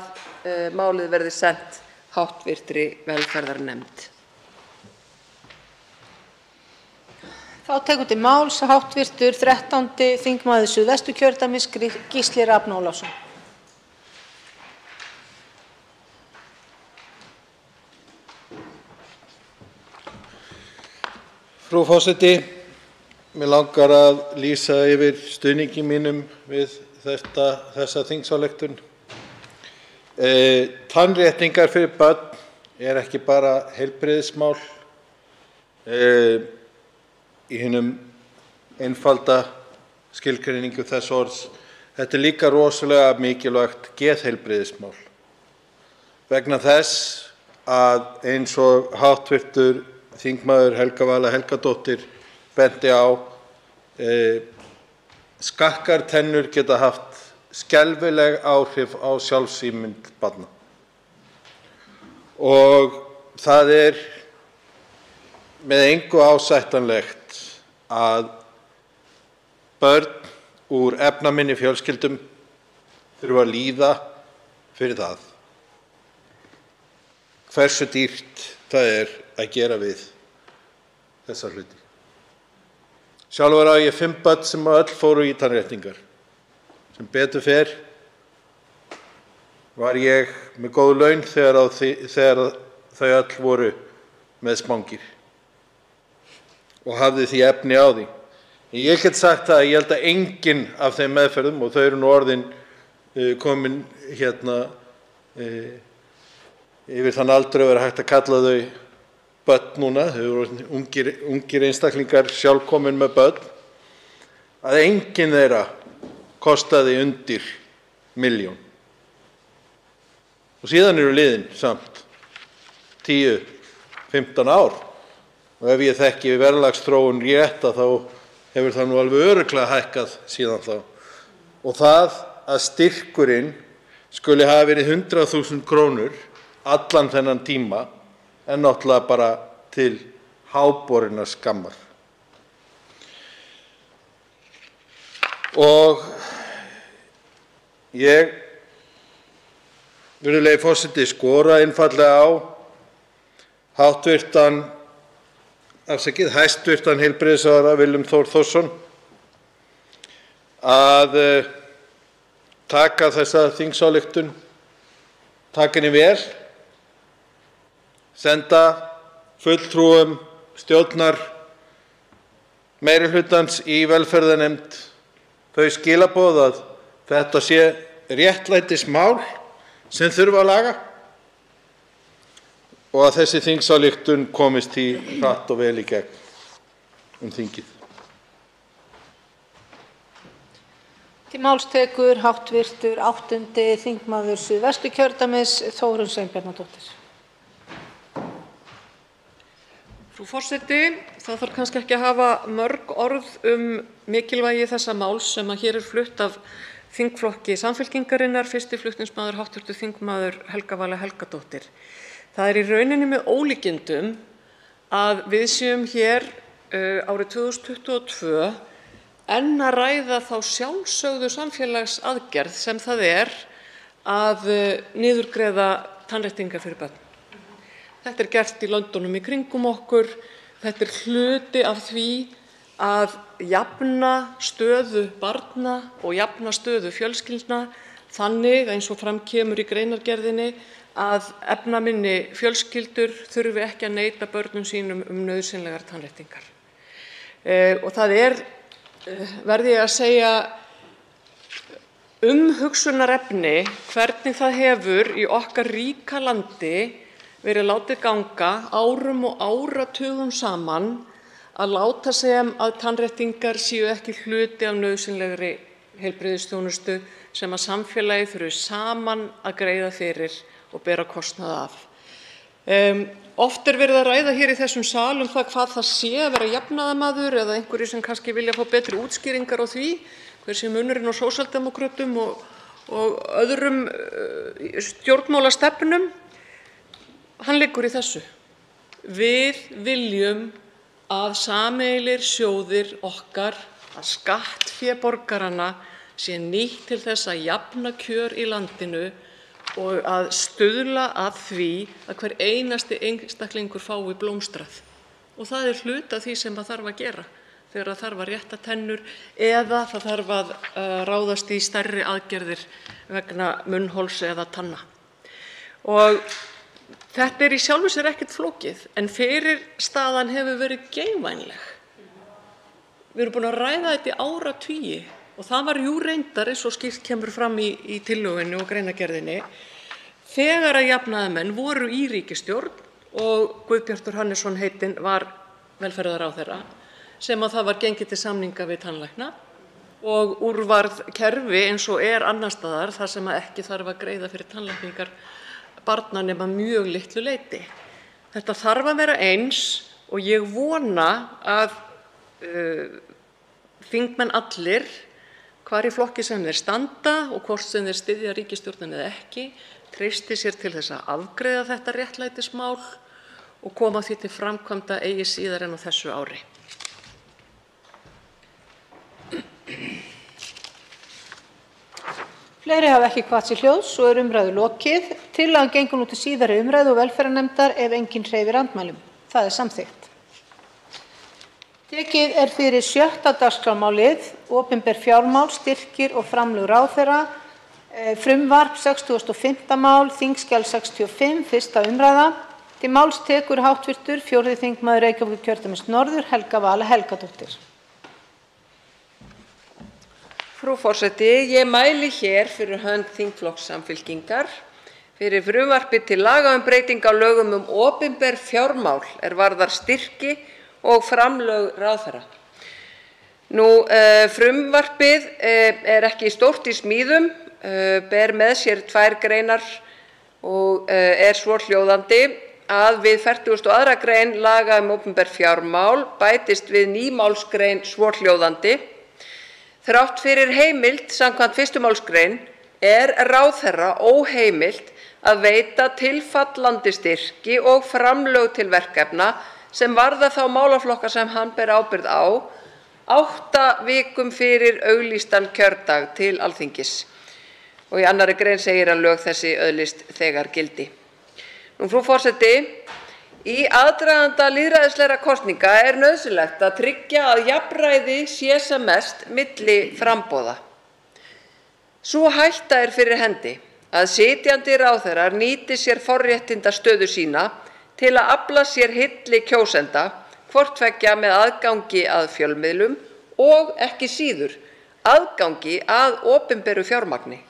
málið verði sent háttvirtri velferðarnefnd. Þá tekur til máls háttvirtur 13. þingmaður Suðvesturkjördæmis Gísli Rafn Ólafsson. Frú forseti, mig langar að lýsa yfir stuðningi mínum við þessa þingsályktun. Tannréttingar fyrir börn ekki bara heilbrigðismál í hinum einfalda skilgreiningu þess orðs. Þetta líka rosalega mikilvægt geðheilbrigðismál vegna þess að eins og hv. Þingmaður Helga Vala Helgadóttir benti á, skakkar tennur geta haft skelfileg áhrif á sjálfsímynd barna. Og það með engu ásættanlegt að börn úr efnaminni fjölskyldum þurfa að líða fyrir það hversu dýrt það er að gera við þessa hluti. Sjálfur á ég 5 börn sem öll fóru í tannréttingar. Sem betur fer var ég með góð laun þegar þau öll voru með smangir og hafði því efni á því. En ég get sagt að ég held að enginn af þeim meðferðum, og þau eru nú orðin komin yfir þann aldur að vera hægt að kalla þau börn núna, þau eru ungir einstaklingar sjálfkomin með börn, að enginn þeirra kostaði undir 1 milljón. Og síðan eru liðin samt 10-15 ár og ef ég þekki verðlagsþróun rétt þá hefur það nú alveg örugglega hækkað síðan þá. Og það að styrkurinn skuli hafa verið 100.000 krónur allan þennan tíma er náttúrulega bara til háborinnar skammar. Og ég, virðulegi forseti, skora einfaldlega á hæstvirtan heilbrigðisráðherra Willum Þór Þórsson að taka þessa þingsályktun, taka henni vel, senda fulltrúum stjórnar meirihlutans í velferðarnefnd þau skilaboð að þetta sé réttlætismál sem þurfa að laga og að þessi þingsályktun komist í hratt og vel í gegn þingið. Til máls tekur hv. 8. þingmaður Suðvesturkjördæmis, Þórunn Sveinbjarnardóttir. Frú forseti, það þarf kannski ekki að hafa mörg orð mikilvægi þessa máls sem að hér flutt af þingflokki Samfylkingarinnar, fyrsti flutningsmaður hv. þingmaður Helga Vala Helgadóttir. Það í rauninni með ólíkindum að við séum hér árið 2022 enn að ræða þá sjálfsögðu samfélagsaðgerð sem það að niðurgreiða tannréttingar fyrir börn. Þetta gert í löndunum í kringum okkur. Þetta hluti af því að jafna stöðu barna og jafna stöðu fjölskyldna þannig, eins og fram kemur í greinargerðinni, að efnaminni fjölskyldur þurfi ekki að neita börnum sínum nauðsynlegar tannréttingar. Og það verð ég að segja, umhugsunarefni hvernig það hefur í okkar ríka landi verið látið ganga árum og áratugum saman að láta sem að tannréttingar séu ekki hluti af nauðsynlegri heilbrigðisþjónustu sem að samfélagið þurfi saman að greiða fyrir og bera kostnað af. Oft verið að ræða hér í þessum sal það hvað það sé að vera jafnaðarmaður eða einhverjir sem kannski vilja fá betri útskýringar á því hver sé munurinn á sósíaldemókrötum og öðrum stjórnmálastefnum. Hann liggur í þessu. Við viljum að sameiginlegir sjóðir okkar, að skattfé borgaranna sé nýtt til þess að jafna kjör í landinu og að stuðla að því að hver einasti einstaklingur fái blómstrað. Og það hluti af því sem það þarf að gera þegar það þarf að rétta tennur eða það þarf að ráðast í stærri aðgerðir vegna munnhols eða tanna. Og þetta í sjálfu sér ekkert flókið, en fyrirstaðan hefur verið geigvænleg. Við erum búin að ræða þetta í áratugi og það var reyndar, eins og skýrt kemur fram í tillögunni og greinargerðinni, þegar að jafnaðarmenn voru í ríkisstjórn og Guðbjartur Hannesson heitinn var velferðarráðherra, sem að það var gengið til samninga við tannlækna og úrvarð kerfi eins og annars staðar þar sem að ekki þarf að greiða fyrir tannlækningar barna nema mjög litlu leyti. Þetta þarf að vera eins og ég vona að þingmenn allir, hvar í flokki sem þeir standa og hvort sem þeir styðja ríkisstjórnina eða ekki, treysti sér til þess að afgreiða þetta réttlætismál og koma því til framkvæmda eigi síðar en á þessu ári. Fleiri hafa ekki kvatt sér hljóðs og umræðu lokið. Tillagan gengur nú til síðari umræðu og velferðarnefndar ef enginn hreyfir andmælum. Það er samþykkt. Tekið er fyrir 6. dagskrármálið, opinber fjármál, styrkir og framlög ráðherra, frumvarp 65. mál, þingskjal 65, 1. umræða. Til máls tekur hv. 4. þingmaður Reykjavíkurkjördæmis norður, Helga Vala Helgadóttir. Frú forseti, ég mæli hér fyrir hönd þingflokks Samfylkingar fyrir frumvarpi til laga breyting á lögum opinber fjármál er varðar styrki og framlög ráðherra. Frumvarpið er ekki stórt í smíðum, ber með sér 2 greinar og er svohljóðandi að við 42. grein laga opinber fjármál bætist við ný málsgrein svohljóðandi: Þrátt fyrir heimild samkvæmt 1. málsgrein er ráðherra óheimilt að veita tilfallandi styrki og framlög til verkefna sem varða þá málaflokka sem hann ber ábyrgð á 8 vikum fyrir auglýstan kjördag til Alþingis. Og í 2. grein segir að lög þessi öðlist þegar gildi. Frú forseti, í aðdraganda lýðræðislegra kosninga er nauðsynlegt að tryggja að jafnræði sé sem mest milli framboða. Sú hætta er fyrir hendi að sitjandi ráðherrar nýti sér forréttindastöðu sína til að afla sér hylli kjósenda, hvort tveggja með aðgangi að fjölmiðlum og ekki síður aðgangi að opinberu fjármagni.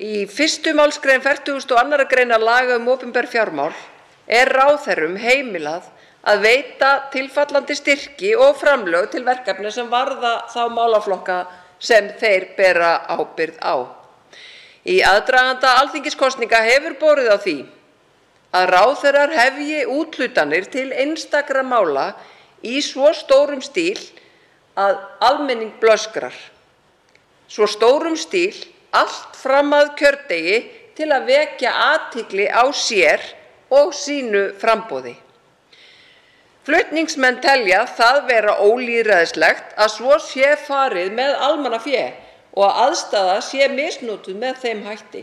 Í 1. málsgrein 42. greinar laga opinber fjármál er ráðherrum heimilað að veita tilfallandi styrki og framlög til verkefna sem varða þá málaflokka sem þeir bera ábyrgð á. Í aðdraganda alþingiskosninga hefur borið á því að ráðherrar hefji úthlutanir til einstakra mála í svo stórum stíl að almenning blöskrar. Svo stórum stíl allt fram að kjördegi til að vekja athygli á sér og sínu framboði. Flutningsmenn telja það vera ólýðræðislegt að svo sé farið með almannafé og að aðstaða sé misnotuð með þeim hætti.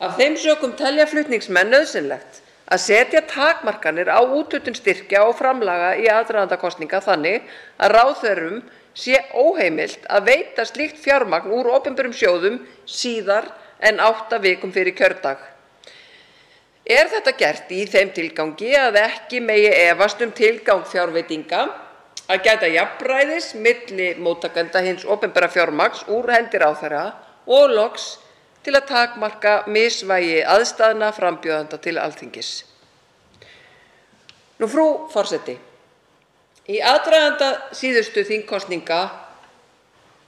Af þeim sökum telja flutningsmenn nauðsynlegt að setja takmarkanir á úthlutun styrkja og framlaga í aðdraganda kosninga þannig að ráðherrum sé óheimilt að veita slíkt fjármagn úr opinberum sjóðum síðar en 8 vikum fyrir kjördag. Er þetta gert í þeim tilgangi að ekki megi efast tilgang fjárveitinga, að gæta jafnræðis milli móttakenda hins opinbera fjármagns úr hendi ráðherra og loks til að takmarka misvægi aðstæðna frambjóðenda til Alþingis. Frú forseti, í aðdraganda síðustu þingkosninga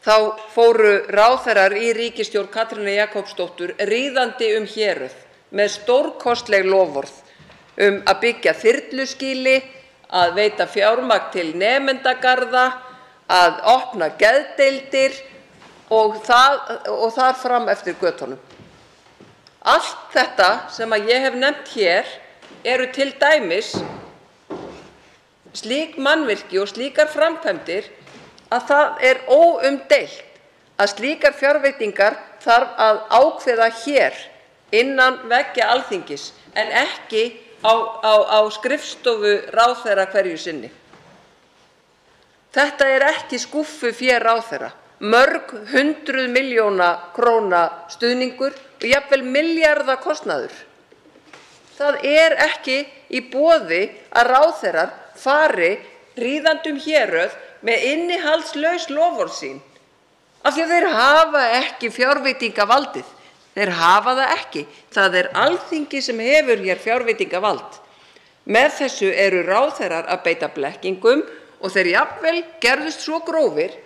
þá fóru ráðherrar í ríkisstjórn Katrínar Jakobsdóttur ríðandi héruð með stórkostleg loforð að byggja þyrluskýli, að veita fjármagn til nemendagarða, að opna geðdeildir og þar fram eftir götunum. Allt þetta sem ég hef nefnt hér eru til dæmis slík mannvirki og slíkar framkvæmdir að það er óumdeilt að slíkar fjárveitingar þarf að ákveða hér innan veggja Alþingis en ekki á skrifstofu ráðherra hverju sinni. Þetta er ekki skúffufé ráðherra, mörg 100 milljóna króna stuðningur og jafnvel milljarða kostnaður. Það er ekki í boði að ráðherrar fari ríðandi héruð með innihaldslaus loforð sín af því að þeir hafa ekki fjárveitingavaldið. Þeir hafa það ekki. Það er Alþingi sem hefur hér fjárveitingavald. Með þessu eru ráðherrar að beita blekkingum og þeir jafnvel gerðust svo grófir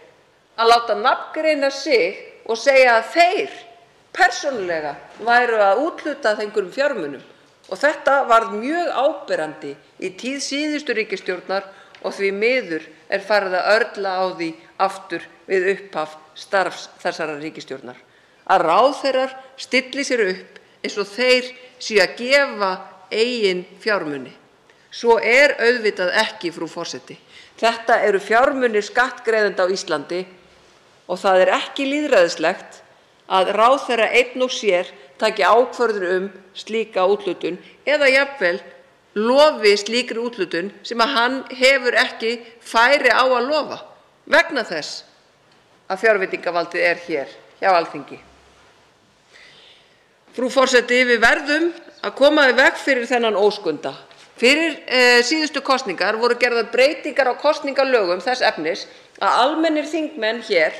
að láta nafngreina sig og segja að þeir persónulega væru að úthluta einhverjum fjármunum. Og þetta varð mjög áberandi í tíð síðustu ríkisstjórnar og því miður er farið að örla á því aftur við upphaf starfs þessarar ríkisstjórnar. Að ráðherrar stilli sér upp eins og þeir séu að gefa eigin fjármuni. Svo er auðvitað ekki, frú forseti. Þetta eru fjármunir skattgreiðenda á Íslandi og það er ekki lýðræðislegt að ráðherra einn og sér taki ákvörðun slíka úthlutun eða jafnvel lofi slíkri úthlutun sem að hann hefur ekki færi á að lofa vegna þess að fjárveitingavaldið hér hjá Alþingi. Frú forseti, við verðum að koma í veg fyrir þennan óskunda. Fyrir síðustu kosningar voru gerðar breytingar á kosningalögum þess efnis að almennir þingmenn hér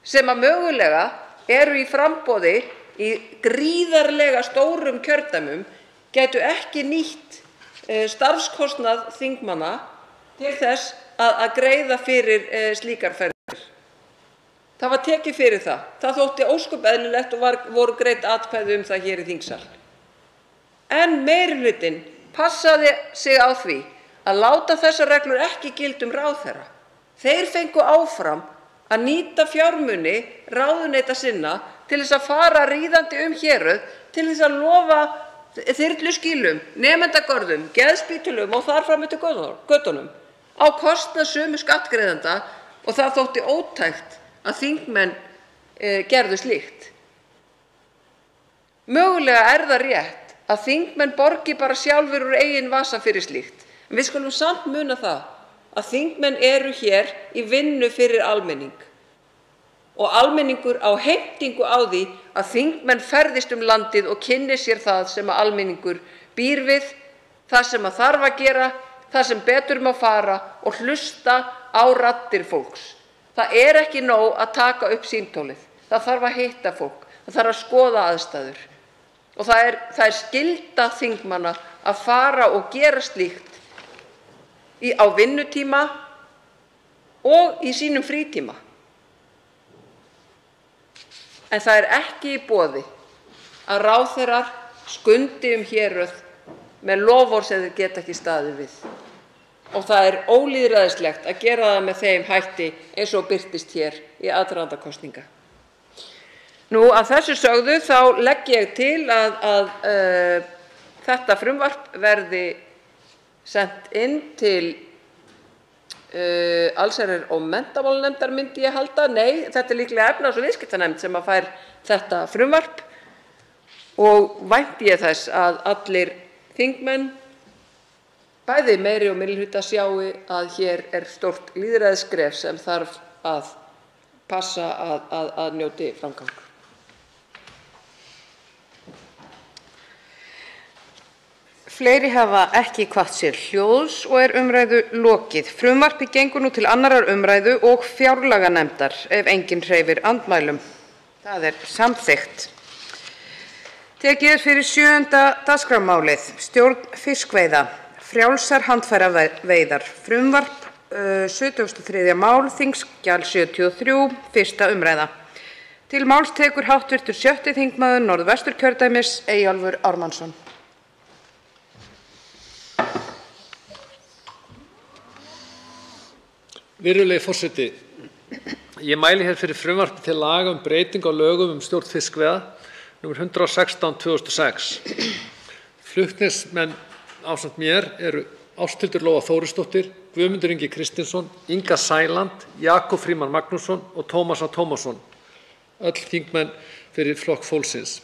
sem að mögulega eru í framboði í gríðarlega stórum kjördæmum gætu ekki nýtt starfskostnað þingmanna til þess að greiða fyrir slíkar ferðir. Það var tekið fyrir það. Það þótti ósköp eðlilegt og voru greidd atkvæði það hér í þingsal. En meirihlutinn passaði sig á því að láta þessar reglur ekki gilda ráðherra. Þeir fengu áfram að nýta fjármuni ráðuneyta sinna til þess að fara ríðandi héröð til þess að lofa þyrluskýlum, nemendagörðum, geðspítulum og þar fram eftir götunum á kostnað sömu skattgreiðenda og það þótti ótækt að þingmenn gerðu slíkt. Mögulega það rétt að þingmenn borgi bara sjálfur úr eigin vasa fyrir slíkt. En við skulum samt muna það að þingmenn eru hér í vinnu fyrir almenning. Og almenningur á heimtingu á því að þingmenn ferðist landið og kynni sér það sem að almenningur býr við, það sem að þarf að gera, það sem betur má fara og hlusta á raddir fólks. Það ekki nóg að taka upp símtólið. Það þarf að hitta fólk. Það þarf að skoða aðstæður. Og það skylda þingmanna að fara og gera slíkt á vinnutíma og í sínum frítíma. En það ekki í boði að ráðherrar skundi héröð með loforð sem þeir geta ekki staðið við. Og það ólýðræðislegt að gera það með þeim hætti eins og birtist hér í aðdraganda kosninga. Nú að þessu sögðu þá legg ég til að þetta frumvarp verði sent inn til allsherjar- og menntamálanefndar myndi ég halda. Nei, þetta líklega efnahags- og viðskiptanefnd sem að fær þetta frumvarp og vænti ég þess að allir þingmenn bæði meiri og minnihluta sjái að hér stórt lýðræðisskref sem þarf að passa að njóti framgang. Fleiri hafa ekki kvatt sér hljóðs og umræðu lokið. Frumvarpið gengur nú til 2. umræðu og fjárlaganefndar ef enginn hreyfir andmælum. Það samþykkt. Tekið fyrir 7. dagskrármálið, stjórn fiskveiða, frjálsar handfæraveiðar, frumvarp 73. mál, þingskjal 73, 1. umræða. Til máls tekur hv. 6. þingmaður Norðvesturkjördæmis, Eyjólfur Ármannsson. Virðulegi forseti, ég mæli hér fyrir frumvarpi til laga breytingu á lögum stjórn fiskveiða, nr. 116/2006. Flutningsmenn ásamt mér eru Ásthildur Lóa Þórisdóttir, Guðmundur Ingi Kristinsson, Inga Sæland, Jakob Frímann Magnússon og Tómas A. Tómasson, öll þingmenn fyrir Flokk fólksins.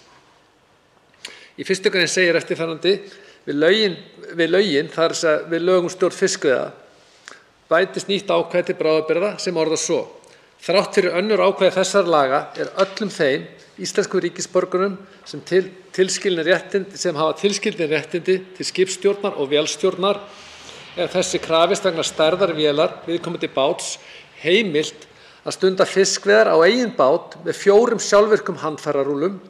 Í 1. grein segir eftirfarandi: við lögin, þar við lög stjórn fiskveiða, bætist nýtt ákvæði til bráðabirgða sem orðast svo: þrátt fyrir önnur ákvæði þessara laga öllum þeim íslenskum ríkisborgurum sem hafa tilskilin réttindi til skipstjórnar og vélstjórnar þessi krafist vegna stærðar vélar viðkomandi báts heimilt að stunda fiskveiðar á eigin bát með 4 sjálfvirkum handfærarúllum.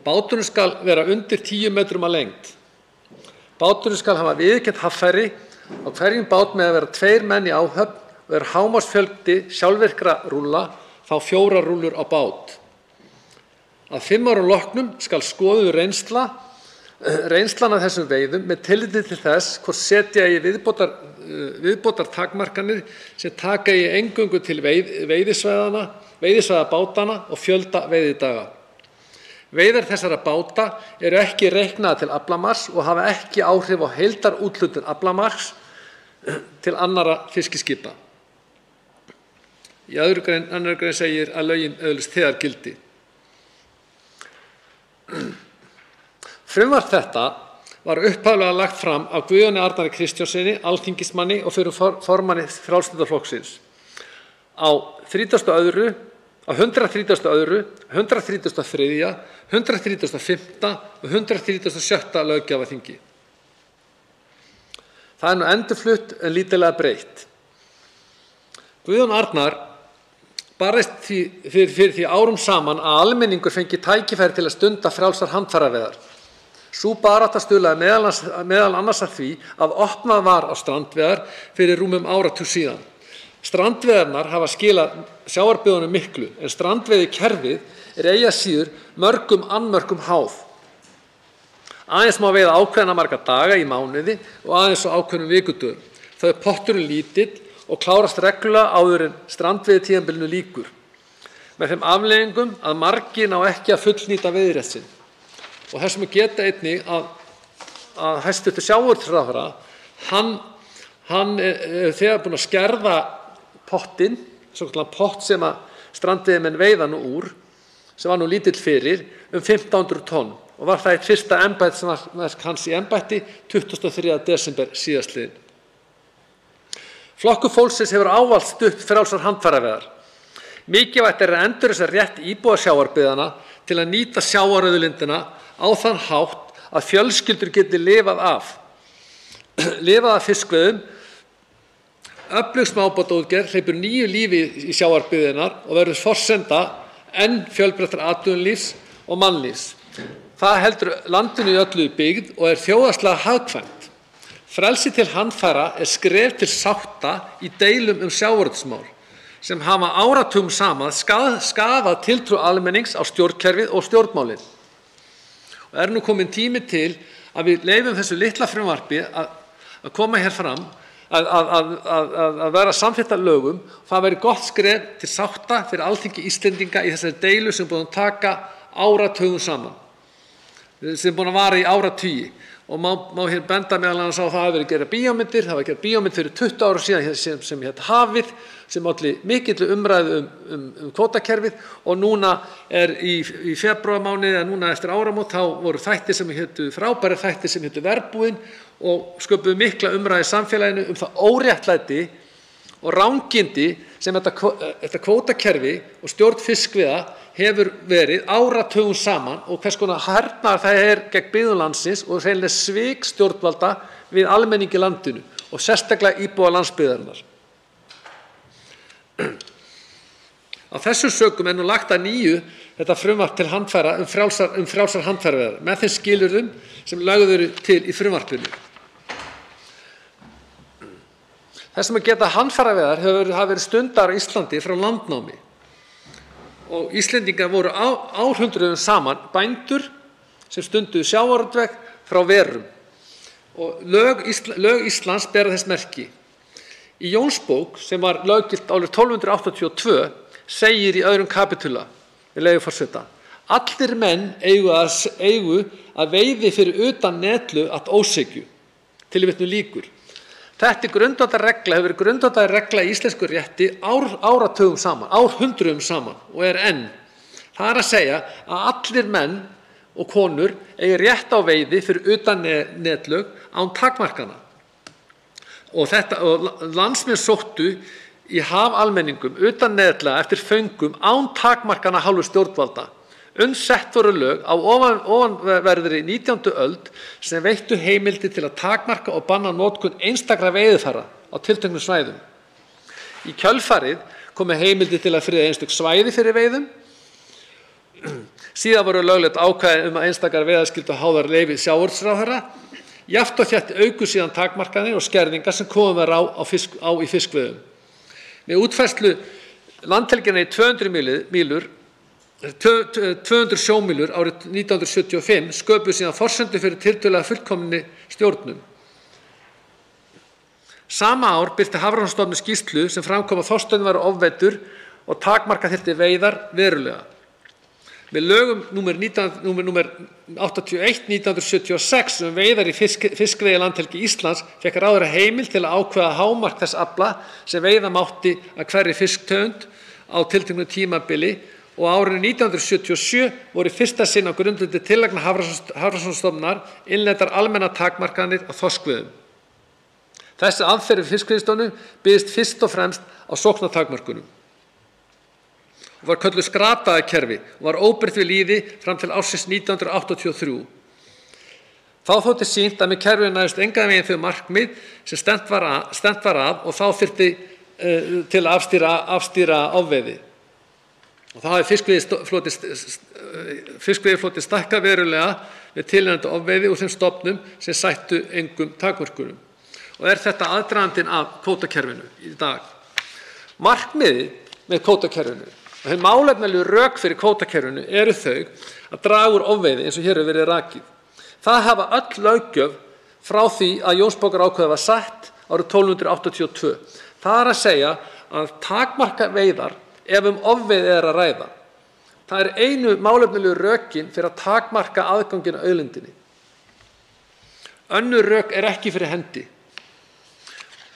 Báturinn skal vera undir 10 metrum að lengd. Báturinn skal hafa viðurkennt haffæri. Á hverjum bát með að vera 2 menn í áhöfn og hámarksfjöldi sjálfvirkra rúlla þá 4 rúllur á bát. Að 5 árum loknum skal skoðuð reynslan af þessum veiðum með tilliti til þess hvort setja í viðbótar takmarkanir sem taka í eingöngu til veiðisvæða bátana og fjölda veiðidaga. Veiðar þessara báta ekki reiknaðar til aflamarks og hafa ekki áhrif á heildarúthlutun aflamarks til annarra fiskiskipa. Í 2. grein segir að lögin öðlist þegar gildi. Frumvarp þetta var upphaflega lagt fram af Guðjóni Arnari Kristjánssyni, alþingismanni og fyrrum formanni Frjálslynda flokksins á 132., 133., 135. og 136. löggjafarþingi. Það er nú endurflutt en lítillega breytt. Guðjón Arnar barðist fyrir því árum saman að almenningur fengi tækifæri til að stunda frjálsar handfæraveiðar. Sú barátta stuðlaði meðal annars að því að opnað var á strandveiðar fyrir rúmum áratug síðan. Strandveiðarnar hafa skilað sjávarbyggðunum miklu en strandveiðikerfið er eigi að síður mörgum annmörkum háð. Aðeins má veiða ákveðna marga daga í mánuði og aðeins á ákveðnum vikudögum. Þá er potturinn lítill og klárast reglulega áður en strandveiðitímabilinu lýkur. Með þeim afleiðingum að margir ná ekki að fullnýta veiðirétt sinn. Og þess að geta einnig að hæstv. Sjávarútvegsráðherra, hann er þegar búinn að skerða pottinn, svokallaðan pott sem að strandveiðimenn veiða nú úr, sem var nú lítill fyrir, 1500 tonn og var það eitt fyrsta embættisverk hans í embætti 23. desember síðastliðinn. Flokkur fólksins hefur ávallt stutt frjálsar handfæraveiðar. Mikilvægt er að endurreisa rétt íbúa sjávarbyggðanna til að nýta sjávarauðlindina á þann hátt að fjölskyldur geti lifað af fiskveiðum. Öflug smábátaútgerð hleypur nýju lífi í sjávarbyggðirnar og verður forsenda enn fjölbreyttara atvinnulífs og mannlífs. Það heldur landinu í öllu í byggð og er þjóðhagslega hagkvæmt. Frelsi til handfæra er skref til sátta í deilum sjávarútvegsmál sem hafa áratugum saman skafað tiltrú almennings á stjórnkerfið og stjórnmálin. Og er nú kominn tími til að við leyfum þessu litla frumvarpi að koma hér fram, að vera samþykkt að lögum. Það væri gott skref til sátta fyrir Alþingi Íslendinga í þessari deilu sem búin að taka áratugum saman, sem búin að vara í áratugi. Og má hér benda meðal annars á það að verið gera bíómyndir. Það var gerð bíómynd fyrir 20 árum síðan sem hét Hafið, sem olli mikilli umræðu kvótakerfið og núna er í febrúarmánuði eða núna eftir áramót þá voru þættir sem hétu frábærir þættir sem hétu Verbúðin og sköpuðu mikla umræðu í samfélaginu það óréttlæti og rangindi sem þetta kvótakerfi og stjórn fiskveiða hefur verið áratugum saman og hvers konar hernaður það er gegn byggðum landsins og hreinlega svik stjórnvalda við almenning í landinu og sérstaklega íbúa landsbyggðarinnar. Á þessum sökum er nú lagt að nýju þetta frumvarp til handfæra frjálsar handfæraveiðar með þeim skilyrðum sem lögð eru til í frumvarpinu. Þess að geta handfæraveiðar hafa verið stundar á Íslandi frá landnámi og Íslendingar voru árhundruðum saman bændur sem stunduðu sjávarútveg frá verum og lög Íslands bera þess merki. Í Jónsbók sem var löggilt árið 1282 segir í 2. kapítula, með leyfi forseta: allir menn eigu að veiði fyrir utan netlu að ósekju. Tilvitnun lýkur. Þetta grundvallarregla hefur verið grundvallarregla í íslensku rétti áratugum saman, árhundruðum saman og er enn. Það er að segja að allir menn og konur eigi rétt á veiði fyrir utan netlög án takmarkana. Og landsmenn sóttu í hafalmenningum utan netlaga eftir föngum án takmarkana hálfu stjórnvalda. Sett voru lög á ofanverðri 19. öld sem veittu heimildir til að takmarka og banna notkun einstakra veiðarfæra á tilteknum svæðum. Í kjölfarið komu heimildir til að friða einstök svæði fyrir veiðum. Síðan voru löglegt ákvæði að einstakar veiðar skyldu háðar leyfi sjávarútvegsráðherra. Jafnt og þétt auku síðan takmarkanir og skerðingar sem komið var á í fiskveiðum. Með útfærslu landhelginna í 200 sjómílur árið 1975 sköpuðu síðan forsendur fyrir tiltölulega fullkominni stjórnun. Sama ár birti Hafrannsóknastofnun skýrslu sem fram kom að þorskurinn væri ofveiddur og takmarka þyrfti veiðar verulega. Með lögum númer 81/1976 veiðar í fiskveiðilandhelgi Íslands fékk ráðherra heimild til að ákveða hámark þess afla sem veiða mátti að hverri fisktegund á tilteknu tímabili og á árinu 1977 voru í fyrsta sinn á grundvelli tillagna Hafrannsóknastofnunar innleiddar almennar takmarkanir á þorskveiðum. Þessi aðferð við fiskveiðistjórnun byggðist fyrst og fremst á sóknartakmörkunum og var kölluð skrapdagakerfi og var óbreytt við lýði fram til ársins 1983. Þá þótti sýnt að með kerfinu næðust engan veginn þau markmið sem stefnt var að og þá þyrfti til að afstýra ofveiði. Og þá hafði fiskveiðifloti stækkað verulega með tilheyrandi ofveiði úr þeim stofnum sem sættu engum takmörkunum. Og þetta aðdragandinn af kvótakerfinu í dag. Markmiðið með kvótakerfinu og hin málefnalegu rök fyrir kvótakerfinu eru þau að draga úr ofveiði eins og hér hefur verið rakið. Það hafa öll löggjöf frá því að Jónsbókarákvæðið var sett árið 1282. Það er að segja að takmarka veiðar ef ofveiði er að ræða. Það er einu málefnalegu rökin fyrir að takmarka aðganginn að auðlindinni. Önnur rök er ekki fyrir hendi.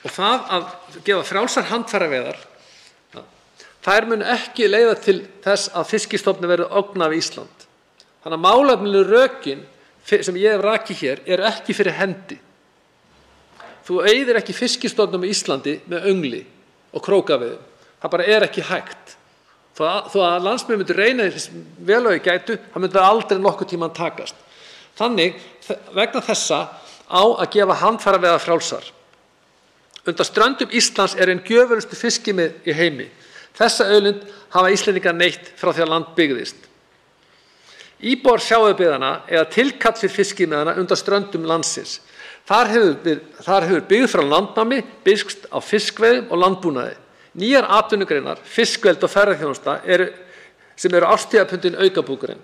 Og það að gefa frjálsar handfæraveiðar, þær mun ekki leiða til þess að fiskistofni verði ógnað við Ísland. Þannig að málefnalegu rökin sem ég hef rakið hér eru ekki fyrir hendi. Þú eyðir ekki fiskistofnum í Íslandi með öngli og krókaveiðum. Það bara er ekki hægt. Þó að landsmenn myndu reyna vel og í gætu, það myndu aldrei nokkuð tímann takast. Þannig, vegna þessa á að gefa handfæraveiðar frjálsar. Undan ströndum Íslands er einn gjöfulustu fiskimið í heimi. Þessa auðlind hafa Íslendingar neytt frá því að land byggðist. Íbúar sjávarbyggðanna eða tilkall fyrir fiskimiðana undan ströndum landsins. Þar hefur byggð frá landnámi byggst á fiskveiðum og landbúnaði. Nýjar atvinnugreinar, fiskveld og ferðaþjónusta sem eru árstíðabundin aukabúgrein.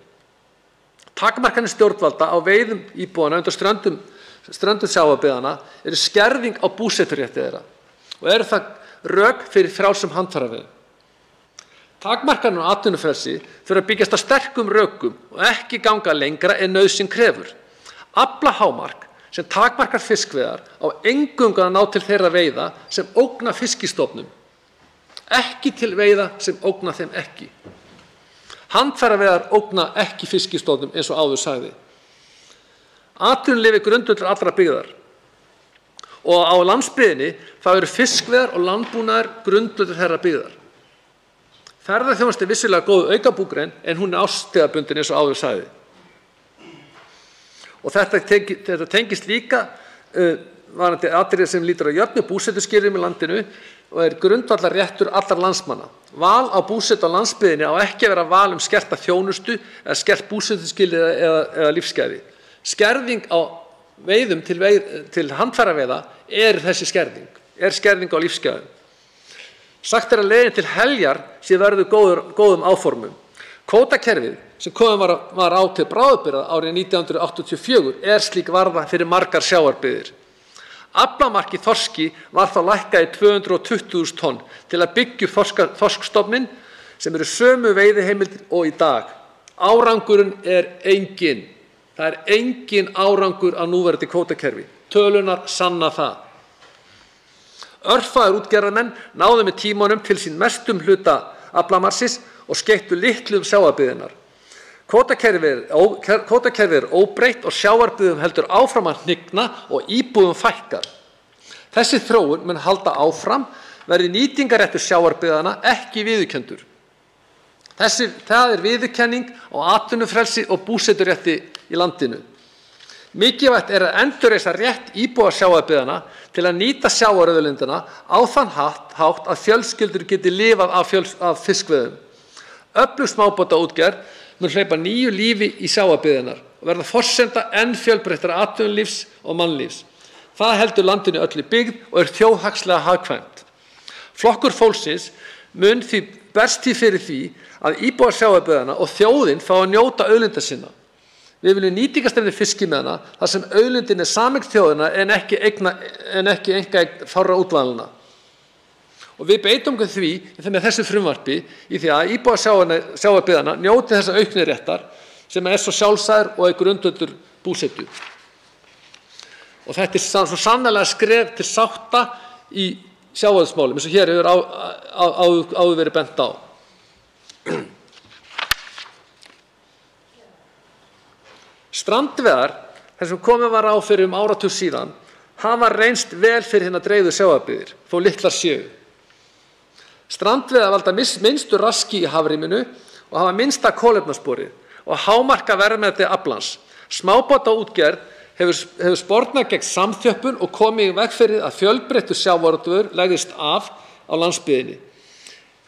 Takmarkanir stjórnvalda á veiðum íbúanna undan ströndum sjávarbyggðanna eru skerðing á búseturétti þeirra og eru það rök fyrir frjálsum handfæraveiðum. Takmarkanir á atvinnufrelsi þurfa að byggjast á sterkum rökum og ekki ganga lengra en nauðsyn krefur. Aflahámark sem takmarkar fiskveiðar á eingöngu að ná til þeirra veiða sem ógna fiskistofnum, ekki til veiða sem ógna þeim ekki. Handfæraveiðar ógna ekki fiskistofnum eins og áður sagði. Atvinnulíf er grundvöllur allra byggðar og á landsbyggðinni þá eru fiskveiðar og landbúnaður grundvöllur þeirra byggðar. Ferðaþjónusta er vissulega góð aukabúgrein en hún er árstíðabundin eins og áður sagði. Og þetta tengist líka varðandi atriði sem lýtur að jöfnu búsetuskilyrðum í landinu og er grundvallarréttur allra landsmanna. Val á búsetu á landsbyggðinni á ekki að vera val skerta þjónustu eða skert búsetuskilyrði eða lífsgæði. Skerðing á veiðum til handfæraveiða er þessi skerðing, skerðing á lífsgæðum. Sagt að leiðin til heljar sé verður góðum áformum. Kvótakerfið sem komið var á til bráðabirgða árið 1984 slík varða fyrir margar sjávarbyggðir. Aflamark í þorski var þá lækkað í 220.000 tonn til að byggja upp þorskstofninn sem eru sömu veiðiheimildir og í dag. Árangurinn er enginn. Það er enginn árangur á núverandi kvótakerfi. Tölunar sanna það. Örfáir útgerðarmenn náðu með tímanum til sín mestum hluta aflamarksins og skeyttu litlu sjávarbyggðirnar. Kvótakerfið er óbreytt og sjávarbyggðum heldur áfram að hnigna og íbúðum fækkar. Þessi þróun mun halda áfram verði nýtingarréttur sjávarbyggðanna ekki viðurkenndur. Það er viðurkenning á atvinnufrelsi og búseturétti í landinu. Mikilvægt er að endurreisa rétt íbúa sjávarbyggðanna til að nýta sjávarauðlindina á þann hátt að fjölskyldur geti lifað af fiskveiðum. Öflug smábátaútgerð mun hleypa nýju lífi í sjávarbyggðirnar og verða forsenda enn fjölbreyttara atvinnulífs og mannlífs. Það heldur landinu öllu byggð og er þjóðhagslega hagkvæmt. Flokkur fólksins mun því berst fyrir því að íbúar sjávarbyggðanna og þjóðin fá að njóta auðlinda sinna. Við viljum nýtingarstefnu fiskimiðanna þar sem auðlindin er sameign þjóðanna en ekki einkaeign fárra útvaðalana. Og við beitum okkur því með þessu frumvarpi í því að íbúar sjávarbyggðanna njóti þessa aukniréttar sem er svo sjálfsagður og er grundvöllur búsetu. Og þetta er svo sannarlega skref til sátta í sjávarútvegsmálum eins og hér hefur áður verið bent á. Strandveiðar, þar sem komið var á fyrir áratug síðan, hafa reynst vel fyrir hinar dreifðu sjávarbyggðir, þó litlar séu. Strandveiðar valda minnstu raski í hafrýminu og hafa minnsta kolefnasporið og hámarka verðmæti aflans. Smábátaútgerð hefur spornað gegn samþjöppun og komið í veg fyrir að fjölbreyttur sjávarútvegur legðist af á landsbyggðinni.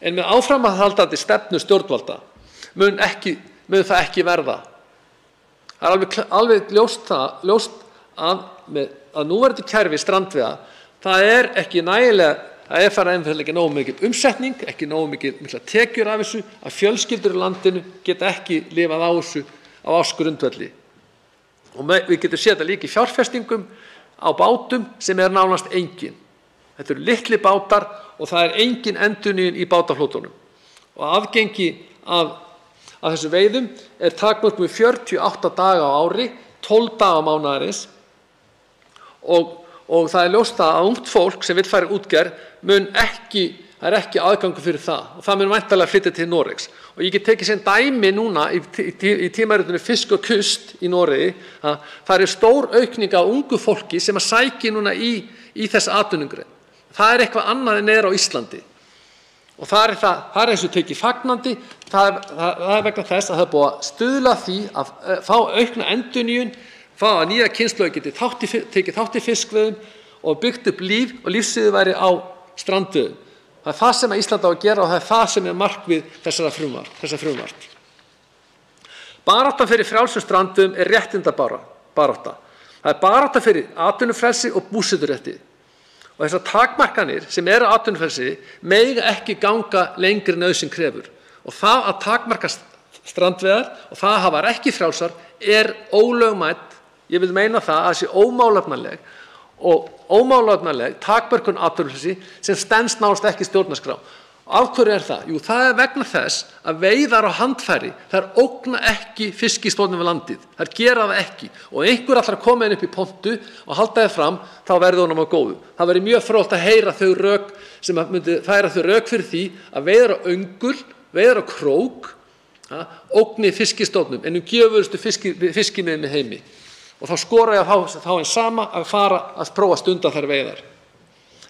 En með áframhaldandi stefnu stjórnvalda mun það ekki verða. Það er alveg ljóst að núverandi kerfi strandveiða, það er ekki nægilega, það er farið einfaldlega ekki nógu mikil umsetning, ekki nógu mikla tekjur af þessu, að fjölskyldur í landinu geta ekki lifað á þessu á ársgrundvelli. Og við getum séð þetta líka í fjárfestingum á bátum sem er nánast engin. Þetta eru litli bátar og það er engin endurnýjun í bátaflótunum. Og aðgengi að þessum veiðum er takmörk með 48 daga á ári, 12 daga á mánaðarins og það er ljóst að ungt fólk sem vill fara í útgerð það er ekki aðgangur fyrir það og það mun væntanlega flytja til Noregs. Og ég get tekið sem dæmi núna í tímaritunni Fisk og Kust í Noregi að það er stór aukning á ungu fólki sem að sæki núna í þessa atvinnugrein. Það er eitthvað annað en er á Íslandi. Og það er eins og tekið fagnandi, það er vegna þess að það er búið að stuðla því að fá aukna endurnýjun, fá að nýja kynslóð geti tekið þátt í fiskveiðum og byggt upp líf og lífsviðurværi á strandveiðum. Það er það sem Ísland á að gera og það er það sem er markmið þessa frumvarps. Barátta fyrir frjálsum strandveiðum er réttindabarátta. Það er barátta fyrir atvinnufrelsi og búseturétti. Og þessar takmarkanir sem eru atvinnufrelsi mega ekki ganga lengri en nauðsyn krefur. Og það að takmarka strandveiðar og það að hafa ekki frjálsar er ólögmætt. Ég vil meina það að sé ómálefnaleg takmörkun atvinnufrelsi sem stenst nánast ekki í stjórnarskrá. Af hverju er það? Jú, það er vegna þess að veiðar á handfæri, þær ógna ekki fiskistofnum við landið. Þær gera það ekki. Og einhver ætlar að koma inn upp í pontu og halda þið fram, þá verður honum á góðu. Það verður mjög fróðlegt að heyra þau rök sem myndi færa þau rök fyrir því að veiðar á öngul, veiðar á krók, ógni fiskistofnum, en gjöfurustu fiskimiðum í heimi. Og þá skora ég þá eins sama að fara að prófa að stunda þær veiðar.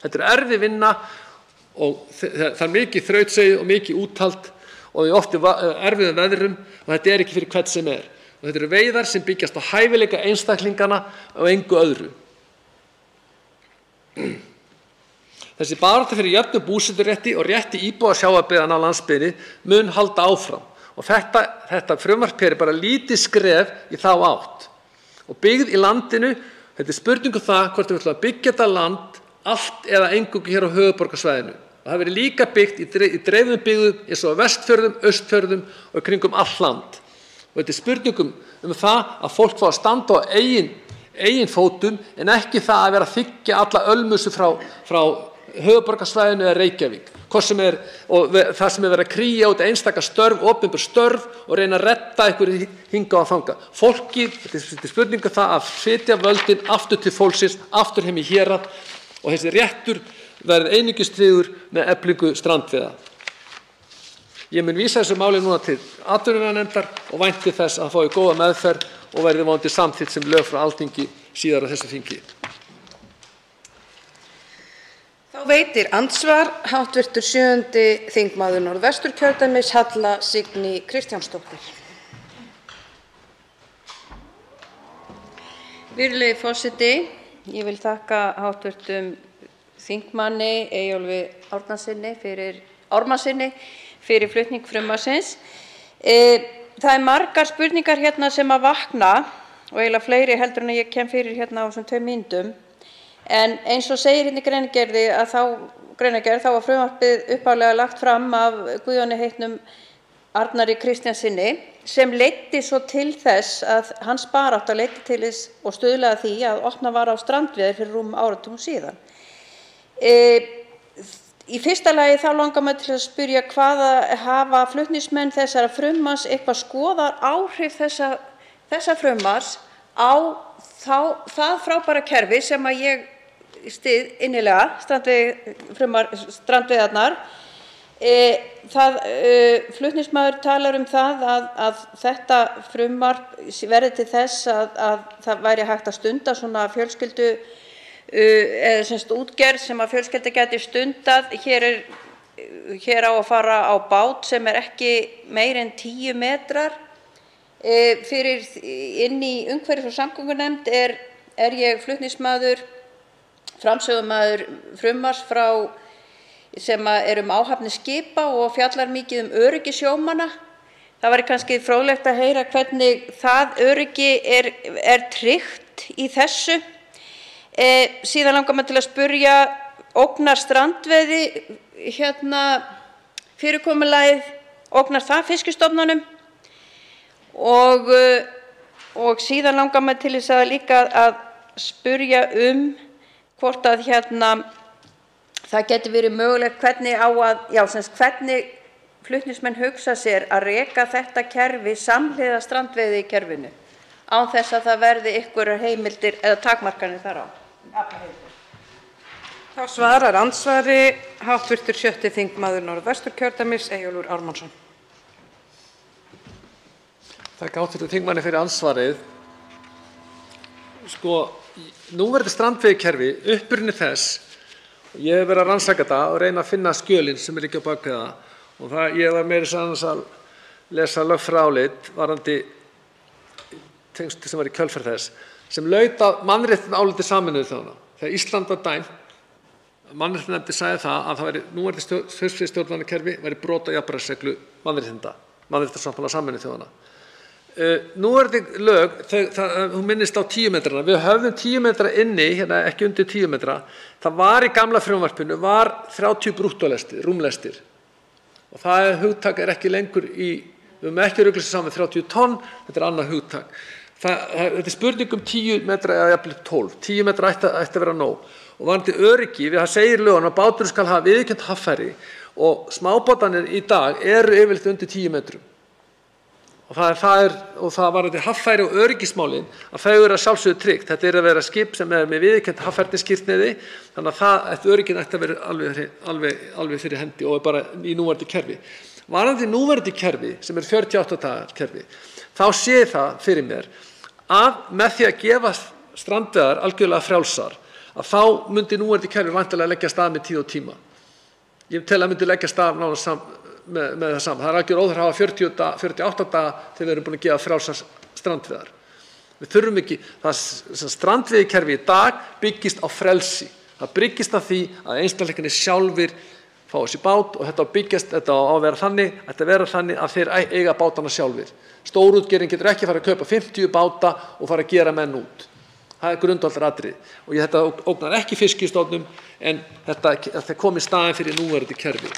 Þetta er erfið vinna og það er mikið þrautsegið og mikið úthald og oft erfiðum veðrum og þetta er ekki fyrir hvern sem er. Og þetta eru veiðar sem byggjast á hæfileika einstaklingana og engu öðru. Þessi barátta fyrir jöfnum búseturétti og rétti íbúa sjávarbyggðanna á landsbyggðinni mun halda áfram. Og þetta frumvarp er bara lítið skref í þá átt. Og byggð í landinu, þetta er spurningu það hvort við ætlum að byggja þetta land allt eða eingöngu hér á höfuðborgarsvæðinu. Og það verður líka byggt í dreifðum byggðum eins og á Vestfjörðum, Austfjörðum og kringum allt land. Og þetta er spurningum það að fólk fá að standa á eigin fótum en ekki það að vera að þiggja alla ölmusu frá höfuðborgarsvæðinu eða Reykjavík. Og það sem er verið að krýja út einstaka störf, opinber störf og reyna að redda einhverju hingað og þangað. Fólki, þetta er spurningu það að flytja völdin aftur til fólksins, aftur heim í hérað og þessi réttur verður einungis tryggður með eflingu strandveiða. Ég mun vísa þessu máli núna til atvinnuveganefndar og vænti þess að fái góða meðferð og verði vonandi samþykkt sem lög frá Alþingi síðar á þessu þingi. Þá veitir andsvar hv. 7. þingmaður Norðvesturkjördæmis Halla Signý Kristjánsdóttir. Virðulegi forseti, ég vil þakka hv. þingmanni Eyjólfi Ármannssyni fyrir flutning frumvarpsins. Það er margar spurningar hérna sem að vakna og eiginlega fleiri heldur en ég kem fyrir hérna á þessum 2 mínútum. En eins og segir hérna í greinargerð þá var frumvarpið upphaflega lagt fram af Guðjóni heitnum Arnari Kristjánssyni sem leiddi svo til þess að hans barátta leiddi til þess og stuðlaði að því að opnað var á strandveiðar fyrir rúmum áratugum síðan. Í fyrsta lagi þá langar mig til að spyrja hafa flutningsmenn þessara frumvarps eitthvað skoðað áhrif þessa frumvarps á það frábæra kerfi sem að ég styð innilega, strandveiðarnar, Flutningsmaður talar það að þetta frumvarp verði til þess að það væri hægt að stunda svona fjölskyldu eða útgerð sem að fjölskylda gæti stundað. Hér á að fara á bát sem ekki meira en 10 metrar. Inn í umhverfis- og samgöngunefnd er ég flutningsmaður, framsögumaður frumvarps sem er áhafnir skipa og fjallar mikið öryggi sjómanna. Það væri kannski fróðlegt að heyra hvernig það öryggi er tryggt í þessu. Síðan langar mig til að spyrja, ógnar strandveiði fyrirkomulagið, ógnar það fiskistofnunum? Og síðan langar mig til þess að líka að spyrja hvort að það geti verið mögulegt hvernig flutningsmenn hugsa sér að reka þetta kerfi samhliða strandveiðikerfinu án þess að það verði einhverjar heimildir eða takmarkanir þar á. Þá svarar andsvari hv. 6. þingmaður Norðvesturkjördæmis, Eyjólfur Ármannsson. Þakka hv. þingmanni fyrir andsvarið. Núverandi strandveiðikerfi, uppruni þess, ég hef verið að rannsaka það og reyna að finna skjölin sem liggja á bak við það, og ég var meira að lesa lögfræðiálit varðandi tengsl sem var í kjölfar þess, sem laut að mannréttindaáliti Sameinuðu þjóðanna. Þegar Ísland var dæmt, mannréttindanefndin sagði það að núverandi fiskveiðistjórnarkerfi væri brot á jafnræðisreglu mannréttindasáttmála Sameinuðu þjóðanna. Núverandi lög, hún minnist á 10 metrana. Við höfðum 10 metra inni, ekki undir 10 metra. Það var í gamla frumvarpinu 30 brúttólestir, rúmlestir. Og það hugtak ekki lengur við höfum ekki ruglað saman með 30 tonn, þetta annað hugtak. Þetta spurning 10 metra eða jafnvel 12. 10 metra ætti að vera nóg. Og varðandi öryggi, það segir lögunum að báturinn skal hafa viðurkennt haffæri og smábátarnir í dag eru yfirleitt undir 10 metrum. Og það varðandi haffæri og öryggismálin að þau eru að sjálfsögðu tryggt. Þetta að vera skip sem með viðurkennt haffærnisskírteini, þannig að öryggið ætti að vera alveg fyrir hendi og bara í núverandi kerfi. Varðandi núverandi kerfi sem 48 daga kerfi, þá sé það fyrir mér að með því að gefa strandveiðar algjörlega frjálsar, að þá myndi núverandi kerfi væntanlega leggjast af með tíð og tíma. Ég tel að myndi leggjast af nánast með það saman. Það algjör óþarfi að hafa 48 daga þegar við erum búin að gefa frjálsar strandveiðar. Við þurfum ekki, strandveiðikerfi í dag byggist á frelsi. Það byggist á því að einstaklingarnir sjálfir fá sér bát og þetta á að vera þannig að þeir eiga bátana sjálfir. Stórútgerðin getur ekki fara að kaupa 50 báta og fara að gera menn út. Það grundvallaratriði. Og þetta ógnar ekki fiskistofnum en þetta kom í staðinn fyrir núverandi kerfi.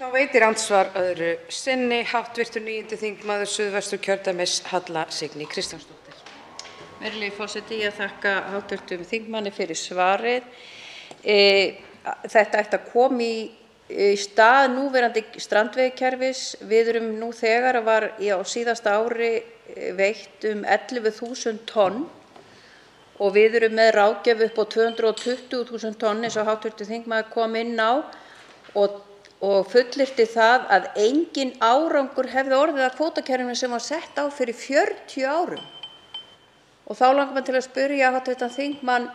Þá veitir andsvar öðru sinni hv. 9. þingmaður Suðvesturkjördæmis, Halla Signý Kristjánsdóttir. Virðulegi forseti, ég þakka hv. þingmanni fyrir svarið. Þetta ætti að koma í stað núverandi strandveiðikerfis. Við erum nú þegar á síðasta ári veitt 11.000 tonn og við erum með ráðgjöf upp á 220.000 tonn eins og hv. þingmaður kom inn á og fullyrti það að engin árangur hefði orðið af kvótakerfinu sem var sett á fyrir 40 árum. Og þá langar mig til að spyrja hv. þingmann,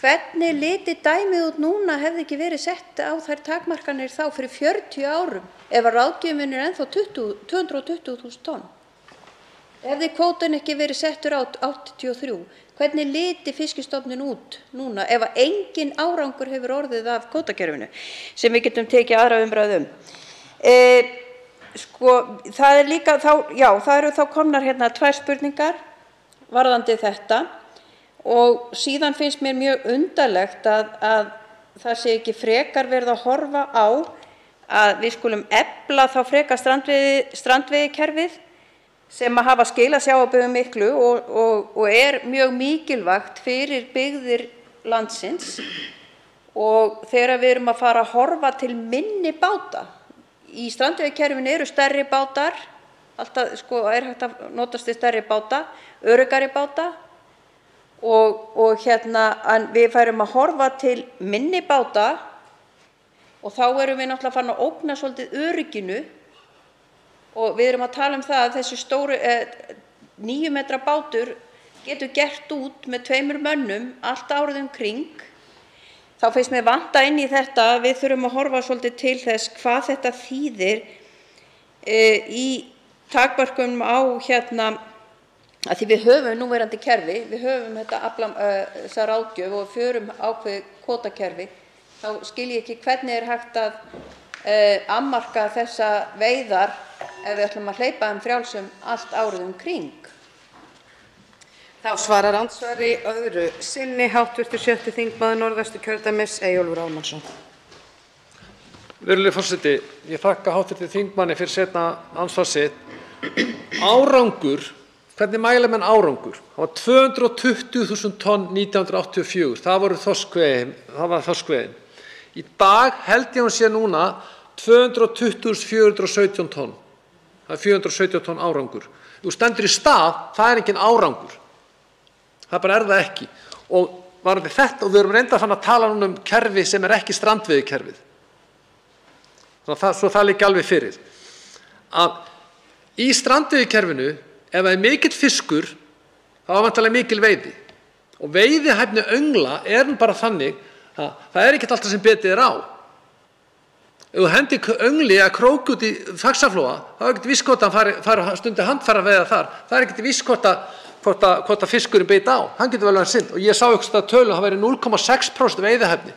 hvernig liti dæmið út núna hefði ekki verið sett á þær takmarkanir þá fyrir 40 árum ef að ráðgjöfin ennþá 220.000 tonn? Hefði kvótinn ekki verið settur á 83, hvernig liti fiskistofninn út núna ef að engin árangur hefur orðið af kvótakerfinu sem við getum tekið aðra umræðu Það eru þá komnar tvær spurningar varðandi þetta og síðan finnst mér mjög undarlegt að það sé ekki frekar verið að horfa á að við skulum efla þá frekar strandveiðikerfið sem hafa skilað sjávarbyggðum miklu og mjög mikilvægt fyrir byggðir landsins. Og þegar við erum að fara að horfa til minni báta, í strandveiðikerfinu eru stærri bátar, alltaf hægt að notast við stærri báta, öruggari báta En við færum að horfa til minni báta og þá erum við náttúrulega farin að ógna svolítið örygginu og við erum að tala um það að þessi stóru 9 metra bátur getur gert út með 2 mönnum allt árið kring. Þá finnst mér vanta inn í þetta að við þurfum að horfa svolítið til þess hvað þetta þýðir í takmörkunum á að því við höfum núverandi kerfi, við höfum þessa ráðgjöf og förum ákveðið kvótakerfi, þá skil ég ekki hvernig hægt að afmarka þessa veiðar ef við ætlum að hleypa frjálsum allt árið kring. Þá svarar andsvari öðru sinni hv. 6. þingmaður Norðvesturkjördæmis Eyjólfur Ármannsson. Virðulegur forseti, ég þakka hv. þingmanni fyrir seinna andsvar sitt. Árangur, hvernig mæla menn árangur? Það var 220.000 tonn 1984, það var þorskveiðin. Í dag held ég að hún sé núna 220.417 tonn. Það er 417 tonn árangur. Þú stendur í stað, það er engin árangur. Það bara það ekki. Og varðandi þetta, og við erum reyndar að tala núna kerfi sem er ekki strandveiðikerfið. Svo það liggi alveg fyrir. Að í strandveiðikerfinu, ef það er mikill fiskur, þá er væntanlega mikil veiði. Og veiðihæfni öngla er bara þannig að það er ekki alltaf sem betið á. Ef þú hendir öngli eða krók út í Faxaflóa, þá er ekki viss hvort hann fari stundi handfæra veiða þar. Það er ekki viss hvort að fiskurinn beit á. Hann getur vel verið synd. Og ég sá eitthvað tölum að það væri 0,6% veiðihæfni.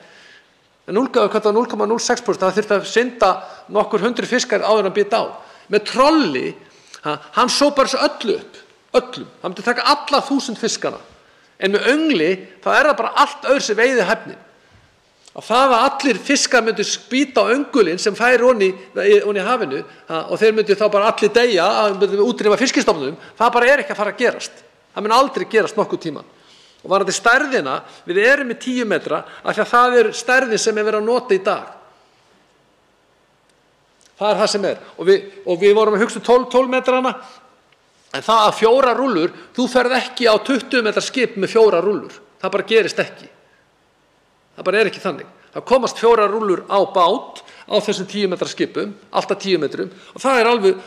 En 0,06%, það þurfti að synda nokkur 100 fiskar áður en hann beit á. Með trolli, hann sópar þessu öllu upp. Öllum. Hann myndi taka alla 1000 fiskana. En með öngli, þá er það bara allt öðru sem veiðihæfni. Og það að allir fiskar myndu spýta á öngulinn sem færi onni í hafinu og þeir myndu þá bara allir deyja að útrýma fiskistofnum, það bara er ekki að fara að gerast. Það mun aldrei gerast nokkuð tíma. Og varðandi stærðina, við erum með 10 metra af því að það er stærðin sem er verið að nota í dag. Það er það sem er. Og við vorum að hugsa 12 metrana, en það að 4 rúllur, þú ferð ekki á 20 metra skip með 4 rúllur. Það bara gerist ekki. Það bara er ekki þannig. Það komast 4 rúllur á bát á þessum 10 metra skipum, alltaf 10 metrum, og það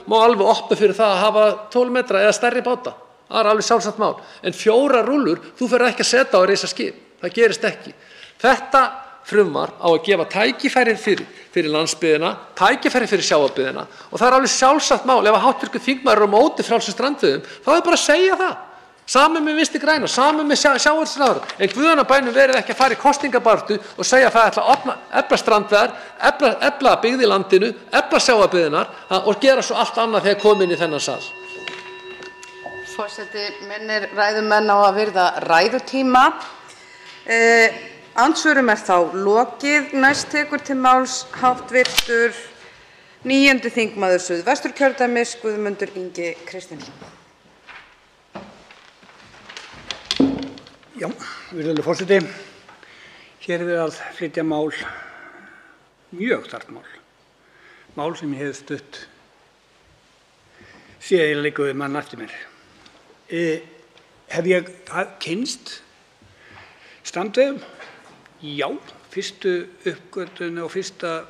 má alveg opna fyrir það að hafa 12 metra eða stærri báta. Það er alveg sjálfsagt mál. En 4 rúllur, þú ferð ekki að setja á risa skip. Það gerist ekki. Þetta frumvarp á að gefa tækifæri fyrir landsbyggðina, tækifæri fyrir sjávarbyggðina, og það er alveg sjálfsagt mál. Ef hv. þingmaður er á móti frjálsum strandveiðum, þá er bara að segja það. Saman með Vinstri græna, saman með sjávarútvegsráðherra. En guðanna bænum verið ekki að fara í kosningabaráttu og segja að það ætla að efla strandveiðar, efla byggð í landinu, efla sjávarbyggðirnar og gera svo allt annað þegar komið inn í þennan sal. Forseti minnir ræðumenn á að virða ræðutíma. Andsvörum þá lokið. Næst tekur til máls hv. 9. þingmaður Suðvesturkjördæmis, Guðmundur Ingi Kristinsson. Já, virðulegur forseti. Hér við að flytja mál, mjög þarft mál. Mál sem ég hef stutt síðan ég liggur við mann eftir mér. Hef ég kynnst strandveiðum? Já, fyrstu uppgötvun og fyrsta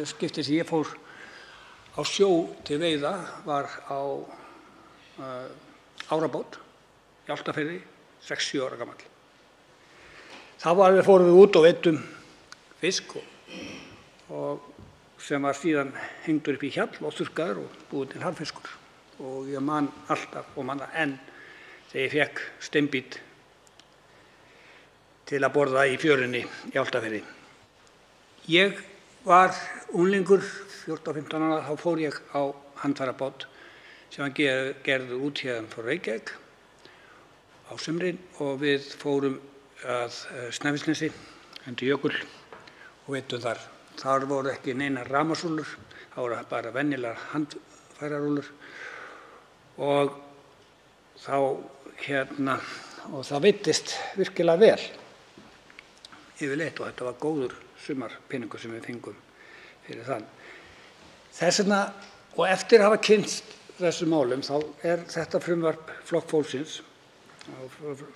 skipti sem ég fór á sjó til veiða var á árabát í Álftafirði, 6-7 ára gamall. Þá fórum við út og veiddum fisk og sem var síðan hengdur upp í hjall og þurrkaður og búið til harðfiskur. Og ég man alltaf og man það enn þegar ég fékk steinbít til að borða í fjörunni í Álftafirði. Ég var unglingur, 14-15 ára, þá fór ég á handfærabát sem var gerður út hérðan frá Reykjavík á sumrin og við fórum að Snæfellsnesi, undir jökul og veiddum þar. Þar voru ekki neinar rafmagnsrúllur, það voru bara venjulegar handfærarúllur og það veiddist virkilega vel yfirleitt og þetta var góður sumarpeningur sem við fengum fyrir þann. Þess vegna og eftir að hafa kynnst þessum málum þá er þetta frumvarp Flokks fólksins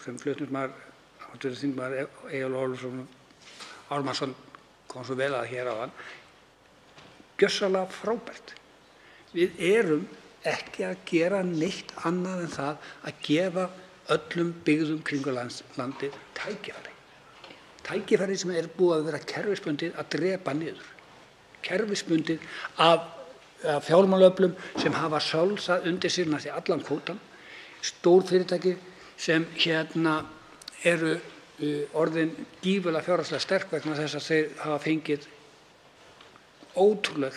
sem flutningsmaður, hv. þingmaður Eyjólfur Ólafsson Ármannsson kom svo vel að hér áðan, gjörsamlega frábært. Við erum ekki að gera neitt annað en það að gefa öllum byggðum kringum landið tækifæri. Tækifæri sem er búið að vera kerfisbundið að drepa niður. Kerfisbundið af fjármálaöflum sem hafa sölsað undir sér næstum allan kvótann, stór fyrirtæki sem eru orðin gífurlega fjárhagslega sterk vegna þess að þeir hafa fengið ótrúleg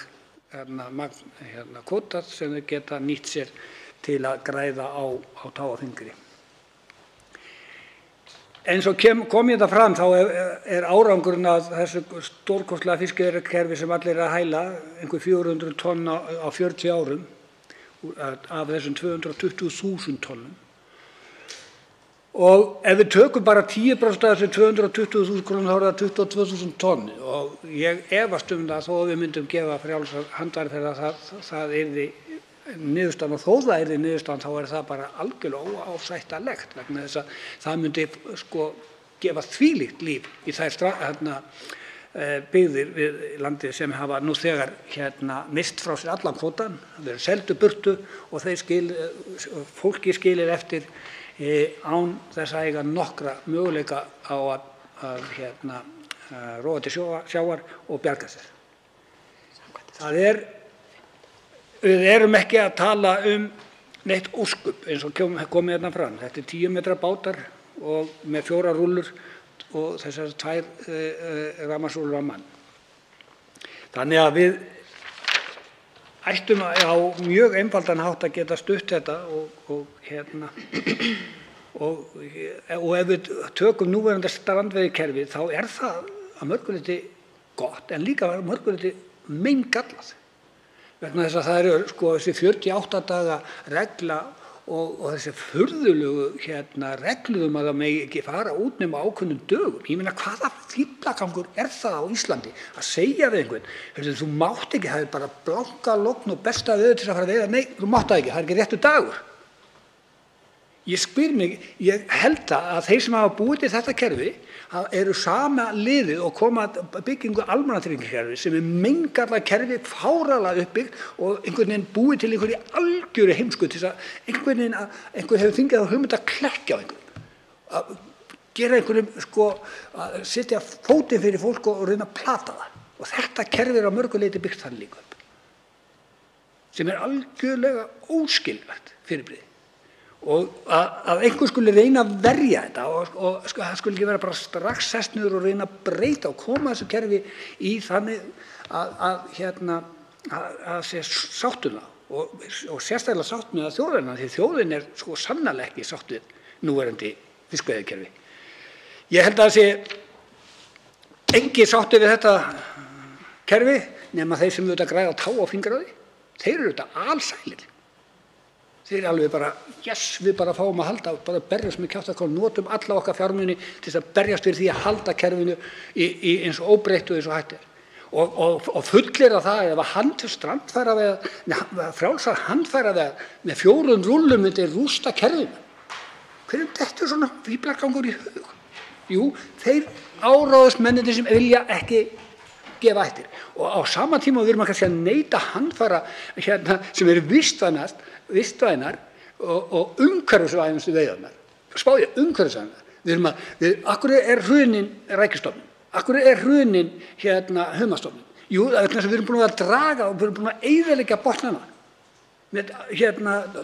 kvóta sem þeir geta nýtt sér til að græða á tá og fingri. Eins og kom ég þetta fram þá er árangurinn að þessu stórkostlega fiskveiðikerfi sem allir eru að hæla, einhver 400 tonn á 40 árum af þessum 220.000 tonnum. Og ef við tökum bara 10% af þessum 220.000 krónum þá er það 22.000 tonn og ég efast það þó að við myndum gefa frjálsar handfæri þegar það yrði niðurstaðan og þó það yrði niðurstaðan þá er það bara algjörlega óásættanlegt vegna þess að það myndi gefa þvílíkt líf í þær byggðir við landið sem hafa nú þegar mist frá sér allan kvótann, það verður seldu burtu og fólki skilir eftir án þess að eiga nokkra möguleika á að róa til sjávar og bjarga sér. Við erum ekki að tala neitt óskup eins og komið hérna fram. Þetta 10 metra bátar og með 4 rúllur og þessar 2 rafmagnsrúllur á mann. Þannig að við ættum á mjög einfaldan hátt að geta stutt þetta og ef við tökum núverandi strandveiðikerfi þá er það að mörgu leyti gott en líka að mörgu leyti meingallað. Vegna þess að það eru þessi 48 daga regla og þessi furðulegu reglum að það megi ekki fara út nema ákveðnum dögum. Ég meina, hvaða fíflagangur er það á Íslandi að segja við einhvern, þú mátt ekki, það er bara blanka logn og besta veður til að fara að veiða. Nei, þú mátt það ekki, það er ekki réttur dagur. Ég spyr mig, ég held að þeir sem hafa búið til þetta kerfi eru sama liðið og koma byggingu almannatryggingakerfi sem er meingallað kerfi, fáránlega uppbyggt og einhvern veginn búið til einhverju algjöru heimsku til að einhver hefur fengið á hugmynd að klekkja á einhverjum, að gera einhverjum að setja fótinn fyrir fólk og reyna að plata það. Og þetta kerfi er á mörgu leyti byggt þannig líka upp, sem er algjörlega óskilvægt fyrirbrigði. Og að einhver skuli reyna að verja þetta og það skuli ekki vera bara strax sest niður og reyna að breyta og koma þessu kerfi í þannig að sé sáttuna og sérstaklega sátt með þjóðina því þjóðin er sannarlega ekki sátt við núverandi fiskveiðikerfi. Ég held að það sé engin sátt við þetta kerfi nema þeir sem auðvitað græða tá og fingra á því. Þeir eru auðvitað alsælir. Þeir eru alveg bara, við bara fáum að halda, bara berjast með kjaftaskál, notum alla okkar fjármuni til þess að berjast fyrir því að halda kerfinu í eins og óbreyttu eins og hægt er. Og fullyrða það ef frjálsar handfæraveiðar með 4 rúllum myndi rústa kerfinu. Hverjum dettur svona fíflagangur í hug? Jú, þeir áráðsmennirnir sem vilja ekki gefa eftir. Og á sama tíma við erum kannski að neita handfæra sem eru vistvænar og umhverfisvænustu veiðarnar. Spáðu umhverfisvænar. Akkur er hrunin rækjustofninn? Akkur er hrunin humastofninn? Jú, það er þess að við erum búin að draga og við erum búin að eyðileggja botnana með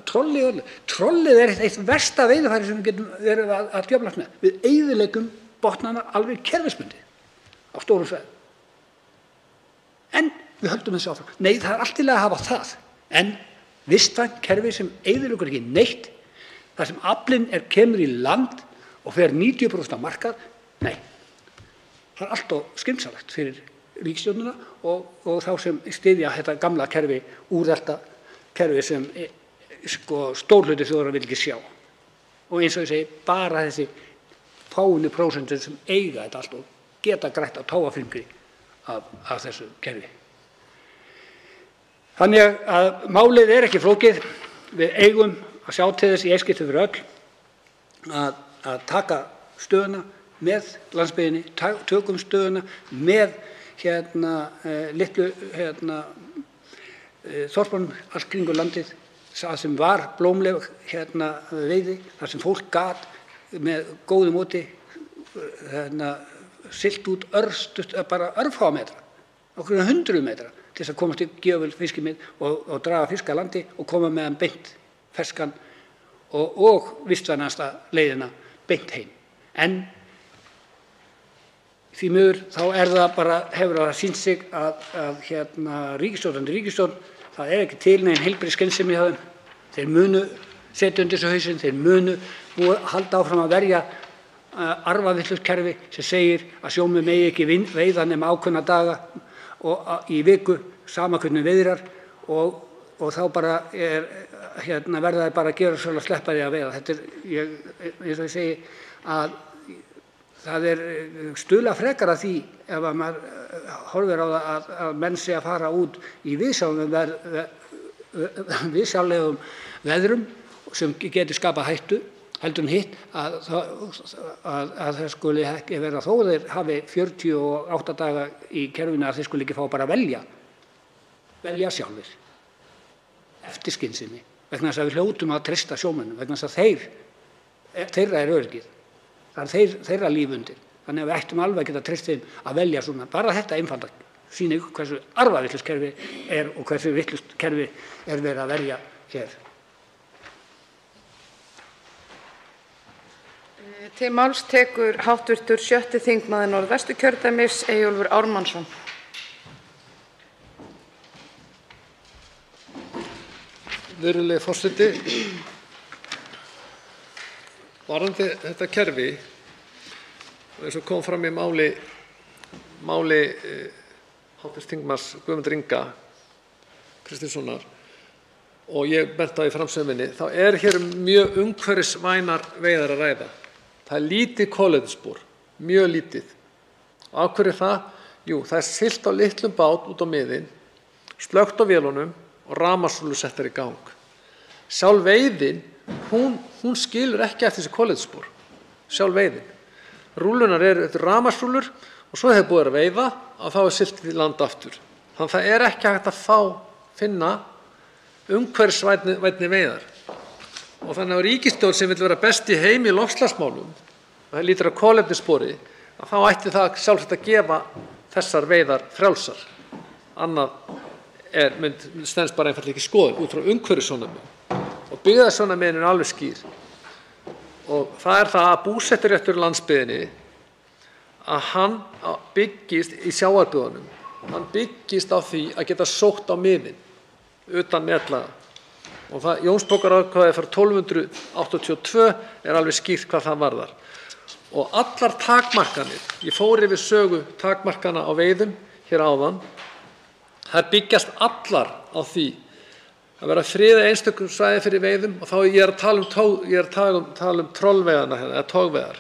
trolli og öllu. Trollið er eitt versta veiðarfæri sem við getum verið að djöflast með. Við eyðileggjum botnana alveg kerfisbundið á stórum svæðum. En við höldum þessu áfram. Nei, það er allt í lagi að hafa það. En vistvænt kerfi sem eyðileggur ekki neitt, þar sem aflinn kemur í land og fer 90% á markað, nei. Það er allt of skynsamlegt fyrir ríkisstjórnina og þá sem styðja þetta gamla kerfi, úrelta kerfi sem stór hluti þjóðarinnar vill ekki sjá. Og eins og ég segi, bara þessi fáinu prósentur sem eiga þetta allt og geta grætt á táafingri af þessu kerfi. Þannig að málið er ekki flókið. Við eigum að sjá til þess í eitt skipti fyrir öll að taka stöðuna með landsbyggðinni, tökum stöðuna með litlu þorpunum allt kringum landið, það sem var blómleg veiði, þar sem fólk gat með góðu móti siglt út bara örfáa metra, okkur 100 metra til þess að komast í gjöful fiskimið og draga fisk að landi og koma með hann beint ferskan og vistvænasta leiðina beint heim. En því miður þá það bara, hefur það sýnt sig að ríkisstjórn, það ekki til nein heilbrigð skynsemi hjá þeim. Þeir munu setja undir sig hausinn, þeir munu halda áfram að verja arfavitlaust sem segir að sjómenn megi ekki veiða nema ákveðna daga og í viku, sama hvernig viðrar og þá bara verða þeir bara að gera svolítið að sleppa því að veiða. Þetta eins og ég segi, að það stuðla frekar að því ef að maður horfir á það að menn sé að fara út í viðsjárlegum veðrum sem getur skapað hættu, heldur en hitt að það skuli ekki vera, þó þeir hafi 48 daga í kerfinu, að þeir skuli ekki fá bara að velja sjálfir eftir skynsemi, vegna þess að við hljótum að treysta sjómönnum, vegna þess að þeirra öryggið, það þeirra líf undir. Þannig að við ættum alveg að geta treyst þeim að velja svona, bara þetta einfalda sýnir hversu arfavitlaust kerfi og hversu vitlaust kerfi verið að verja hér. Til máls tekur hv. 6. þingmaður Norðvesturkjördæmis, Eyjólfur Ármannsson. Virðulegi forseti, varðandi þetta kerfi, eins og kom fram í máli hv. þingmanns Guðmundar Inga Kristinssonar og ég benti á í framsöguminni, þá hér mjög umhverfisvænar veiðar að ræða. Það lítið kolefnisspor, mjög lítið. Af hverju það? Jú, það siglt á litlum bát út á miðin, slökkt á vélunum og rafmagnsrúllur settar í gang. Sjálf veiðin, hún skilur ekki eftir þessi kolefnisspor. Sjálf veiðin. Rúllunar þetta rafmagnsrúllur og svo hefur búið að veiða og þá siglt í land aftur. Þannig að það ekki hægt að finna umhverfisvænni veiðar. Og þannig að ríkisstjórn sem vill vera best í heimi í loftslagsmálum, og það lítur að kolefnisspori, að þá ætti það sjálfsagt að gefa þessar veiðar frjálsar. Annað stenst bara einfaldlega ekki skoðun út frá umhverfissjónarmiðum. Og byggðasjónarmiðin alveg skýr. Og það það að búseturéttur í landsbyggðinni, að hann byggist í sjávarbyggðunum. Hann byggist á því að geta sótt á miðin utan netlaga. Og Jónsbókarákvæði frá 1282 alveg skýrt hvað það varðar. Og allar takmarkanir, ég fór yfir sögu takmarkana á veiðum hér áðan, þær byggjast allar á því að vera friða einstökum svæði fyrir veiðum, og þá ég að tala um trollveiðana eða togveiðar.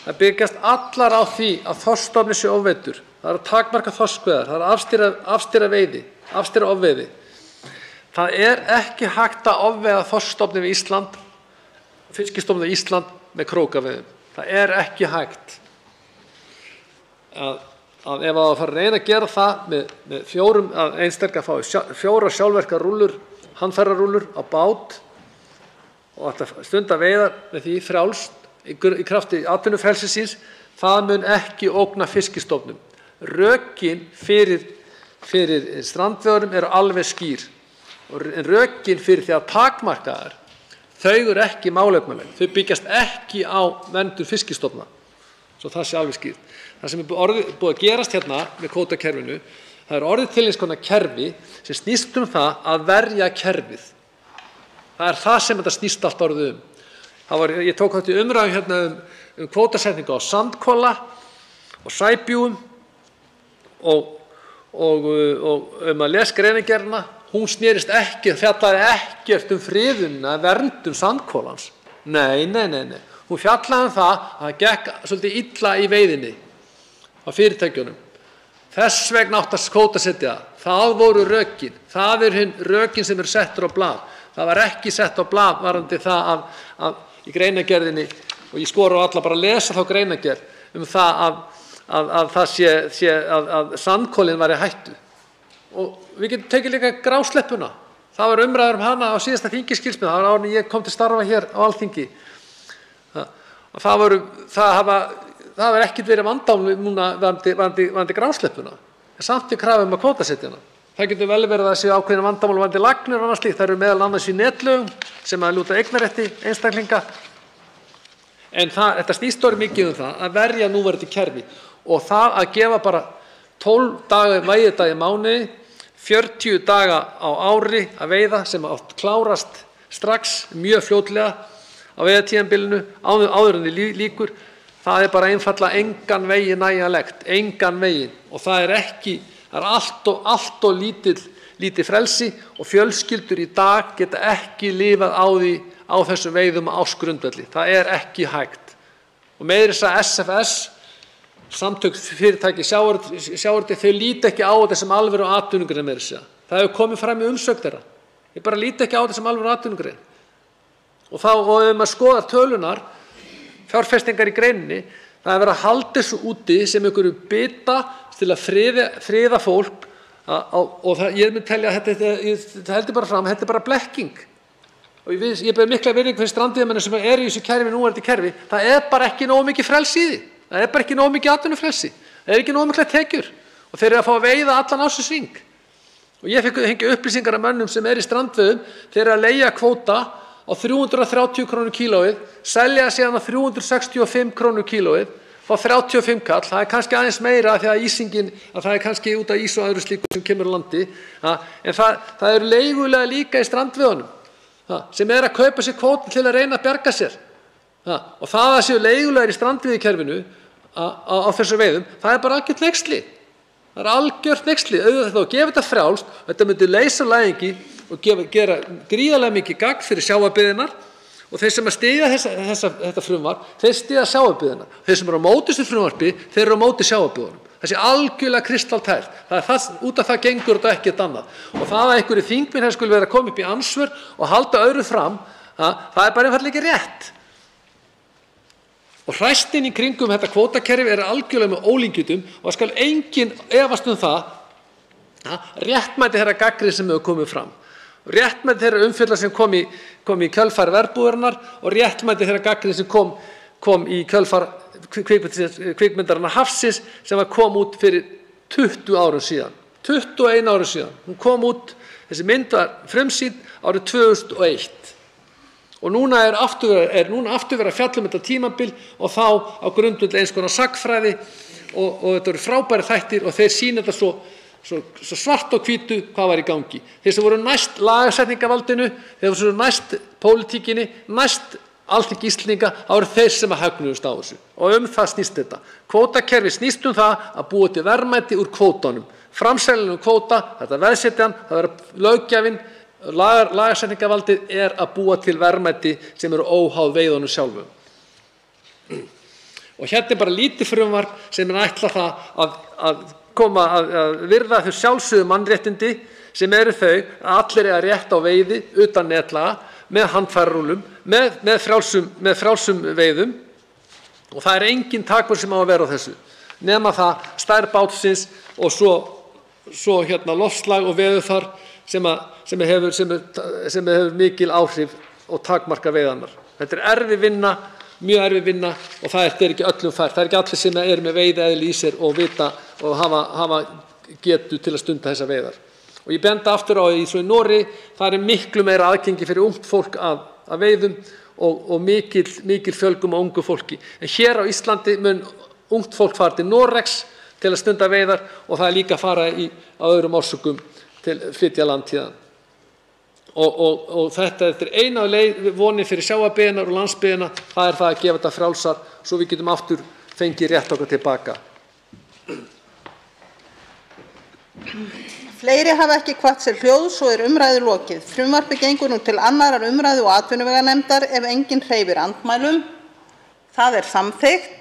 Það byggjast allar á því að þorskstofninn sé ofveiddur. Það að takmarka þorskveiðar, það að afstýra ofveiði. Það ekki hægt að ofveiða þorskstofninn við Ísland, fiskistofninn við Ísland með krókaveiðum. Það ekki hægt. Að ef að fara að reyna að gera það með fjórum, að einstaklega fái 4 sjálfvirkar rúllur, handfærarúllur á bát og að stunda veiðar með því frjálst í krafti atvinnufrelsis síns, það mun ekki ógna fiskistofnum. Rökin fyrir strandveiðum alveg skýr. En rökin fyrir því að takmarka þau ekki málefnaleg. Þau byggjast ekki á verndun fiskistofna. Svo það sé alveg skýrt. Það sem búið að gerast hérna með kvótakerfinu, það orðið til eins konar kerfi sem snýst það að verja kerfið. Það það sem þetta snýst allt orðið um. Ég tók þetta í umræðu hérna kvótasetningu á sandkola og sæbjúgum og að les greinargerðina. Hún snerist ekki, fjallaði ekkert friðunina, verndun sandkolans. Nei. Hún fjallaði það að það gekk svolítið illa í veiðinni á fyrirtækjunum. Þess vegna átti að kvótasetja. Það voru rökin. Það rökin sem settur á blað. Það var ekki sett á blað varðandi það að í greinargerðinni og ég skora á alla bara að lesa þá greinargerð það að sandkolinn væri í hættu. Og við getum tekið líka grásleppuna. Það var umræður hana á síðasta þingi, skilst mér, það var áður en ég kom til starfa hér á Alþingi. Það hefur ekkert verið vandamál núna varðandi grásleppuna, en samt er krafa að kvótasetja hana. Það getur vel verið að séu ákveðin vandamál varðandi lagnir og annað slíkt. Það eru meðal annars í netlögum sem að lúta eignarrétti einstaklinga. En þetta snýst orðið mikið það að verja núverandi kerfi og það að gefa bara 12 daga veiðidaga í mánuði, 40 daga á ári að veiða sem átt klárast strax mjög fljótlega á veiðatímabilinu áður en því lýkur. Það er bara einfaldlega engan veginn nægjanlegt, engan veginn, og það er allt og lítið frelsi og fjölskyldur í dag geta ekki lifað á þessum veiðum á ársgrundvelli. Það er ekki hægt. Og meira þess að SFS, samtök fyrirtæki sjávarútvegi, þau líta ekki á þetta sem alvöru atvinnugrein meira að segja. Það hefur komið fram í umsögn þeirra. Þau bara líta ekki á þetta sem alvöru atvinnugrein. Og ef maður skoðar tölunar, fjárfestingar í greininni, það er verið að halda þessu úti sem einhverju bita til að friða fólk og ég myndi telja að þetta heldur bara fram, þetta er bara blekking. Og ég ber mikla virðingu fyrir strandveiðimönnum sem eru í þessu kerfi, núverandi kerfi. Það er bara ekki nógu mikið frelsi í því. Það er bara ekki nógu mikið atvinnufrelsi. Það er ekki nógu miklar tekjur og þeir eru að fá að veiða allan ársins hring. Og ég fengi upplýsingar af mönnum sem eru í strandveiðum, þeir eru að leigja kvóta á 330 kr. Kílóið, selja síðan á 365 kr. Kílóið, fá 35 kall, það er kannski aðeins meira því að það er kannski út af ís og öðru slíku sem kemur á landi, en það eru leigulega líka í strandveiðunum sem er að kaupa sér kvóta til að reyna að bjarga sér. Og það að séu leigulegar í strandveiðikerfinu á þessu veiðum, það er bara algjört hneyksli. Það er algjört hneyksli. Auðvitað þá gefa þetta frjálst, þetta myndi leysa læðingi og gera gríðarlega mikið gagn fyrir sjávarbyggðirnar og þeir sem að styðja þetta frumvarp, þeir styðja sjávarbyggðirnar. Þeir sem eru á móti þessu frumvarpi, þeir eru á móti sjávarbyggðunum. Það sé algjörlega kristaltært. Út af það gengur þetta ekkert annað. Og það að einhverju þingmenn skuli vera að koma upp í ansvör og halda öðru fram, það er bara einfaldlega ekki rétt. Og hræsnin í kringum þetta kvótakerfi er algjörlega með ólíkindum og það skal enginn efast réttmæti þeirra gagnrýni sem hefur komið fram. Réttmæti þeirra umfjöllunar sem kom í kjölfar verbúðarinnar og réttmæti þeirra gagnrýni sem kom í kjölfar kvikmyndarinnar Hafsins sem kom út fyrir 20 árum síðan. 21 árum síðan. Hún kom út, þessi mynd var frumsýnd árið 2001. Og núna er aftur verið að fjalla þetta tímabil og þá á grundvelli eins konar sagnfræði og þetta eru frábæri þættir og þeir sýna þetta svo svart og hvítu hvað var í gangi. Þeir sem voru næst lagasetningarvaldinu, þeir sem voru næst pólitíkinni, næst Alþingi Íslendinga, það voru þeir sem högnuðust á þessu. Og það snýst þetta. Kvótakerfi snýst það að búa til verðmæti úr kvótanum. Framseljanum kvóta, þetta veðsetjan, það verður löggjafinn, lagasetningarvaldið er að búa til verðmæti sem eru óháð veiðunum sjálfum. Og hérna er bara lítið frumvarp sem er ætlað það að virða þau sjálfsögðu mannréttindi sem eru þau að allir eiga rétt á veiði utan netlaga með handfærarúllum, með frjálsum veiðum og það er engin takmörk sem á að vera á þessu nema það stærð bátsins og svo loftslag og veðurfar sem hefur mikil áhrif og takmarka veiðarnar. Þetta er erfið vinna, mjög erfið vinna og það er ekki öllum fært. Það er ekki allir sem eru með veiðieðli í sér og vita og hafa getu til að stunda þessar veiðar. Og ég benda aftur á því svo í Noregi, það er miklu meira aðgengi fyrir ungt fólk að veiðum og mikil fjölgun á ungu fólki. En hér á Íslandi mun ungt fólk fara til Noregs til að stunda veiðar og það er líka að fara á öðrum orsökum til flytja land héðan. Og þetta er eina vonin fyrir sjávarbyggðirnar og landsbyggðina, það er það að gefa þetta frjálsar svo við getum aftur fengið rétt okkar tilbaka. Fleiri hafa ekki kvatt sér hljóðs og er umræðu lokið. Frumvarpið gengur nú til 2. umræðu og atvinnuveganefndar ef enginn hreyfir andmælum. Það er samþykkt.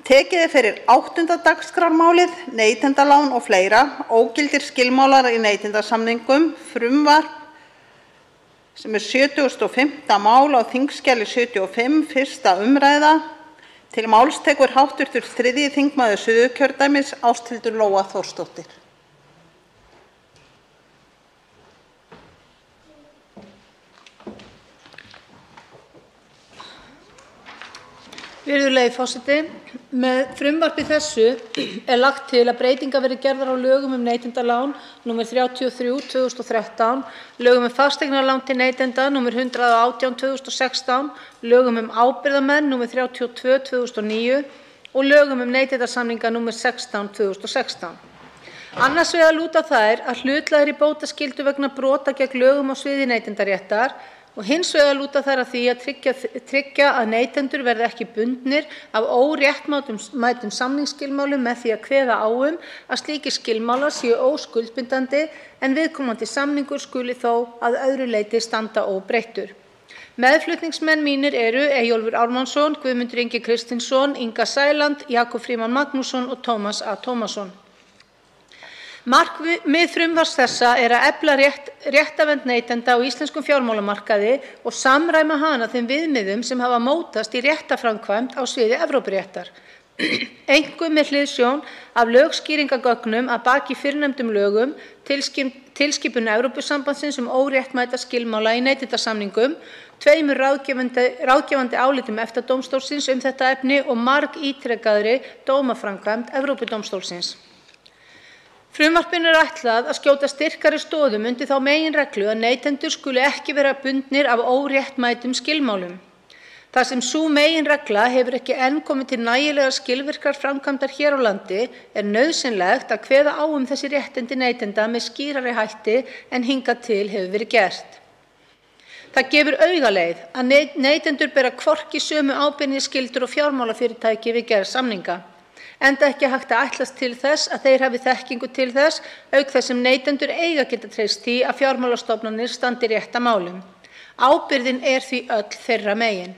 Tekið er fyrir 8. dagskrármálið, neytendalán og fleira, ógildir skilmálar í neytendasamningum, frumvarp sem er 75. mál á þingskjali 75, 1. umræða. Til máls tekur hv. 3. þingmaður Suðurkjördæmis, Ásthildur Lóa Þórsdóttir. Virðulegi forseti. Með frumvarpi þessu er lagt til að breytingar verði gerðar á lögum neytendalán nr. 33/2013, lögum fasteignalán til neytenda nr. 118/2016, lögum ábyrgðarmenn nr. 32/2009 og lögum neytendasamninga nr. 16/2016. Annars vegar lúta þær að hlutlægri bótaskyldu vegna brota gegn lögum á sviði neytendaréttar og hins vegar lúta þær að því að tryggja að neytendur verði ekki bundnir af óréttmætum samningsskilmálum með því að kveða á að slíkir skilmálar séu óskuldbindandi en viðkomandi samningur skuli þó að öðru leyti standa óbreyttur. Meðflutningsmenn mínir eru Eyjólfur Ármannsson, Guðmundur Ingi Kristinsson, Inga Sæland, Jakob Frímann Magnússon og Tómas A. Tómasson. Markmið frumvarps þessa er að efla réttarvernd neytenda á íslenskum fjármálamarkaði og samræma hana þeim viðmiðum sem hafa mótast í réttarframkvæmd á sviði Evrópuréttar. Einkum með hliðsjón af lögskýringargögnum að baki fyrrnefndum lögum, tilskipun Evrópusambandsins óréttmæta skilmála í neytendasamningum, 2 ráðgefandi álitum EFTA-dómstólsins þetta efni og margítrekaðri dómaframkvæmd Evrópudómstólsins. Frumvarpinu er ætlað að skjóta styrkari stoðum undir þá meginreglu að neytendur skuli ekki vera bundnir af óréttmætum skilmálum. Þar sem sú meginregla hefur ekki enn komið til nægilega skilvirkrar framkvæmdar hér á landi er nauðsynlegt að kveða á þessi réttindi neytenda með skýrari hætti en hingað til hefur verið gert. Það gefur augaleið að neytendur bera hvorki sömu ábyrgðarskyldur og fjármálafyrirtæki við gerð samninga. Enda ekki hægt að ætlast til þess að þeir hafi þekkingu til þess, auk þess sem neytendur eiga geta treyst því að fjármálastofnanir standi rétt að málum. Ábyrgðin er því öll þeirra megin.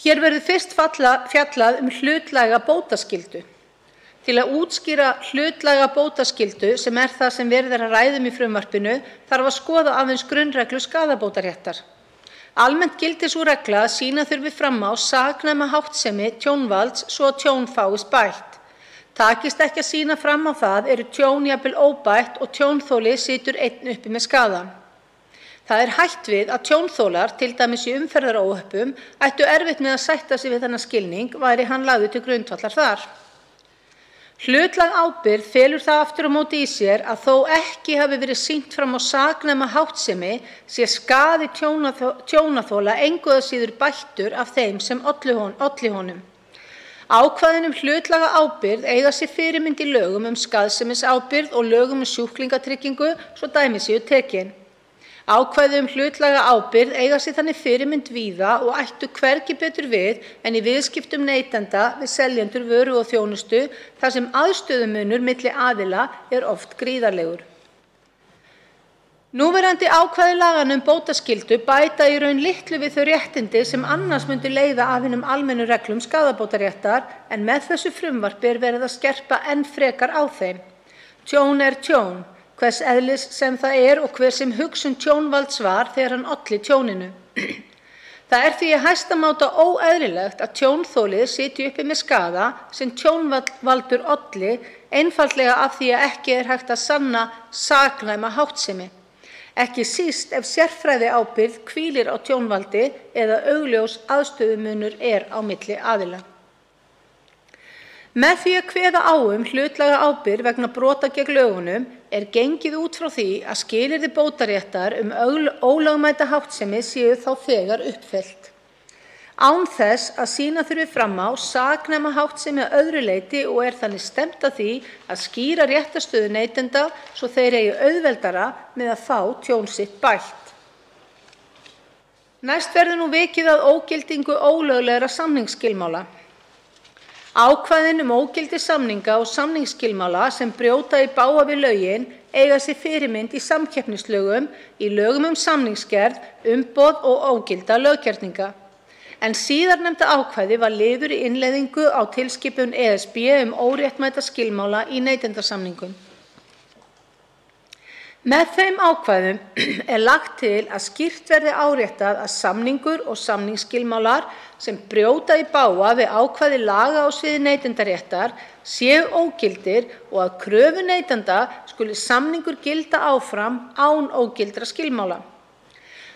Hér verður fyrst fjallað hlutlæga bótaskyldu. Til að útskýra hlutlæga bótaskyldu, sem er það sem verið er að ræða í frumvarpinu, þarf að skoða aðeins grunnreglu skaðabótaréttar. Almennt gildir sú regla að sýna þurfi fram á saknæma háttsemi tjónvalds svo að tjón fáist bætt. Takist ekki að sýna fram á það eru tjón jafnvel óbætt og tjónþoli situr einn uppi með skaðann. Það er hætt við að tjónþolar, til dæmis í umferðaróhöppum, ættu erfitt með að sætta sig við þennan skilning væri hann lagður til grundvallar þar. Hlutlæg ábyrgð felur það aftur á móti í sér að þó ekki hafi verið sýnt fram á saknæma háttsemi sé skaði tjónaþola engu að síður bættur af þeim sem olli honum. Ákvæðin hlutlæga ábyrgð eiga sér fyrirmynd í lögum skaðsemisábyrgð og lögum sjúklingatryggingu svo dæmi séu tekin. Ákvæði hlutlæga ábyrgð eiga sér þannig fyrirmynd víða og ættu hvergi betur við en í viðskiptum neytenda við seljendur vöru og þjónustu þar sem aðstöðumunur milli aðila er oft gríðarlegur. Núverandi ákvæði laganna bótaskyldu bæta í raun litlu við þau réttindi sem annars myndu leiða af hinum almennu reglum skaðabótaréttar en með þessu frumvarpi er verið að skerpa enn frekar á þeim. Tjón er tjón, hvers eðlis sem það er og hver sem hugsun tjónvalds var þegar hann olli tjóninu. Það er því í hæsta máta óeðlilegt að tjónþolið sitji uppi með skaða sem tjónvaldur olli einfaldlega af því að ekki er hægt að sanna saknæma háttsemi. Ekki síst ef sérfræðiábyrgð hvílir á tjónvaldi eða augljós aðstöðumunur er á milli aðila. Með því að kveða á hlutlæga ábyrgð vegna brota gegn lögunum er gengið út frá því að skilyrði bótaréttar ólögmæta háttsemi séu þá þegar uppfyllt. Án þess að sýna þurfi fram á saknæma háttsemi að öðru leyti og er þannig stefnt að því að skýra réttarstöðu neytenda svo þeir eigi auðveldara með að fá tjón sitt bætt. Næst verður vikið að ógildingu ólöglegra samningsskilmála. Ákvæðin ógildi samninga og samningsskilmála sem brjóta í bága við lögin eiga sér fyrirmynd í samkeppnislögum, í lögum samningsgerð, umboð og ógilda löggerninga. En síðarnefnda ákvæði var liður í innleiðingu á tilskipun ESB óréttmæta skilmála í neytendasamningum. Með þeim ákvæðum lagt til að skýrt verði áréttað að samningur og samningsskilmálar sem brjóta í bága við ákvæði laga á sviði neytendaréttar séu ógildir og að kröfu neytenda skuli samningur gilda áfram án ógildra skilmála.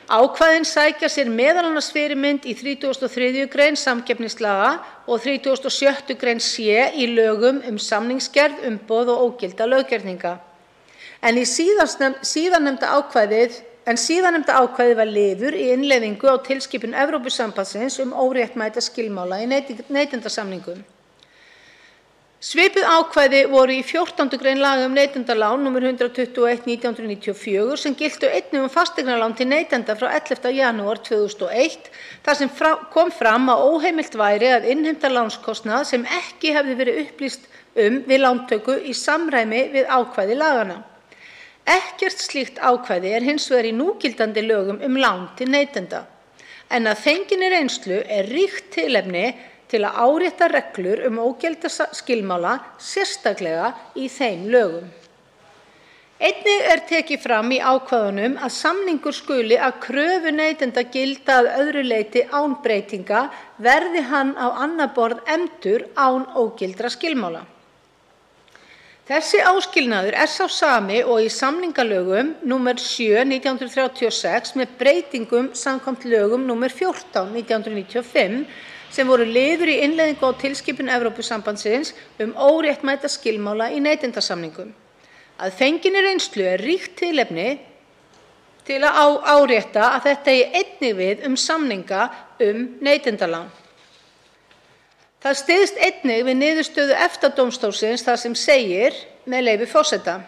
Ákvæðin sækja sér meðal annars fyrirmynd í 33. grein samkeppnislaga og 36. grein C í lögum samningsgerð, umboð og ógilda löggerninga. En síðarnefnda ákvæðið var liður í innleiðingu á tilskipun Evrópusambandsins óréttmæta skilmála í neytendasamningum. Svipuð ákvæði voru í 14. grein laga neytendalán nr. 121/1994 sem giltu einnig fasteignalán til neytenda frá 11. janúar 2001 þar sem kom fram að óheimilt væri að innheimta lánskostnað sem ekki hefði verið upplýst við lántöku í samræmi við ákvæði laganna. Ekkert slíkt ákvæði hins vegar í núgildandi lögum lán til neytenda, en að fenginni reynslu ríkt tilefni til að árétta reglur ógilda skilmála, sérstaklega í þeim lögum. Einnig tekið fram í ákvæðunum að samningur skuli að kröfu neytenda gilda að öðru leyti án breytinga verði hann á annað borð efndur án ógildra skilmála. Þessi áskilnaður sá sami og í samningalögum nr. 7/1936 með breytingum samkvæmt lögum nr. 14/1995 sem voru liður í innleiðingu á tilskipun Evrópusambandsins óréttmæta skilmála í neytendasamningum. Að fenginni reynslu ríkt tilefni til að árétta að þetta eigi einnig við samninga neytendalán. Það styðst einnig við niðurstöðu EFTA-dómstólsins þar sem segir, með leyfi forseta: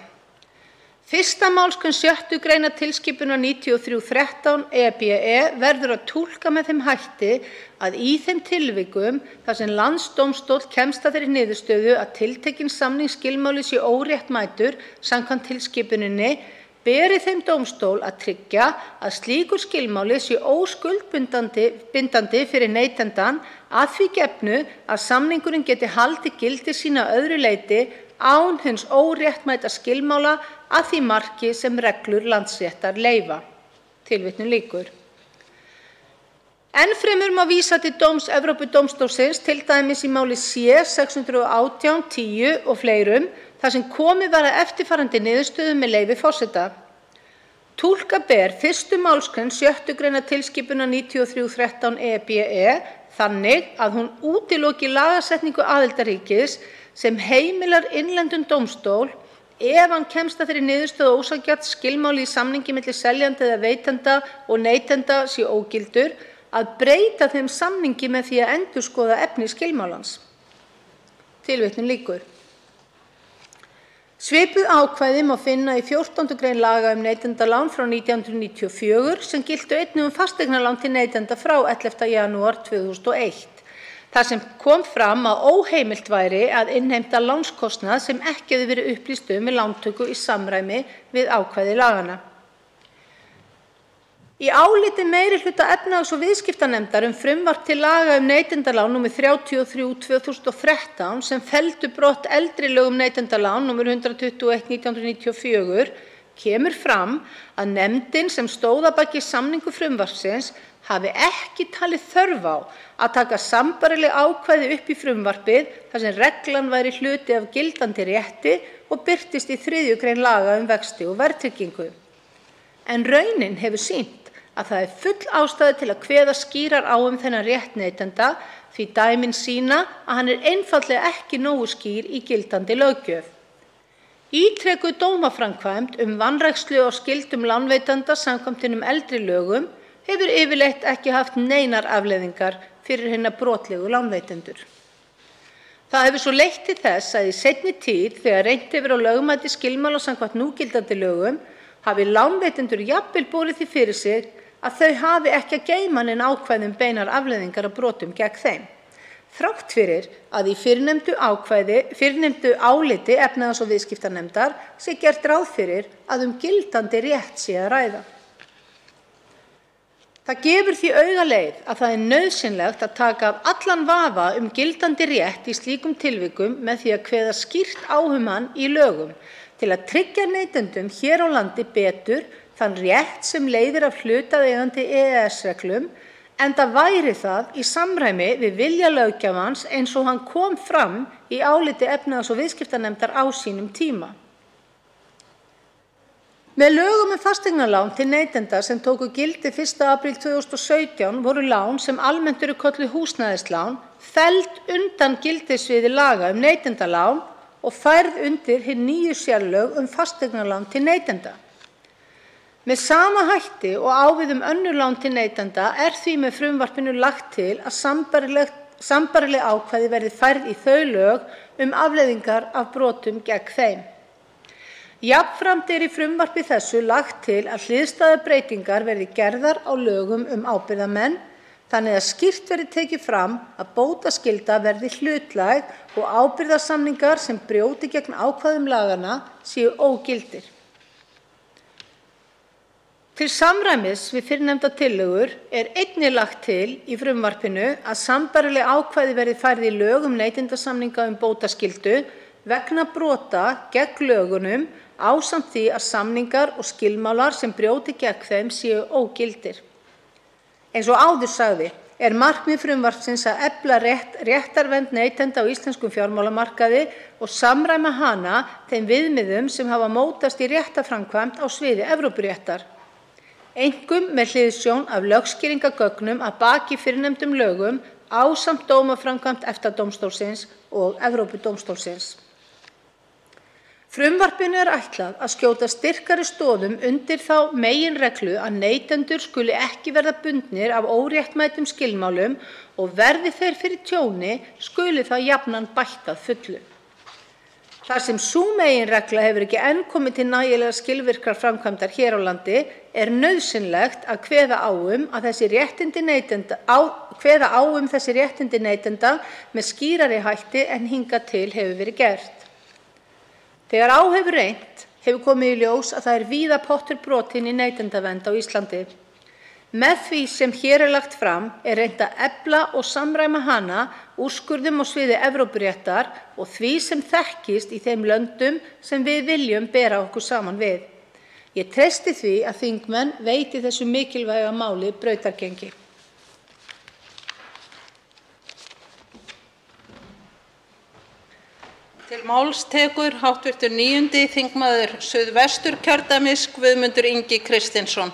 1. málsgrein 6. greinar tilskipunar 93/13/EBE verður að túlka með þeim hætti að í þeim tilvikum þar sem landsdómstóll kemst að þeirri niðurstöðu að tiltekinn samningsskilmáli sé óréttmætur samkvæmt tilskipuninni beri þeim dómstól að tryggja að slíkur skilmáli sé óskuldbindandi fyrir neytendan að því gefnu að samningurinn geti haldið gildi sínu að öðru leyti án hins óréttmæta skilmála að því marki sem reglur landsréttar leyfa. Tilvitnun lýkur. Enn fremur má vísa til dóms Evrópudómstólsins, til dæmis í máli C-618/10 og fleirum, þar sem komið var að eftirfarandi niðurstöðu með leyfi forseta: Túlka ber 1. málsgrein 6. greinar tilskipunar 93/13/EBE þannig að hún útiloki lagasetningu aðildarríkis sem heimilar innlendum dómstól ef hann kemst að þeirri niðurstöðu að ósanngjarnt skilmáli í samningi milli seljanda eða veitanda og neytenda sé ógildur að breyta þeim samningi með því að endurskoða efni skilmálans. Tilvitnun lýkur. Svipuð ákvæði má finna í 14. grein laga neytendalán frá 1994 sem giltu einnig fasteignalán til neytenda frá 11. janúar 2001. Þar sem kom fram að óheimilt væri að innheimta lánskostnað sem ekki hefði verið upplýst við lántöku í samræmi við ákvæði laganna. Í áliti meirihluta efnahags- og viðskiptanefndar frumvarp til laga neytendalán nr. 33/2013 sem felldu brott eldri lög neytendalán nr. 121/1994 kemur fram að nefndin sem stóð að baki samningu frumvarpsins hafi ekki talið þörf á að taka sambærileg ákvæði upp í frumvarpið þar sem reglan væri hluti af gildandi rétti og birtist í 3. grein laga vexti og verðtryggingu. En raunin hefur sýnt að það full ástæða til að kveða skýrar á þennan rétt neytenda því dæmin sýna að hann einfaldlega ekki nógu skýr í gildandi löggjöf. Ítrekuð dómaframkvæmd vanrækslu á skyldum lánveitanda samkvæmt hinum eldri lögum hefur yfirleitt ekki haft neinar afleiðingar fyrir hina brotlegu lánveitendur. Það hefur svo leitt til þess að í seinni tíð þegar reynt hefur á lögmæti skilmála samkvæmt núgildandi lögum hafi lánveitendur jafnvel borið því fyrir sig að þau hafi ekki að geyma nein ákvæði beinar afleiðingar af brotum gegn þeim. Þrátt fyrir að í fyrrnefndu áliti efnahags- og viðskiptanefndar sé gert ráð fyrir að gildandi rétt sé að ræða. Það gefur því augaleið að það nauðsynlegt að taka af allan vafa gildandi rétt í slíkum tilvikum með því að kveða skýrt á hann í lögum, til að tryggja neytendum hér á landi betur þann rétt sem leiðir af hlutaðeigandi EES-reglum, enda væri það í samræmi við vilja löggjafans eins og hann kom fram í áliti efnahags- og viðskiptanefndar á sínum tíma. Með lögum fasteignalán til neytenda sem tóku gildi 1. apríl 2017 voru lán sem almennt eru kölluð húsnæðislán felld undan gildissviði laga neytendalán og færð undir hin nýju sérlög fasteignalán til neytenda. Með sama hætti og á við önnur lán til neytenda því með frumvarpinu lagt til að sambærileg ákvæði verði færð í þau lög afleiðingar af brotum gegn þeim. Jafnframt í frumvarpi þessu lagt til að hliðstæðar breytingar verði gerðar á lögum ábyrgðarmenn, þannig að skýrt verði tekið fram að bótaskylda verði hlutlæg og ábyrgðarsamningar sem brjóti gegn ákvæðum laganna séu ógildir. Til samræmis við fyrrnefnda tillögur einnig lagt til í frumvarpinu að sambærileg ákvæði verði færð í lög neytendasamninga bótaskyldu vegna brota gegn lögunum ásamt því að samningar og skilmálar sem brjóti gegn þeim séu ógildir. Eins og áður sagði markmið frumvarpsins að efla réttarvernd neytenda á íslenskum fjármálamarkaði og samræma hana þeim viðmiðum sem hafa mótast í réttarframkvæmd á sviði Evrópuréttar. Einkum með hliðsjón af lögskýringargögnum að baki fyrrnefndum lögum ásamt dómaframkvæmd EFTA-dómstólsins og Evrópudómstólsins. Frumvarpinu ætlað að skjóta styrkari stoðum undir þá meginreglu að neytendur skuli ekki verða bundnir af óréttmætum skilmálum og verði þeir fyrir tjóni skuli það jafnan bætt að fullu. Þar sem sú meginregla hefur ekki enn komið til nægilega skilvirkrar framkvæmdar hér á landi nauðsynlegt að kveða á þessi réttindi neytenda með skýrari hætti en hingað til hefur verið gert. Þegar á hefur reynt hefur komið í ljós að það víða pottur brotinn í neytendavernd á Íslandi. Með því sem hér lagt fram reynt að efla og samræma hana úrskurðum á sviði Evrópuréttar og því sem þekkist í þeim löndum sem við viljum bera okkur saman við. Ég treysti því að þingmenn veiti þessu mikilvæga máli brautargengi. Til máls tekur hv. 9. þingmaður Suðvesturkjördæmis Guðmundur Ingi Kristinsson.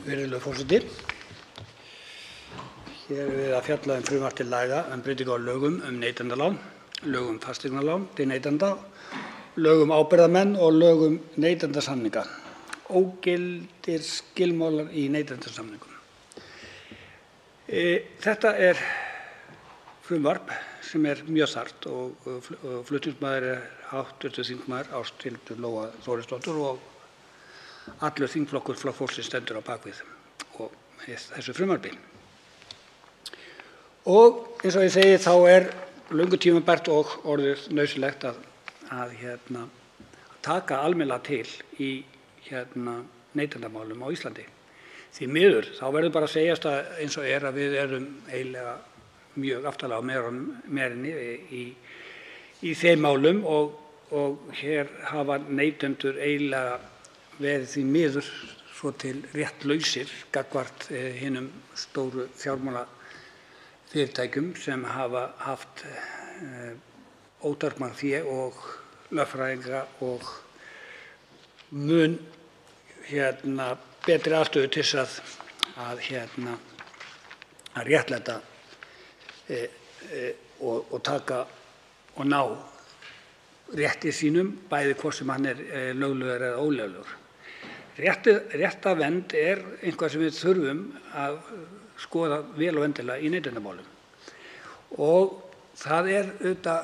Virðulegur forseti. Hér við að fjalla frumvarp til laga breytingu á lögum neytendalán, lögum fasteignalán til neytenda, lögum ábyrgðarmenn og lögum neytendasamninga. Ógildir skilmálar í neytendasamningum. Þetta frumvarp sem mjög þarft og flutningsmaður hv. þingmaður Ásthildur Lóa Þórisdóttir og allur þingflokkur Flokks fólksins stendur á bakvið og þessu frumvarpi. Og eins og ég segi þá löngu tímabært og orðið nauðsynlegt að taka almennilega til í neytendamálum á Íslandi. Því miður þá verður bara að segjast að eins og að við eiginlega mjög aftarlega á merinni í þeim málum og hér hafa neytendur eiginlega verið því miður svo til réttlausir gagnvart hinum stóru fjármálafyrirtækjum sem hafa haft ótakmarkað fé og lögfræðinga og mun betri aðstöðu til að réttlæta og taka og ná rétti sínum, bæði hvort sem hann löglegur eða ólöglegur. Réttarvernd eitthvað sem við þurfum að skoða vel og vendilega í neytendamálum. Og það auðvitað,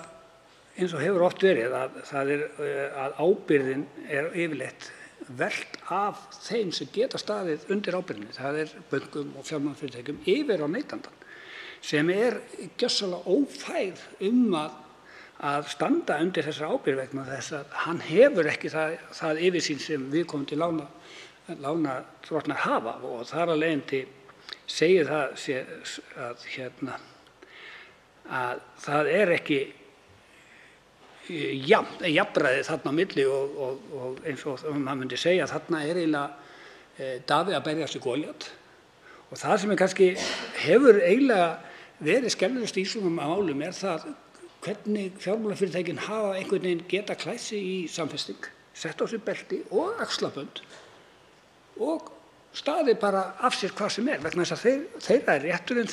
eins og hefur oft verið, að ábyrgðin yfirleitt velt af þeim sem geta staðið undir ábyrgðinni. Það bönkum og fjármálafyrirtækjum yfir á neytandann sem gjörsamlega ófær að standa undir þessari ábyrgð vegna þess að hann hefur ekki það yfirsýn sem viðkomandi lánardrottnar hafa og þar af leiðandi segir það að að það ekki jafnræði þarna á milli og eins og maður myndi segja, þarna eiginlega Davíð að berjast við Góliat. Og það sem kannski hefur eiginlega verið skelfilegast í svona málum það hvernig fjármálafyrirtækin hafa einhvern veginn geta klætt sig í samfesting, sett á sig belti og axlabönd og staðið bara af sér hvað sem vegna þess að þeirra rétturinn,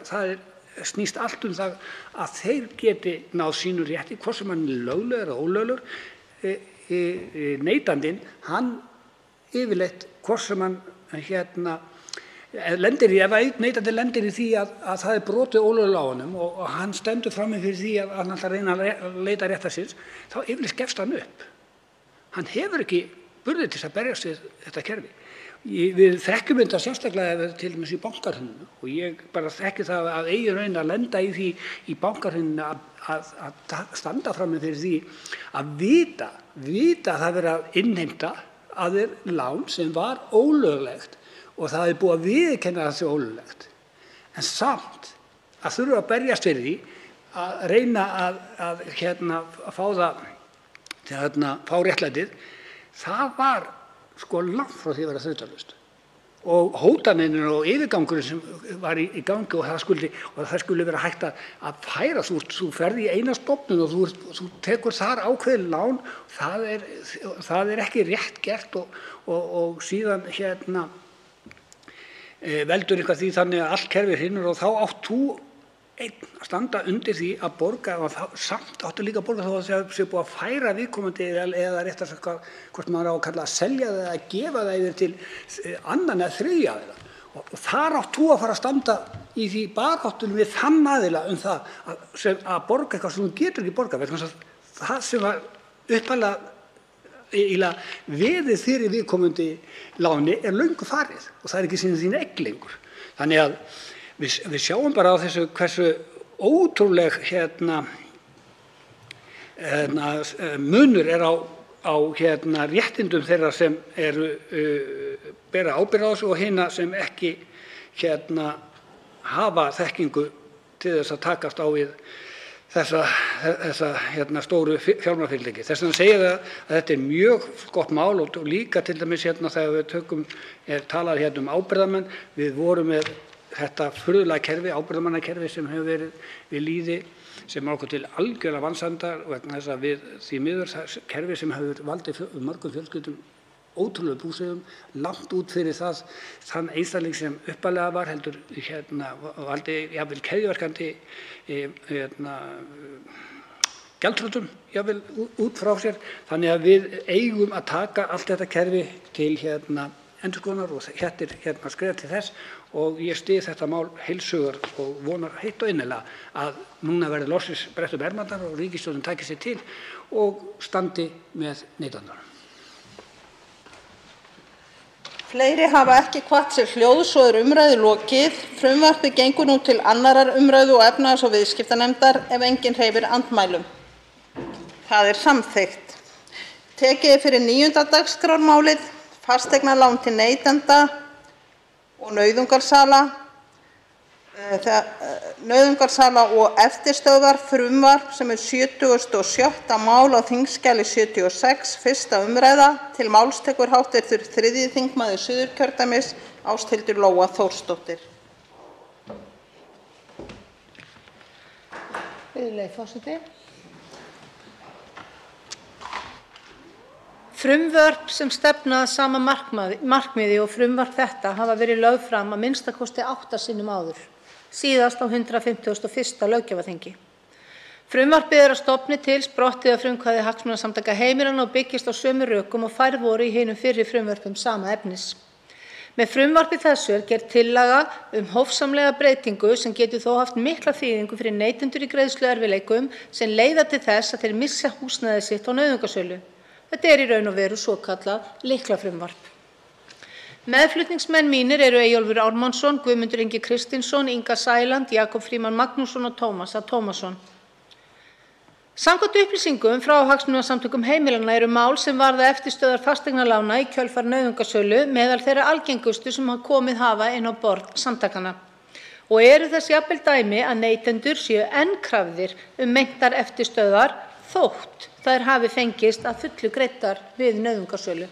það snýst allt það að þeir geti náð sínu rétti, hvort sem hann löglegur eða ólöglegur. Neytandinn, hann yfirleitt, hvort sem hann lendir í, ef neytandi lendir í því að það brotið ólöglega á honum og hann stendur frammi fyrir því að hann ætlar að reyna að leita réttar síns, þá yfirleitt gefst hann upp. Hann hefur ekki burði til að berjast við þetta kerfi. Við þekkjum þetta sérstaklega til dæmis í bankahruninu og ég bara þekki það að eigin raun að lenda í því í bankahruninu að standa frammi fyrir því að vita að það verið að innheimta að þeir lán sem var ólöglegt og það búið að viðurkenna það sem ólöglegt. En samt að þurfa að berjast fyrir því að reyna að fá það fá réttlætið, það var langt frá því að vera þrautalaust. Og hótanirnar og yfirgangurinn sem var í gangi og það skulle vera hægt að færa. Þú ferð í eina stofnun og þú tekur þar ákveðið lán, það ekki rétt gert og síðan veldur eitthvað því þannig að allt kerfið hrynur og þá átt þú einn að standa undir því að borga og samt áttu líka að borga þá að það sé búið að færa viðkomandi eða rétt að hvort maður á að kalla að selja það eða gefa það yfir til annan eða þriðja aðila. Og þar átt þú að fara að standa í því baráttunum við þann aðila það að borga eitthvað sem þú getur ekki borgað vegna þess að það sem var upphaflega veðið fyrir viðkomandi láni löngu farið og það ekki síðan þín eign lengur. Þannig að við sjáum bara á þessu hversu ótrúleg munur á réttindum þeirra sem bera ábyrgð á þessu og hina sem ekki hafa þekkingu til þess að takast á við þessa stóru fjármálafyrirtæki. Þess vegna segja það að þetta mjög gott mál og líka til dæmis þegar við talað ábyrgðarmenn, við vorum með þetta furðulega kerfi, ábyrgðarmannakerfi sem hefur verið við lýði sem okkur til algjörlega vansæmdar vegna þess að við því miður kerfi sem hefur valdið mörgum fjölskyldum ótrúlega búsegum langt út fyrir þann einstakling sem upphaflega var heldur valdi jafnvel keðjuverkandi gjaldþrotum jafnvel út frá sér. Þannig að við eigum að taka allt þetta kerfi til endurskoðunar og þetta skref til þess og ég styð þetta mál heils hugar og vonar heitt og innilega að núna verði loksins brett upp ermarnar og ríkisstjórnin taki sig til og standi með neytendur. Fleiri hafa ekki hvatt sér hljóðs og umræðu lokið. Frumvarpið gengur nú til 2. umræðu og efnahags- og viðskiptanefndar ef enginn hreyfir andmælum. Það samþykkt. Tekið fyrir 9. dagskrármálið, fasteignalán til neytenda og nauðungarsala og eftirstöðvar, frumvarp sem 77. mál á þingskjali 76, 1. umræða. Til máls tekur hv. 3. þingmaður Suðurkjördæmis, Ásthildur Lóa Þórsdóttir. Virðulegi forseti. Frumvörp sem stefna að sama markmiði og frumvarp þetta hafa verið lögð fram að minnsta kosti 8 sinnum áður, síðast á 151. löggjafarþingi. Frumvarpið að stofni til sprottið af frumkvæði Hagsmunasamtaka heimilanna og byggist á sömu rökum og færð voru í hinum fyrri frumvörpum sama efnis. Með frumvarpi þessu gerð tillaga hófsamlega breytingu sem getur þó haft mikla þýðingu fyrir neytendur í greiðsluerfiðleikum sem leiða til þess að þeir missa húsnæði sitt á nauðungarsölu. Þetta í raun og veru svokallað lyklafrumvarp. Meðflutningsmenn mínir eru Eyjólfur Ármannsson, Guðmundur Ingi Kristinsson, Inga Sæland, Jakob Frímann Magnússon og Tómas A. Tómasson. Samkvæmt upplýsingum frá Hagsmunasamtökum heimilanna eru mál sem varða eftirstöðvar fasteignalána í kjölfar nauðungarsölu meðal þeirra algengustu sem komið hafa inn á borð samtakanna. og eru þess jafnvel dæmi að neytendur séu enn krafðir meintar eftirstöðvar þótt þær hafi fengist að fullu greiddar við nauðungarsölu.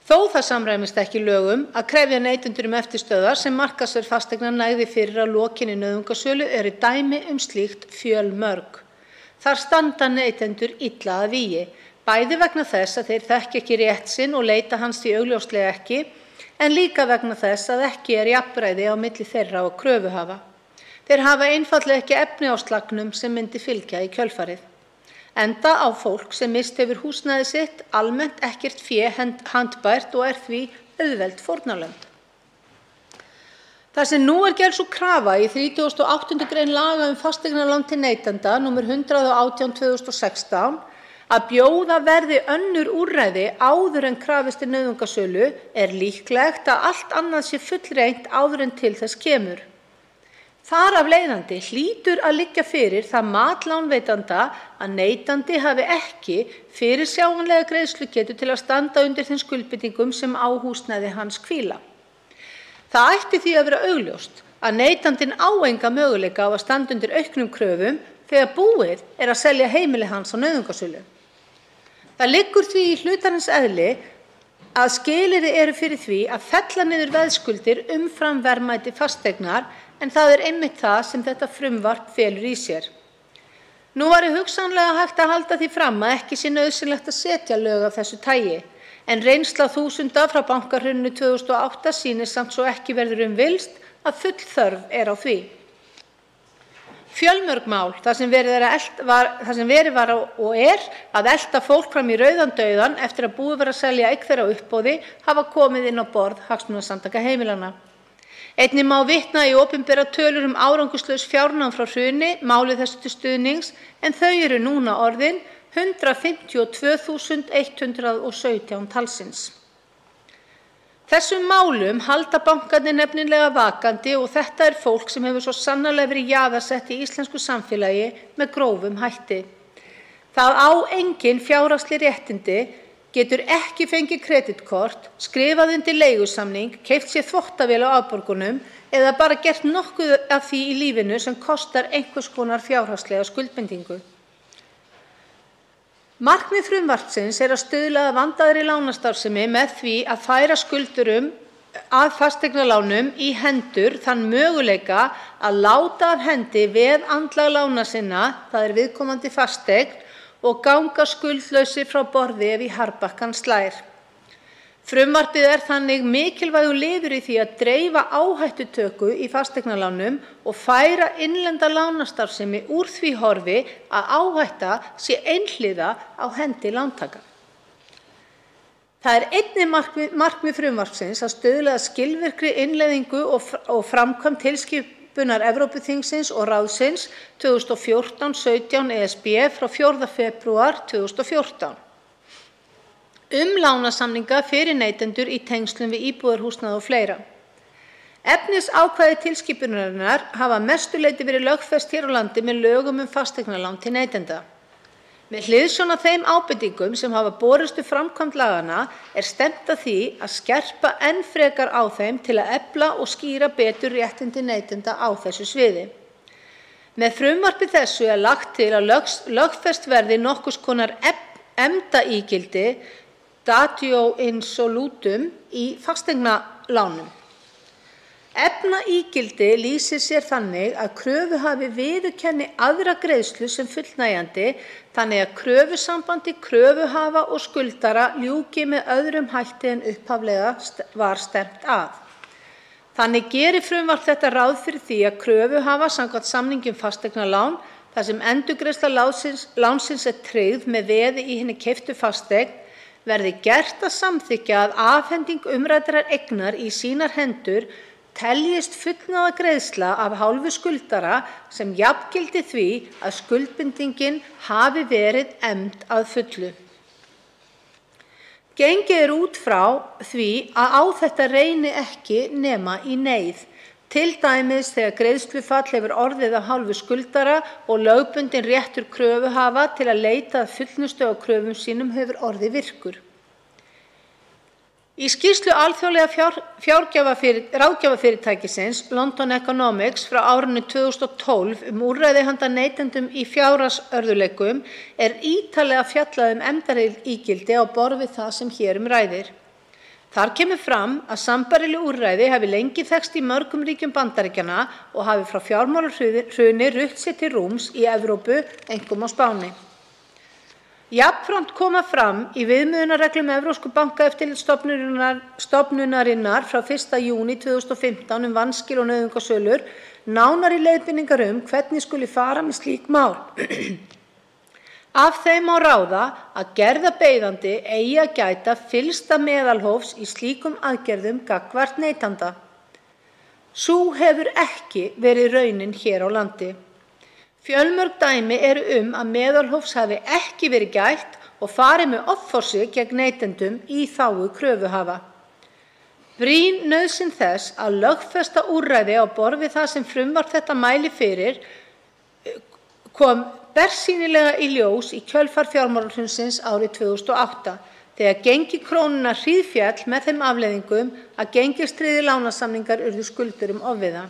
Þó það samræmist ekki lögum að krefja neytendur eftirstöðvar sem markaðsverð fasteigna nægði fyrir að lokinni nauðungarsölu eru dæmi slíkt fjölmörg. Þar standa neytendur illa að vígi, bæði vegna þess að þeir þekki ekki rétt sinn og leita hans því augljóslega ekki, en líka vegna þess að ekki jafnræði á milli þeirra og kröfuhafa. Þeir hafa einfaldlega ekki efni á slagnum sem myndi fylgja í kjölfarið. Enda á fólk sem misst hefur húsnæði sitt almennt ekkert fé handbært og því auðveld fórnarlömb. Það sem nú gerð sú krafa í 38. grein laga fasteignalán til neytenda, nr. 118/2016, að bjóða verði önnur úrræði áður en krafist nauðungarsölu líklegt að allt annað sé fullreynt áður en til þess kemur. Þar af leiðandi hlýtur að liggja fyrir það mat lánveitanda að neytandi hafi ekki fyrirsjáanlega greiðslugetu til að standa undir þeim skuldbindingum sem á húsnæði hans hvíla. Það ætti því að vera augljóst að neytandinn á enga möguleika á að standa undir auknum kröfum þegar búið að selja heimili hans á nauðungarsölu. Það liggur því í hlutarins eðli að skilyrði eru fyrir því að fella niður veðskuldir umfram verðmæti fasteignar, en það einmitt það sem þetta frumvarp felur í sér. Nú væri hugsanlega hægt að halda því fram að ekki sé nauðsynlegt að setja lög af þessu tagi, en reynsla þúsunda frá bankahruninu 2008 sýnir samt svo ekki verður villst að full þörf á því. Fjölmörg mál þar sem verið var og að elta fólk fram í rauðan dauðan eftir að búið var að selja eign þeirra á uppboði hafa komið inn á borð hagsmunasamtaka heimilanna. Einnig má vitna í opinberar tölur árangurslaus fjárnám frá hruni máli þessu til stuðnings, en þau eru núna orðin 152.117 talsins. Þessum málum halda bankarnir nefnilega vakandi og þetta fólk sem hefur svo sannarlega verið jaðarsett í íslensku samfélagi með grófum hætti. Það á engin fjárhagsleg réttindi, getur ekki fengið kreditkort, skrifað undir leigusamning, keypt sér þvottavél á afborgunum eða bara gert nokkuð af því í lífinu sem kostar einhvers konar fjárhagslega skuldbindingu. Markmið frumvarpsins að stuðla að vandaðri lánastarfsemi með því að færa skuldurum að fasteignalánum í hendur þann möguleika að láta af hendi veðandlag lána sinna, það viðkomandi fasteign, og ganga skuldlausir frá borði ef í harðbakkann slær. Frumvarpið þannig mikilvægur liður í því að dreifa áhættutöku í fasteignalánum og færa innlenda lánastarfsemi úr því horfi að áhætta sé einhliða á hendi lántaka. Það einnig markmið frumvarpsins að stuðla að skilvirkri innleiðingu og framkvæmd tilskipunar Evrópuþingsins og ráðsins 2014/17 ESB frá 4. febrúar 2014 lánasamninga fyrir neytendur í tengslum við íbúðarhúsnæði og fleira. Efnisákvæði tilskipunarinnar hafa að mestu leyti verið lögfest hér á landi með lögum fasteignalán til neytenda. Með hliðsjón af þeim ábendingum sem hafa borist við framkvæmd laganna stefnt að því að skerpa enn frekar á þeim til að efla og skýra betur réttindi neytenda á þessu sviði. Með frumvarpi þessu lagt til að lögfest verði nokkurs konar efndaígildi datio insolutum í fasteignalánum. Efnaígildi lýsir sér þannig að kröfuhafi viðurkenni aðra greiðslu sem fullnægjandi, þannig að kröfusambandi kröfuhafa og skuldara ljúki með öðrum hætti en upphaflega var stefnt að. Þannig gerir frumvarp þetta ráð fyrir því að kröfuhafa samkvæmt samningi fasteignalán, þar sem endurgreiðsla lánsins tryggð með veði í hinni keyptu fasteign, verði gert að samþykkja að afhending umræddrar eignar í sínar hendur teljist fullnáða greiðsla af hálfu skuldara sem jafngildi því að skuldbindingin hafi verið efnd að fullu. Gengið út frá því að á þetta reyni ekki nema í neyð, til dæmis þegar greiðslufall hefur orðið af hálfu skuldara og lögbundinn réttur kröfuhafa til að leita að fullnustu á kröfum sínum hefur orðið virkur. Í skýrslu alþjóðlega ráðgjafarfyrirtækisins London Economics frá árinu 2012 úrræði handa neytendum í fjárhagsörðugleikum ítarlega fjallað efndaígildi á borð við það sem hér ræðir. Þar kemur fram að sambærileg úrræði hafi lengi þekkst í mörgum ríkjum Bandaríkjanna og hafi frá fjármálahruni rutt sér til rúms í Evrópu, einkum á Spáni. Jafnframt koma fram í viðmiðunarreglum Evrópsku bankaeftirlitsstofnunarinnar frá 1. júní 2015 vanskil og nauðungarsölur nánari leiðbeiningar hvernig skuli fara með slík mál. Af þeim má ráða að gerðarbeiðandi eigi að gæta fyllsta meðalhófs í slíkum aðgerðum gagnvart neytanda. Sú hefur ekki verið raunin hér á landi. Fjölmörg dæmi eru að meðalhófs hafi ekki verið gætt og farið með offorsi gegn neytendum í þágu kröfuhafa. Brýn nauðsyn þess að lögfesta úrræði á borð við það sem frumvarp þetta mælir fyrir kom bersýnilega í ljós í kjölfar fjármálahrunsins árið 2008 þegar gengi krónunnar hríðféll með þeim afleiðingum að gengistryggðir lánasamningar urðu skuldurum ofviða.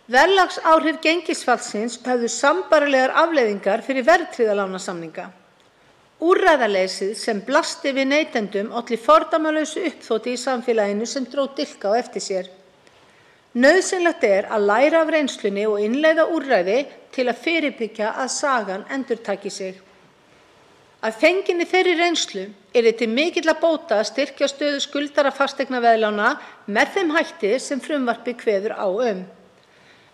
Verðlagsáhrif gengisfallsins höfðu sambærilegar afleiðingar fyrir verðtryggða lánasamninga. Úrræðaleysið sem blasti við neytendum olli fordæmalausu uppþoti í samfélaginu sem dró dilk á eftir sér. Nauðsynlegt að læra af reynslunni og innleiða úrræði til að fyrirbyggja að sagan endurtaki sig. Að fenginni þeirri reynslu til mikilla bóta að styrkja stöðu skuldara fasteignaveðlána með þeim hætti sem frumvarpið kveður á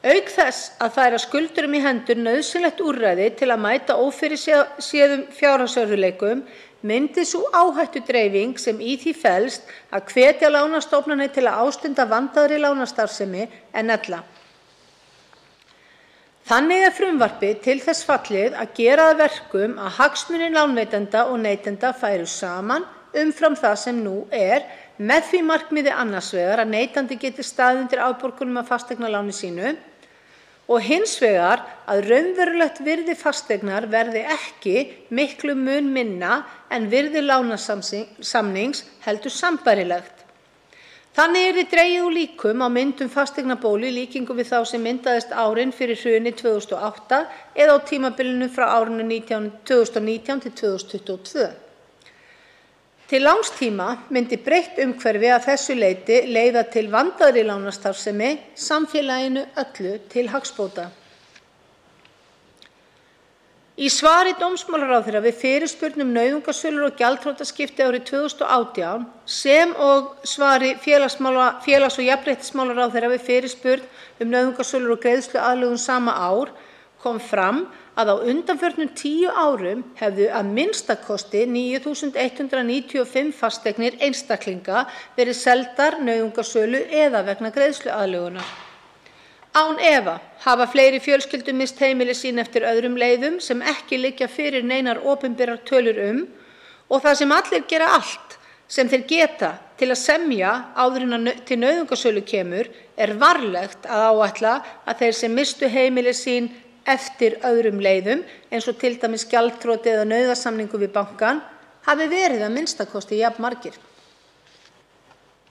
Auk þess að færa skuldurum í hendur nauðsynlegt úrræði til að mæta ófyrirséðum fjárhagsörðugleikum myndi sú áhættudreifing sem í því felst að hvetja lánastofnanir til að ástunda vandaðri lánastarfsemi en ella. Þannig frumvarpið til þess fallið að gera að verkum að hagsmunir lánveitenda og neytenda færu saman umfram það sem nú með því markmiði annars vegar að neytandi geti staðið undir afborgunum af fasteignaláni sínu og hins vegar að raunverulegt virði fasteignar verði ekki miklu mun minna en virði lánasamnings heldur sambærilegt. Þannig dregið úr líkum á myndun fasteignabólu í líkingu við þá sem myndaðist árin fyrir hrunið 2008 eða á tímabilinu frá árinu 2019 til 2022. Til langs tíma myndi breytt umhverfi að þessu leyti leiða til vandaðri lánastarfsemi samfélaginu öllu til hagsbóta. Í svari dómsmálaráðherra við fyrirspurn nauðungarsölur og gjaldþrotaskipti árið 2018 sem og svari félags- og jafnréttismálaráðherra við fyrirspurn nauðungarsölur og greiðsluaðlögun sama ár kom fram að á undanförnum 10 árum hefðu að minnsta kosti 9.195 fasteignir einstaklinga verið seldar nauðungarsölu eða vegna greiðsluaðlögunar. Án efa hafa fleiri fjölskyldur misst heimili sín eftir öðrum leiðum sem ekki liggja fyrir neinar opinberar tölur og það sem allir gera allt sem þeir geta til að semja áður en til nauðungarsölu kemur varlegt að áætla að þeir sem misstu heimili sín eftir öðrum leiðum eins og til dæmis gjaldþroti eða nauðasamningu við bankann hafi verið að minnsta kosti jafn margir.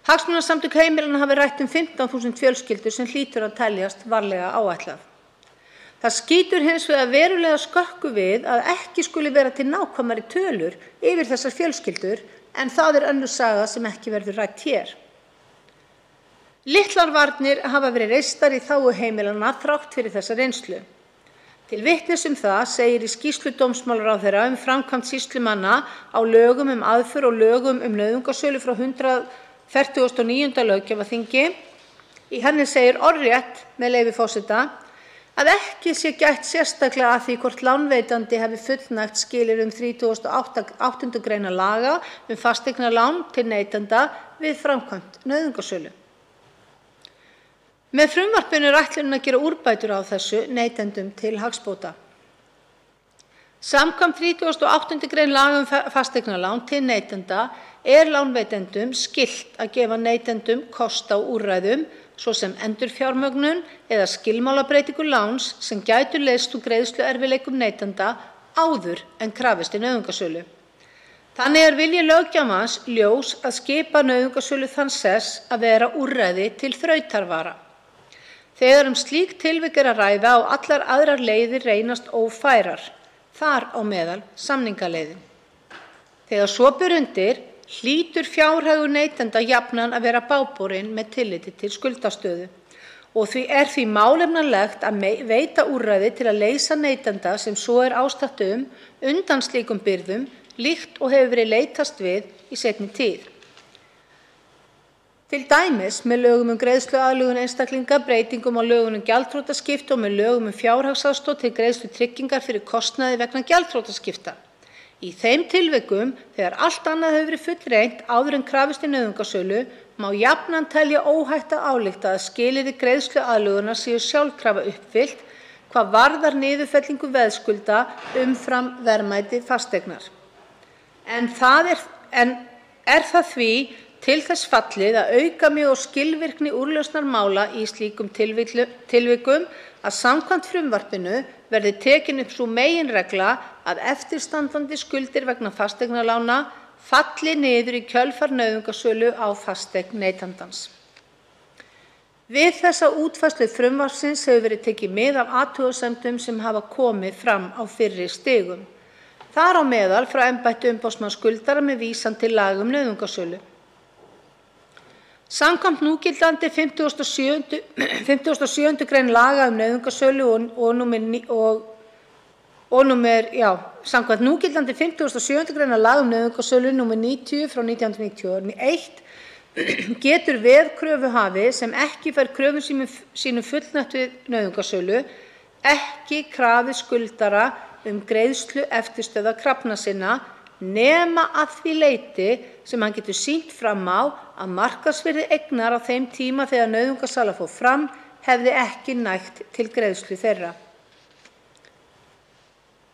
Hagsmunasamtök heimilanna hafi rætt 15.000 fjölskyldur sem hlýtur að teljast varlega áætlað. Það skýtur hins vegar verulega skökku við að ekki skuli vera til nákvæmari tölur yfir þessar fjölskyldur en það önnur saga sem ekki verður rædd hér. Litlar varnir hafa verið reistar í þágu heimilanna þrátt fyrir þessa reynslu. Til vitnis það segir í skýrslu dómsmálaráðherra framkvæmd sýslumanna á lögum aðför og lögum nauðungarsölu frá 149. löggjafarþingi. Í henni segir orðrétt, með leyfi forseta, að ekki sé gætt sérstaklega að því hvort lánveitandi hafi fullnægt skilyrðum 38. greinar laga fasteignalán til neytenda við framkvæmd nauðungarsölu. Með frumvarpinu ætlunin að gera úrbætur á þessu neytendum til hagsbóta. Samkvæmt 38. grein laga fasteignalán til neytenda lánveitendum skylt að gefa neytendum kost á úrræðum svo sem endurfjármögnun eða skilmálabreytingu láns sem gætu leyst úr greiðsluerfiðleikum neytenda áður en krafist nauðungarsölu. Þannig vilji löggjafans ljós að skipa nauðungarsölu þann sess að vera úrræði til þrautarvara. Þegar slík tilvik að ræða og allar aðrar leiðir reynast ófærar, þar á meðal samningaleiðin. Þegar svo ber undir hlýtur fjárhagur neytenda jafnan að vera bágborinn með tilliti til skuldastöðu og því málefnalegt að veita úrræði til að leysa neytenda sem svo ástatt undan slíkum byrðum líkt og hefur verið leitast við í seinni tíð. Til dæmis með lögum greiðsluaðlögun einstaklinga, breytingum á lögum gjaldþrotaskipta og með lögum fjárhagsaðstoð til greiðslu tryggingar fyrir kostnaði vegna gjaldþrotaskipta. Í þeim tilvikum, þegar allt annað hefur verið fullreynt áður en krafist í nauðungarsölu, má jafnan telja óhætt að álykta að skilyrði greiðsluaðlögunar séu sjálfkrafa uppfyllt hvað varðar niðurfellingu veðskulda umfram verðmæti fasteignar. En er það því til þess fallið að auka mjög á skilvirkni úrlausnarmála í slíkum tilvikum að samkvæmt frumvarpinu verði tekin upp sú meginregla að eftirstandandi skuldir vegna fasteignalána falli niður í kjölfar nauðungarsölu á fasteign neytandans. Við þessa útfærslu frumvarpsins hefur verið tekið mið af athugasemdum sem hafa komið fram á fyrri stigum. Þar á meðal frá embætti umboðsmanns skuldara með vísan til laga nauðungarsölu. Samkvæmt núgildandi 57. grein laga nauðungarsölu samkvæmt núgildandi 57. grein laga nauðungarsölu nr. 90/1991 getur veðkröfuhafi sem ekki fær kröfum sínum fullnægt við nauðungarsölu ekki krafið skuldara greiðslu eftirstöðva krafna sinna nema að því leyti sem hann getur sýnt fram á að markaðsvirði eignar á þeim tíma þegar nauðungarsala fór fram hefði ekki nægt til greiðslu þeirra.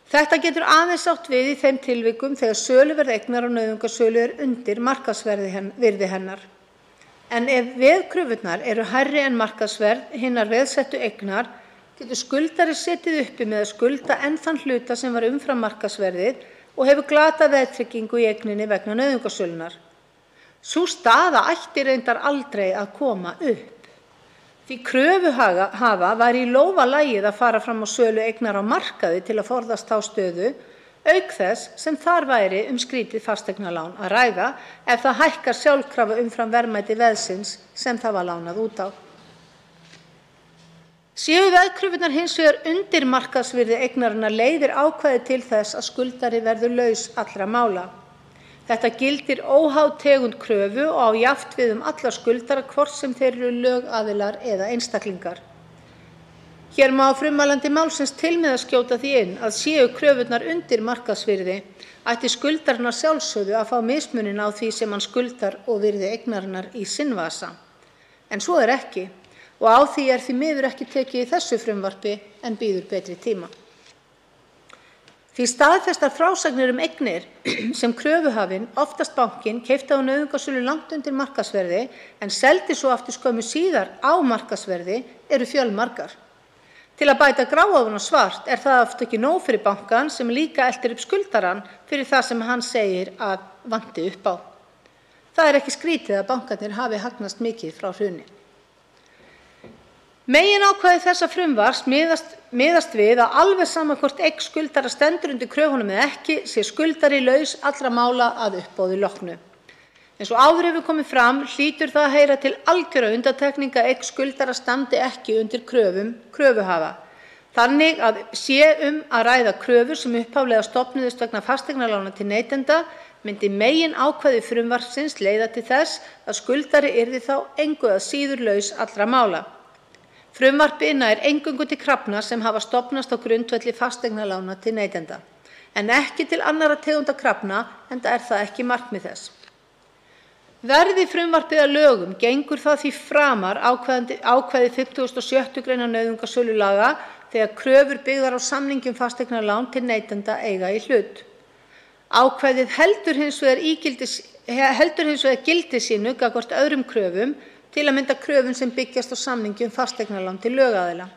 Þetta getur aðeins átt við í þeim tilvikum þegar söluverð eignar á nauðungarsölu undir markaðsvirði hennar. En ef veðkröfurnar eru hærri en markaðsverð hinnar veðsettu eignar getur skuldari setið uppi með að skulda enn þann hluta sem var umfram markaðsverðið og hefur glatað veðtryggingu í eigninni vegna nauðungarsölunnar. Sú staða ætti reyndar aldrei að koma upp. Því kröfuhafa væri í lófa lagið að fara fram á sölu eignar á markaði til að forðast þá stöðu, auk þess sem þar væri skrítið fasteignalán að ræða ef það hækkar sjálfkrafa umfram verðmæti veðsins sem það var lánað út á. Séu veðkröfurnar hins vegar undir markaðsvirði eignarinnar leiðir ákvæði til þess að skuldari verður laus allra mála. Þetta gildir óháð tegund kröfu og á jafnt við alla skuldara hvort sem þeir eru lögaðilar eða einstaklingar. Hér má frummælandi málsins til með að skjóta því inn að séu kröfurnar undir markaðsvirði ætti skuldarinn að sjálfsögðu að fá mismuninn á því sem hann skuldar og virði eignarinnar í sinn vasa. En svo ekki. Og á því því miður ekki tekið í þessu frumvarpi en bíður betri tíma. Því staðfestar frásagnir eignir sem kröfuhafinn, oftast bankinn, keypti á nauðungarsölu langt undir markaðsverði en seldi svo aftur skömmu síðar á markaðsverði eru fjölmargar. Til að bæta grá ofan á svart það oft ekki nóg fyrir bankann sem líka eltir upp skuldarann fyrir það sem hann segir að vanti upp á. Það ekki skrítið að bankarnir hafi hagnast mikið frá hruni. Meginákvæði þessa frumvarps miðast við að alveg sama hvort eign skuldara stendur undir kröfunum eða ekki sé skuldari laus allra mála að uppboði loknu. Eins og áður hefur komið fram hlýtur það að heyra til algjöra undantekninga að eign skuldara standi ekki undir kröfum kröfuhafa. Þannig að sé að ræða kröfur sem upphaflega stofnuðust vegna fasteignalána til neytenda myndi meginákvæði frumvarpsins leiða til þess að skuldari yrði þá engu að síður laus allra mála. Frumvarpið nær eingöngu til krafna sem hafa stofnast á grundvelli fasteignalána til neytenda, en ekki til annarra tegunda krafna enda það ekki markmið þess. Verði frumvarpið að lögum gengur það því framar ákvæði 56. grein nauðungarsölulaga þegar kröfur byggðar á samningi fasteignalán til neytenda eiga í hlut. Ákvæðið heldur hins vegar gildi sínu gagnvart öðrum kröfum, til að mynda kröfum sem byggjast á samningi fasteignalán til lögaðila.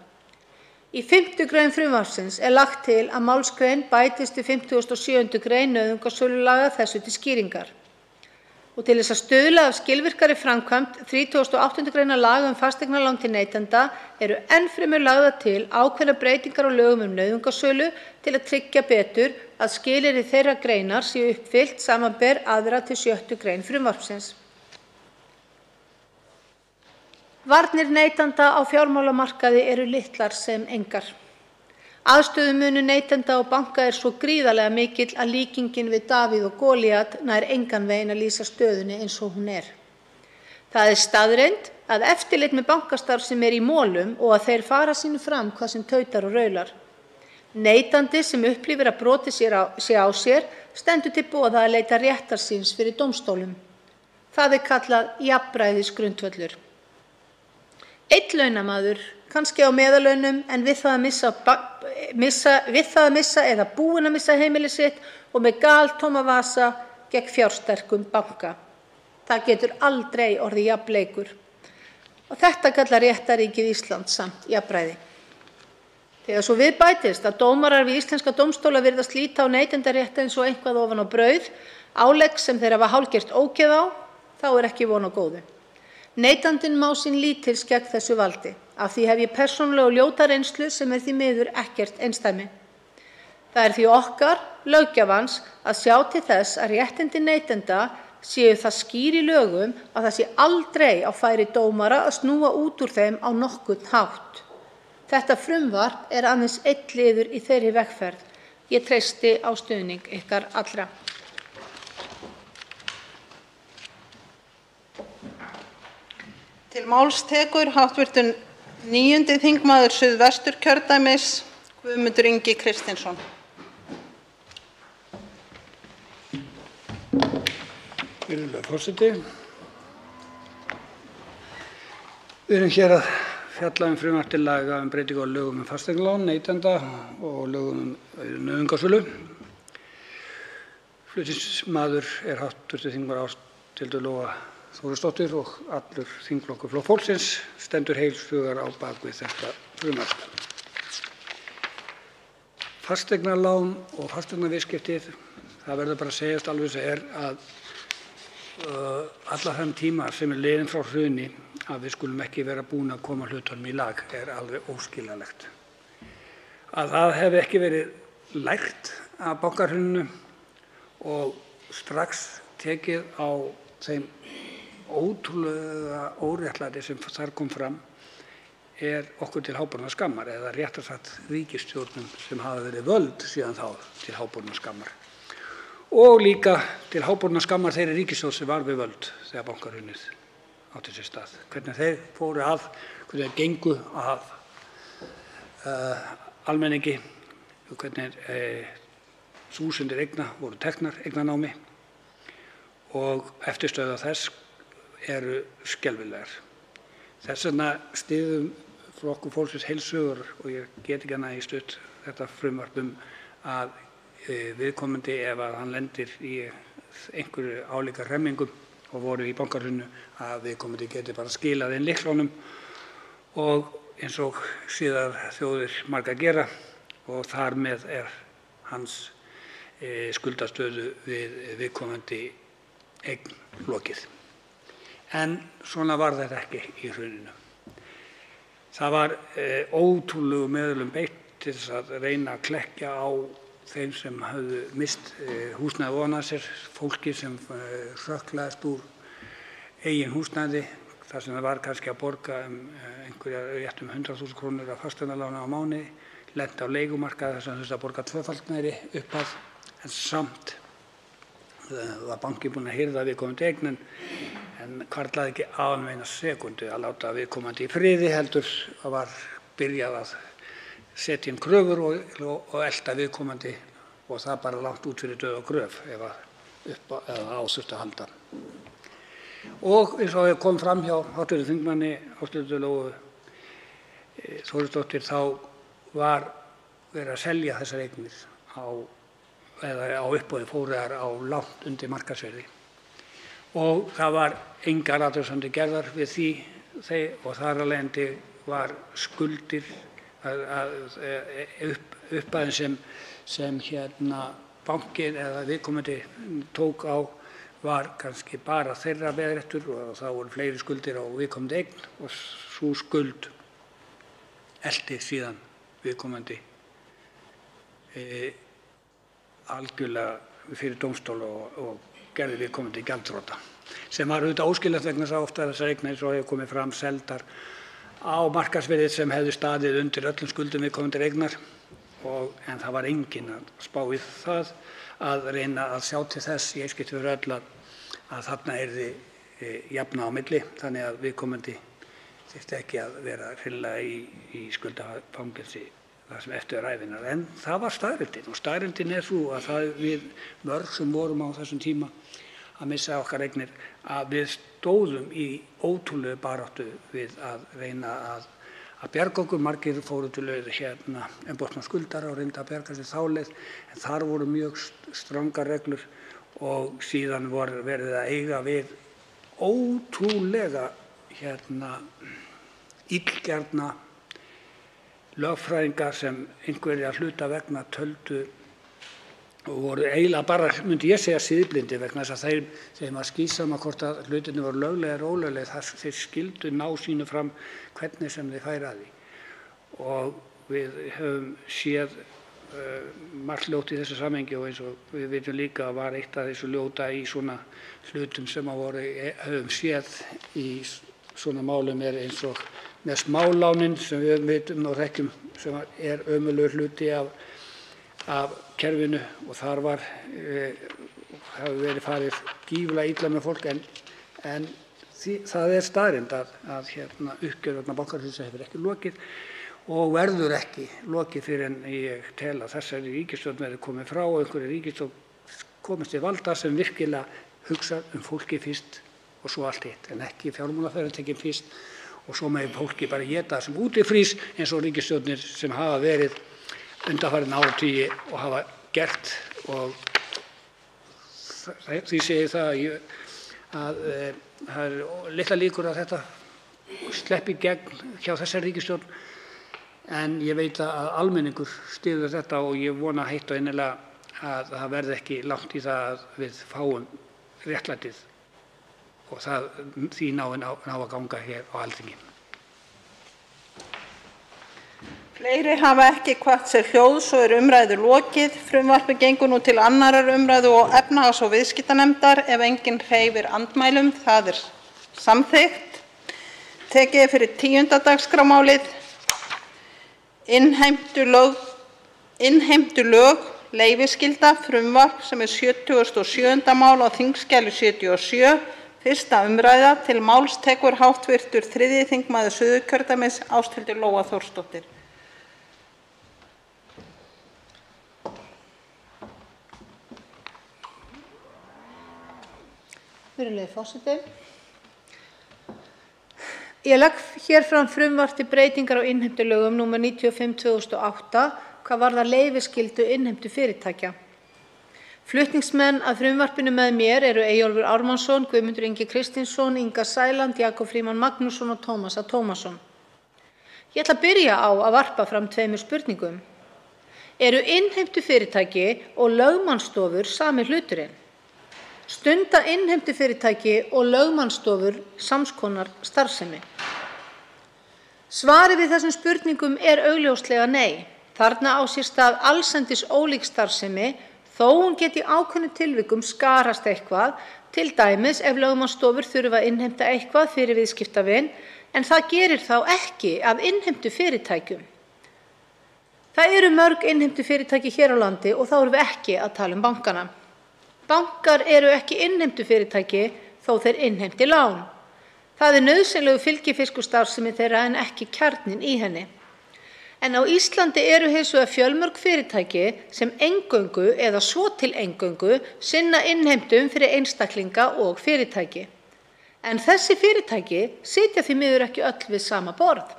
Í 5. gr. frumvarpsins er lagt til að málsgrein bætist við 57. gr. nauðungarsölulaga þessu til skýringar. Og til þess að stuðla að skilvirkari framkvæmd 38. gr. laga fasteignalán til neytenda eru enn fremur lagðar til ákveðnar breytingar á lögum nauðungarsölu til að tryggja betur að skilyrði þeirra greinar séu uppfyllt, samanber 2. til 6. gr. frumvarpsins. Varnir neytenda á fjármálamarkaði eru litlar sem engar. Aðstöðumunur neytenda og banka er svo gríðarlega mikill að líkingin við Davíð og Golíat nær engan veginn að lýsa stöðunni eins og hún er. Það er staðreynd að eftirlit með bankastarfsemi er í molum og að þeir fara sínu fram hvað sem tautar og raular. Neytandi sem upplifir að brotið sé á sér stendur til boða að leita réttar síns fyrir dómstólum. Það er kallað jafnræðisgrundvöllur. Einn launamaður, kannski á meðallaunum en við það að missa eða búinn að missa heimili sitt og með galtóma vasa gegn fjársterkum banka. Það getur aldrei orðið jafnleikur. Og þetta kallar réttarríkið Ísland samt jafnræði. Þegar svo við bætist að dómarar við íslenska dómstóla virðast líta á neytendarétt eins og eitthvað ofan á brauð, álegg sem þeir hafa hálfgert ógeð á, þá er ekki von á góðu. Neytandinn má sín lítils gegn þessu valdi. Af því hef ég persónulega og ljóta reynslu sem er því miður ekkert einsdæmi. Það er því okkar, löggjafans, að sjá til þess að réttindi neytenda séu það skýr í lögum að það sé aldrei á færi dómara að snúa út úr þeim á nokkurn hátt. Þetta frumvarp er aðeins einn liður í þeirri vegferð. Ég treysti á stuðning ykkar allra. Til máls tekur hv. 9. þingmaður Suðvesturkjördæmis, Guðmundur Ingi Kristinsson. Virðulegur forseti. Við erum hér að fjalla frumvarp til laga breytingu á lögum fasteignalán neytenda og lögum nauðungarsölu. Flutningsmaður er hv. þingmaður Ásthildur Lóa Þórisdóttir og allur þingflokkur Flokks fólksins stendur heils hugar á bak við þetta frumvarp. Fasteignalán og fasteignaviðskipti, það verður bara að segjast alveg sem er að alla þeim tíma sem er liðinn frá hruni að við skulum ekki vera búin að koma hlutunum í lag er alveg óskiljanlegt. Að það hefði ekki verið lært af bankahruninu og strax tekið á þeim ótrúlega óréttlæti sem þar kom fram er okkur til háborinnar skammar, eða réttar sagt ríkisstjórnum sem hafa verið völd síðan þá til háborinnar skammar. Og líka til háborinnar skammar þeirri ríkisstjórn sem var við völd þegar bankahrunið átti sér stað. Hvernig þeir fóru að, hvernig þeir gengu að almenningi, hvernig þúsundir eigna voru teknar eignanámi og eftirstöðvar þess eru skelfilegar. Þess vegna styðjum Flokkur fólksins heils hugar og ég get ekki annað í stutt þetta frumvarp að viðkomandi ef að hann lendir í einhverju álíka hremmingum og voru í bankahruninu að viðkomandi geti bara skilað inn lyklunum og eins og síðar þjóðir margar gera og þar með er hans skuldastöðu við viðkomandi eign lokið. En svona var þetta ekki í hruninu. Það var ótrúlegum meðulum beitt til þess að reyna að klekkja á þeim sem höfðu mist húsnæði ofan af sér, fólki sem hrökklaðist úr eigin húsnæði, þar sem það var kannski að borga einhverja rétt 100.000 krónur af fasteignaláni á mánuði, lenti á leigumarkaði þar sem þurfti að borga tvöfalt meiri upphæð, en samt var bankinn búinn að hirða viðkomandi eign en hvarflaði ekki á hann eina sekúndu að láta viðkomandi í friði, heldur var byrjað að setja inn kröfur og elta viðkomandi og það bara langt út fyrir dauða og gröf ef á þurfti að halda. Og eins og kom fram hjá hv. þingmanni Ásthildi Lóu Þórisdóttur þá var verið að selja þessar eignir á uppboði fóru þær á langt undir markaðsverði og það var engar athugasemdir gerðar við því og þar af leiðandi var skuldir upphæðin sem bankinn eða viðkomandi tók á var kannski bara þeirra veðréttur og það voru fleiri skuldir á viðkomandi eign og sú skuld elti síðan viðkomandi algjörlega fyrir dómstól og gerði viðkomandi gjaldþrota, sem var auðvitað óskiljanlegt vegna þess að ofta þessar eignir, eins og hefur komið fram, seldar á markaðsvirði sem hefðu staðið undir öllum skuldum viðkomandi eignar, en það var enginn að spá í það að reyna að sjá til þess í eitt skipti fyrir öll að þarna yrði jafna á milli, þannig að viðkomandi þyrfti ekki að vera hreinlega í skuldafangelsi það sem eftir ævinnar. En það var staðreyndin, og staðreyndin sú að við mörg sem vorum á þessum tíma að missa okkar eignir, að við stóðum í ótrúlegu baráttu við að reyna að bjarga okkur. Margir fóru til umboðsmanns skuldara og reyndu að bjarga sér þá leið, en þar voru mjög strangar reglur og síðan var verið að eiga við ótrúlega illgjarna lögfræðinga sem einhverja hluta vegna töldu og voru eiginlega bara, myndi ég segja, siðblindir vegna þess að þeim var skýrsama hvort að hlutirnir voru löglegir og ólöglegir, þeir skildu ná sínu fram hvernig sem þeir færi að því. Og við höfum séð margt ljótt í þessu samhengi, og eins og við vitum líka að var eitt af þessu ljóta í svona hlutum sem höfum séð í svona málum eins og með smálánin sem við vitum og þekkjum, sem ömurlegur hluti af kerfinu, og þar hafi verið farið gífurlega illa með fólk, en það staðreynd að uppgjör vegna bankahrunsins hefur ekki lokið og verður ekki lokið fyrr en ég tel að þessari ríkisstjórn verði komið frá og einhverri ríkisstjórn komist til valda sem virkilega hugsa fólki fyrst og svo allt hitt, en ekki fjármálafyrirtækin fyrst og svo með fólki bara éta sem útifrís eins og ríkisstjórnir sem hafa verið undanfarin áratugi og hafa gert. Og því segi það að það eru litlar líkur að þetta sleppi gegn hjá þessari ríkisstjórn, en ég veit að almenningur styður þetta og ég vona heitt og innilega að það verði ekki langt í það að við fáum réttlætið og því ná að ganga hér á Alþingi. Fleiri hafa ekki kvatt sér hljóðs og umræðu lokið. Frumvarpið gengur nú til 2. umræðu og efnahags- og viðskiptanefndar ef enginn hreyfir andmælum. Það samþykkt. Tekið er fyrir 10. dagskrármálið. Innheimtulög, leyfisskylda, frumvarp sem 77. mál á þingskjali 77, 1. umræða. Til máls tekur hv. 3. þingmaður Suðurkjördæmis, Ásthildur Lóa Þórsdóttir. Virðulegi forseti. Ég legg hér fram frumvarp til breytingar á innheimtulögum nr. 95/2008 hvað varðar leyfisskyldu innheimtufyrirtækja. Flutningsmenn að frumvarpinu með mér eru Eyjólfur Ármannsson, Guðmundur Ingi Kristinsson, Inga Sæland, Jakob Frímann Magnússon og Tómas A. Tómasson. Ég ætla að byrja á að varpa fram 2 spurningum. Eru innheimtufyrirtæki og lögmannsstofur sami hluturinn? Stunda innheimtufyrirtæki og lögmannsstofur sams konar starfsemi? Svarið við þessum spurningum augljóslega nei. Þarna á sér stað allsendis ólík starfsemi, þó hún geti í ákveðnum tilvikum skarast eitthvað, til dæmis ef lögmannsstofur þurfa að innheimta eitthvað fyrir viðskiptavin, en það gerir þá ekki af innheimtufyrirtækjum. Það eru mörg innheimtufyrirtæki hér á landi og þá erum við ekki að tala um bankana. Bankar eru ekki innheimtufyrirtæki þó þeir innheimti lán. Það nauðsynlegur fylgifiskur starfsemi þeirra en ekki kjarninn í henni. En á Íslandi eru hins vegar fjölmörg fyrirtæki sem eingöngu eða svo til eingöngu sinna innheimtum fyrir einstaklinga og fyrirtæki. En þessi fyrirtæki sitja því miður ekki öll við sama borð.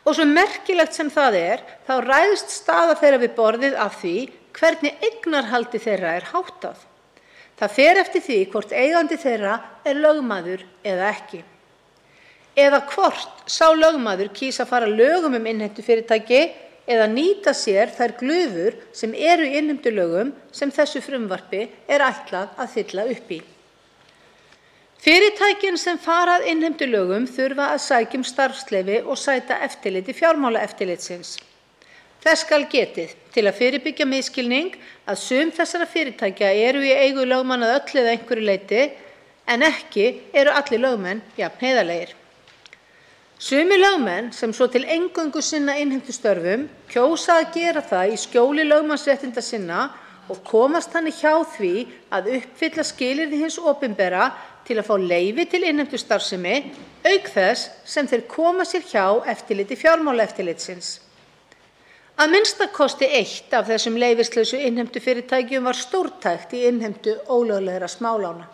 Og svo merkilegt sem það þá ræðst staða þeirra við borðið af því hvernig eignarhaldi þeirra háttað. Það fer eftir því hvort eigandi þeirra lögmaður eða ekki. eða hvort sá lögmaður kýs að fara lögum innheimtufyrirtæki eða nýta sér þær glufur sem eru í innheimtulögum sem þessu frumvarpi er ætlað að fylla upp í. Fyrirtækin sem fara að innheimtulögum þurfa að sækja starfsleyfi og sæta eftirliti Fjármálaeftirlitsins. Þess skal getið til að fyrirbyggja misskilning að sum þessara fyrirtækja eru í eigu lögmanna að öllu eða einhverju leyti en ekki eru allir lögmenn jafn heiðarlegir. Sumir lögmenn sem svo til eingöngu sinna innheimtustörfum kjósa að gera það í skjóli lögmannsréttinda sinna og komast þannig hjá því að uppfylla skilyrði hins opinbera til að fá leyfi til innheimtustarfsemi auk þess sem þeir koma sér hjá eftirliti Fjármálaeftirlitsins. Að minnsta kosti eitt af þessum leyfislausu innheimtufyrirtækjum var stórtækt í innheimtu ólöglegra smálána.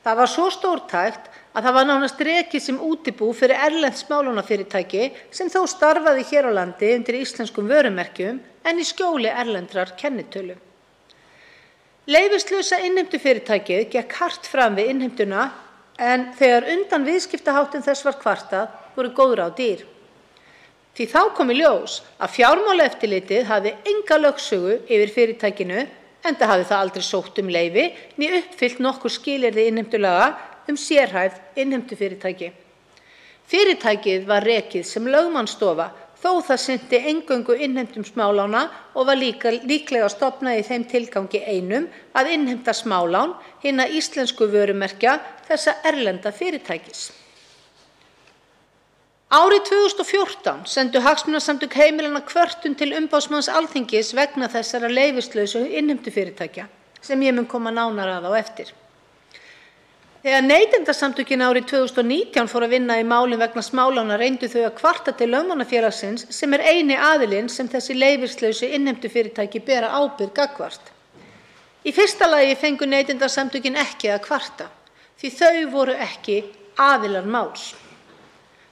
Það var svo stórtækt að það var nánast rekið sem útibú fyrir erlent smálánafyrirtæki sem þó starfaði hér á landi undir íslenskum vörumerkjum en í skjóli erlendrar kennitölu. Leyfislausa innheimtufyrirtækið gekk hart fram við innheimtuna en þegar undan viðskiptaháttum þess var kvartað voru góð ráð dýr. Því þá kom í ljós að Fjármálaeftirlitið hafði enga lögsögu yfir fyrirtækinu enda hafði það aldrei sótt leyfi né uppfyllt nokkur skilyrði innheimtulaga sérhæfð innheimtufyrirtæki. Fyrirtækið var rekið sem lögmannsstofa þó það sinnti eingöngu innheimtum smálána og var líklega stofnað í þeim tilgangi einum að innheimta smálán hinna íslensku vörumerkja þessa erlenda fyrirtækis. Árið 2014 sendu Hagsmunasamtök heimilanna kvörtun til umboðsmanns Alþingis vegna þessara leyfislausu innheimtufyrirtækja sem ég mun koma nánar að á eftir. Þegar Neytendasamtökin árið 2019 fóru að vinna í málum vegna smálána reyndu þau að kvarta til Lögmannafélagsins sem er eini aðilinn sem þessi leyfislausu innheimtufyrirtæki bera ábyrgð gagnvart. Í fyrsta lagi fengu Neytendasamtökin ekki að kvarta því þau voru ekki aðilar máls.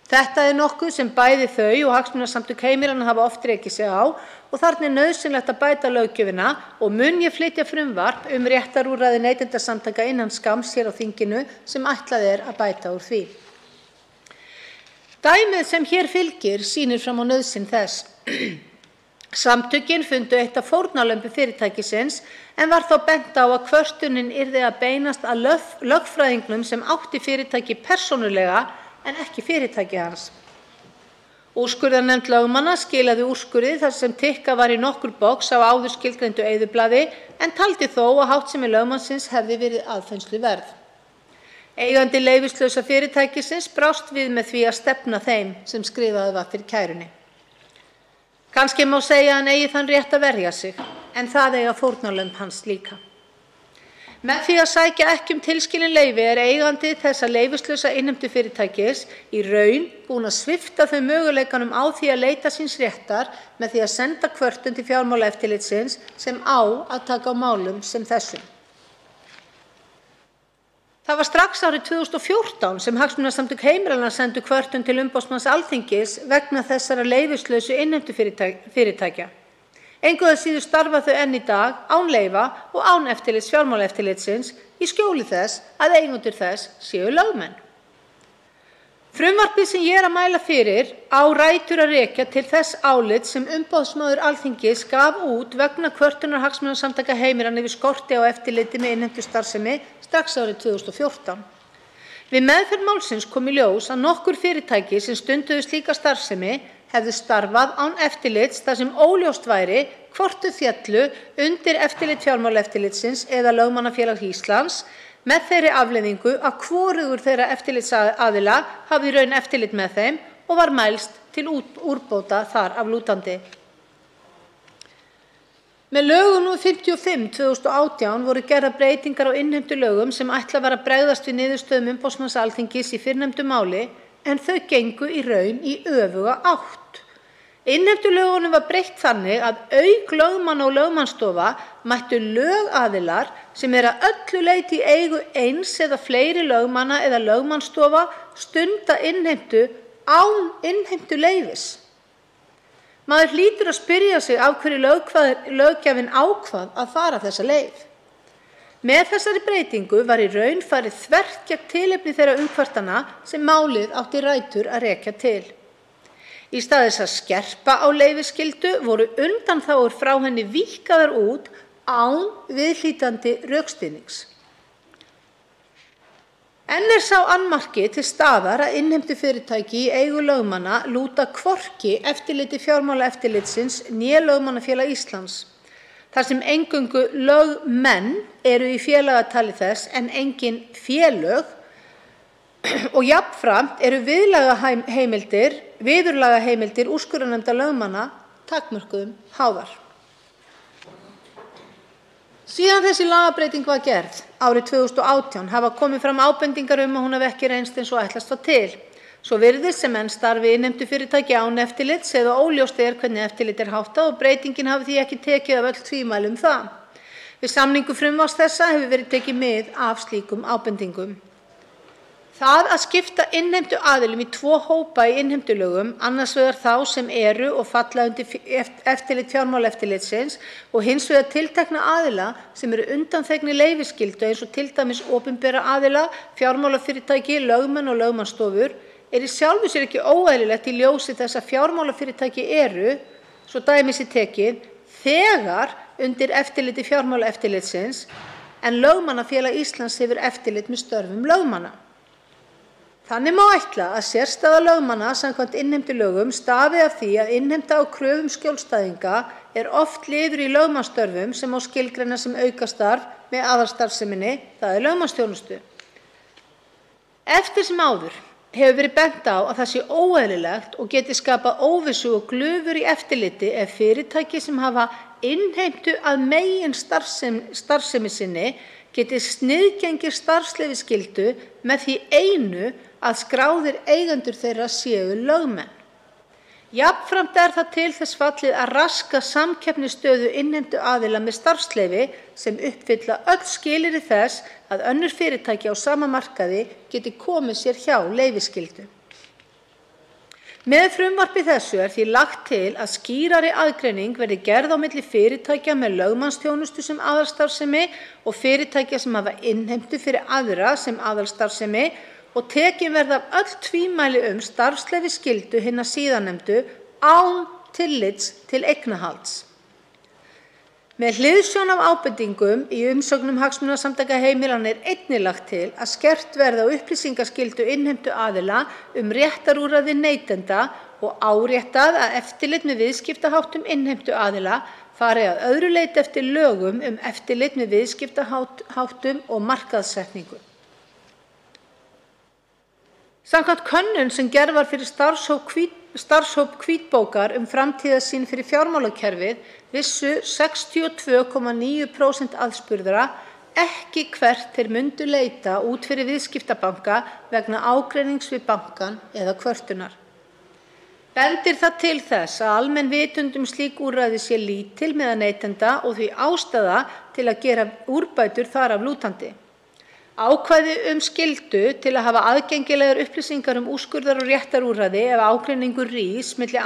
Þetta er nokkuð sem bæði þau og Hagsmunasamtök heimilanna hafa oft rekið sig á og þarna er nauðsynlegt að bæta löggjöfina og mun ég flytja frumvarp réttarúrræði neytendasamtaka innan skamms hér á þinginu sem ætlað er að bæta úr því. Dæmið sem hér fylgir sýnir fram á nauðsyn þess. Samtökin fundu eitt af fórnarlömbum fyrirtækisins en var þá bent á að kvörtunin yrði að beinast að lögfræðingnum sem átti fyrirtæki persónulega en ekki fyrirtæki hans. Úrskurðarnefnd lögmanna skilaði úrskurði þar sem tikkað var í nokkur box á áður skilgreindu eyðublaði en taldi þó að háttsemi lögmannsins hefði verið aðfinnsluverð. Eigandi leyfislausa fyrirtækisins brást við með því að stefna þeim sem skrifaði var fyrir kærunni. Kannski má segja að hann eigi þann rétt að verja sig en það eiga fórnarlömb hans líka. Með því að sækja ekki tilskilin leyfi er eigandi þessa leyfislausa innheimtufyrirtækis í raun búinn að svipta þau möguleikanum á því að leita síns réttar með því að senda kvörtun til Fjármálaeftirlitsins sem á að taka á málum sem þessum. Það var strax árið 2014 sem Hagsmunasamtök heimilanna sendu kvörtun til umboðsmanns Alþingis vegna þessara leyfislausu innheimtufyrirtækja. Engu að síður starfa þau enn í dag án leyfa og án eftirlits Fjármálaeftirlitsins í skjóli þess að eigendur þess séu lögmenn. Frumvarpið sem ég er að mæla fyrir á rætur að rekja til þess álits sem umboðsmaður Alþingis gaf út vegna kvörtunar Hagsmunasamtaka heimilanna yfir skorti á eftirliti með innheimtustarfsemi strax árið 2014. Við meðferð málsins kom í ljós að nokkur fyrirtæki sem stunduðu slíka starfsemi hefðu starfað án eftirlits þar sem óljóst væri hvort þau féllu undir eftirlit Fjármálaeftirlitsins eða Lögmannafélags Íslands með þeirri afleiðingu að hvorugur þeirra eftirlitsaðila hafði í raun eftirlit með þeim og var mælst til úrbóta þar af lútandi. Með lögum nr. 55/2018 voru gerðar breytingar á innheimtulögum sem ætlað var að bregðast við niðurstöðum umboðsmanns Alþingis í fyrrnefndu máli en þau gengu í raun í öfuga átt. Innheimtulögunum var breytt þannig að auk lögmanna og lögmannsstofa mættu lögaðilar sem eru að öllu leyti í eigu eins eða fleiri lögmanna eða lögmannsstofa stunda innheimtu án innheimtuleyfis. Maður hlýtur að spyrja sig af hverju löggjafinn ákvað að fara þessa leið. Með þessari breytingu var í raun farið þvert gegn tilefni þeirra umkvartana sem málið átti rætur að rekja til. Í stað þess að skerpa á leyfisskyldu voru undanþágur frá henni víkkaðar út án viðhlítandi rökstuðnings. Enn er sá annmarki til staðar að innheimtufyrirtæki í eigu lögmanna lúta hvorki eftirliti Fjármálaeftirlitsins né Lögmannafélag Íslands, þar sem eingöngu lögmenn eru í félagatali þess en engin félög og jafnframt eru viðurlagaheimildir úrskurðarnefndar lögmanna takmörkuðum háðar. Síðan þessi lagabreyting var gerð árið 2018 hafa komið fram ábendingar að hún hafi ekki reynst eins og ætlast var til. Svo virðist sem enn starfi innheimtufyrirtæki án eftirlits eða óljóst hvernig eftirlit háttað og breytingin hafi því ekki tekið af öll tvímæli það. Við samningu frumvarps þessa hefur verið tekið mið af slíkum ábendingum. Það að skipta innheimtuaðilum í tvo hópa í innheimtulögum, annars vegar þá sem eru og falla undir eftirlit Fjármálaeftirlitsins og hins vegar tiltekna aðila sem eru undanþegnir leyfisskyldu eins og til dæmis opinbera aðila, fjármálafyrirtæki, lögmenn og lögmannsstofur, í sjálfu sér ekki óeðlilegt í ljósi þess að fjármálafyrirtæki eru, svo dæmi sé tekið, þegar undir eftirliti Fjármálaeftirlitsins en Lögmannafélag Íslands hefur eftirlit með störfum lögmanna. Þannig má ætla að sérstaða lögmanna samkvæmt innheimtulögum stafi af því að innheimta á kröfum skjólstæðinga er oft liður í lögmannsstörfum sem má skilgreina sem aukastarf með aðalstarfseminni, það lögmannsþjónustu. Eftir sem áður hefur verið bent á að það sé óeðlilegt og geti skapað óvissu og glufur í eftirliti ef fyrirtæki sem hafa innheimtu að megin starfsemi sinni geti sniðgengið starfsleyfisskyldu með því einu að skráðir eigendur þeirra séu lögmenn. Jafnframt er það til þess fallið að raska samkeppnisstöðu innheimtuaðila með starfsleyfi sem uppfylla öll skilyrði þess að önnur fyrirtæki á sama markaði geti komið sér hjá leyfisskyldu. Með frumvarpi þessu er því lagt til að skýrari aðgreining verði gerð á milli fyrirtækja með lögmannsþjónustu sem aðalstarfsemi og fyrirtækja sem hafa innheimtu fyrir aðra sem aðalstarfsemi og tekin verða af öll tvímæli starfsleyfisskyldu hinna síðarnefndu án tillits til eignarhalds. Með hliðsjón af ábendingum í umsögnum Hagsmunasamtaka heimilanna er einnig lagt til að skert verði á upplýsingaskyldu innheimtuaðila réttarúrræði neytenda og áréttað að eftirlit með viðskiptaháttum innheimtuaðila fari að öðru leyti eftir lögum eftirlit með viðskiptaháttum og markaðssetningu. Samkvæmt könnun sem gerð var fyrir starfshóp hvítbókar framtíðarsýn fyrir fjármálakerfið vissu 62,9% aðspurðra ekki hvert þeir myndu leita út fyrir viðskiptabanka vegna ágreinings við bankann eða kvörtunar. Bendir það til þess að almenn vitund slík úrræði sé lítil meðal neytenda og því ástæða til að gera úrbætur þar af lútandi. Ákvæði skyldu til að hafa aðgengilegar upplýsingar úrskurðar og réttarúrræði ef ágreiningur rís milli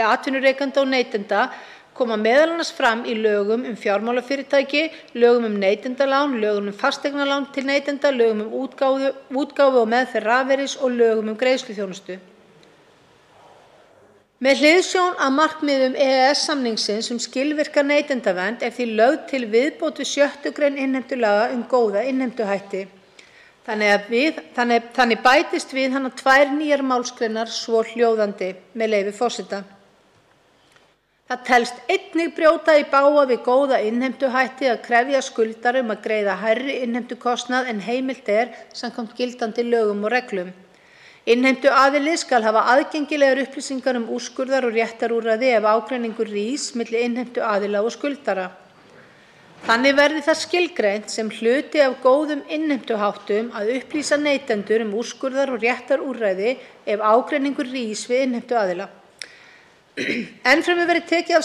atvinnurekanda og neytenda koma meðal annars fram í lögum fjármálafyrirtæki, lögum neytendalán, lögum fasteignalán til neytenda, lögum útgáfu og meðferð rafeyris og lögum greiðsluþjónustu. Með hliðsjón af markmiðum EES-samningsins skilvirka neytendavernd er því lögð til viðbót við 6. grein innheimtulaga góða innheimtuhætti. Þannig bætist við hana 2 nýjar málsgreinar svohljóðandi, með leyfi forseta. Það telst einnig brjóta í bága við góða innheimtuhætti að krefja skuldara að greiða hærri innheimtukostnað en heimilt samkvæmt gildandi lögum og reglum. Innheimtuaðili skal hafa aðgengilegar upplýsingar úrskurðar og réttarúrræði ef ágreiningur rís milli innheimtuaðila og skuldara. Þannig verði það skilgreint sem hluti af góðum innheimtuháttum að upplýsa neytendur úrskurðar og réttarúrræði ef ágreiningur rís við innheimtuaðila. Ennfremur verði tekið af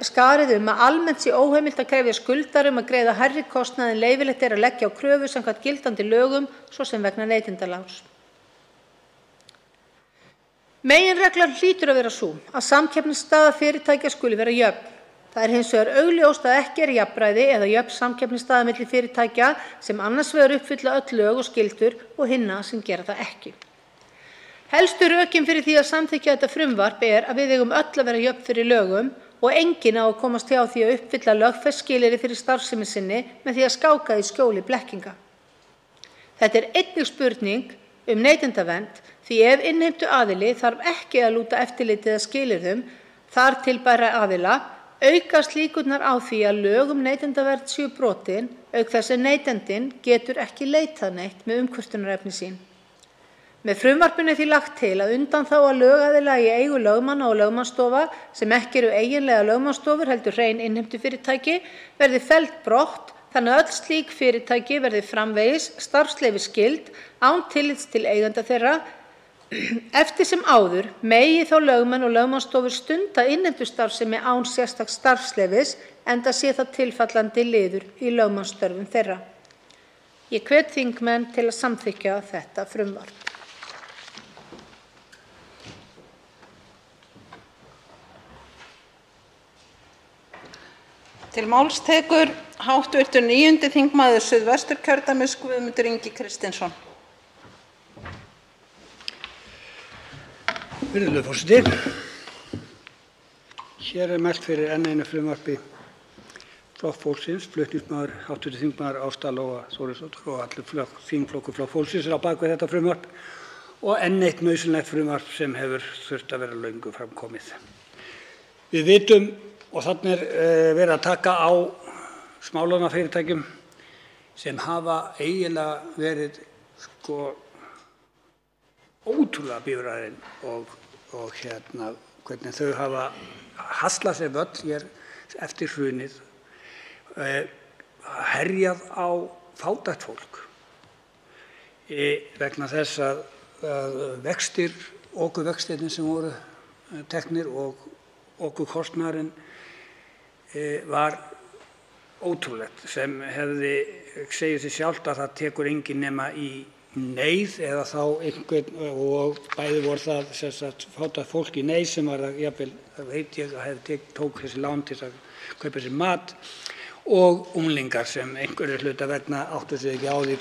skarið að almennt sé óheimilt að krefja skuldara að greiða hærri kostnað en leyfilegt að leggja á kröfu samkvæmt gildandi lögum, svo sem vegna neytendaláns. Meginreglan hlýtur að vera sú að samkeppnisstaða fyrirtækja skuli vera jöfn. Það hins vegar augljóst að ekki jafnræði eða jöfn samkeppnisstaða milli fyrirtækja sem annars vegar uppfylla öll lög og skyldur og hinna sem gera það ekki. Helstu rökin fyrir því að samþykkja þetta frumvarp að við eigum öll að vera jöfn fyrir lögum og enginn á að komast hjá því að uppfylla lögfest skilyrði fyrir starfsemi sinni með því að skáka í skjóli blekkinga. Þetta einnig spurning neytendavernd því ef innheimtuaðili þarf ekki að lúta eftirliti eða skilyrðum þar til bærra aðila aukast líkurnar á því að lög neytendavernd séu brotin auk þess að neytandinn getur ekki leitað neitt með umkvörtunarefni sín. Með frumvarpinu því lagt til að undanþága lögaðila í eigu lögmanna og lögmannsstofa sem ekki eru eiginlega lögmannsstofur heldur hrein innheimtufyrirtæki verði felld brott þannig að öll slík fyrirtæki verði framvegis starfsleyfisskyld án tillits til eigenda þeirra. Eftir sem áður megi þó lögmenn og lögmannsstofur stunda innheimtustarfsemi án sérstaks starfsleyfis enda sé það tilfallandi liður í lögmannsstörfum þeirra. Ég hvet þingmenn til að samþykkja þetta frumvarp. Til máls tekur hv. 9. þingmaður Suðvesturkjördæmis Guðmundur Ingi Kristinsson. Virðulegur forseti. Hér mælt fyrir enn einu frumvarpi Flokks fólksins, flutningsmaður hv. þingmaður Ásta Lóa Þórisdóttir og allur þingflokkur Flokks fólksins á bak við þetta frumvarp og enn eitt nauðsynlegt frumvarp sem hefur þurft að vera löngu framkomið. Við vitum og þarna verið að taka á smálánafyrirtækjum sem hafa eiginlega verið ótrúlega bifræðin og hvernig þau hafa haslað sér völl hér eftir hrunið, herjað á fátækt fólk vegna þess að vextir, okurvextirnir sem voru teknir og okurkostnaðurinn var ótrúlegt sem segir sig sjálft að það tekur enginn nema í neyð eða þá einhvern og bæði voru það sem sagt fátækt fólk í neyð sem var jafnvel, veit ég, að tók þessi lán til að kaupa sér mat og unglingar sem einhverju hluta vegna áttu sig ekki á því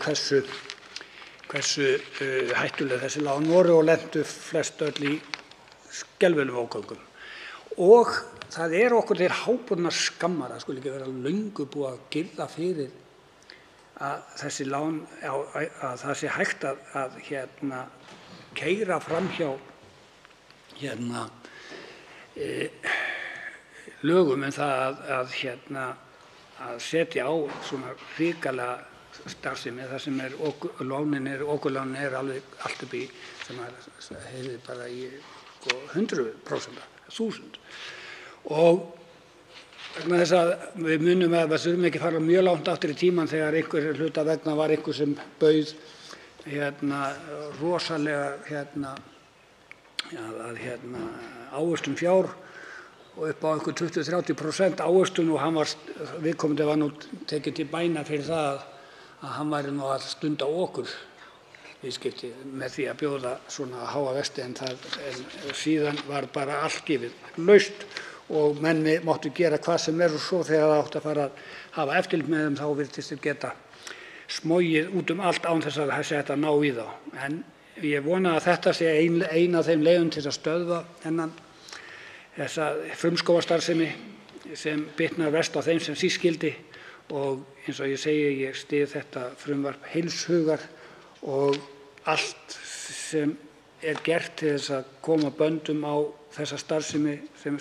hversu hættuleg þessi lán voru og lentu flest öll í skelfilegum ógöngum. Og það okkur til háborinnar skammar að skuli ekki vera löngu búið að girða fyrir að þessi lán, að það sé hægt að keyra framhjá lögum það að setja á svona hrikalega starfsemi þar sem okurlánin alveg allt upp í sem heiði bara í 100%, 1000. Og vegna þess að við munum að við þurfum ekki að fara mjög langt aftur í tímann þegar einhver hluta vegna var einhver sem bauð rosalega ávöxtun fjár og upp á einhver 20-30% ávöxtun og viðkomandi var nú tekið til bæna fyrir það að hann væri nú að stunda okkur viðskipti með því að bjóða svona háa vexti en síðan var bara allt gefið laust og menn máttu gera hvað sem og svo þegar það átti að fara að hafa eftirlit með þeim þá virtist þeir geta smogið út allt án þess að það sé hægt að ná í þá. En ég vona að þetta sé ein af þeim leiðum til að stöðva þessa frumskógastarfsemi sem bitnar verst á þeim sem síst skyldi og eins og ég segi, ég styð þetta frumvarp heils hugar og allt sem gert til þess að koma böndum á þessa starfsemi sem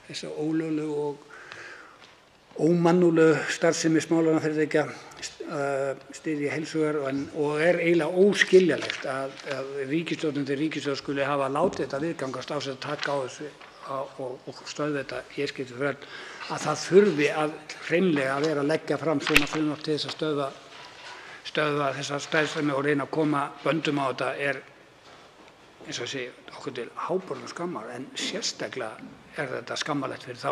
þessa ólöglegu og ómannúðlegu starfsemi smálánafyrirtækja styð ég heils hugar og eiginlega óskiljanlegt að ríkisstjórn skuli hafa látið þetta viðgangast á sig að taka á þessu og stöðva þetta í skipti fyrir öll, að það þurfi að hreinlega að vera að leggja fram svona frumvarp til þess að stöðva þessa starfsemi og reyna að koma böndum á þetta eins og ég segi, okkur til háborinnar skammar en sérstaklega þetta skammarlegt fyrir þá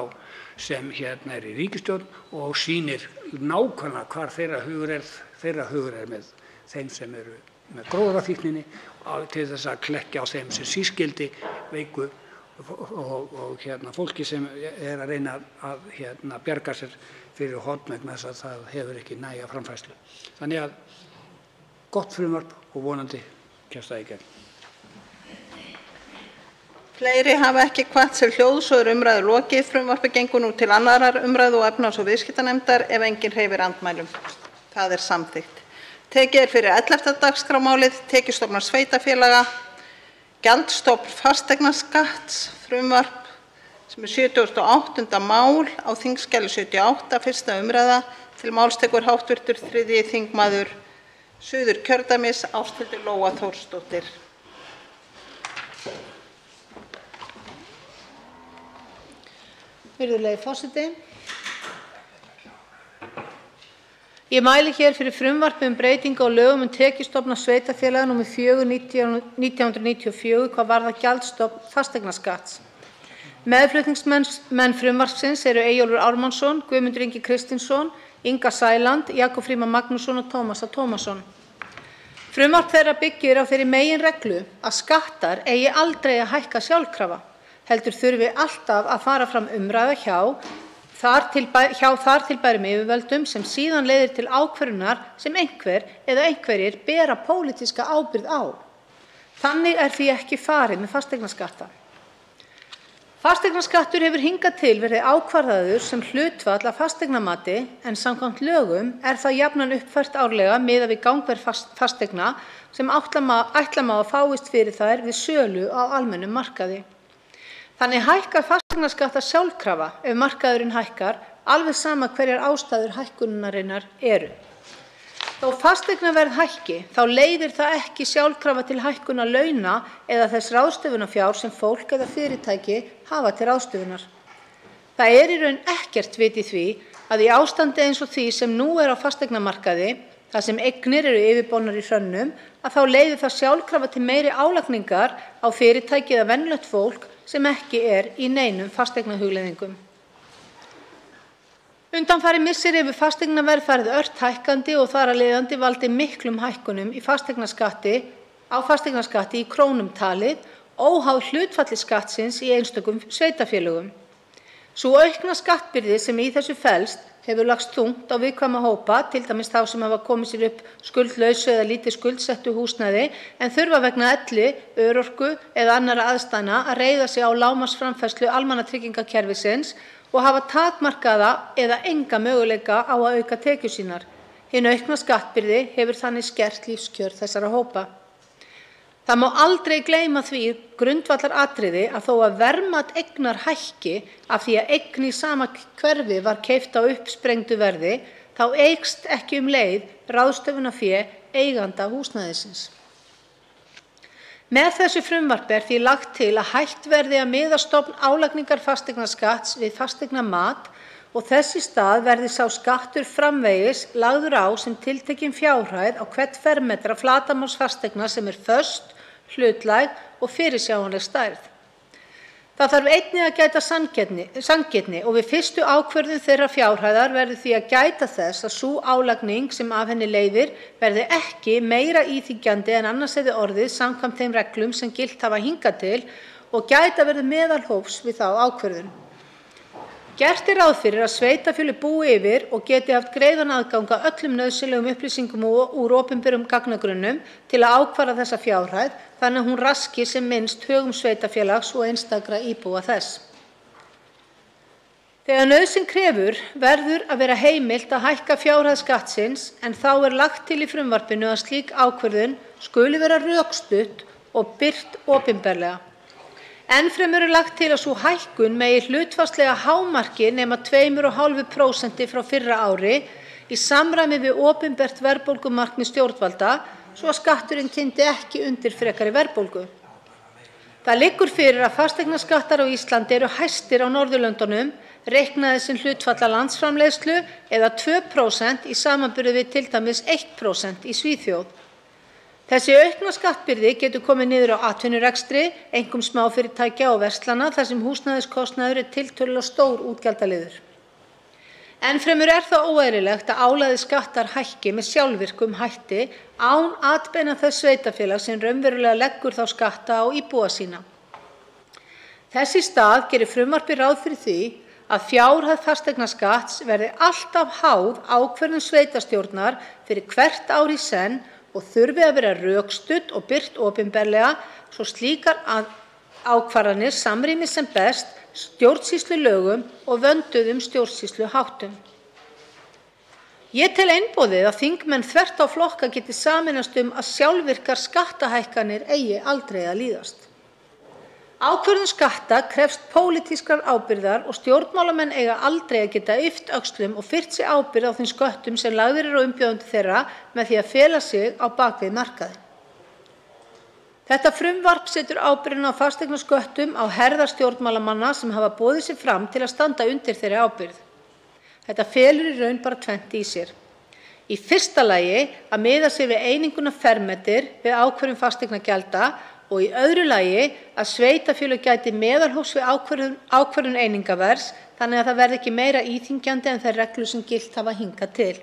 sem í ríkisstjórn og sýnir nákvæmlega hvar þeirra hugur með þeim sem eru með gróðafíkninni til þess að klekkja á þeim sem sískildi veiku fólki sem er að reyna að bjarga sér fyrir horn vegna þess að það hefur ekki næga framfærslu. Þannig að gott frumvarp og vonandi kemst það í gegn. Fleiri hafa ekki hvatt til hljóðs og umræðu lokið. Frumvarpið gengur nú til 2. umræðu og efnahags- og viðskiptanefndar ef enginn hreyfir andmælum. Það er samþykkt. Tekið er fyrir 11. dagskrármálið, tekjustofnar sveitarfélaga, gjaldstofn fasteignaskatts, frumvarp sem er 78. mál á þingskjali 78, 1. umræða. Til máls tekur hv. 3. þingmaður Suðurkjördæmis, Ásthildur Lóa Þórsdóttir. Virðulegi forseti. Ég mæli hér fyrir frumvarpi breytingu á lögum tekjustofna sveitarfélaga nr. 4/1994 hvað varðar gjaldstofn fasteignaskatts. Meðflutningsmenn frumvarpsins eru Eyjólfur Ármannsson, Guðmundur Ingi Kristinsson, Inga Sæland, Jakob Frímann Magnússon og Tómas A. Tómasson. Frumvarp þeirra byggir á þeirri meginreglu að skattar eigi aldrei að hækka sjálfkrafa, heldur þurfi alltaf að fara fram umræða hjá þar til bærum yfirvöldum sem síðan leiðir til ákvörðunar sem einhver eða einhverjir bera pólitíska ábyrgð á. Þannig er því ekki farið með fasteignaskatta. Fasteignaskattur hefur hingað til verið ákvarðaður sem hlutfall af fasteignamati en samkvæmt lögum er það jafnan uppfært árlega miðað við gangverð fasteigna sem ætla má að fáist fyrir þær við sölu á almennum markaði. Þannig hækkar fasteignaskattar sjálfkrafa ef markaðurinn hækkar, alveg sama hverjar ástæður hækkunarinnar eru. Þó fasteignaverð hækki, þá leiðir það ekki sjálfkrafa til hækkunar launa eða þess ráðstöfunarfjár sem fólk eða fyrirtæki hafa til ráðstöfunar. Það er í raun ekkert vit í því að í ástandi eins og því sem nú er á fasteignamarkaði, þar sem eignir eru yfirbornar í hrönnum, að þá leiðir það sjálfkrafa til meiri álagningar á fyrirtæki eða venjulegt fólk sem ekki er í neinum fasteignahugleiðingum. Undanfarin misseri hefur fasteignaverð farið ört hækkandi og þar af leiðandi valdið miklum hækkunum á fasteignaskatti í krónum talið, óháð hlutfalli skattsins í einstökum sveitarfélögum. Sú aukna skattbyrði sem í þessu felst hefur lagst þungt á viðkvæma hópa, til dæmis þá sem hafa komið sér upp skuldlausu eða lítið skuldsettu húsnæði en þurfa vegna elli, örorku eða annarra aðstæðna að reiða sig á lágmarksframfærslu almannatryggingakerfisins og hafa takmarkaða eða enga möguleika á að auka tekjur sínar. Hin aukna skattbyrði hefur þannig skert lífskjör þessara hópa. Það má aldrei gleyma því grundvallaratriði að þó að verðmat eignar hækki af því að eign í sama hverfi var keypt á uppsprengdu verði, þá eykst ekki leið ráðstöfunarfé eiganda húsnæðisins. Með þessu frumvarpi er því lagt til að hætt verði að miða stofn álagningar fasteignaskatts við fasteignamat og þess í stað verði sá skattur framvegis lagður á sem tiltekin fjárhæð á hvern fermetra flatarmáls fasteigna sem er föst, hlutlæg og fyrirsjáanleg stærð. Það þarf einnig að gæta sanngirni og við fyrstu ákvörðun þeirra fjárhæðar verður því að gæta þess að sú álagning sem af henni leiðir verði ekki meira íþyngjandi en annars hefði orðið samkvæmt þeim reglum sem gilt hafa hingað til og gæta verður meðalhófs við þá ákvörðun. Gert er ráð fyrir að sveitarfélög búi yfir og geti haft greiðan aðgang að öllum nauðsynlegum upplýsingum úr opinberum gagnagrunnum til að ákvarða þessa fjárhæð þannig að hún raski sem minnst högum sveitarfélags og einstakra íbúa þess. Þegar nauðsyn krefur verður að vera heimilt að hækka fjárhæð skattsins en þá er lagt til í frumvarpinu að slík ákvörðun skuli vera rökstudd og birt opinberlega. Ennfremur er lagt til að sú hækkun megi hlutfallslega hámarki nema 2,5% frá fyrra ári í samræmi við opinbert verðbólgumarkmið stjórnvalda svo að skatturinn kyndi ekki undir frekari verðbólgu. Það liggur fyrir að fasteignaskattar á Íslandi eru hæstir á Norðurlöndunum, reiknaðir sem hlutfall af landsframleiðslu eða 2% í samanburði við til dæmis 1% í Svíþjóð. Þessi aukna skattbyrði getur komið niður á atvinnurekstri, einkum smáfyrirtækja og verslana þar sem húsnæðiskostnaður er tiltölulega stór útgjaldaliður. Ennfremur er það óeðlilegt að álagðir skattar hækki með sjálfvirkum hætti án atbeina þess sveitarfélags sem raunverulega leggur þá skatta á íbúa sína. Þess í stað gerir frumvarpið ráð fyrir því að fjárhæð fasteignaskatts verði alltaf háð ákvörðun sveitarstjórnar fyrir hvert ár í senn og þurfi að vera rökstudd og birt opinberlega svo slíkar ákvarðanir samrýmist sem best stjórnsýslulögum og vönduðum stjórnsýsluháttum. Ég tel einboðið að þingmenn þvert á flokka geti sameinast að sjálfvirkar skattahækkanir eigi aldrei að líðast. Ákvörðun skatta krefst pólitískrar ábyrgðar og stjórnmálamenn eiga aldrei að geta yppt öxlum og firrt sig ábyrgð á þeim sköttum sem lagðir eru á umbjóðendur þeirra með því að fela sig á bak við markaðinn. Þetta frumvarp setur ábyrgðina á fasteignasköttum á herðar stjórnmálamanna sem hafa boðið sig fram til að standa undir þeirri ábyrgð. Þetta felur í raun bara tvennt í sér. Í fyrsta lagi að miða sig við eininguna fermetr við ákvörðun fasteignagjalda og í öðru lagi að sveitarfélög gæti meðalhófs við ákvörðun einingaverðs þannig að það verði ekki meira íþyngjandi en þær reglur sem gilt hafa hingað til.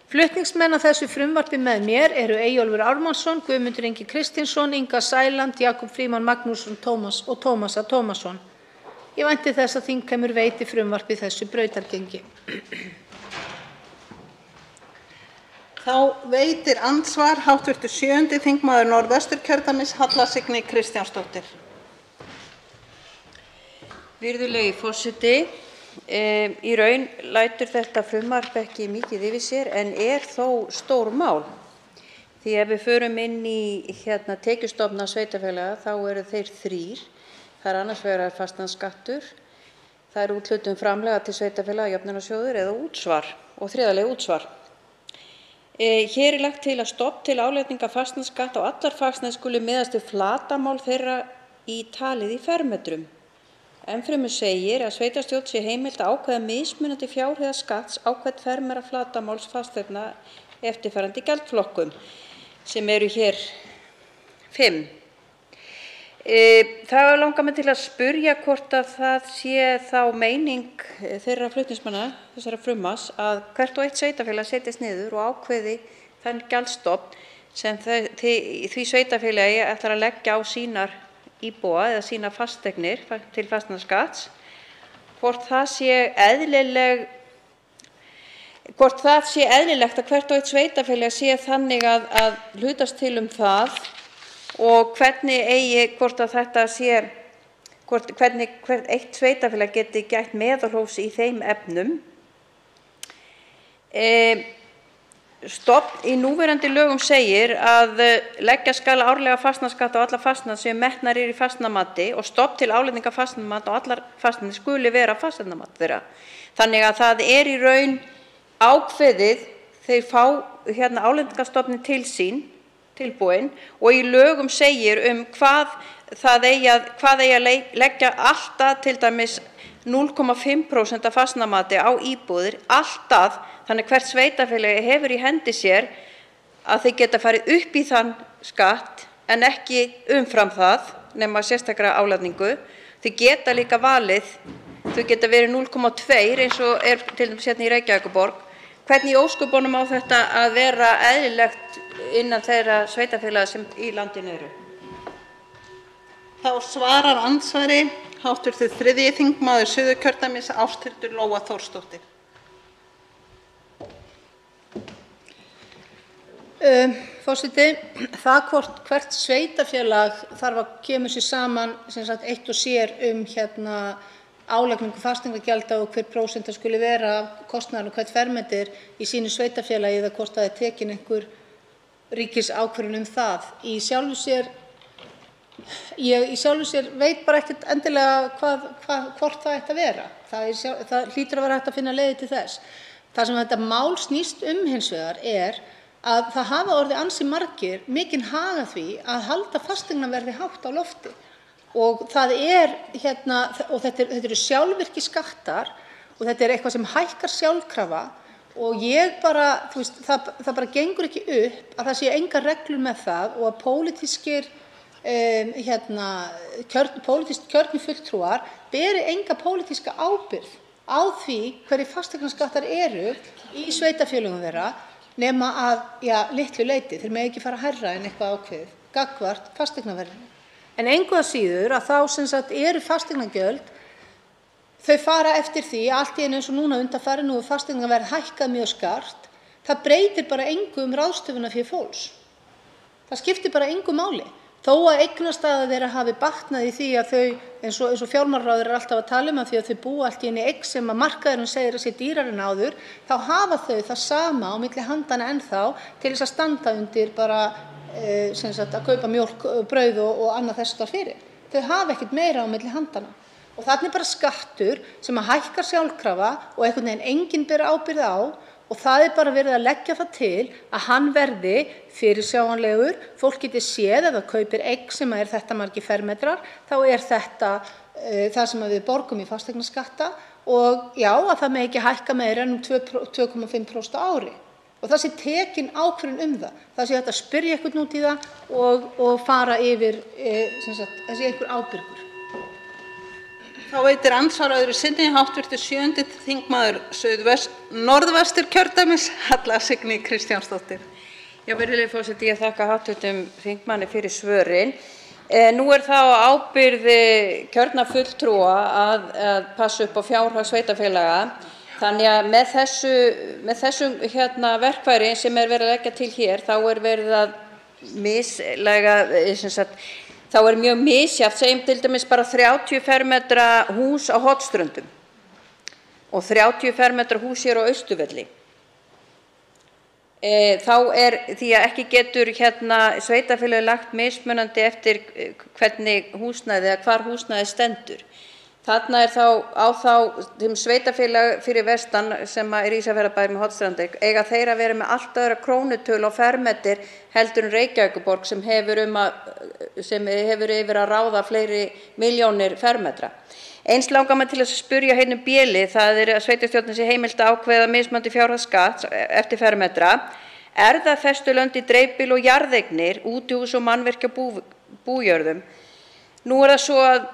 Flutningsmenn að þessu frumvarpi með mér eru Eyjólfur Ármannsson, Guðmundur Ingi Kristinsson, Inga Sæland, Jakob Frímann Magnússon og Tómas A. Tómasson. Ég vænti þess að þingheimur veiti frumvarpi þessu brautargengi. Þá veitir andsvar hv. 7. þingmaður Norðvesturkjördæmis Halla Signý Kristjánsdóttir. Virðulegi forseti, í raun lætur þetta frumvarp ekki mikið yfir sér en þó stór mál. Því ef við förum inn í tekjustofna sveitarfélaga þá eru þeir þrír. Það annars vegar fasteignaskattur, það úthlutun framlaga til sveitarfélaga, jöfnunarsjóður eða útsvar og þriðja útsvar. Hér lagt til að stofn til álagningar fasteignaskatts á allar fasteignir skuli miðast við flatarmál þeirra í talið í fermetrum. Ennfremur segir að sveitarstjórn sé heimilt að ákveða mismunandi fjárhæðar skatts á hvern fermetra flatarmáls fasteigna eftirfarandi gjaldflokkum sem eru hér 5. Það langar mig til að spyrja hvort að það sé þá meining þeirra flutningsmanna þessara frumvarps að hvert og eitt sveitarfélag setjist niður og ákveði þann gjaldstofn sem því sveitarfélagi ætlar að leggja á sínar íbúa eða sínar fasteignir til fasteignaskatts, hvort það sé eðlilegt að hvert og eitt sveitarfélag sé þannig að hlutast til það og hvernig hvert eitt sveitarfélag geti gætt meðalhófs í þeim efnum. Stofn í núverandi lögum segir að leggja skal árlega fasteignaskatt á allar fasteignir sem metnar eru í fasteignamati og stofn til álagningar fasteignamats á allar fasteignir skuli vera fasteignamat þeirra. Þannig að það í raun ákveðið, þeir fá álagningarstofninn til sín tilbúin og í lögum segir hvað eigi að leggja alltaf til dæmis 0,5% af fasteignamati á íbúðir alltaf, þannig hvert sveitarfélagi hefur í hendi sér að þeir geta farið upp í þann skatt en ekki umfram það nema sérstakra álagningu. Þau geta líka valið, þau geta verið 0,2 eins og til dæmis í Reykjavíkurborg. Hvernig í ósköpunum á þetta að vera eðlilegt innan þeirra sveitarfélaga sem í landinu eru? Þá svarar andsvari hv. 3. þingmaður Suðurkjördæmis Ásthildur Lóa Þórsdóttir. Forseti, það hvort hvert sveitarfélag þarf að kemur sér saman eitt og sér álagningu fasteignagjalda og hver prósenta skuli vera af kostnaðinum hvern fermetr í sínu sveitarfélagi eða hvort það tekin einhver ríkisákvörðun það. Í sjálfu sér veit bara ekkert endilega hvort það ætti að vera. Það hlýtur að vera hægt að finna leiðir til þess. Það sem þetta mál snýst hins vegar að það hafa orðið ansi margir mikinn hag af því að halda fasteignaverði hátt á lofti. Og það og þetta eru sjálfvirkir skattar og þetta eitthvað sem hækkar sjálfkrafa og það bara gengur ekki upp að það sé engar reglur með það og að pólitískt kjörnir fulltrúar beri enga pólitíska ábyrgð á því hverjir fasteignaskattar eru í sveitarfélögum þeirra nema að litlu leyti. Þeir mega ekki fara hærra en eitthvað ákveðið gagnvart fasteignaverðinu. En engu að síður að þá sem sagt eru fasteignagjöld, þau fara eftir því að allt í einu eins og núna undanfarið nú fasteignaverð hækkað mjög skart. Það breytir bara engu ráðstöfunarfé fólks. Það skiptir bara engu máli. Þó að eignastaða þeirra hafi batnað í því að þau, eins og fjármálaráðherra er alltaf að tala um, að því að þau búa allt í einu eign sem að markaðurinn segir að sé dýrari en áður, þá hafa þau það sama á milli handanna ennþá til þess að standa undir bara að kaupa mjólk, brauð og annað þess þar fyrir. Þau hafa ekkert meira á milli handanna. Og þarna er bara skattur sem að hækkar sjálfkrafa og einhvern veginn enginn ber ábyrgð á, og það er bara verið að leggja það til að hann verði fyrirsjáanlegur, fólk geti séð ef það kaupir eign sem er þetta margir fermetrar, þá er þetta það sem við borgum í fasteignaskatta, og já, að það megi ekki hækka meira en 2,5% á ári. Og það sé tekin ákvörðun það. Það sé hægt að spyrja einhvern út í það og fara yfir þessi einhver ábyrgur. Þá veitir andsvar öðru sinni hv. 7. þingmaður Norðvesturkjördæmis, Halla Signý Kristjánsdóttir. Já, virðulegi forseti, ég þakka hv. þingmanni fyrir svörin. Nú er það á ábyrgð kjörna fulltrúa að passa upp á fjárhag sveitarfélaga. Þannig að með þessum verkfæri sem er verið að leggja til hér, þá er verið að mislega, þá er mjög misjafnt, segjum til dæmis bara 30 fermetra hús á Hornströndum og 30 fermetra hús hér á Austurvelli. Þá er því að ekki getur sveitarfélagið lagt mismunandi eftir hvernig húsnæði eða hvar húsnæði stendur. Þarna er þeim sveitarfélag fyrir vestan sem er Ísafjarðarbær með Hornstrandi, eiga þeir að vera með allt öðra krónutölu á fermetr heldur en Reykjavíkurborg sem hefur yfir að ráða fleiri milljónir fermetra. Eins langar mig til að spyrja B-lið, það er að sveitarstjórnin sé heimilt að ákveða mismunandi fjárhæðsskatt eftir fermetra. Er það festulönd í dreifbýli og jarðeignir, útihús og mannvirkja bújörðum? Nú er það svo að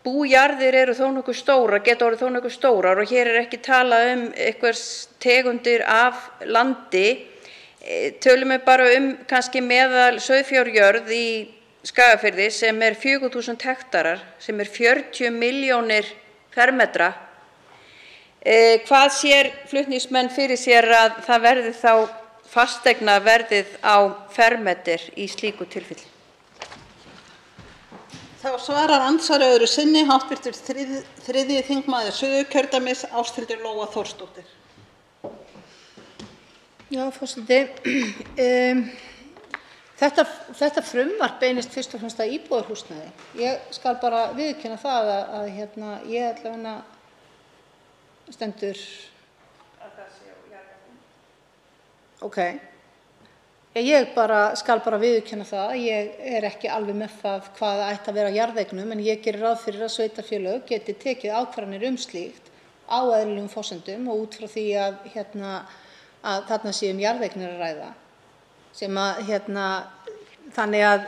bújarðir eru þó nokkuð stórar, geta orðið þó nokkuð stórar, og hér er ekki talað um einhvers tegundir af landi. Tölum við bara kannski meðal sauðfjárjörð í Skagafirði sem er 4.000 hektarar, sem er 40 milljónir fermetra. Hvað sér flutningsmenn fyrir sér að það verði þá fasteignaverðið á fermetr í slíku tilfelli? Þá svarar andsvari öðru sinni hv. 3. þingmaður Suðurkjördæmis, Ásthildur Lóa Þórsdóttir. Já, forseti. Þetta frumvarp beinist fyrst og fremst að íbúðarhúsnæði. Ég skal bara viðurkenna það að ég allavega stendur. Ok. Ég skal bara viðurkenna það að ég er ekki alveg með það hvað ætti að vera á jarðeignum, en ég gerir ráð fyrir að sveitarfélög geti tekið ákvarðanir slíkt á eðlilegum forsendum og út frá því að þarna sé jarðeignir að ræða. Þannig að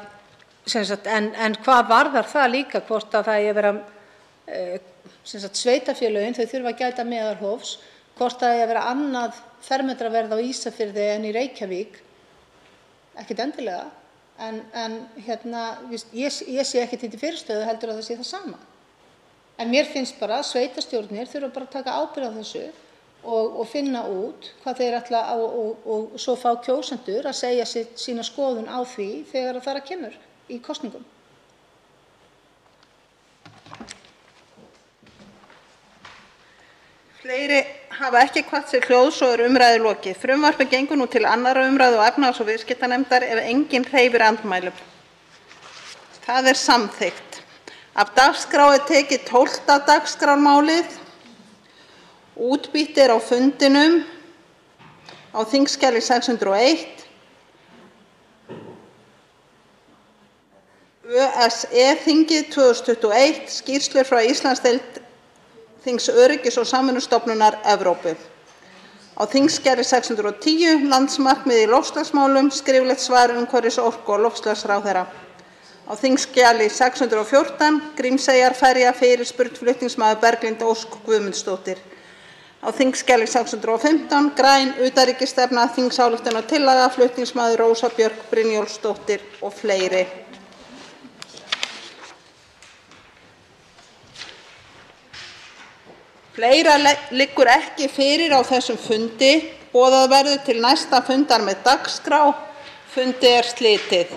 en hvað varðar það líka, hvort að það eigi að vera sveitarfélögin, þau þurfa að gæta meðalhófs, hvort það eigi að vera annað fermetraverð á Ísafirði en í Reykjavík, ekkert endilega, en ég sé ekkert til fyrirstöðu heldur að það sé það sama. En mér finnst bara að sveitarstjórnir þurfa bara að taka ábyrgð á þessu og finna út hvað þeir ætla og svo fá kjósendur að segja sína skoðun á því þegar það kemur í kosningum. Fleiri hafa ekki kvatt sér hljóðs og er umræðu lokið. Frumvarpið gengur nú til 2. umræðu og efnahags- og viðskiptanefndar ef enginn hreyfir andmælum. Það er samþykkt. Af dagskrá er tekið 12. dagskrármálið. Útbýtt er á fundinum á þingskjali 601. ÖSE-þingið 2021, skýrslur frá Íslandsdeild þings Öryggis- og samvinnustofnunar Evrópu. Á þingskjali 610, landsmarkmið í loftslagsmálum, skriflegt svar umhverfis-, orku- og loftslagsráðherra. Á þingskjali 614, Grímseyjarferja, fyrirspurn flutningsmaður Berglind Ósk Guðmundsdóttir. Á þingskjali 615, græn utanríkisstefna, þingsályktunartillaga, flutningsmaður Rósa Björk Brynjólfsdóttir og fleiri. Fleira liggur ekki fyrir á þessum fundi. Boðað verður til næsta fundar með dagskrá. Fundi er slitið.